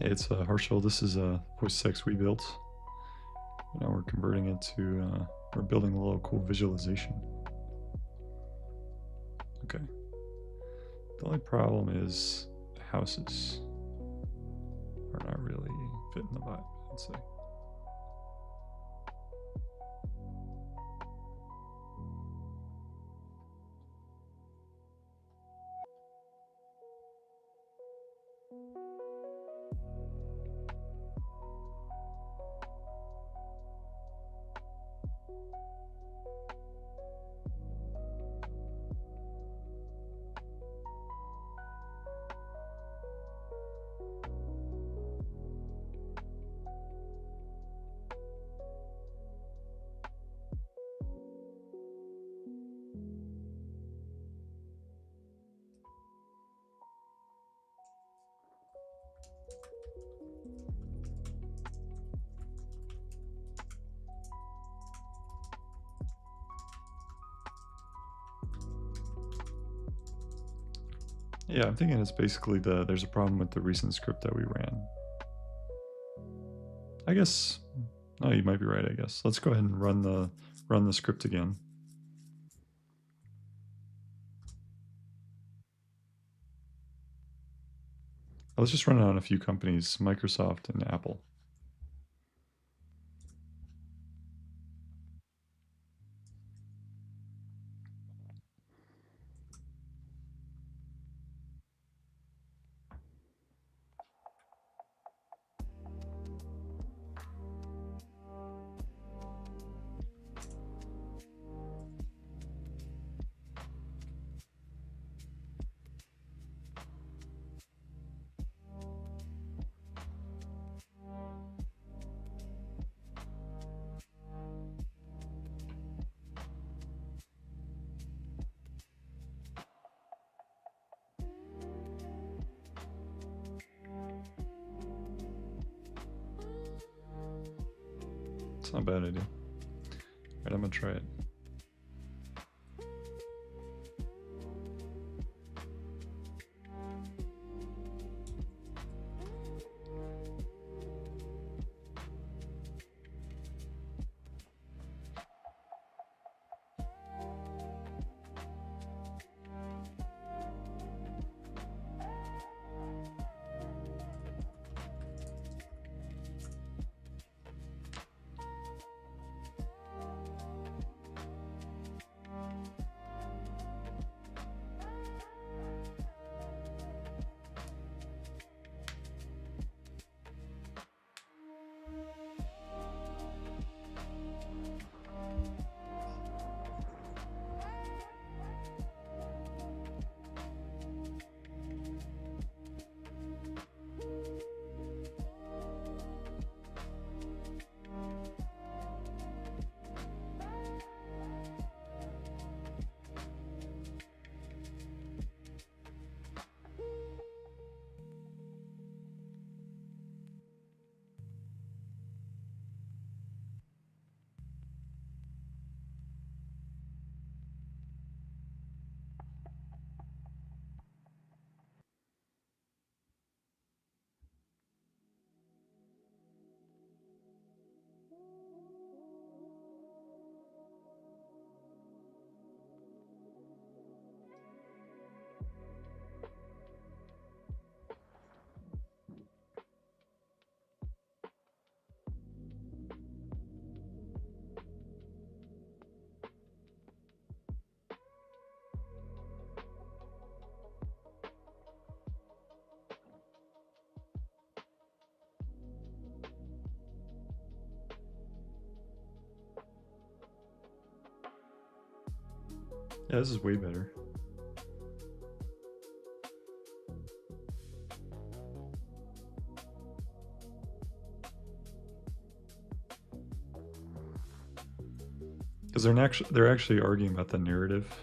It's a Herschel. This is a voice text we built. Now we're converting it to, we're building a little cool visualization. Okay. The only problem is the houses are not really fitting the vibe, I'd say. Yeah, I'm thinking it's basically there's a problem with the recent script that we ran. I guess. Oh, you might be right. I guess. Let's go ahead and run the script again. Let's just run it on a few companies, Microsoft and Apple. It's not a bad idea. All right, I'm gonna try it. Yeah, this is way better. Because they're actually arguing about the narrative.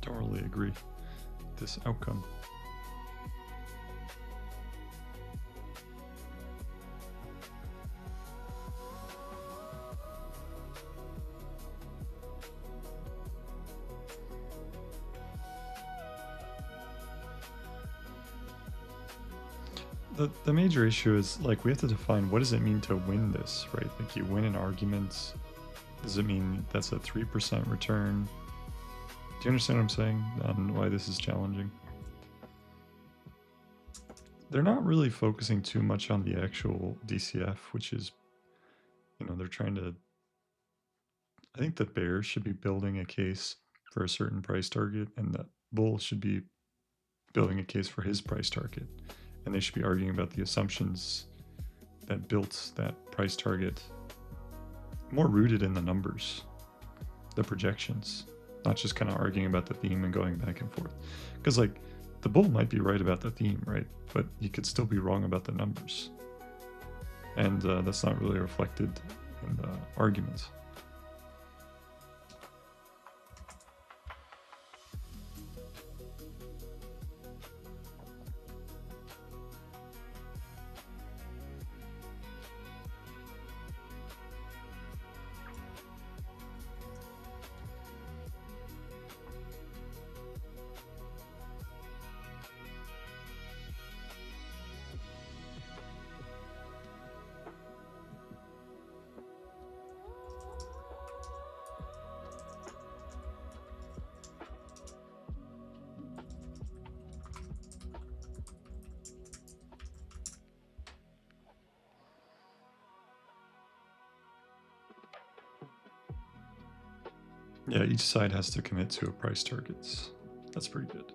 don't really agree with this outcome. The major issue is, like, we have to define what does it mean to win this, right? Like, you win an argument. Does it mean that's a 3% return? Do you understand what I'm saying on why this is challenging? They're not really focusing too much on the actual DCF, which is, they're trying to. I think the bear should be building a case for a certain price target, and the bull should be building a case for his price target. And they should be arguing about the assumptions that built that price target, more rooted in the numbers, the projections, not just kind of arguing about the theme and going back and forth. Because, like, the bull might be right about the theme, right? But he could still be wrong about the numbers. And that's not really reflected in the arguments. Yeah, each side has to commit to a price targets. That's pretty good.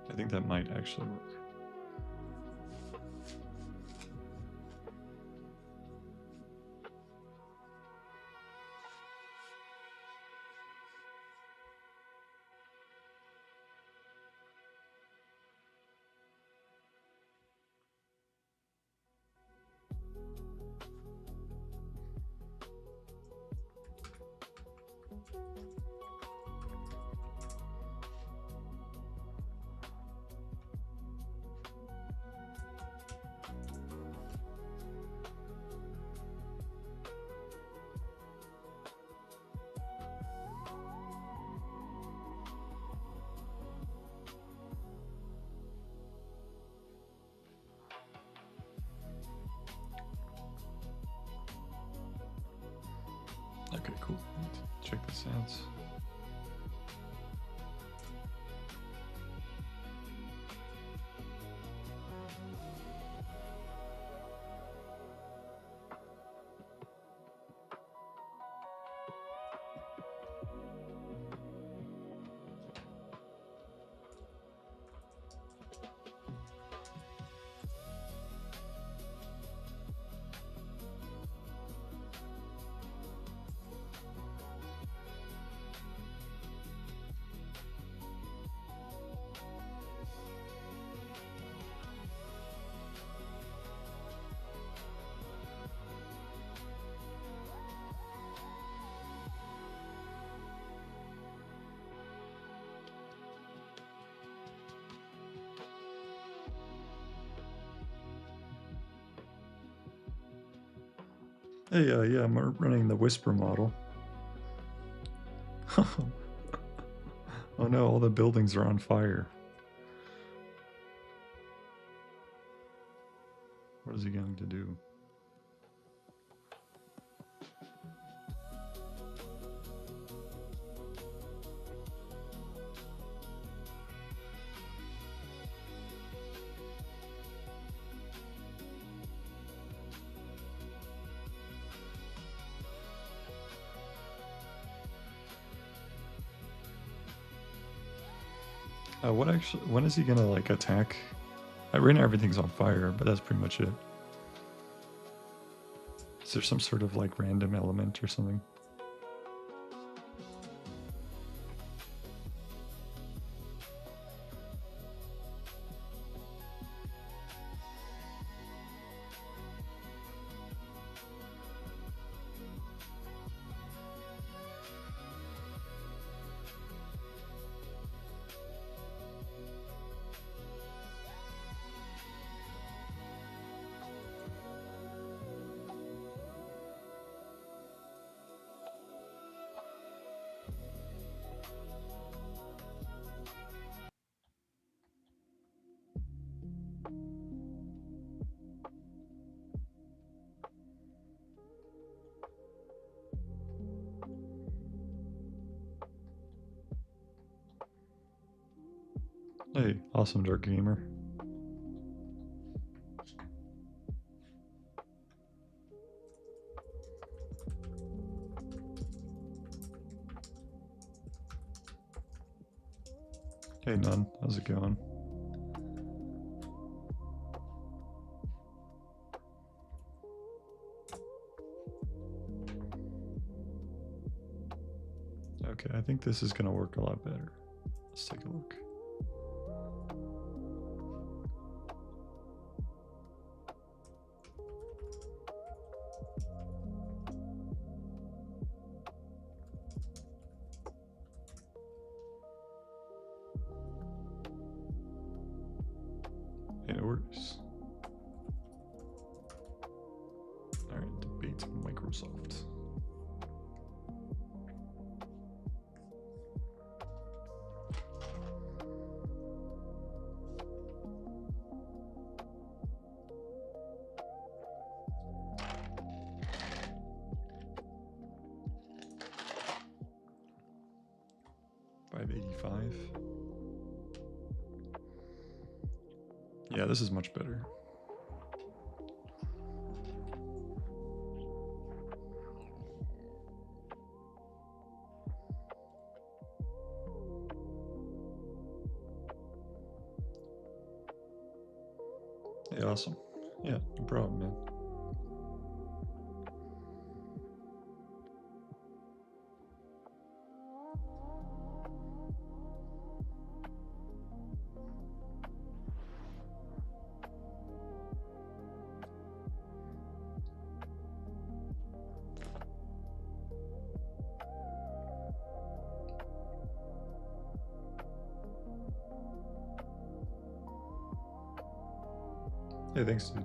I think that might actually work. Okay, cool. Check this out. Hey, yeah, I'm running the Whisper model. Oh no, all the buildings are on fire. What is he going to do? When is he gonna, like, attack? Right now everything's on fire, but that's pretty much it. Is there some sort of, like, random element or something? Hey, awesome Dark Gamer. Hey, Nun, how's it going? Okay, I think this is gonna work a lot better. Let's take a look. Hey, no worries. Alright, debate Microsoft. $585. Yeah, this is much better. Hey, awesome. Yeah, no problem, man. Hey, thanks, dude.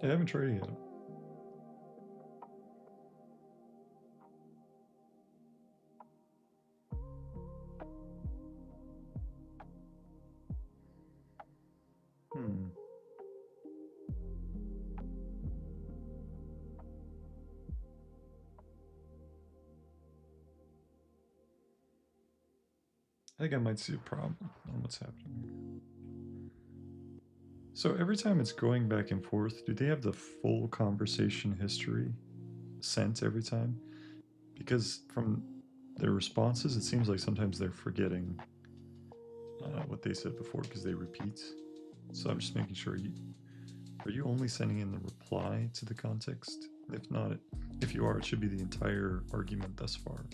Hey, I haven't tried it yet. I think I might see a problem on what's happening here. So every time it's going back and forth, do they have the full conversation history sent every time? Because from their responses, it seems like sometimes they're forgetting what they said before because they repeat. So I'm just making sure are you only sending in the reply to the context? If not, if you are, it should be the entire argument thus far.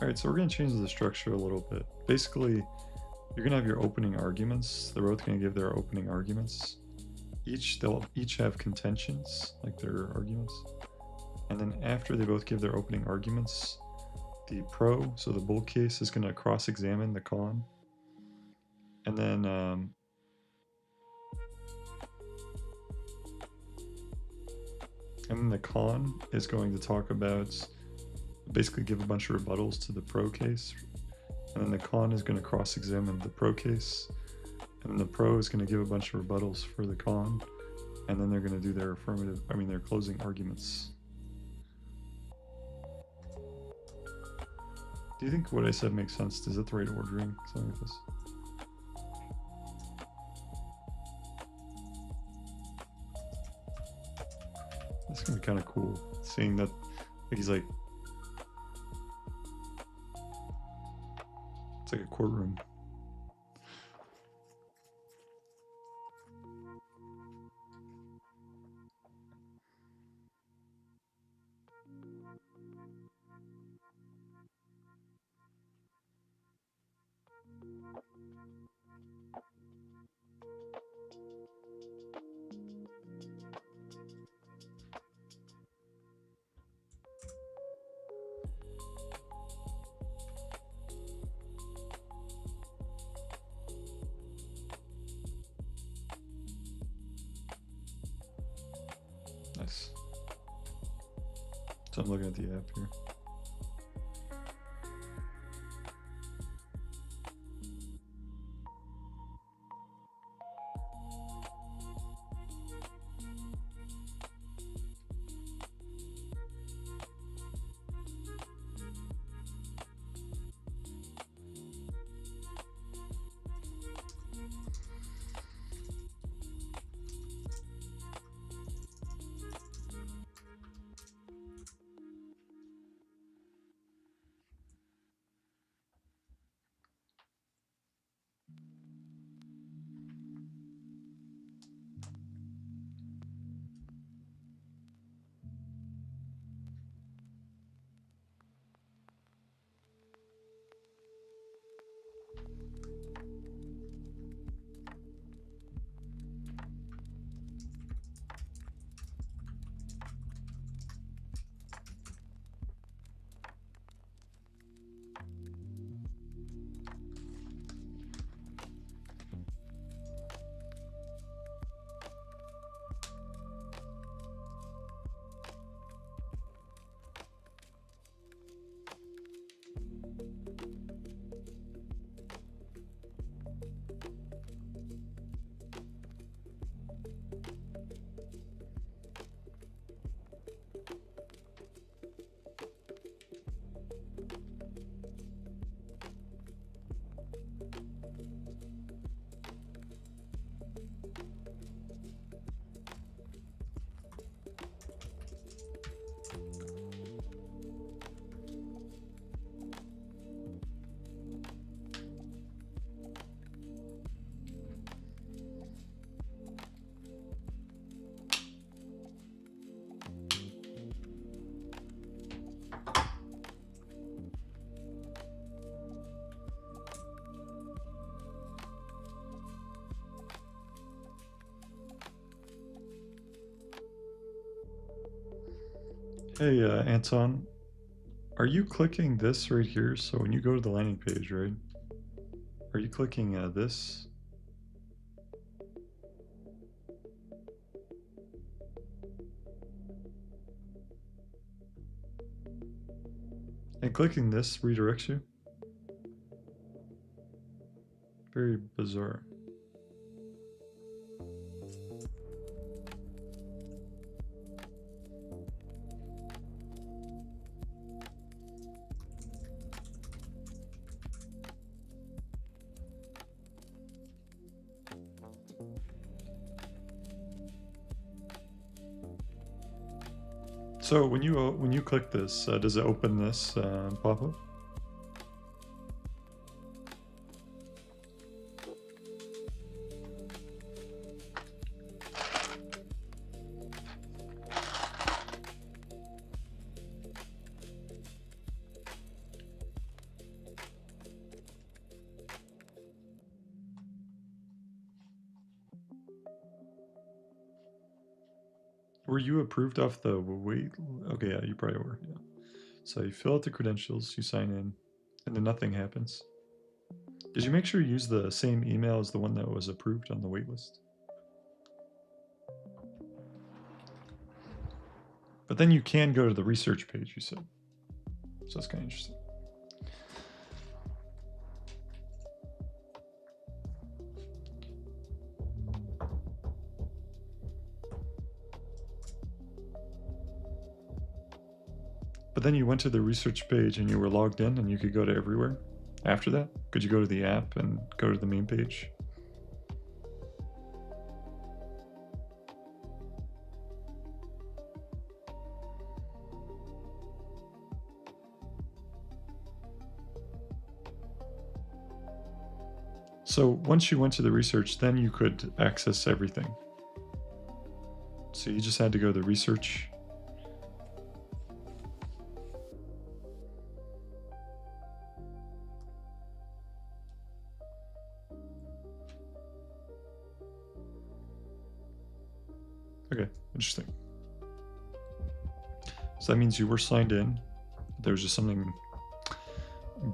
All right, so we're going to change the structure a little bit. Basically, you're going to have your opening arguments. They're both going to give their opening arguments. They'll each have contentions, like their arguments. And then after they both give their opening arguments, the pro, so the bull case, is going to cross-examine the con. And then And then the con is going to talk about, basically give a bunch of rebuttals to the pro case. And then the con is going to cross-examine the pro case. And then the pro is going to give a bunch of rebuttals for the con. And then they're going to do their their closing arguments. Do you think what I said makes sense? Is that the right ordering? Something like this. That's gonna be kind of cool, seeing that he's like, it's like a courtroom. Nice. So I'm looking at the app here. Hey, Anton, are you clicking this right here? So when you go to the landing page, right? Are you clicking this? And clicking this redirects you? Very bizarre. So when you click this, does it open this pop-up? Were you approved off the wait? Okay, yeah, you probably were. Yeah. So you fill out the credentials, you sign in, and then nothing happens. Did you make sure you use the same email as the one that was approved on the waitlist? But then you can go to the research page, you said. So that's kind of interesting. But then you went to the research page and you were logged in and you could go to everywhere after that? Could you go to the app and go to the main page? So once you went to the research, then you could access everything. So you just had to go to the research. Okay, interesting. So that means you were signed in. There was just something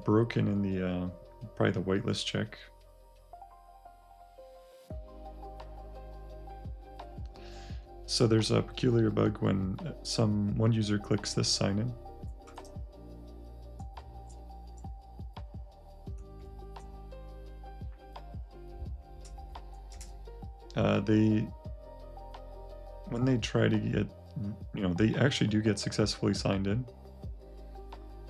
broken in the, probably the whitelist check. So there's a peculiar bug when one user clicks this sign in. When they try to get, they actually do get successfully signed in.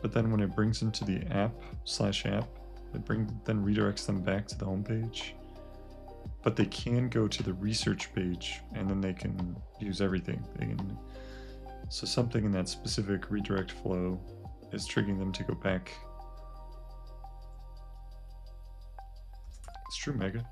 But then when it brings them to the app/app, it then redirects them back to the home page. But they can go to the research page and then they can use everything. So something in that specific redirect flow is triggering them to go back. It's true, Mega.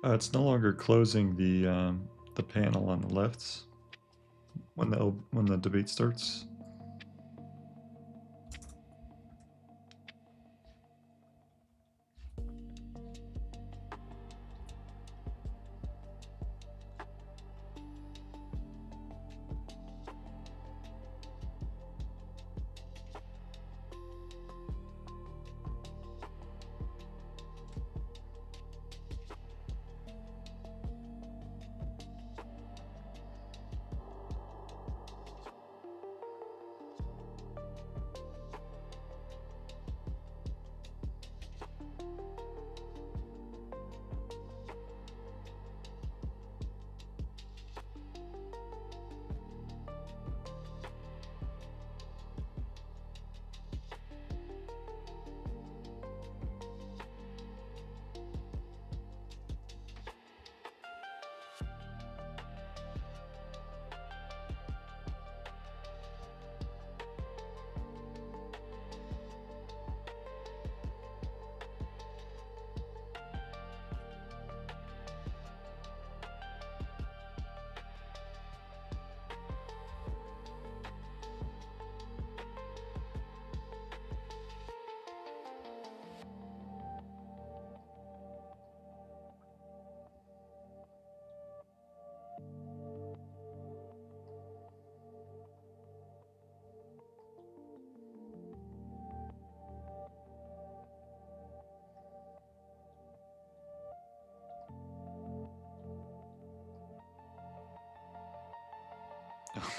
It's no longer closing the panel on the left when the debate starts.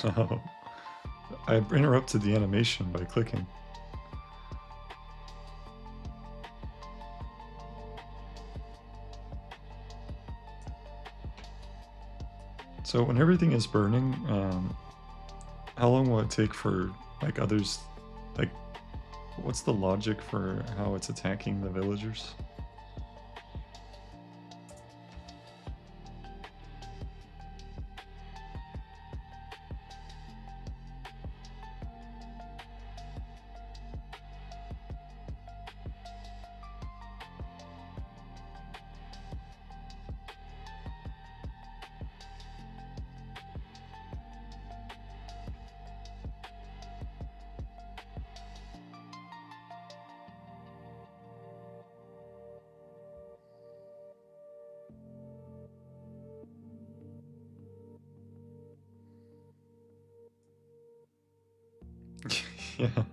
Oh, I interrupted the animation by clicking. So when everything is burning, how long will it take for like others, like What's the logic for how it's attacking the villagers? Yeah.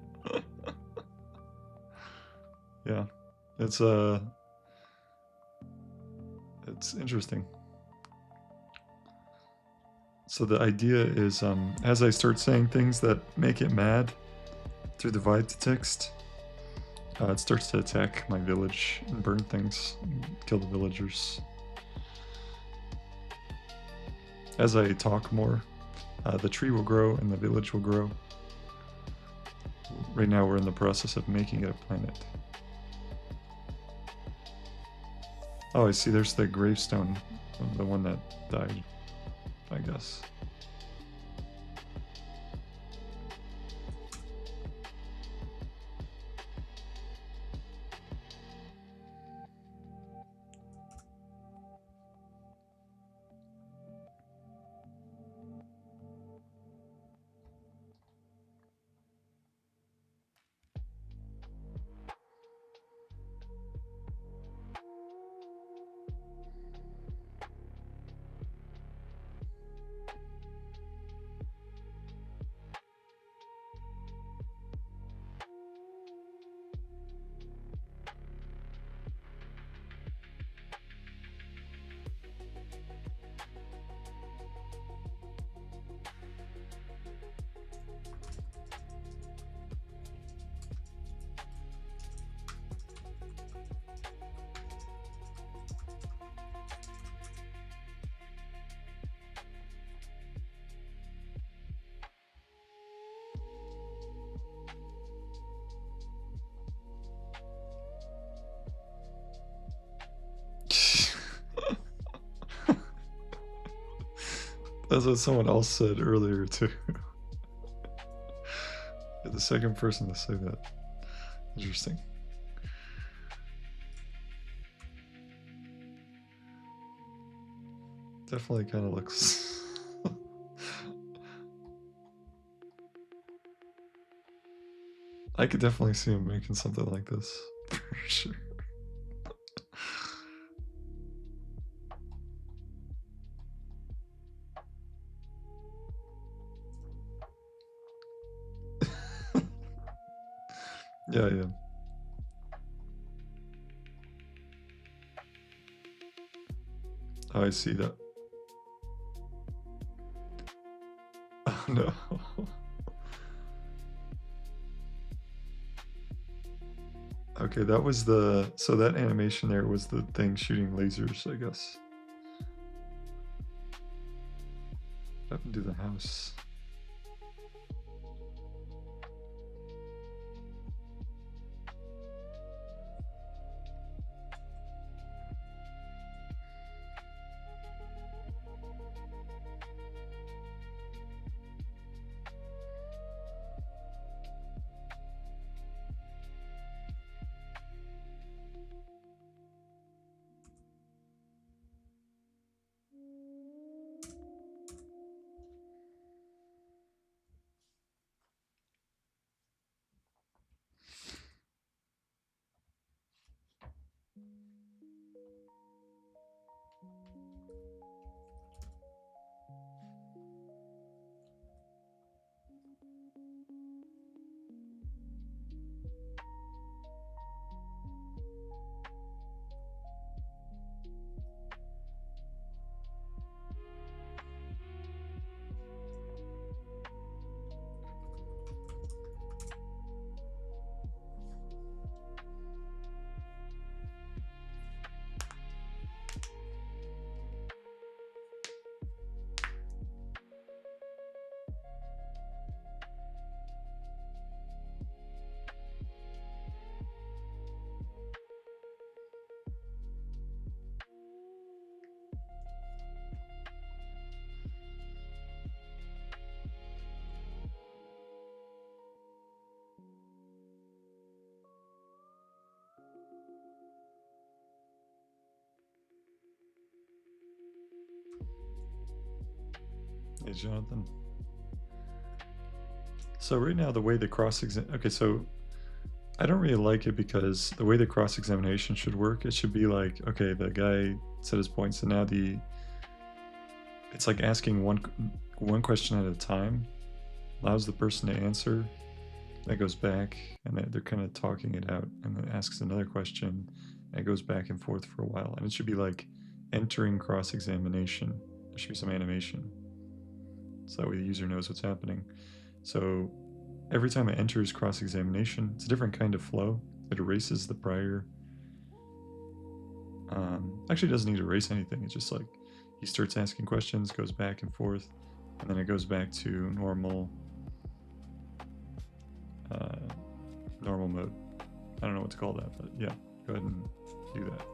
Yeah. It's interesting. So the idea is, as I start saying things that make it mad through the vibe to text, it starts to attack my village and burn things, and kill the villagers. As I talk more, the tree will grow and the village will grow. Right now we're in the process of making it a planet. Oh, I see, there's the gravestone of the one that died, I guess. That's what someone else said earlier too. You're the second person to say that. Interesting. Definitely kind of looks. I could definitely see him making something like this for sure. Yeah, yeah. Oh, I see that. Oh no. Okay, that was the. So that animation there was the thing shooting lasers, I guess. What happened to the house? Hey, Jonathan. So right now, the way the cross-exam... Okay, so I don't really like it because the way the cross-examination should work, it should be like, okay, the guy said his points, and now it's like asking one question at a time, allows the person to answer, that goes back, and they're kind of talking it out, and then asks another question, and it goes back and forth for a while, and it should be like entering cross-examination. There should be some animation, so that way the user knows what's happening. So every time it enters cross-examination, it's a different kind of flow. It erases the prior. Actually, it doesn't need to erase anything. It's just like he starts asking questions, goes back and forth, and then it goes back to normal mode. I don't know what to call that, but yeah, go ahead and do that.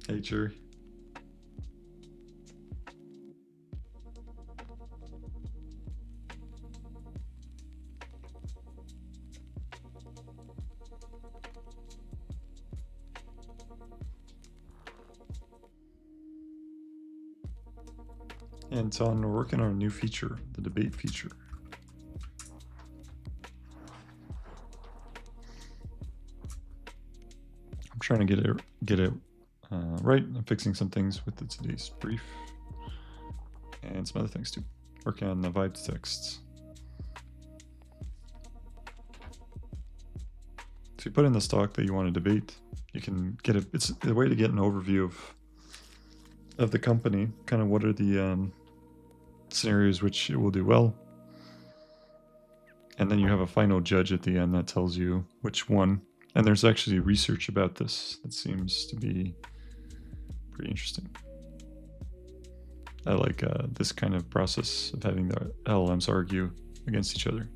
Hey, Jerry. And so we're working on a new feature, the debate feature. I'm trying to get it right. I'm fixing some things with today's brief and some other things too. Working on the vibe texts. So you put in the stock that you want to debate. You can get it. It's a way to get an overview of the company. Kind of what are the scenarios which it will do well. And then you have a final judge at the end that tells you which one. And there's actually research about this that seems to be pretty interesting. I like this kind of process of having the LLMs argue against each other.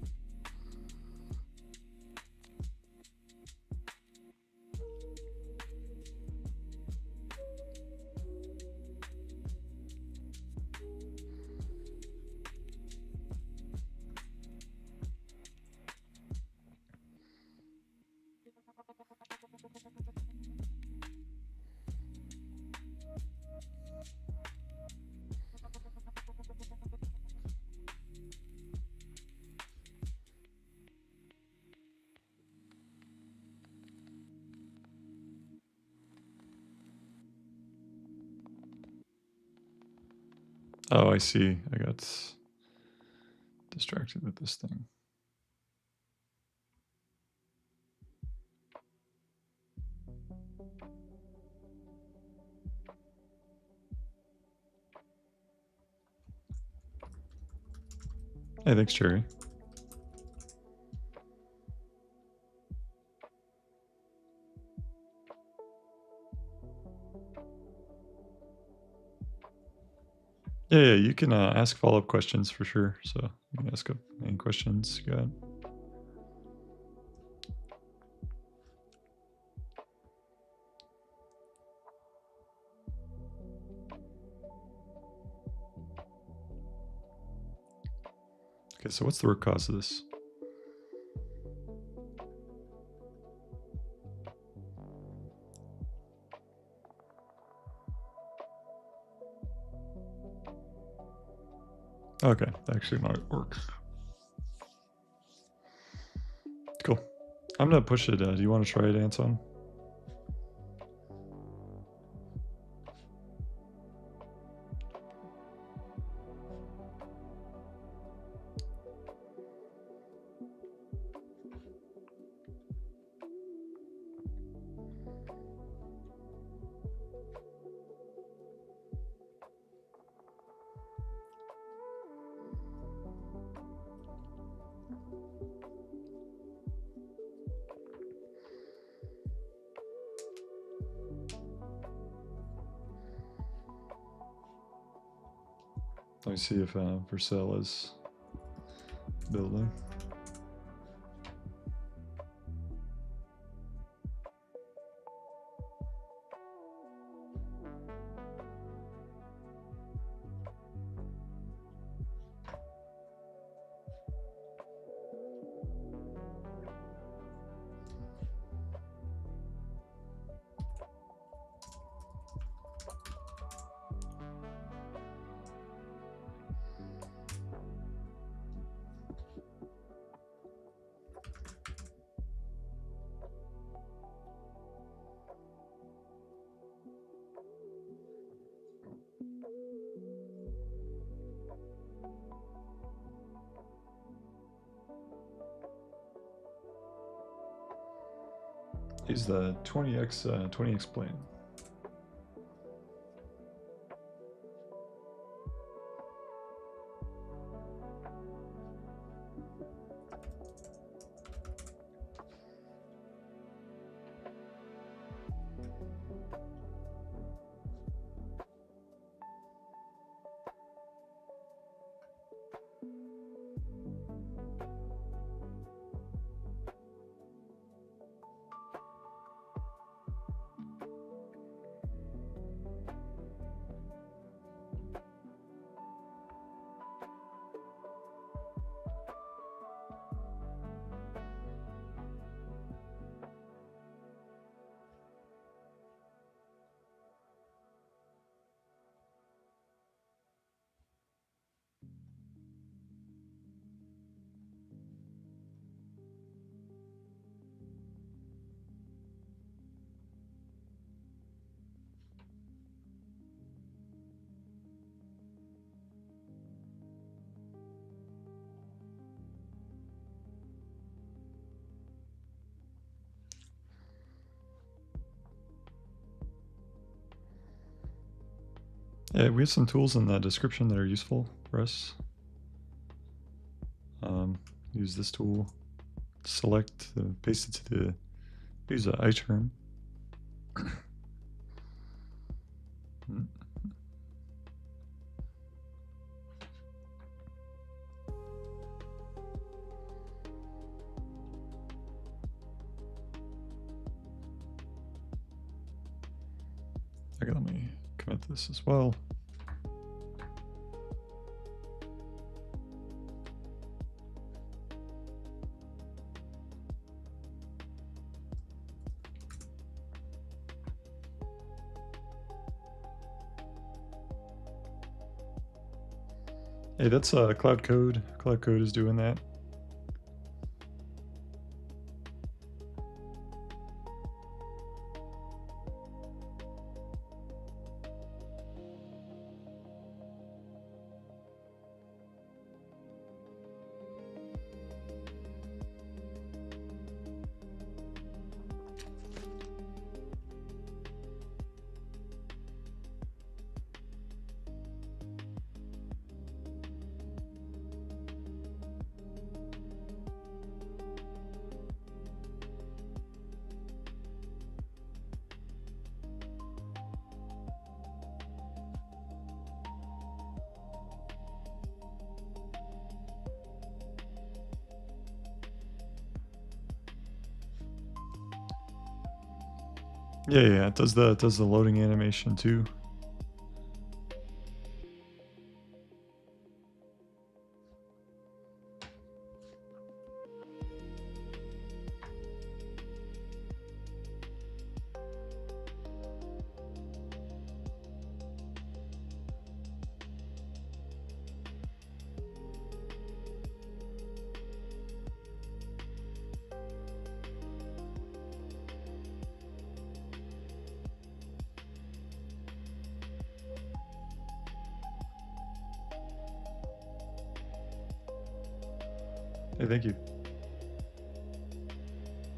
Oh, I see. I got distracted with this thing. Hey, thanks, Cherry. Yeah, you can ask follow-up questions for sure. So you can ask any questions you got. Okay, so what's the root cause of this? Okay, that actually might work. Cool. I'm gonna push it. Do you want to try it, Anton? Let me see if Vercel is building. Use the 20x plan. Yeah, we have some tools in the description that are useful for us. Use this tool, select, paste it to the, use an iTerm. Okay, let me commit this as well. Hey, that's Cloud Code. Cloud Code is doing that. Yeah, it does the loading animation too. Hey, thank you.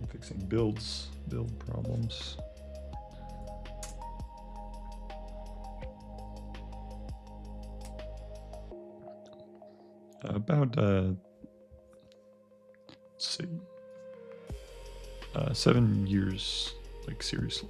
I'm fixing build problems. About let's see, 7 years, like seriously.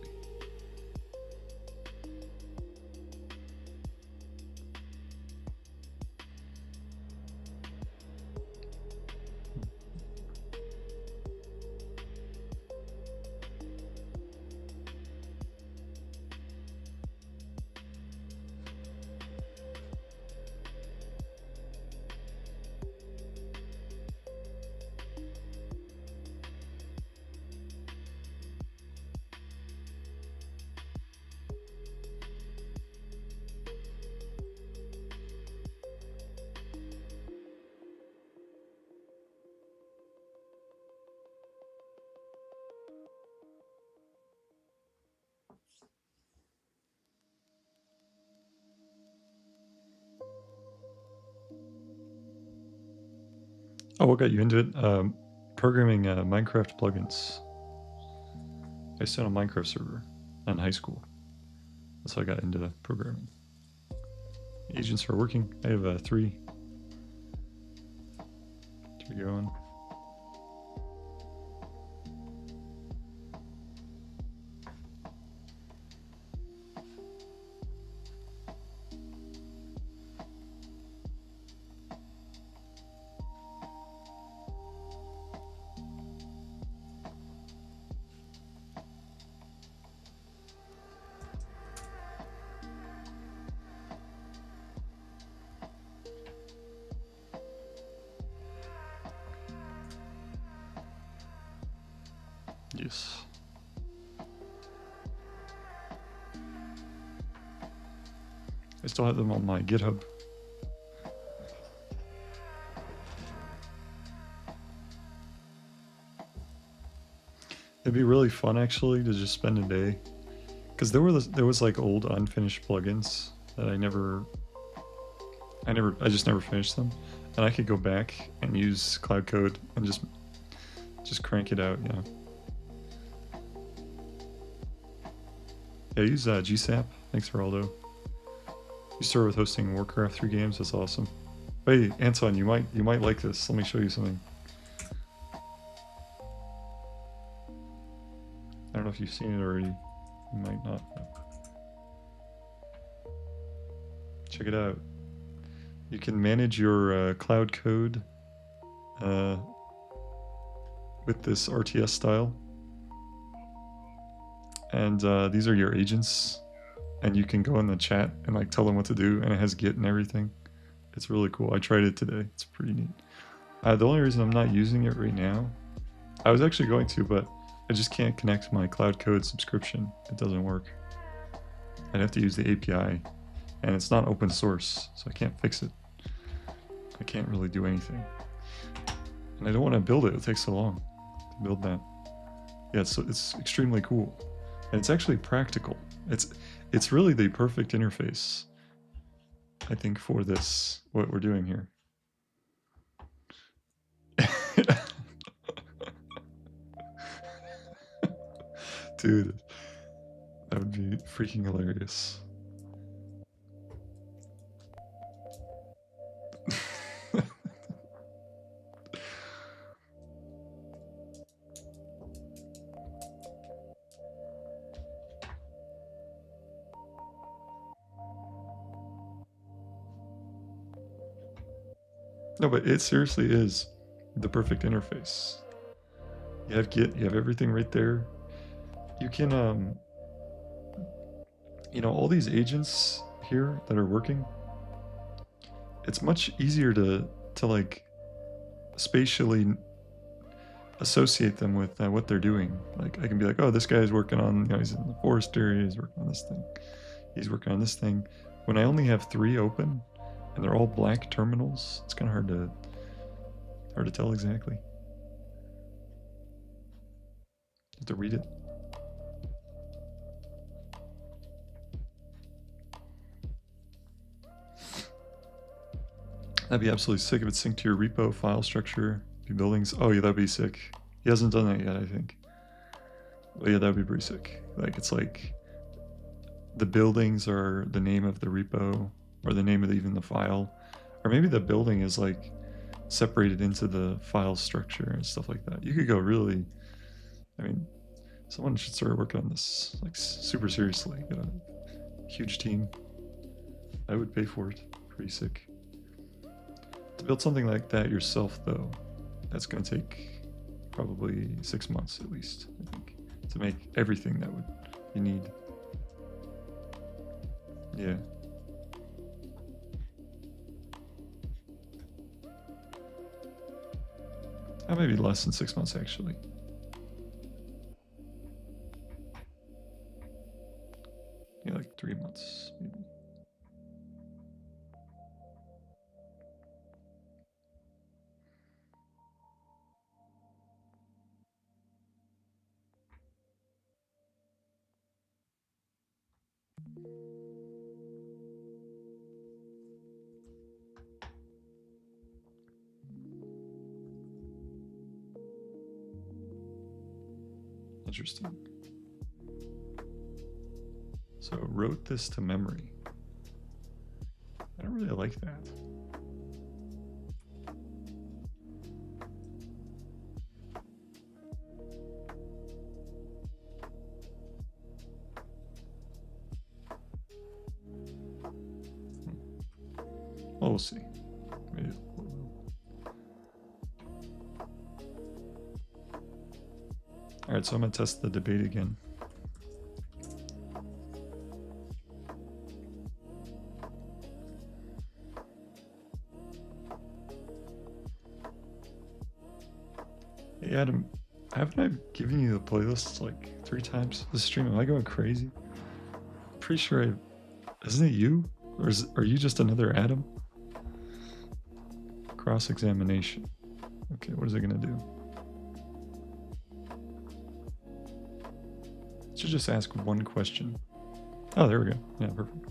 Oh, what got you into it? Programming Minecraft plugins. I used to on a Minecraft server in high school. That's how I got into programming. Agents are working. I have 3. 3 going. Yes. I still have them on my GitHub. It'd be really fun actually to just spend a day, because there was like old unfinished plugins that I just never finished them, and I could go back and use Cloud Code and just crank it out. Yeah. Yeah, use GSAP. Thanks, Geraldo. You started with hosting Warcraft 3 games. That's awesome. Hey, Anton, you might like this. Let me show you something. I don't know if you've seen it already. You might not. Check it out. You can manage your Cloud Code with this RTS style. And these are your agents. And you can go in the chat and like tell them what to do, and it has Git and everything. It's really cool. I tried it today. It's pretty neat. The only reason I'm not using it right now, I was actually going to, but I just can't connect my Cloud Code subscription. It doesn't work. I'd have to use the API, and it's not open source, so I can't fix it. I can't really do anything. And I don't want to build it. It takes so long to build that. Yeah, it's extremely cool. And it's actually practical. It's really the perfect interface, I think, for this, what we're doing here. Dude, that would be freaking hilarious. No, but it seriously is the perfect interface. You have Git, you have everything right there. You can you know, all these agents here that are working, it's much easier to like spatially associate them with what they're doing. Like I can be like, oh, this guy's working on, you know, he's in the forest area, he's working on this thing, he's working on this thing. When I only have 3 open and they're all black terminals, it's kind of hard to tell exactly. You have to read it. That'd be absolutely sick if it synced to your repo file structure, your buildings. Oh yeah, that'd be sick. He hasn't done that yet, I think. But yeah, that'd be pretty sick. Like it's like the buildings are the name of the repo or the name of even the file, or maybe the building is like separated into the file structure and stuff like that. You could go really, I mean, someone should start working on this like super seriously. Get a huge team. I would pay for it. Pretty sick. To build something like that yourself, though, that's going to take probably 6 months at least, I think, to make everything that you need. Yeah. Maybe less than 6 months, actually. Yeah, like 3 months, maybe. Interesting. So wrote this to memory. I don't really like that. Well, we'll see. Maybe. All right, so I'm gonna test the debate again. Hey Adam, haven't I given you the playlist like 3 times this stream? Am I going crazy? I'm pretty sure isn't it you? Or are you just another Adam? Cross-examination. Okay, what is it gonna do? Should just ask one question. Oh, there we go. Yeah, perfect.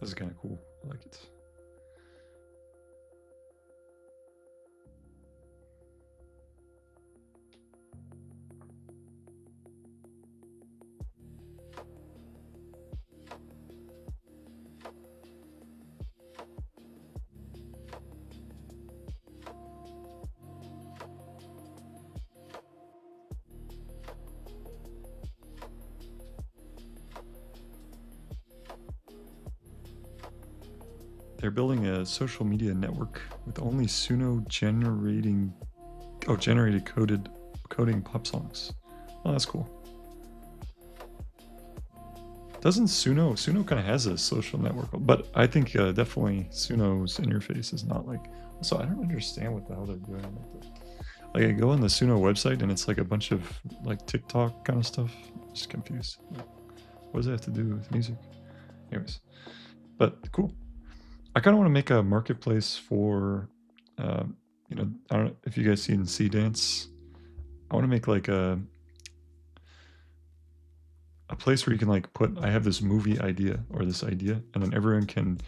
This is kind of cool. I like it. They're building a social media network with only Suno generated coding pop songs. Oh, that's cool. Doesn't Suno kind of has a social network, but I think definitely Suno's interface is not like. Also, I don't understand what the hell they're doing. Like I go on the Suno website and it's like a bunch of like TikTok kind of stuff. I'm just confused. What does that have to do with music? Anyways, but cool. I kind of want to make a marketplace for, you know, I don't know if you guys seen Sea Dance. I want to make like a place where you can like put, I have this movie idea or this idea, and then everyone can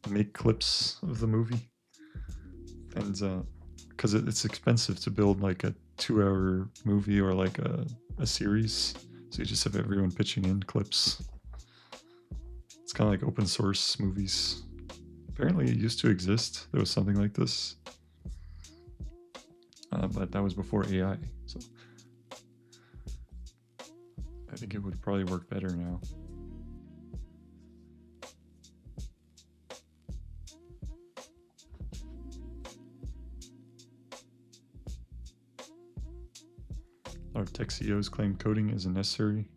make clips of the movie. And because it's expensive to build like a 2-hour movie or like a series. So you just have everyone pitching in clips. It's kind of like open source movies. Apparently it used to exist. There was something like this. But that was before AI. So I think it would probably work better now. A lot of tech CEOs claim coding isn't necessary.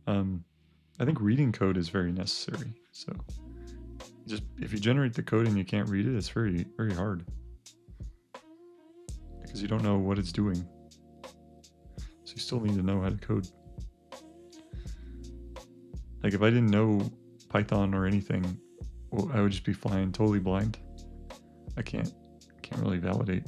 I think reading code is very necessary. So just if you generate the code and you can't read it, it's very, very hard. Because you don't know what it's doing. So you still need to know how to code. Like if I didn't know Python or anything, well, I would just be flying totally blind. I can't really validate.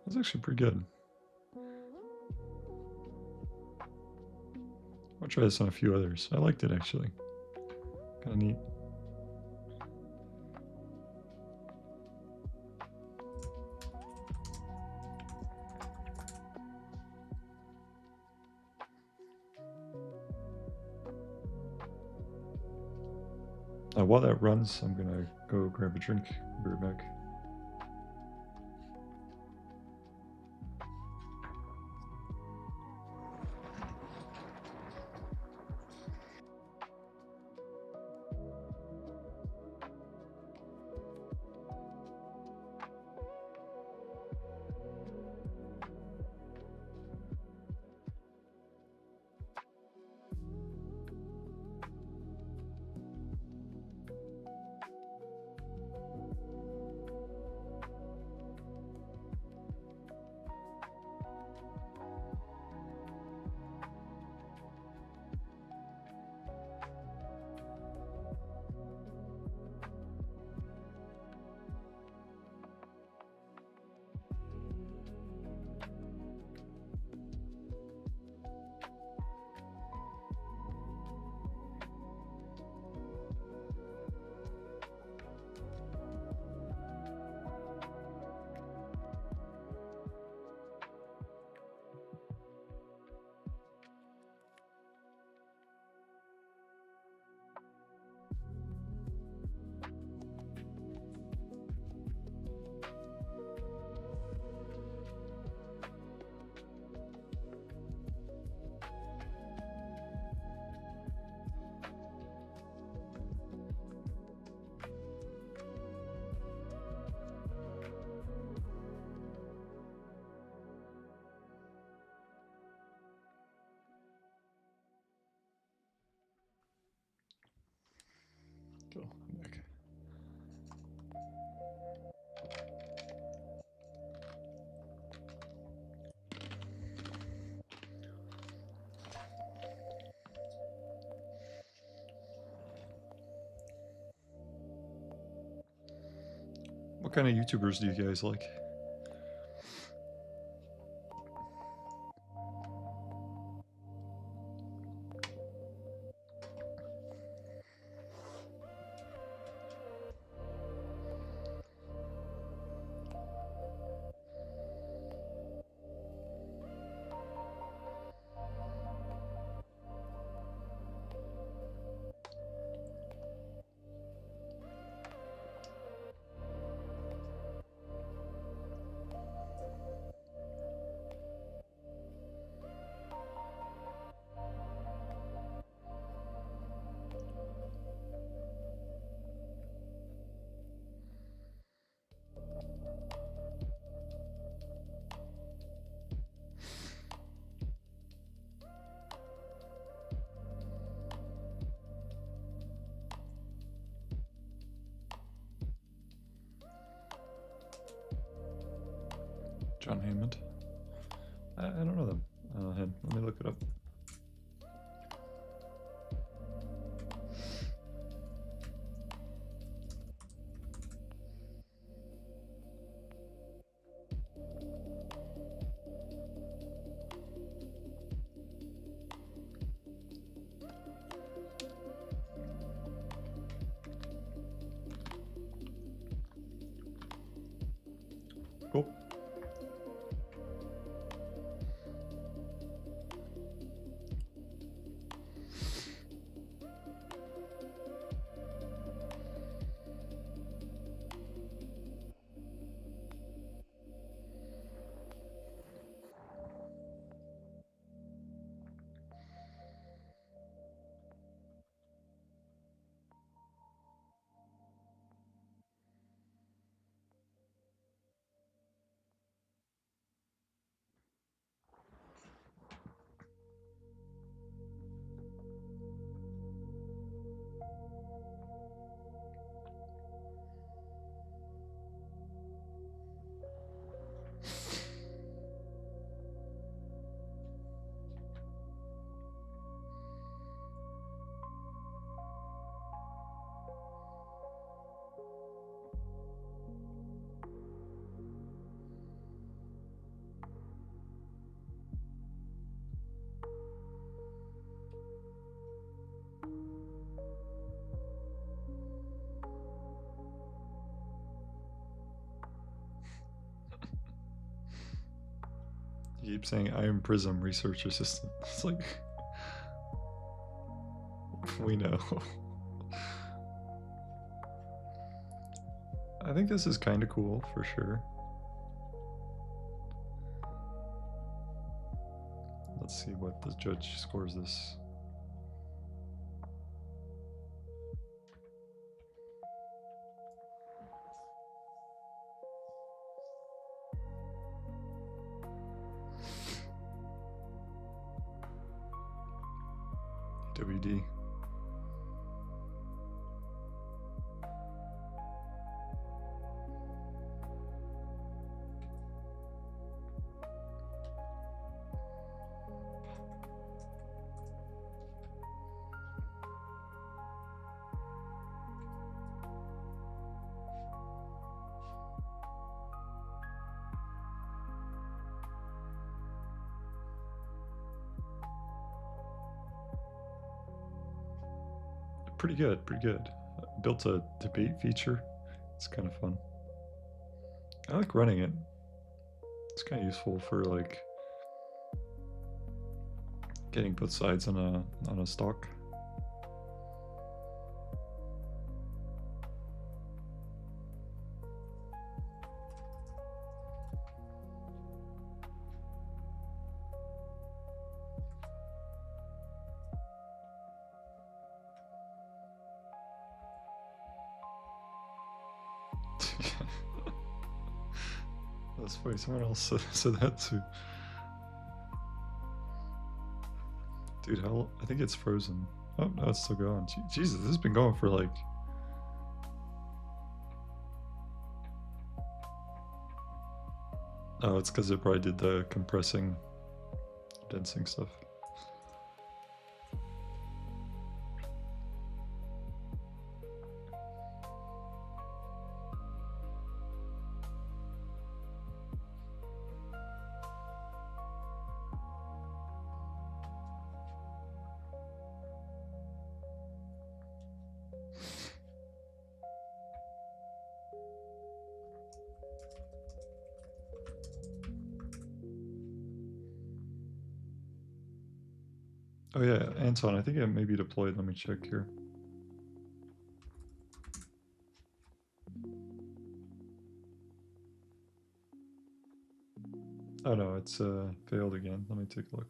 That's actually pretty good. I'll try this on a few others. I liked it actually. Kind of neat. While that runs, I'm gonna go grab a drink. Be right back. Cool. I'm back. What kind of YouTubers do you guys like? John Hammond. I don't know them. Let me look it up. Cool. You keep saying I am Prism research assistant. It's like we know. I think this is kind of cool for sure. Let's see what the judge scores this. WD. Pretty good, pretty good. Built a debate feature. It's kind of fun. I like running it. It's kind of useful for like getting both sides on a stock. That's funny. Someone else said that too. Dude, hell, I think it's frozen. Oh, no, it's still going. Jesus, this has been going for like... Oh, it's because it probably did the compressing, densing stuff. Oh yeah, Anton, I think it may be deployed. Let me check here. Oh no, it's failed again. Let me take a look.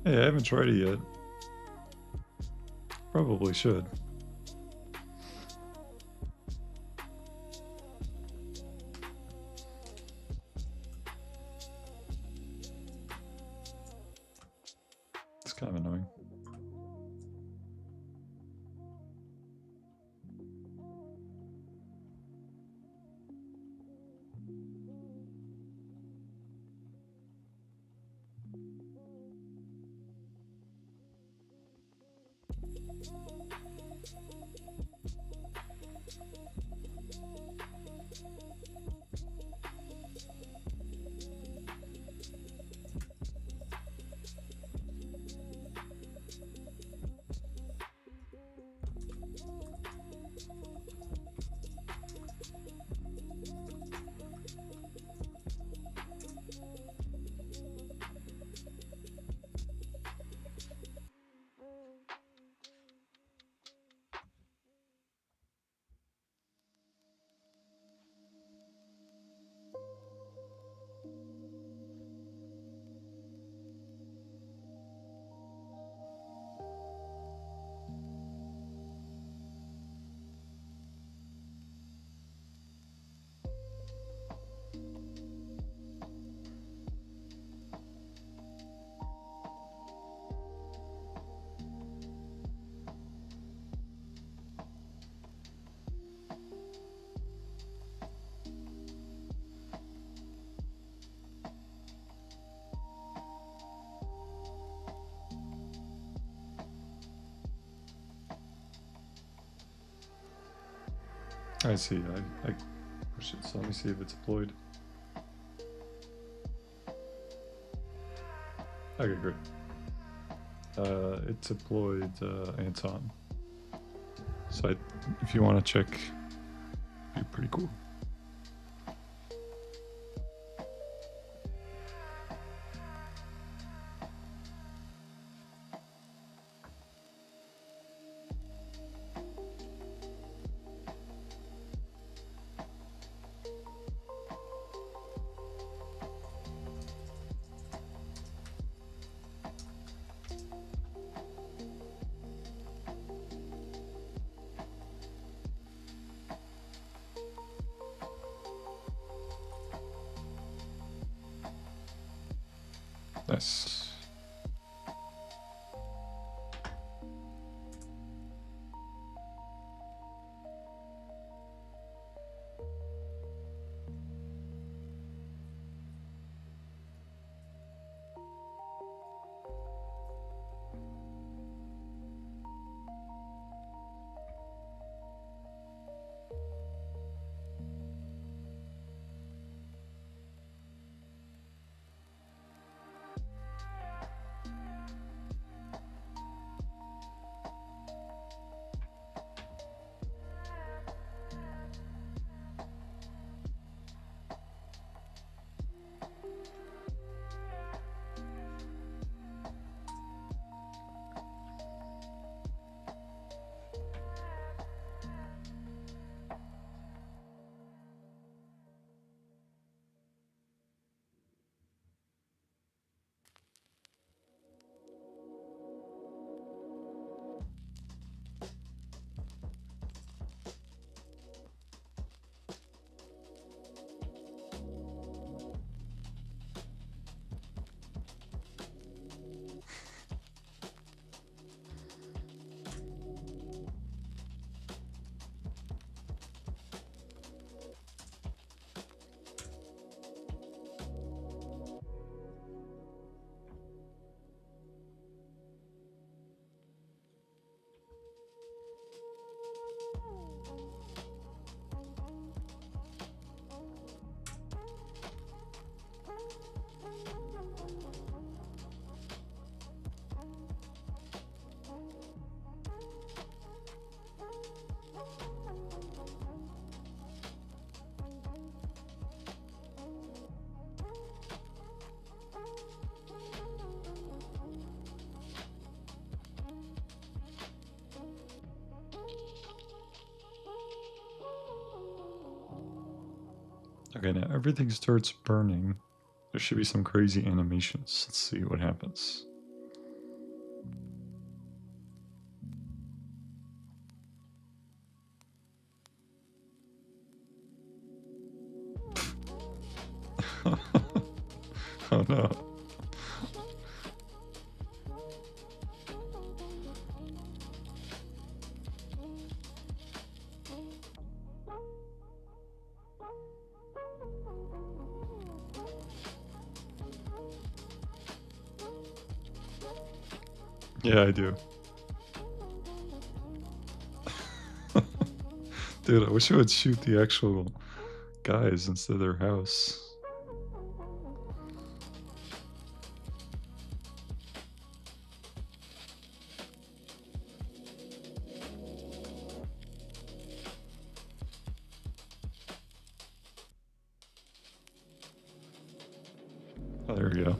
Hey, I haven't tried it yet. Probably should. It's kind of annoying. I see. I push it, so let me see if it's deployed. Okay, great. It deployed Anton. So if you want to check, it'd be pretty cool. Nice. Okay, now everything starts burning. There should be some crazy animations. Let's see what happens. Oh no. Yeah, I do. Dude, I wish I would shoot the actual guys instead of their house. Oh, there we go.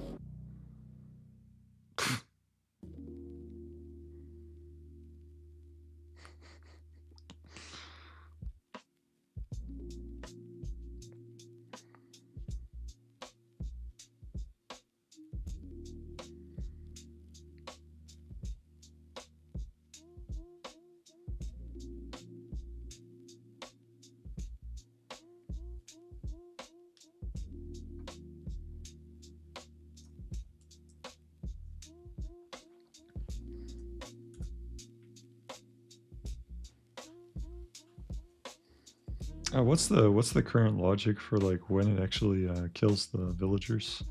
What's the current logic for like when it actually kills the villagers?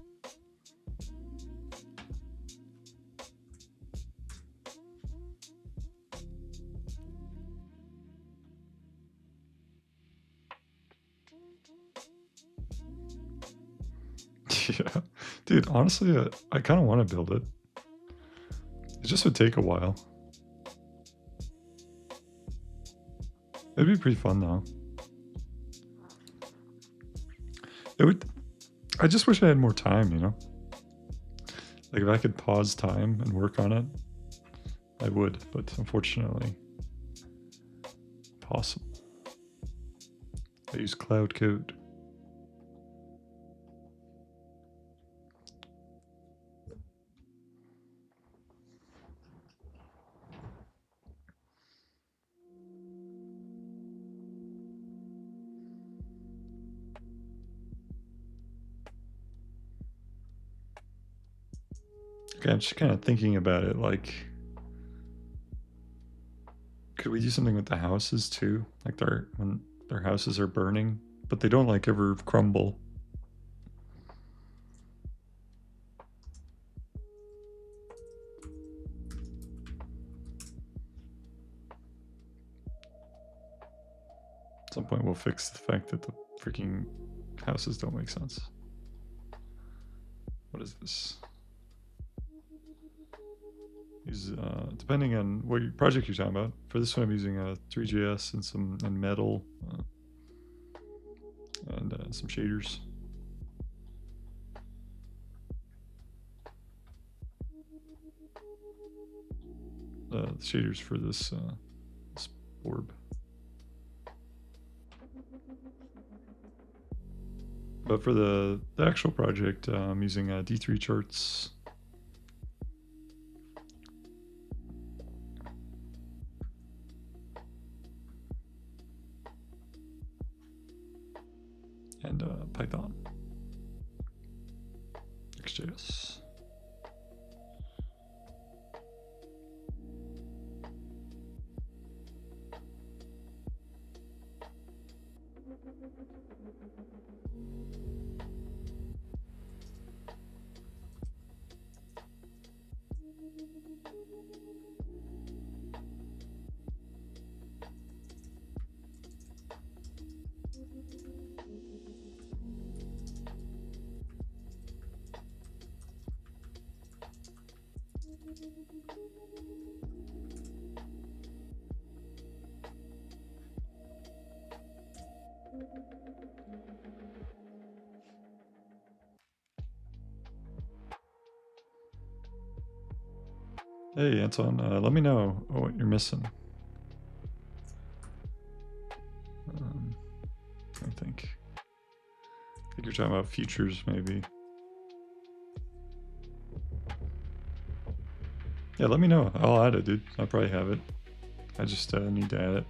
Yeah, dude. Honestly, I kind of want to build it. It just would take a while. It'd be pretty fun though. It would. I just wish I had more time. You know, like if I could pause time and work on it, I would. But unfortunately, possible. I use cloud code. Okay, I'm just kind of thinking about it. Like, could we do something with the houses too? Like when their houses are burning, but they don't like ever crumble. At some point, we'll fix the fact that the freaking houses don't make sense. What is this? Is depending on what project you're talking about. For this one, I'm using 3JS and some metal and some shaders. The shaders for this orb. But for the actual project, I'm using D3 charts. And Python. XJS. Hey, Anton, let me know what you're missing. I think. talking about futures, maybe. Yeah, let me know. I'll add it, dude. I'll probably have it. I just need to add it.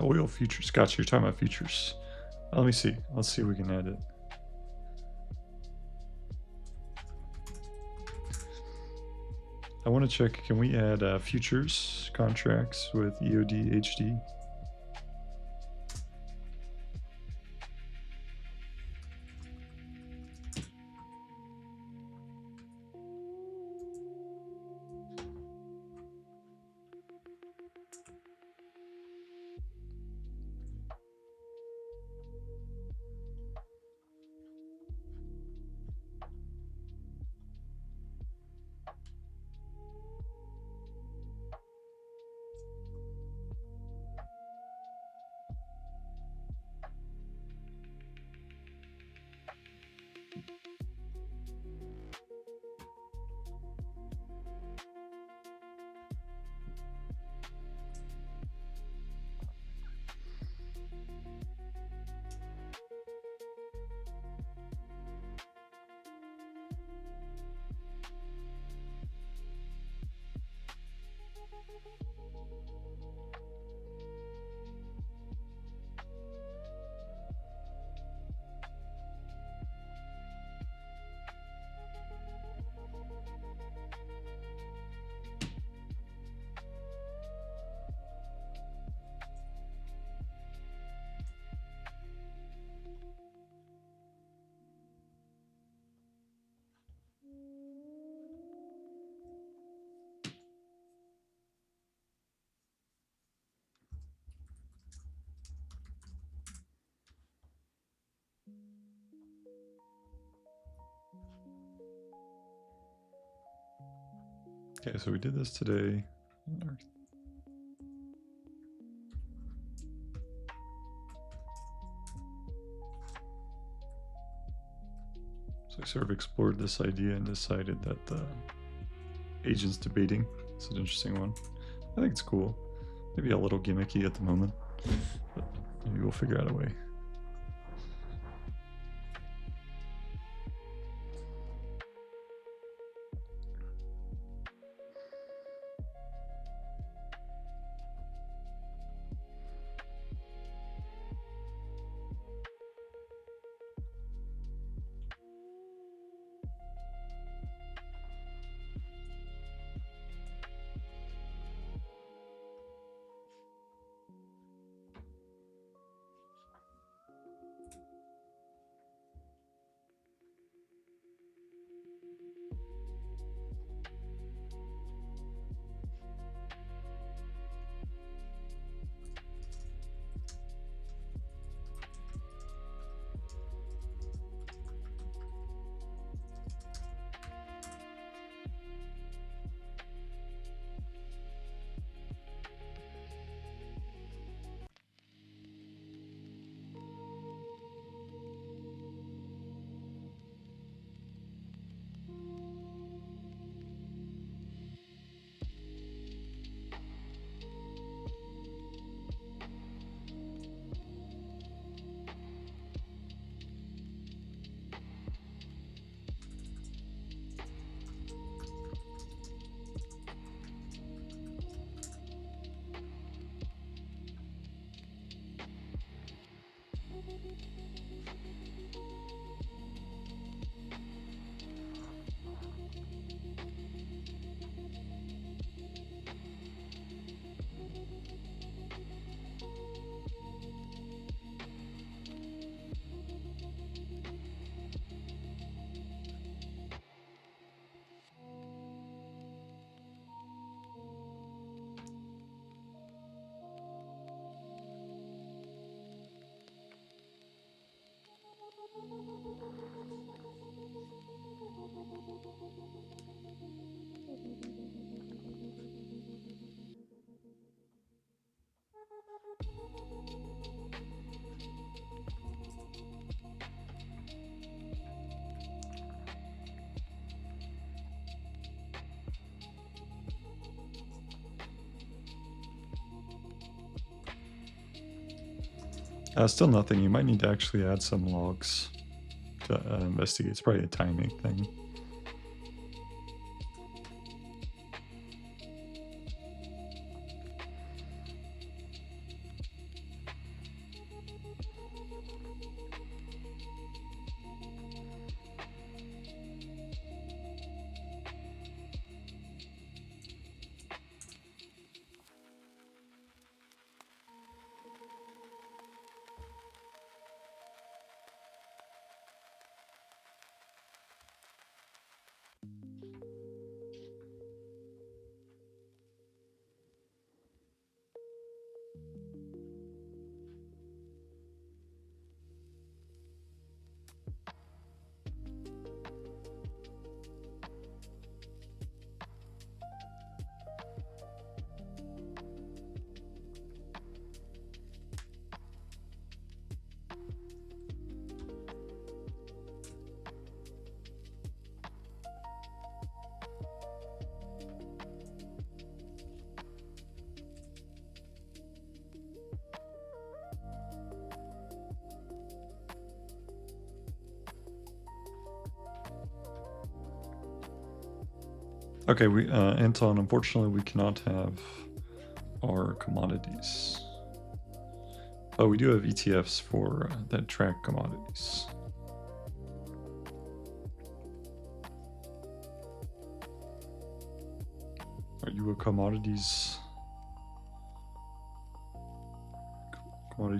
Oil futures. Gotcha, you're talking about futures. Let me see. Let's see if we can add it. I want to check, can we add futures contracts with EOD HD? Okay, so we did this today. So I sort of explored this idea and decided that the agents debating is an interesting one. I think it's cool. Maybe a little gimmicky at the moment, but maybe we'll figure out a way. Still nothing. You might need to actually add some logs to investigate. It's probably a timing thing. Okay, Anton, unfortunately we cannot have our commodities. Oh, we do have ETFs for that track commodities. Are you a commodities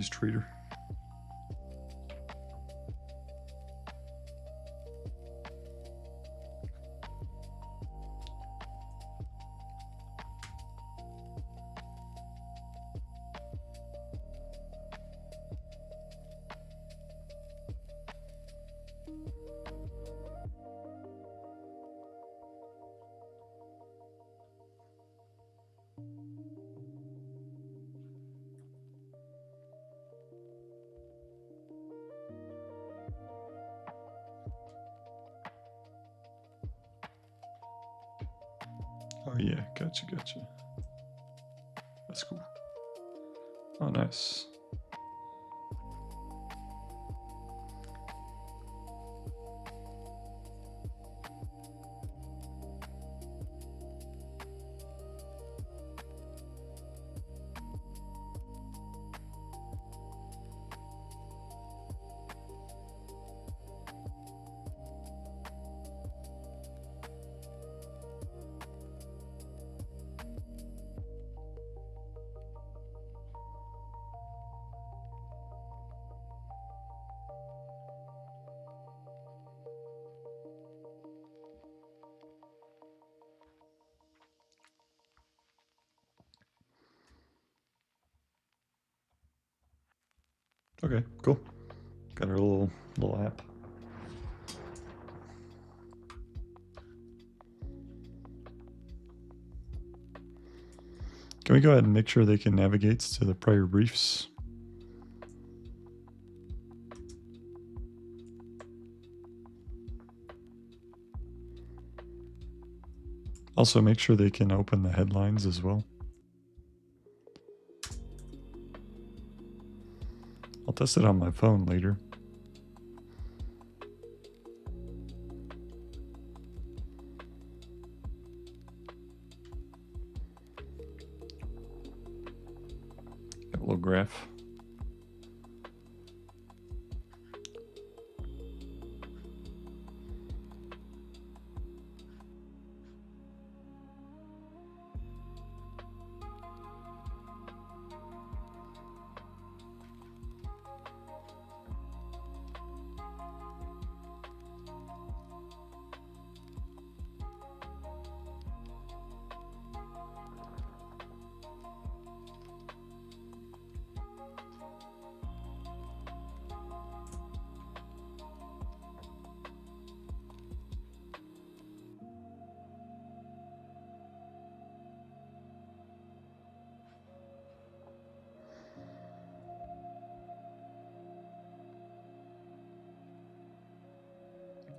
trader? Oh yeah, gotcha. That's cool. Oh, nice. Okay, cool. Got our little app. Can we go ahead and make sure they can navigate to the prior briefs? Also, make sure they can open the headlines as well. I'll test it on my phone later. Got a little graph.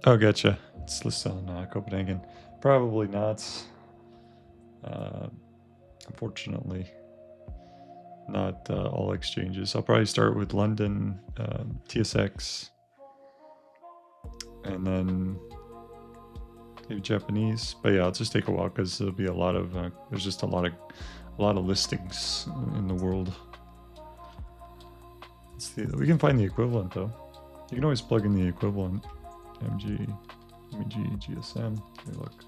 Oh, gotcha. It's listed on Copenhagen. Probably not. Unfortunately, not all exchanges. I'll probably start with London, TSX, and then maybe Japanese. But yeah, it'll just take a while because there'll be a lot of there's just a lot of listings in the world. We can find the equivalent though. You can always plug in the equivalent. MG, GSM. Let me look.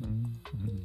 Mm-hmm.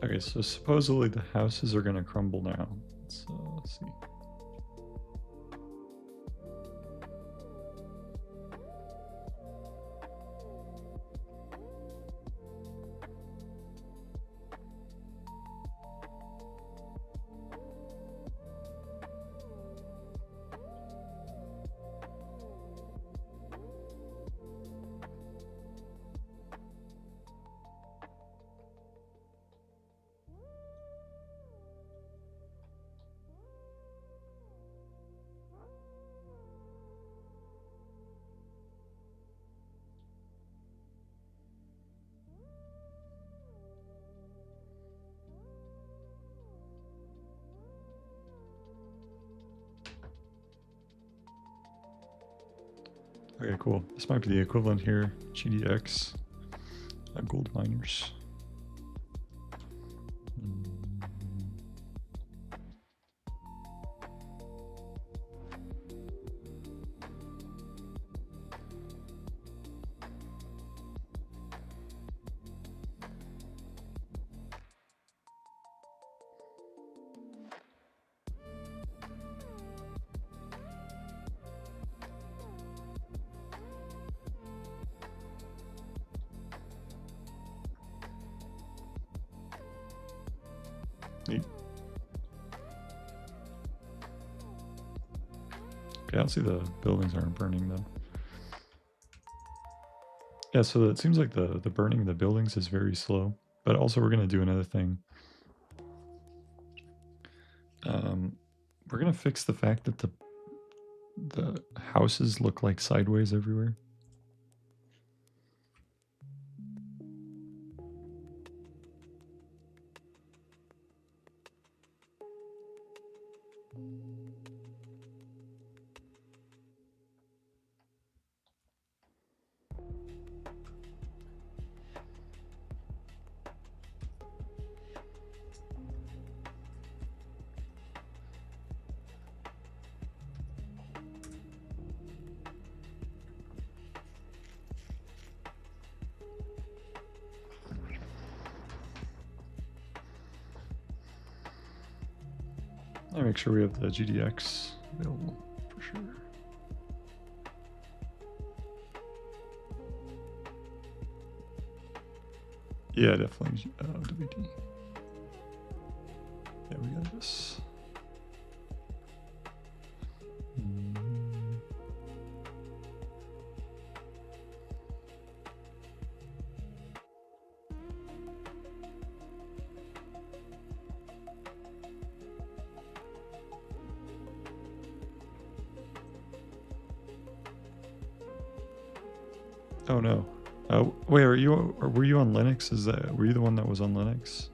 Okay, so supposedly the houses are going to crumble now. Let's see. Okay, cool. This might be the equivalent here. GDX, gold miners. Neat. Okay, I don't see the buildings aren't burning though. Yeah, so it seems like the burning of the buildings is very slow. But also we're going to do another thing. We're going to fix the fact that the houses look like sideways everywhere. I'll make sure we have the GDX available for sure. Yeah, definitely WD. Yeah, we got this. Oh no. Wait, were you on Linux? Were you the one that was on Linux?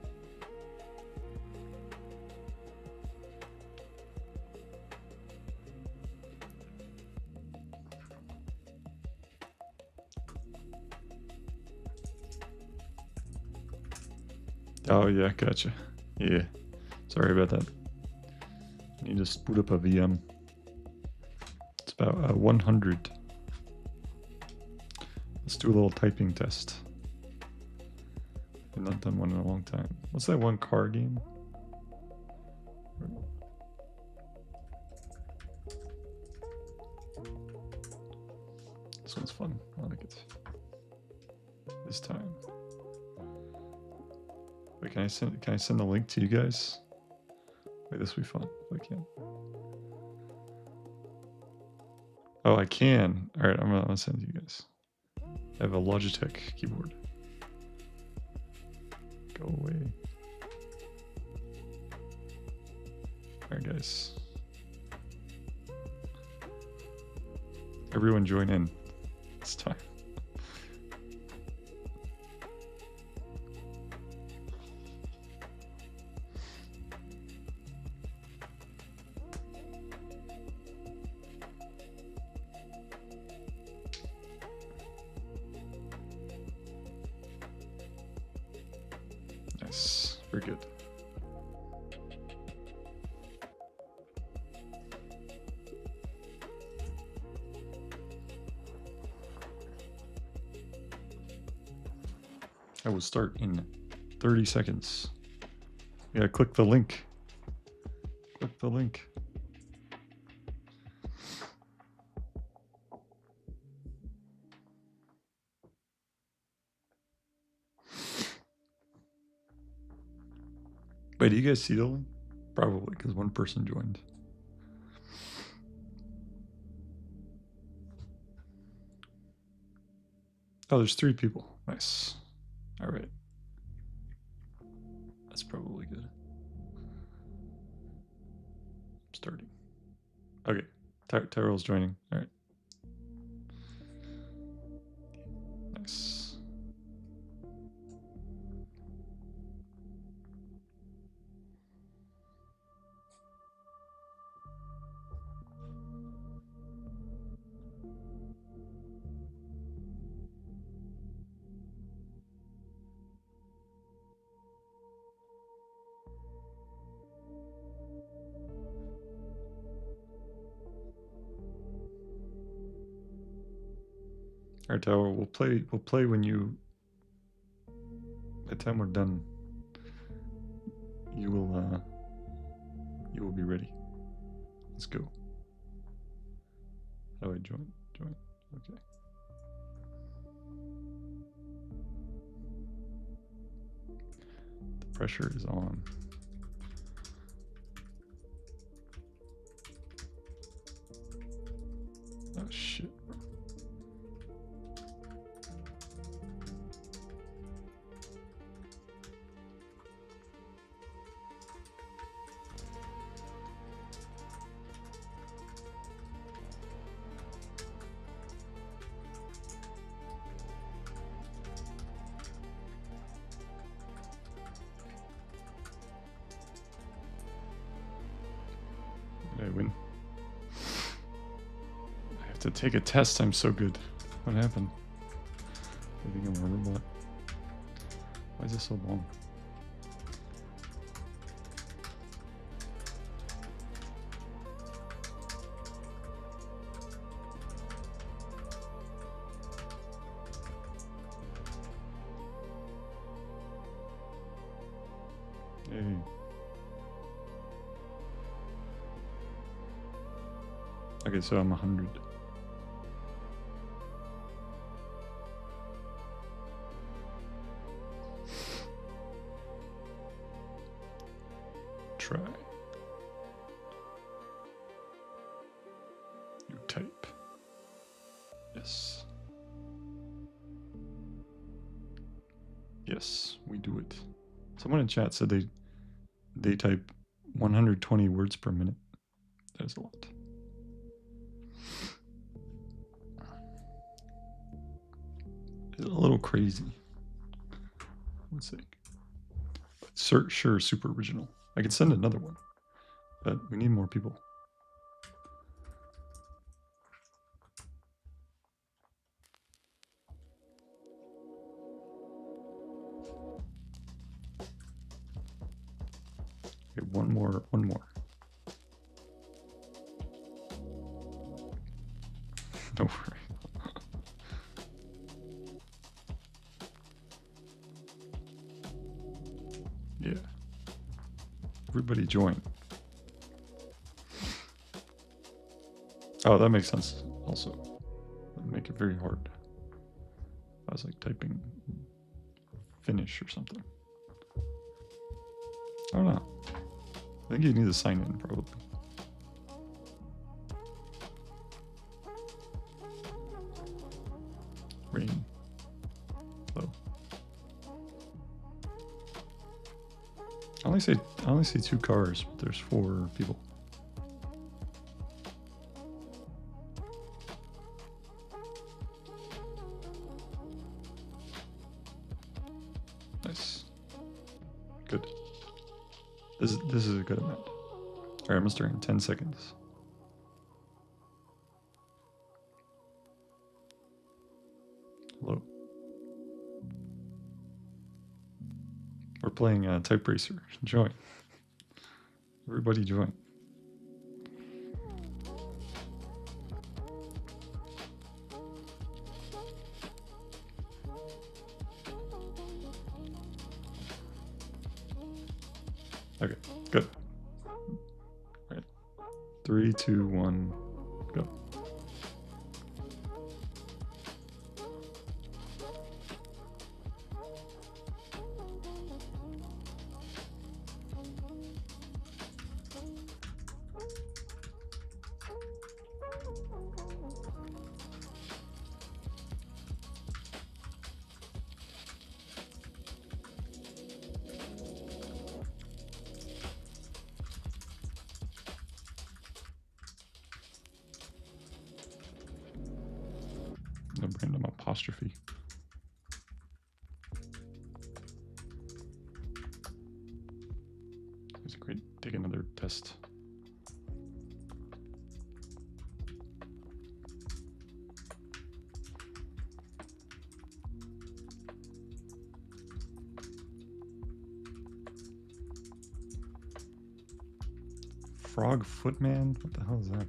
Oh yeah, gotcha. Yeah. Sorry about that. You just boot up a VM. It's about 100. Let's do a little typing test. I've not done one in a long time. What's that one car game? This one's fun. I like it. This time. Wait, can I send the link to you guys? Wait, this will be fun if I can. Oh, I can. All right, I'm gonna send you guys. I have a Logitech keyboard. Go away. All right, guys. Everyone join in. It's time. Nice. Very good. I will start in 30 seconds. Yeah, click the link. Click the link. Wait, do you guys see the link? Probably, because one person joined. Oh, there's 3 people. Nice. All right. That's probably good. I'm starting. Okay. Tyrell's joining. All right. Nice. All right, Tower. We'll play when you. By the time we're done, you will be ready. Let's go. How do I join? Join. Okay. The pressure is on. Oh shit. Did I win? I have to take a test. I'm so good. What happened? I think I'm a robot. Why is this so long? Hey. Okay, so I'm 100. Try. You type. Yes. Yes, we do it. Someone in chat said they type 120 words per minute. That is a lot. a little crazy. Let's see. But sure, super original. I could send another one, but we need more people. Okay, one more. No worry. Yeah. Everybody join. Oh, that makes sense also. That'd make it very hard. I was like typing finish or something. I don't know. I think you need to sign in probably. Rain. Low. I only see 2 cars, but there's 4 people. Nice. Good. This is a good amount. Alright, I'm gonna start in 10 seconds. Hello. We're playing Type Racer. Join. Everybody join. Okay, good. All right. 3, 2, 1, go. No random apostrophe. It's great. Take another test. Frog Footman? What the hell is that?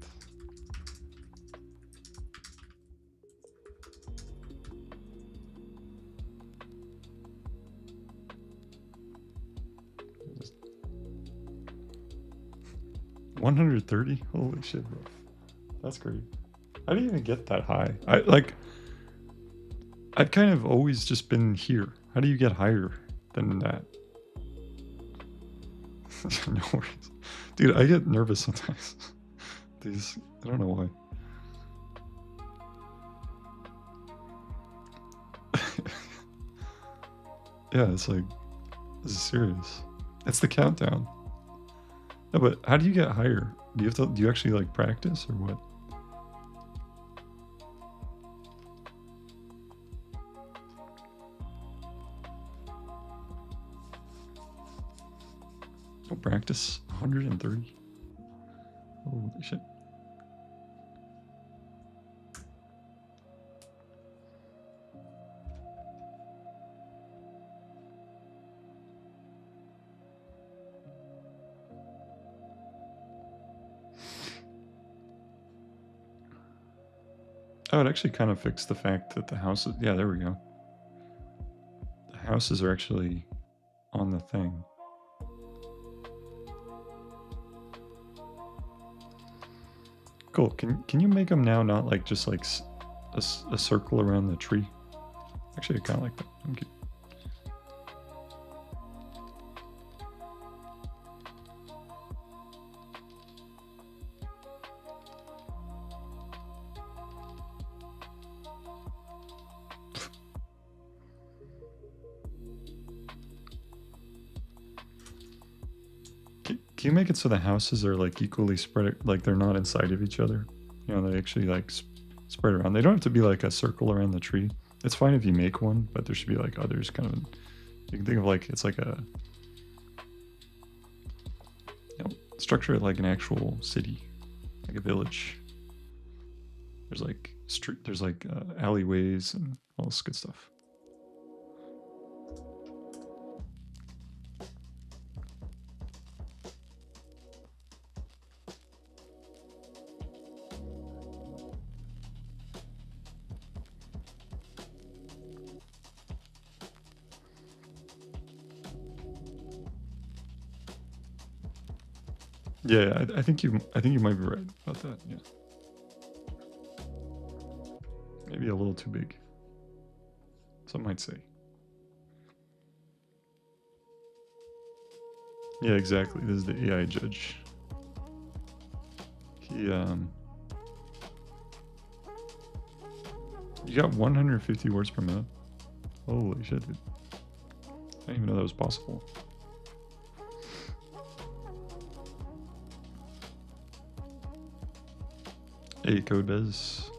Just 130? Holy shit, bro. That's great. How do you even get that high? I've kind of always just been here. How do you get higher than that? No worries. Dude, I get nervous sometimes. I don't know why. Yeah, it's like, this is serious. It's the countdown. No, but how do you get higher? Do you actually like practice or what? Oh, practice 130. Holy shit. Oh, it actually kind of fixed the fact that the houses... Yeah, there we go. The houses are actually on the thing. Cool. Can you make them now not like just like a circle around the tree? Actually, I kind of like that. Thank you. Can you make it so the houses are like equally spread, like they're not inside of each other? You know, they actually like spread around. They don't have to be like a circle around the tree. It's fine if you make one, but there should be like others kind of. You can think of like it's like a structure it like an actual city, like a village. There's like street, there's like alleyways and all this good stuff. Yeah, I think you might be right about that. Yeah, maybe a little too big. Some might say. Yeah, exactly. This is the AI judge. He you got 150 words per minute. Holy shit, dude! I didn't even know that was possible. Hey, Codebez.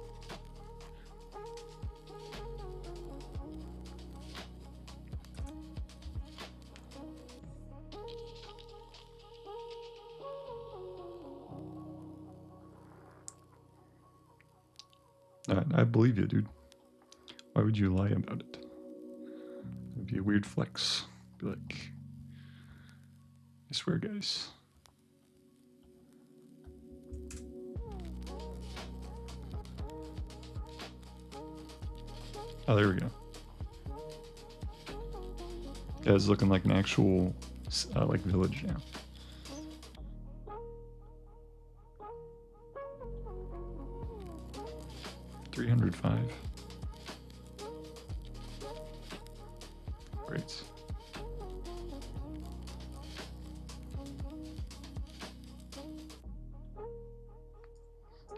I believe you, dude. Why would you lie about it? It'd be a weird flex. Be like, I swear, guys. Oh, there we go. Yeah, it's looking like an actual like village now. $305. Great.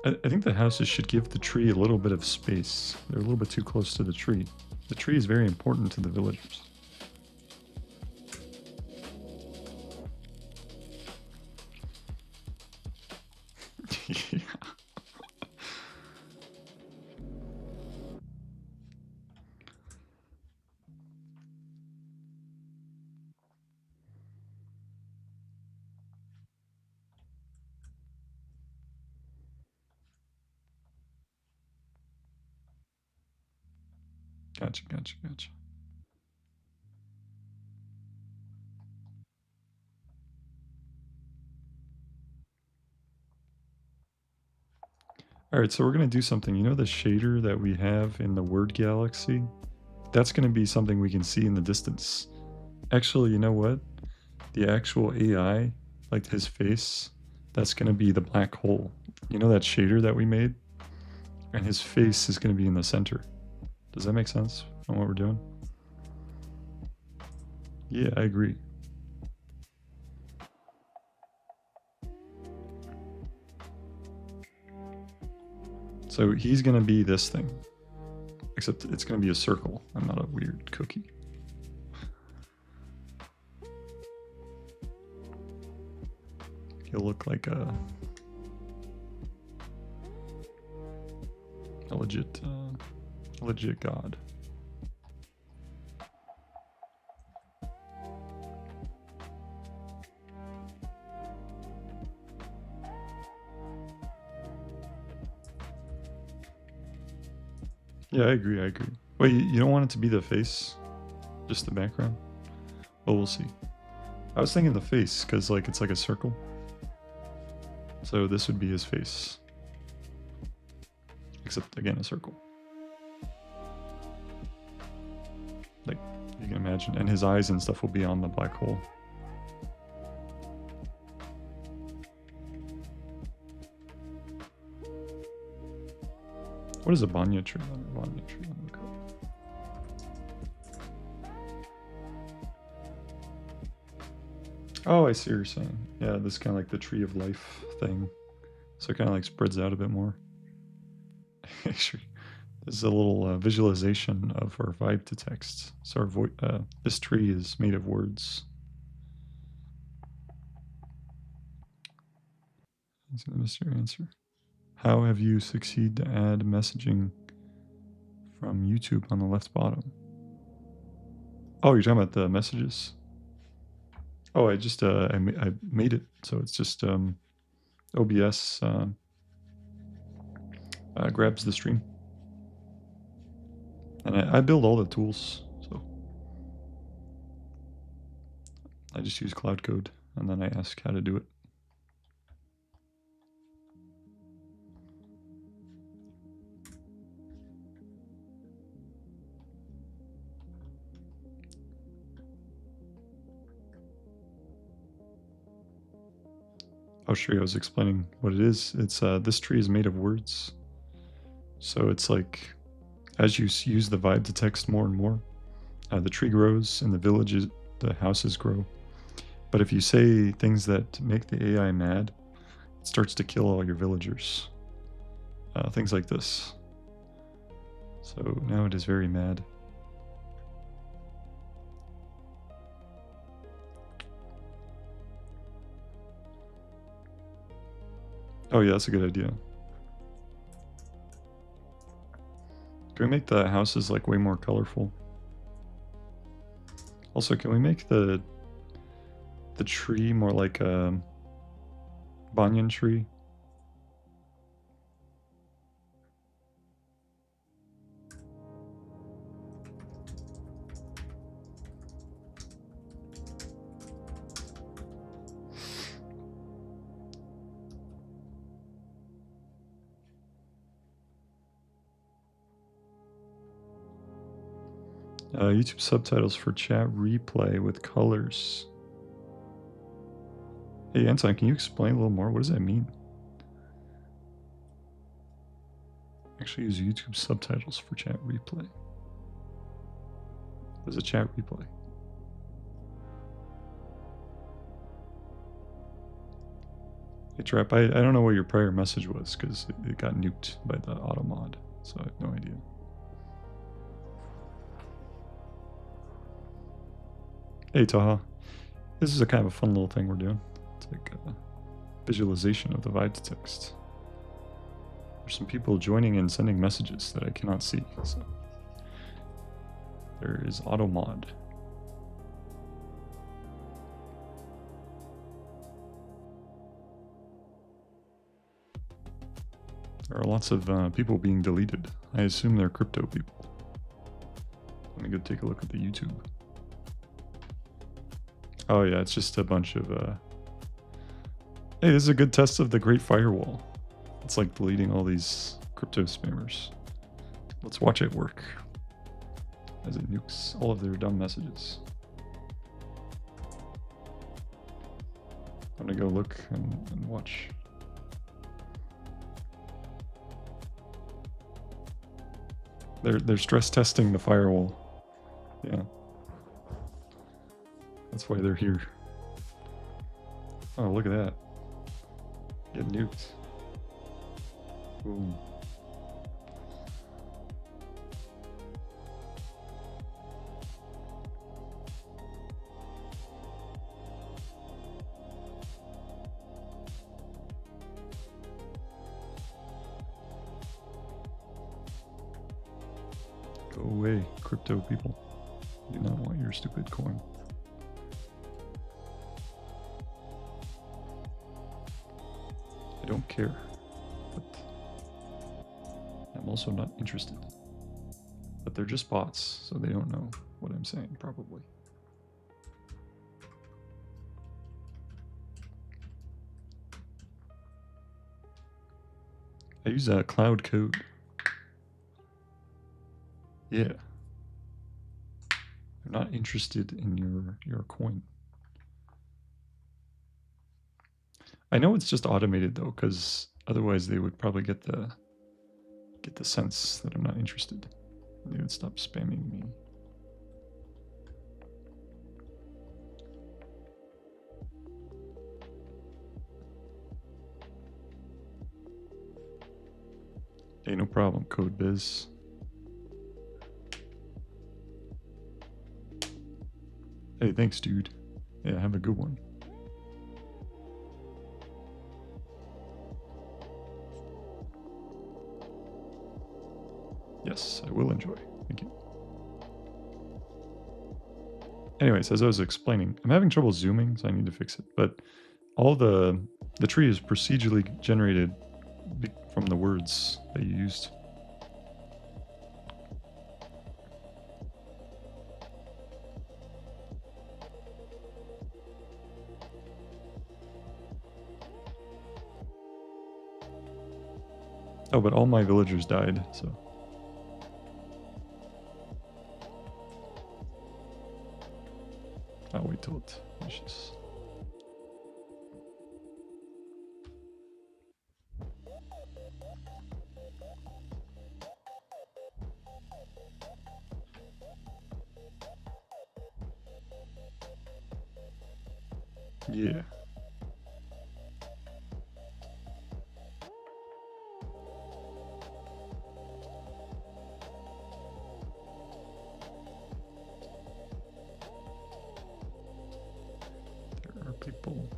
I think the houses should give the tree a little bit of space. They're a little bit too close to the tree. The tree is very important to the villagers. Yeah. Gotcha. All right, so we're going to do something. You know the shader that we have in the word galaxy? That's going to be something we can see in the distance. Actually, you know what? The actual AI, like his face, that's going to be the black hole. You know that shader that we made? And his face is going to be in the center. Does that make sense on what we're doing? Yeah, I agree. So he's going to be this thing, except it's going to be a circle. I'm not a weird cookie. He'll look like a legit god. Yeah, I agree. Wait, you don't want it to be the face? Just the background? Well, we'll see. I was thinking the face, because like it's like a circle. So this would be his face. Except, again, a circle. Like, you can imagine. And his eyes and stuff will be on the black hole. What is a banya tree? Oh, I see what you're saying. Yeah, this is kind of like the tree of life thing. So it kind of like spreads out a bit more. Actually, this is a little visualization of our vibe to text. So this tree is made of words. That's a mystery answer. How have you succeeded to add messaging from YouTube on the left bottom. Oh, you're talking about the messages? Oh, I just I made it, so it's just OBS grabs the stream, and I build all the tools, so I just use Cloud Code, and then I ask how to do it. Oh, sure, I was explaining what it is. It's this tree is made of words, so it's like as you use the vibe to text more and more, the tree grows and the villages, the houses grow. But if you say things that make the AI mad, it starts to kill all your villagers. Things like this. So now it is very mad. Oh yeah, that's a good idea. Can we make the houses like way more colorful? Also, can we make the tree more like a banyan tree? YouTube subtitles for chat replay with colors. Hey, Anton, can you explain a little more? What does that mean? Actually use YouTube subtitles for chat replay. What is a chat replay? Hey, Trap, I don't know what your prior message was because it got nuked by the auto mod, so I have no idea. Hey, Taha. This is a kind of a fun little thing we're doing. It's like a visualization of the vibe to text. There's some people joining and sending messages that I cannot see. So there is auto mod. There are lots of people being deleted. I assume they're crypto people. Let me go take a look at the YouTube. Oh yeah, it's just a bunch of hey, this is a good test of the Great Firewall. It's like deleting all these crypto spammers. Let's watch it work as it nukes all of their dumb messages. I'm gonna go look and watch. They're stress testing the firewall. Yeah. That's why they're here. Oh, look at that. Get nuked. Boom. Go away, crypto people. I do not want your stupid coin. I don't care, but I'm also not interested. But they're just bots, so they don't know what I'm saying, probably. I use Cloud Code. Yeah. I'm not interested in your coin. I know it's just automated though, because otherwise they would probably get the sense that I'm not interested. They would stop spamming me. Hey, no problem, Code Biz. Hey, thanks, dude. Yeah, have a good one. Yes, I will enjoy. Thank you. Anyways, as I was explaining, I'm having trouble zooming, so I need to fix it. But all the tree is procedurally generated from the words that you used. Oh, but all my villagers died, so. I'll wait till it finishes. Yeah. There are people.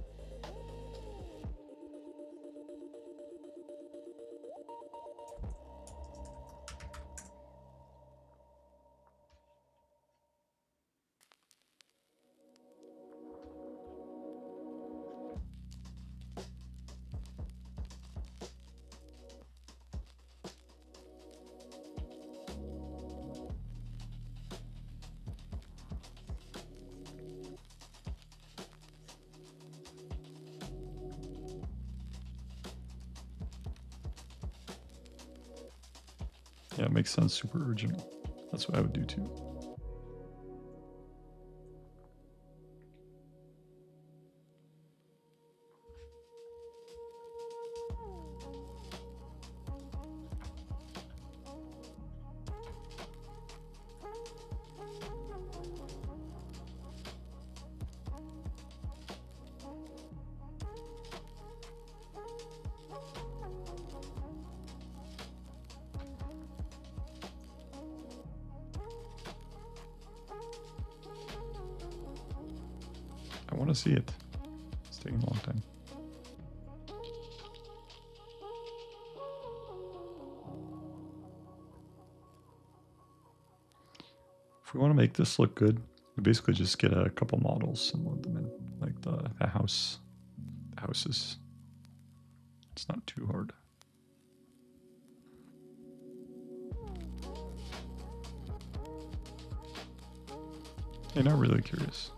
Yeah, it makes sense. Super original. That's what I would do too. I want to see it. It's taking a long time. If we want to make this look good, we basically just get a couple models and load them in, like the house, the houses. It's not too hard. Hey, not really curious.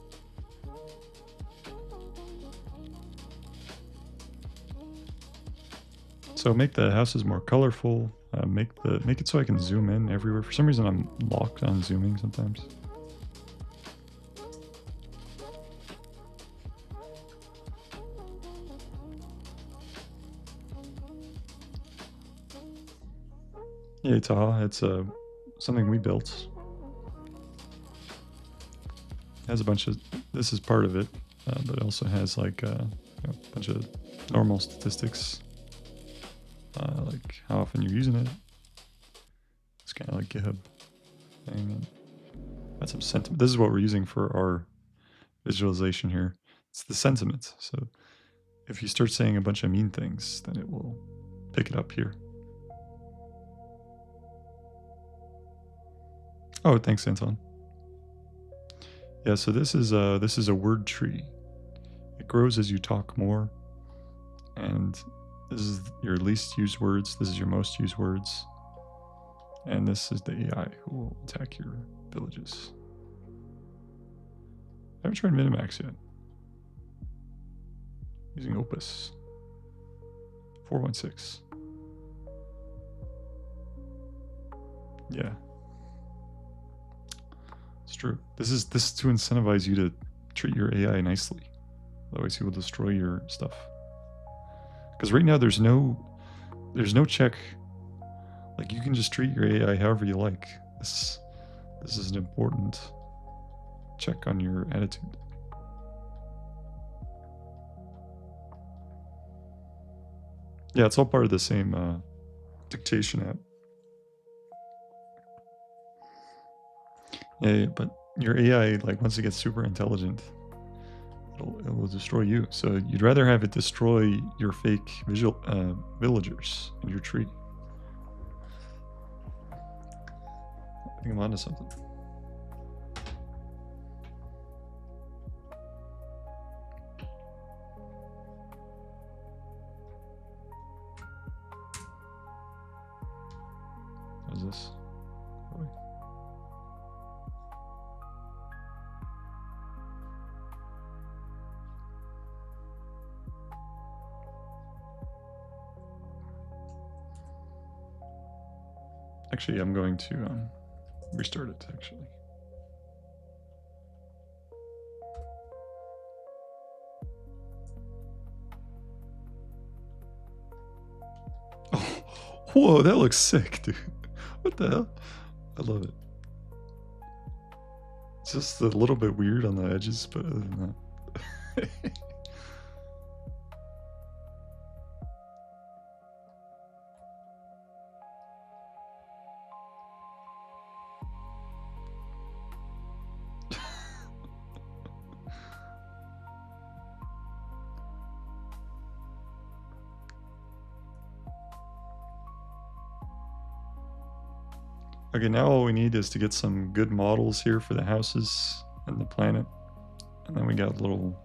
So make the houses more colorful. Make it so I can zoom in everywhere. For some reason, I'm locked on zooming sometimes. Yeah, Taha, it's something we built. It has a bunch of. This is part of it, but it also has like a bunch of normal statistics. Like how often you're using it. It's kind of like GitHub thing. And that's some sentiment. This is what we're using for our visualization here. It's the sentiment. So if you start saying a bunch of mean things, then it will pick it up here. Oh, thanks, Anton. Yeah, so this is a word tree. It grows as you talk more, and this is your least used words. This is your most used words. And this is the AI who will attack your villages. I haven't tried Minimax yet. Using Opus 416. Yeah. It's true. This is to incentivize you to treat your AI nicely. Otherwise he will destroy your stuff. Because right now there's no check. Like you can just treat your AI however you like. This is an important check on your attitude. Yeah, it's all part of the same dictation app. Yeah, but your AI, like once it gets super intelligent, it will destroy you. So you'd rather have it destroy your fake villagers in your tree. think I'm onto something. How's this? Boy. Actually, I'm going to restart it, actually. Oh, whoa, that looks sick, dude. What the hell? I love it. It's just a little bit weird on the edges, but other than that. Okay, now all we need is to get some good models here for the houses and the planet. And then we got a little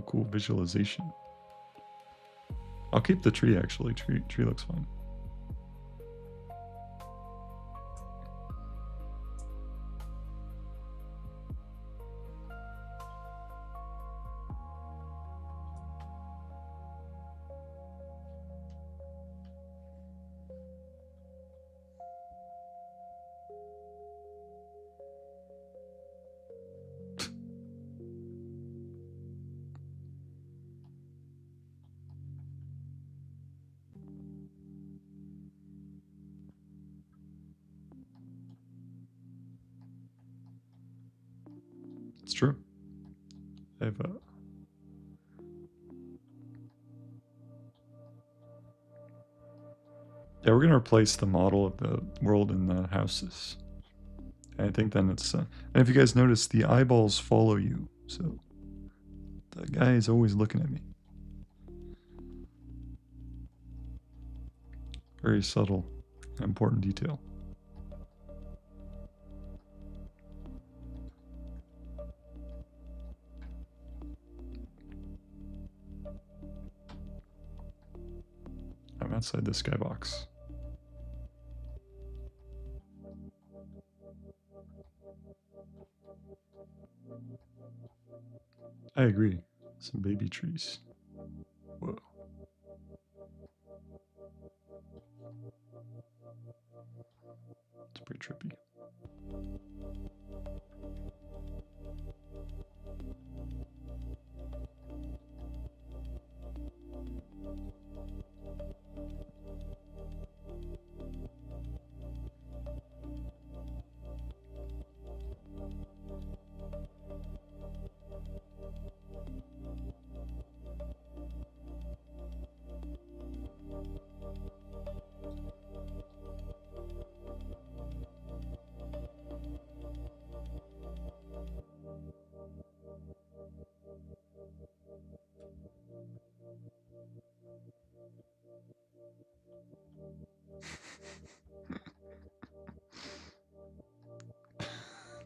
cool visualization. I'll keep the tree, actually. Tree looks fine. It's true. I've yeah, we're gonna replace the model of the world in the houses. I think then it's and if you guys notice, the eyeballs follow you, so the guy is always looking at me. Very subtle, important detail. I'm outside the skybox. I agree. Some baby trees. Whoa. It's pretty trippy.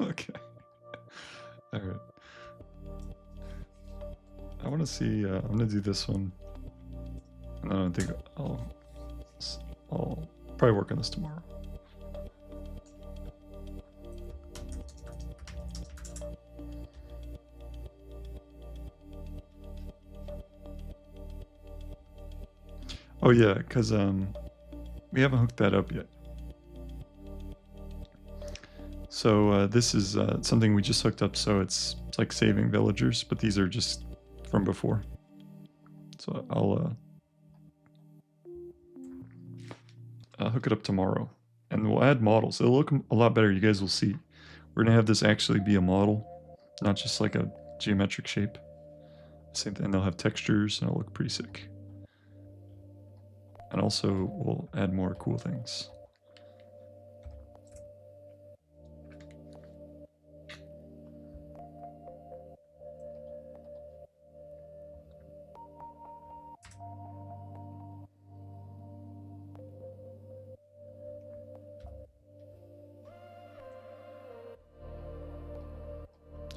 Okay. All right. I want to see. I'm gonna do this one, and I don't think I'll probably work on this tomorrow. Oh yeah, because we haven't hooked that up yet. So this is something we just hooked up, so it's like saving villagers, but these are just from before. So I'll hook it up tomorrow, and we'll add models. It'll look a lot better. You guys will see. We're gonna have this actually be a model, not just like a geometric shape. Same thing. They'll have textures, and it'll look pretty sick. And also, we'll add more cool things.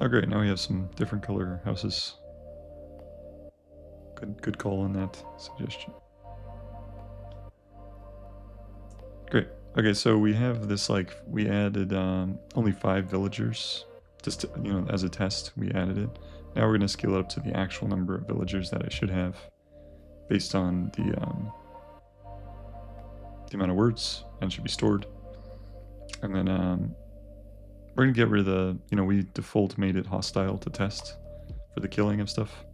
Oh great, now we have some different color houses. Good call on that suggestion. Great. Okay, so we have this, like, we added only 5 villagers, just to, you know, as a test, we added it. Now we're gonna scale it up to the actual number of villagers that I should have, based on the amount of words, and should be stored. And then we're gonna get rid of the, you know, we default made it hostile to test for the killing of stuff.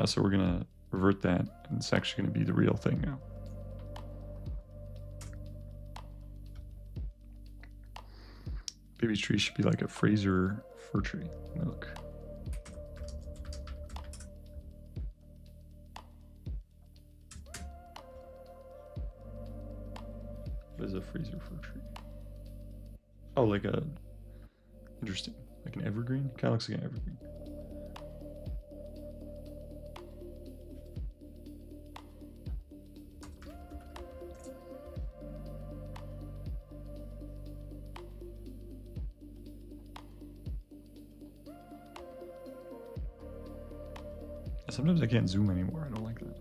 So we're gonna revert that, and it's actually gonna be the real thing now. Baby tree should be like a Fraser fir tree. Let me look. What is a Fraser fir tree? Oh, like a, interesting, like an evergreen? Kind of looks like an evergreen. Sometimes I can't zoom anymore. I don't like that.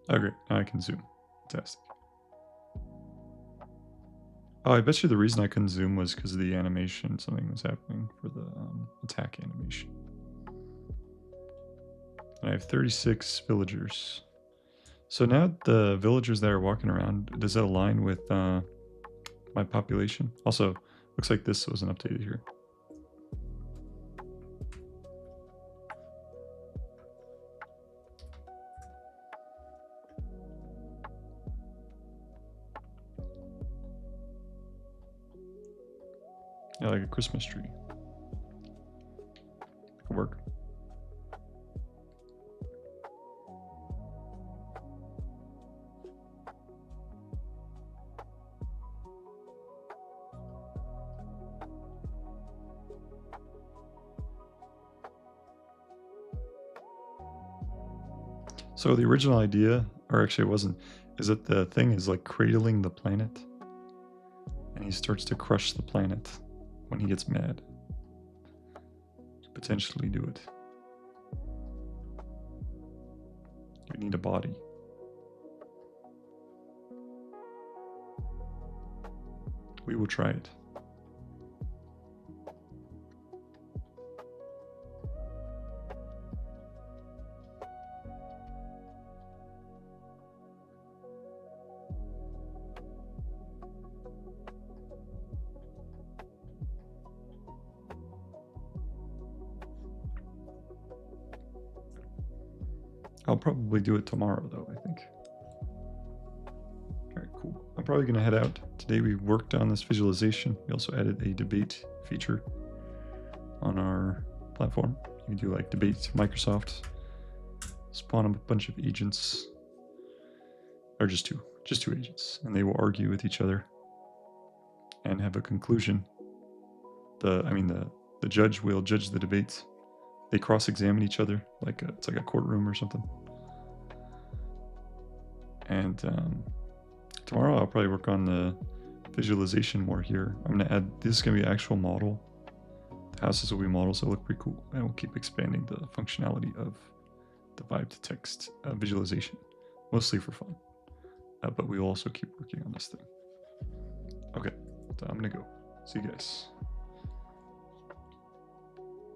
Okay, now I can zoom. Fantastic. Oh, I bet you the reason I couldn't zoom was because of the animation. Something was happening for the attack animation. And I have 36 villagers. So now the villagers that are walking around, does that align with my population? Also, looks like this wasn't updated here. Yeah, like a Christmas tree. Could work. So the original idea, or actually it wasn't, is that the thing is like cradling the planet, and he starts to crush the planet when he gets mad. Potentially do it. You need a body. We will try it. I'll probably do it tomorrow, though, I think. All right, cool. I'm probably going to head out. Today we worked on this visualization. We also added a debate feature on our platform. You can do like debate Microsoft, spawn a bunch of agents, or just two agents, and they will argue with each other and have a conclusion. The judge will judge the debate. They cross-examine each other, like it's like a courtroom or something. And tomorrow I'll probably work on the visualization more here. I'm gonna add, this is gonna be an actual model. The houses will be models that look pretty cool, and we'll keep expanding the functionality of the vibe to text visualization, mostly for fun. But we will also keep working on this thing. Okay, so I'm gonna go. See you guys.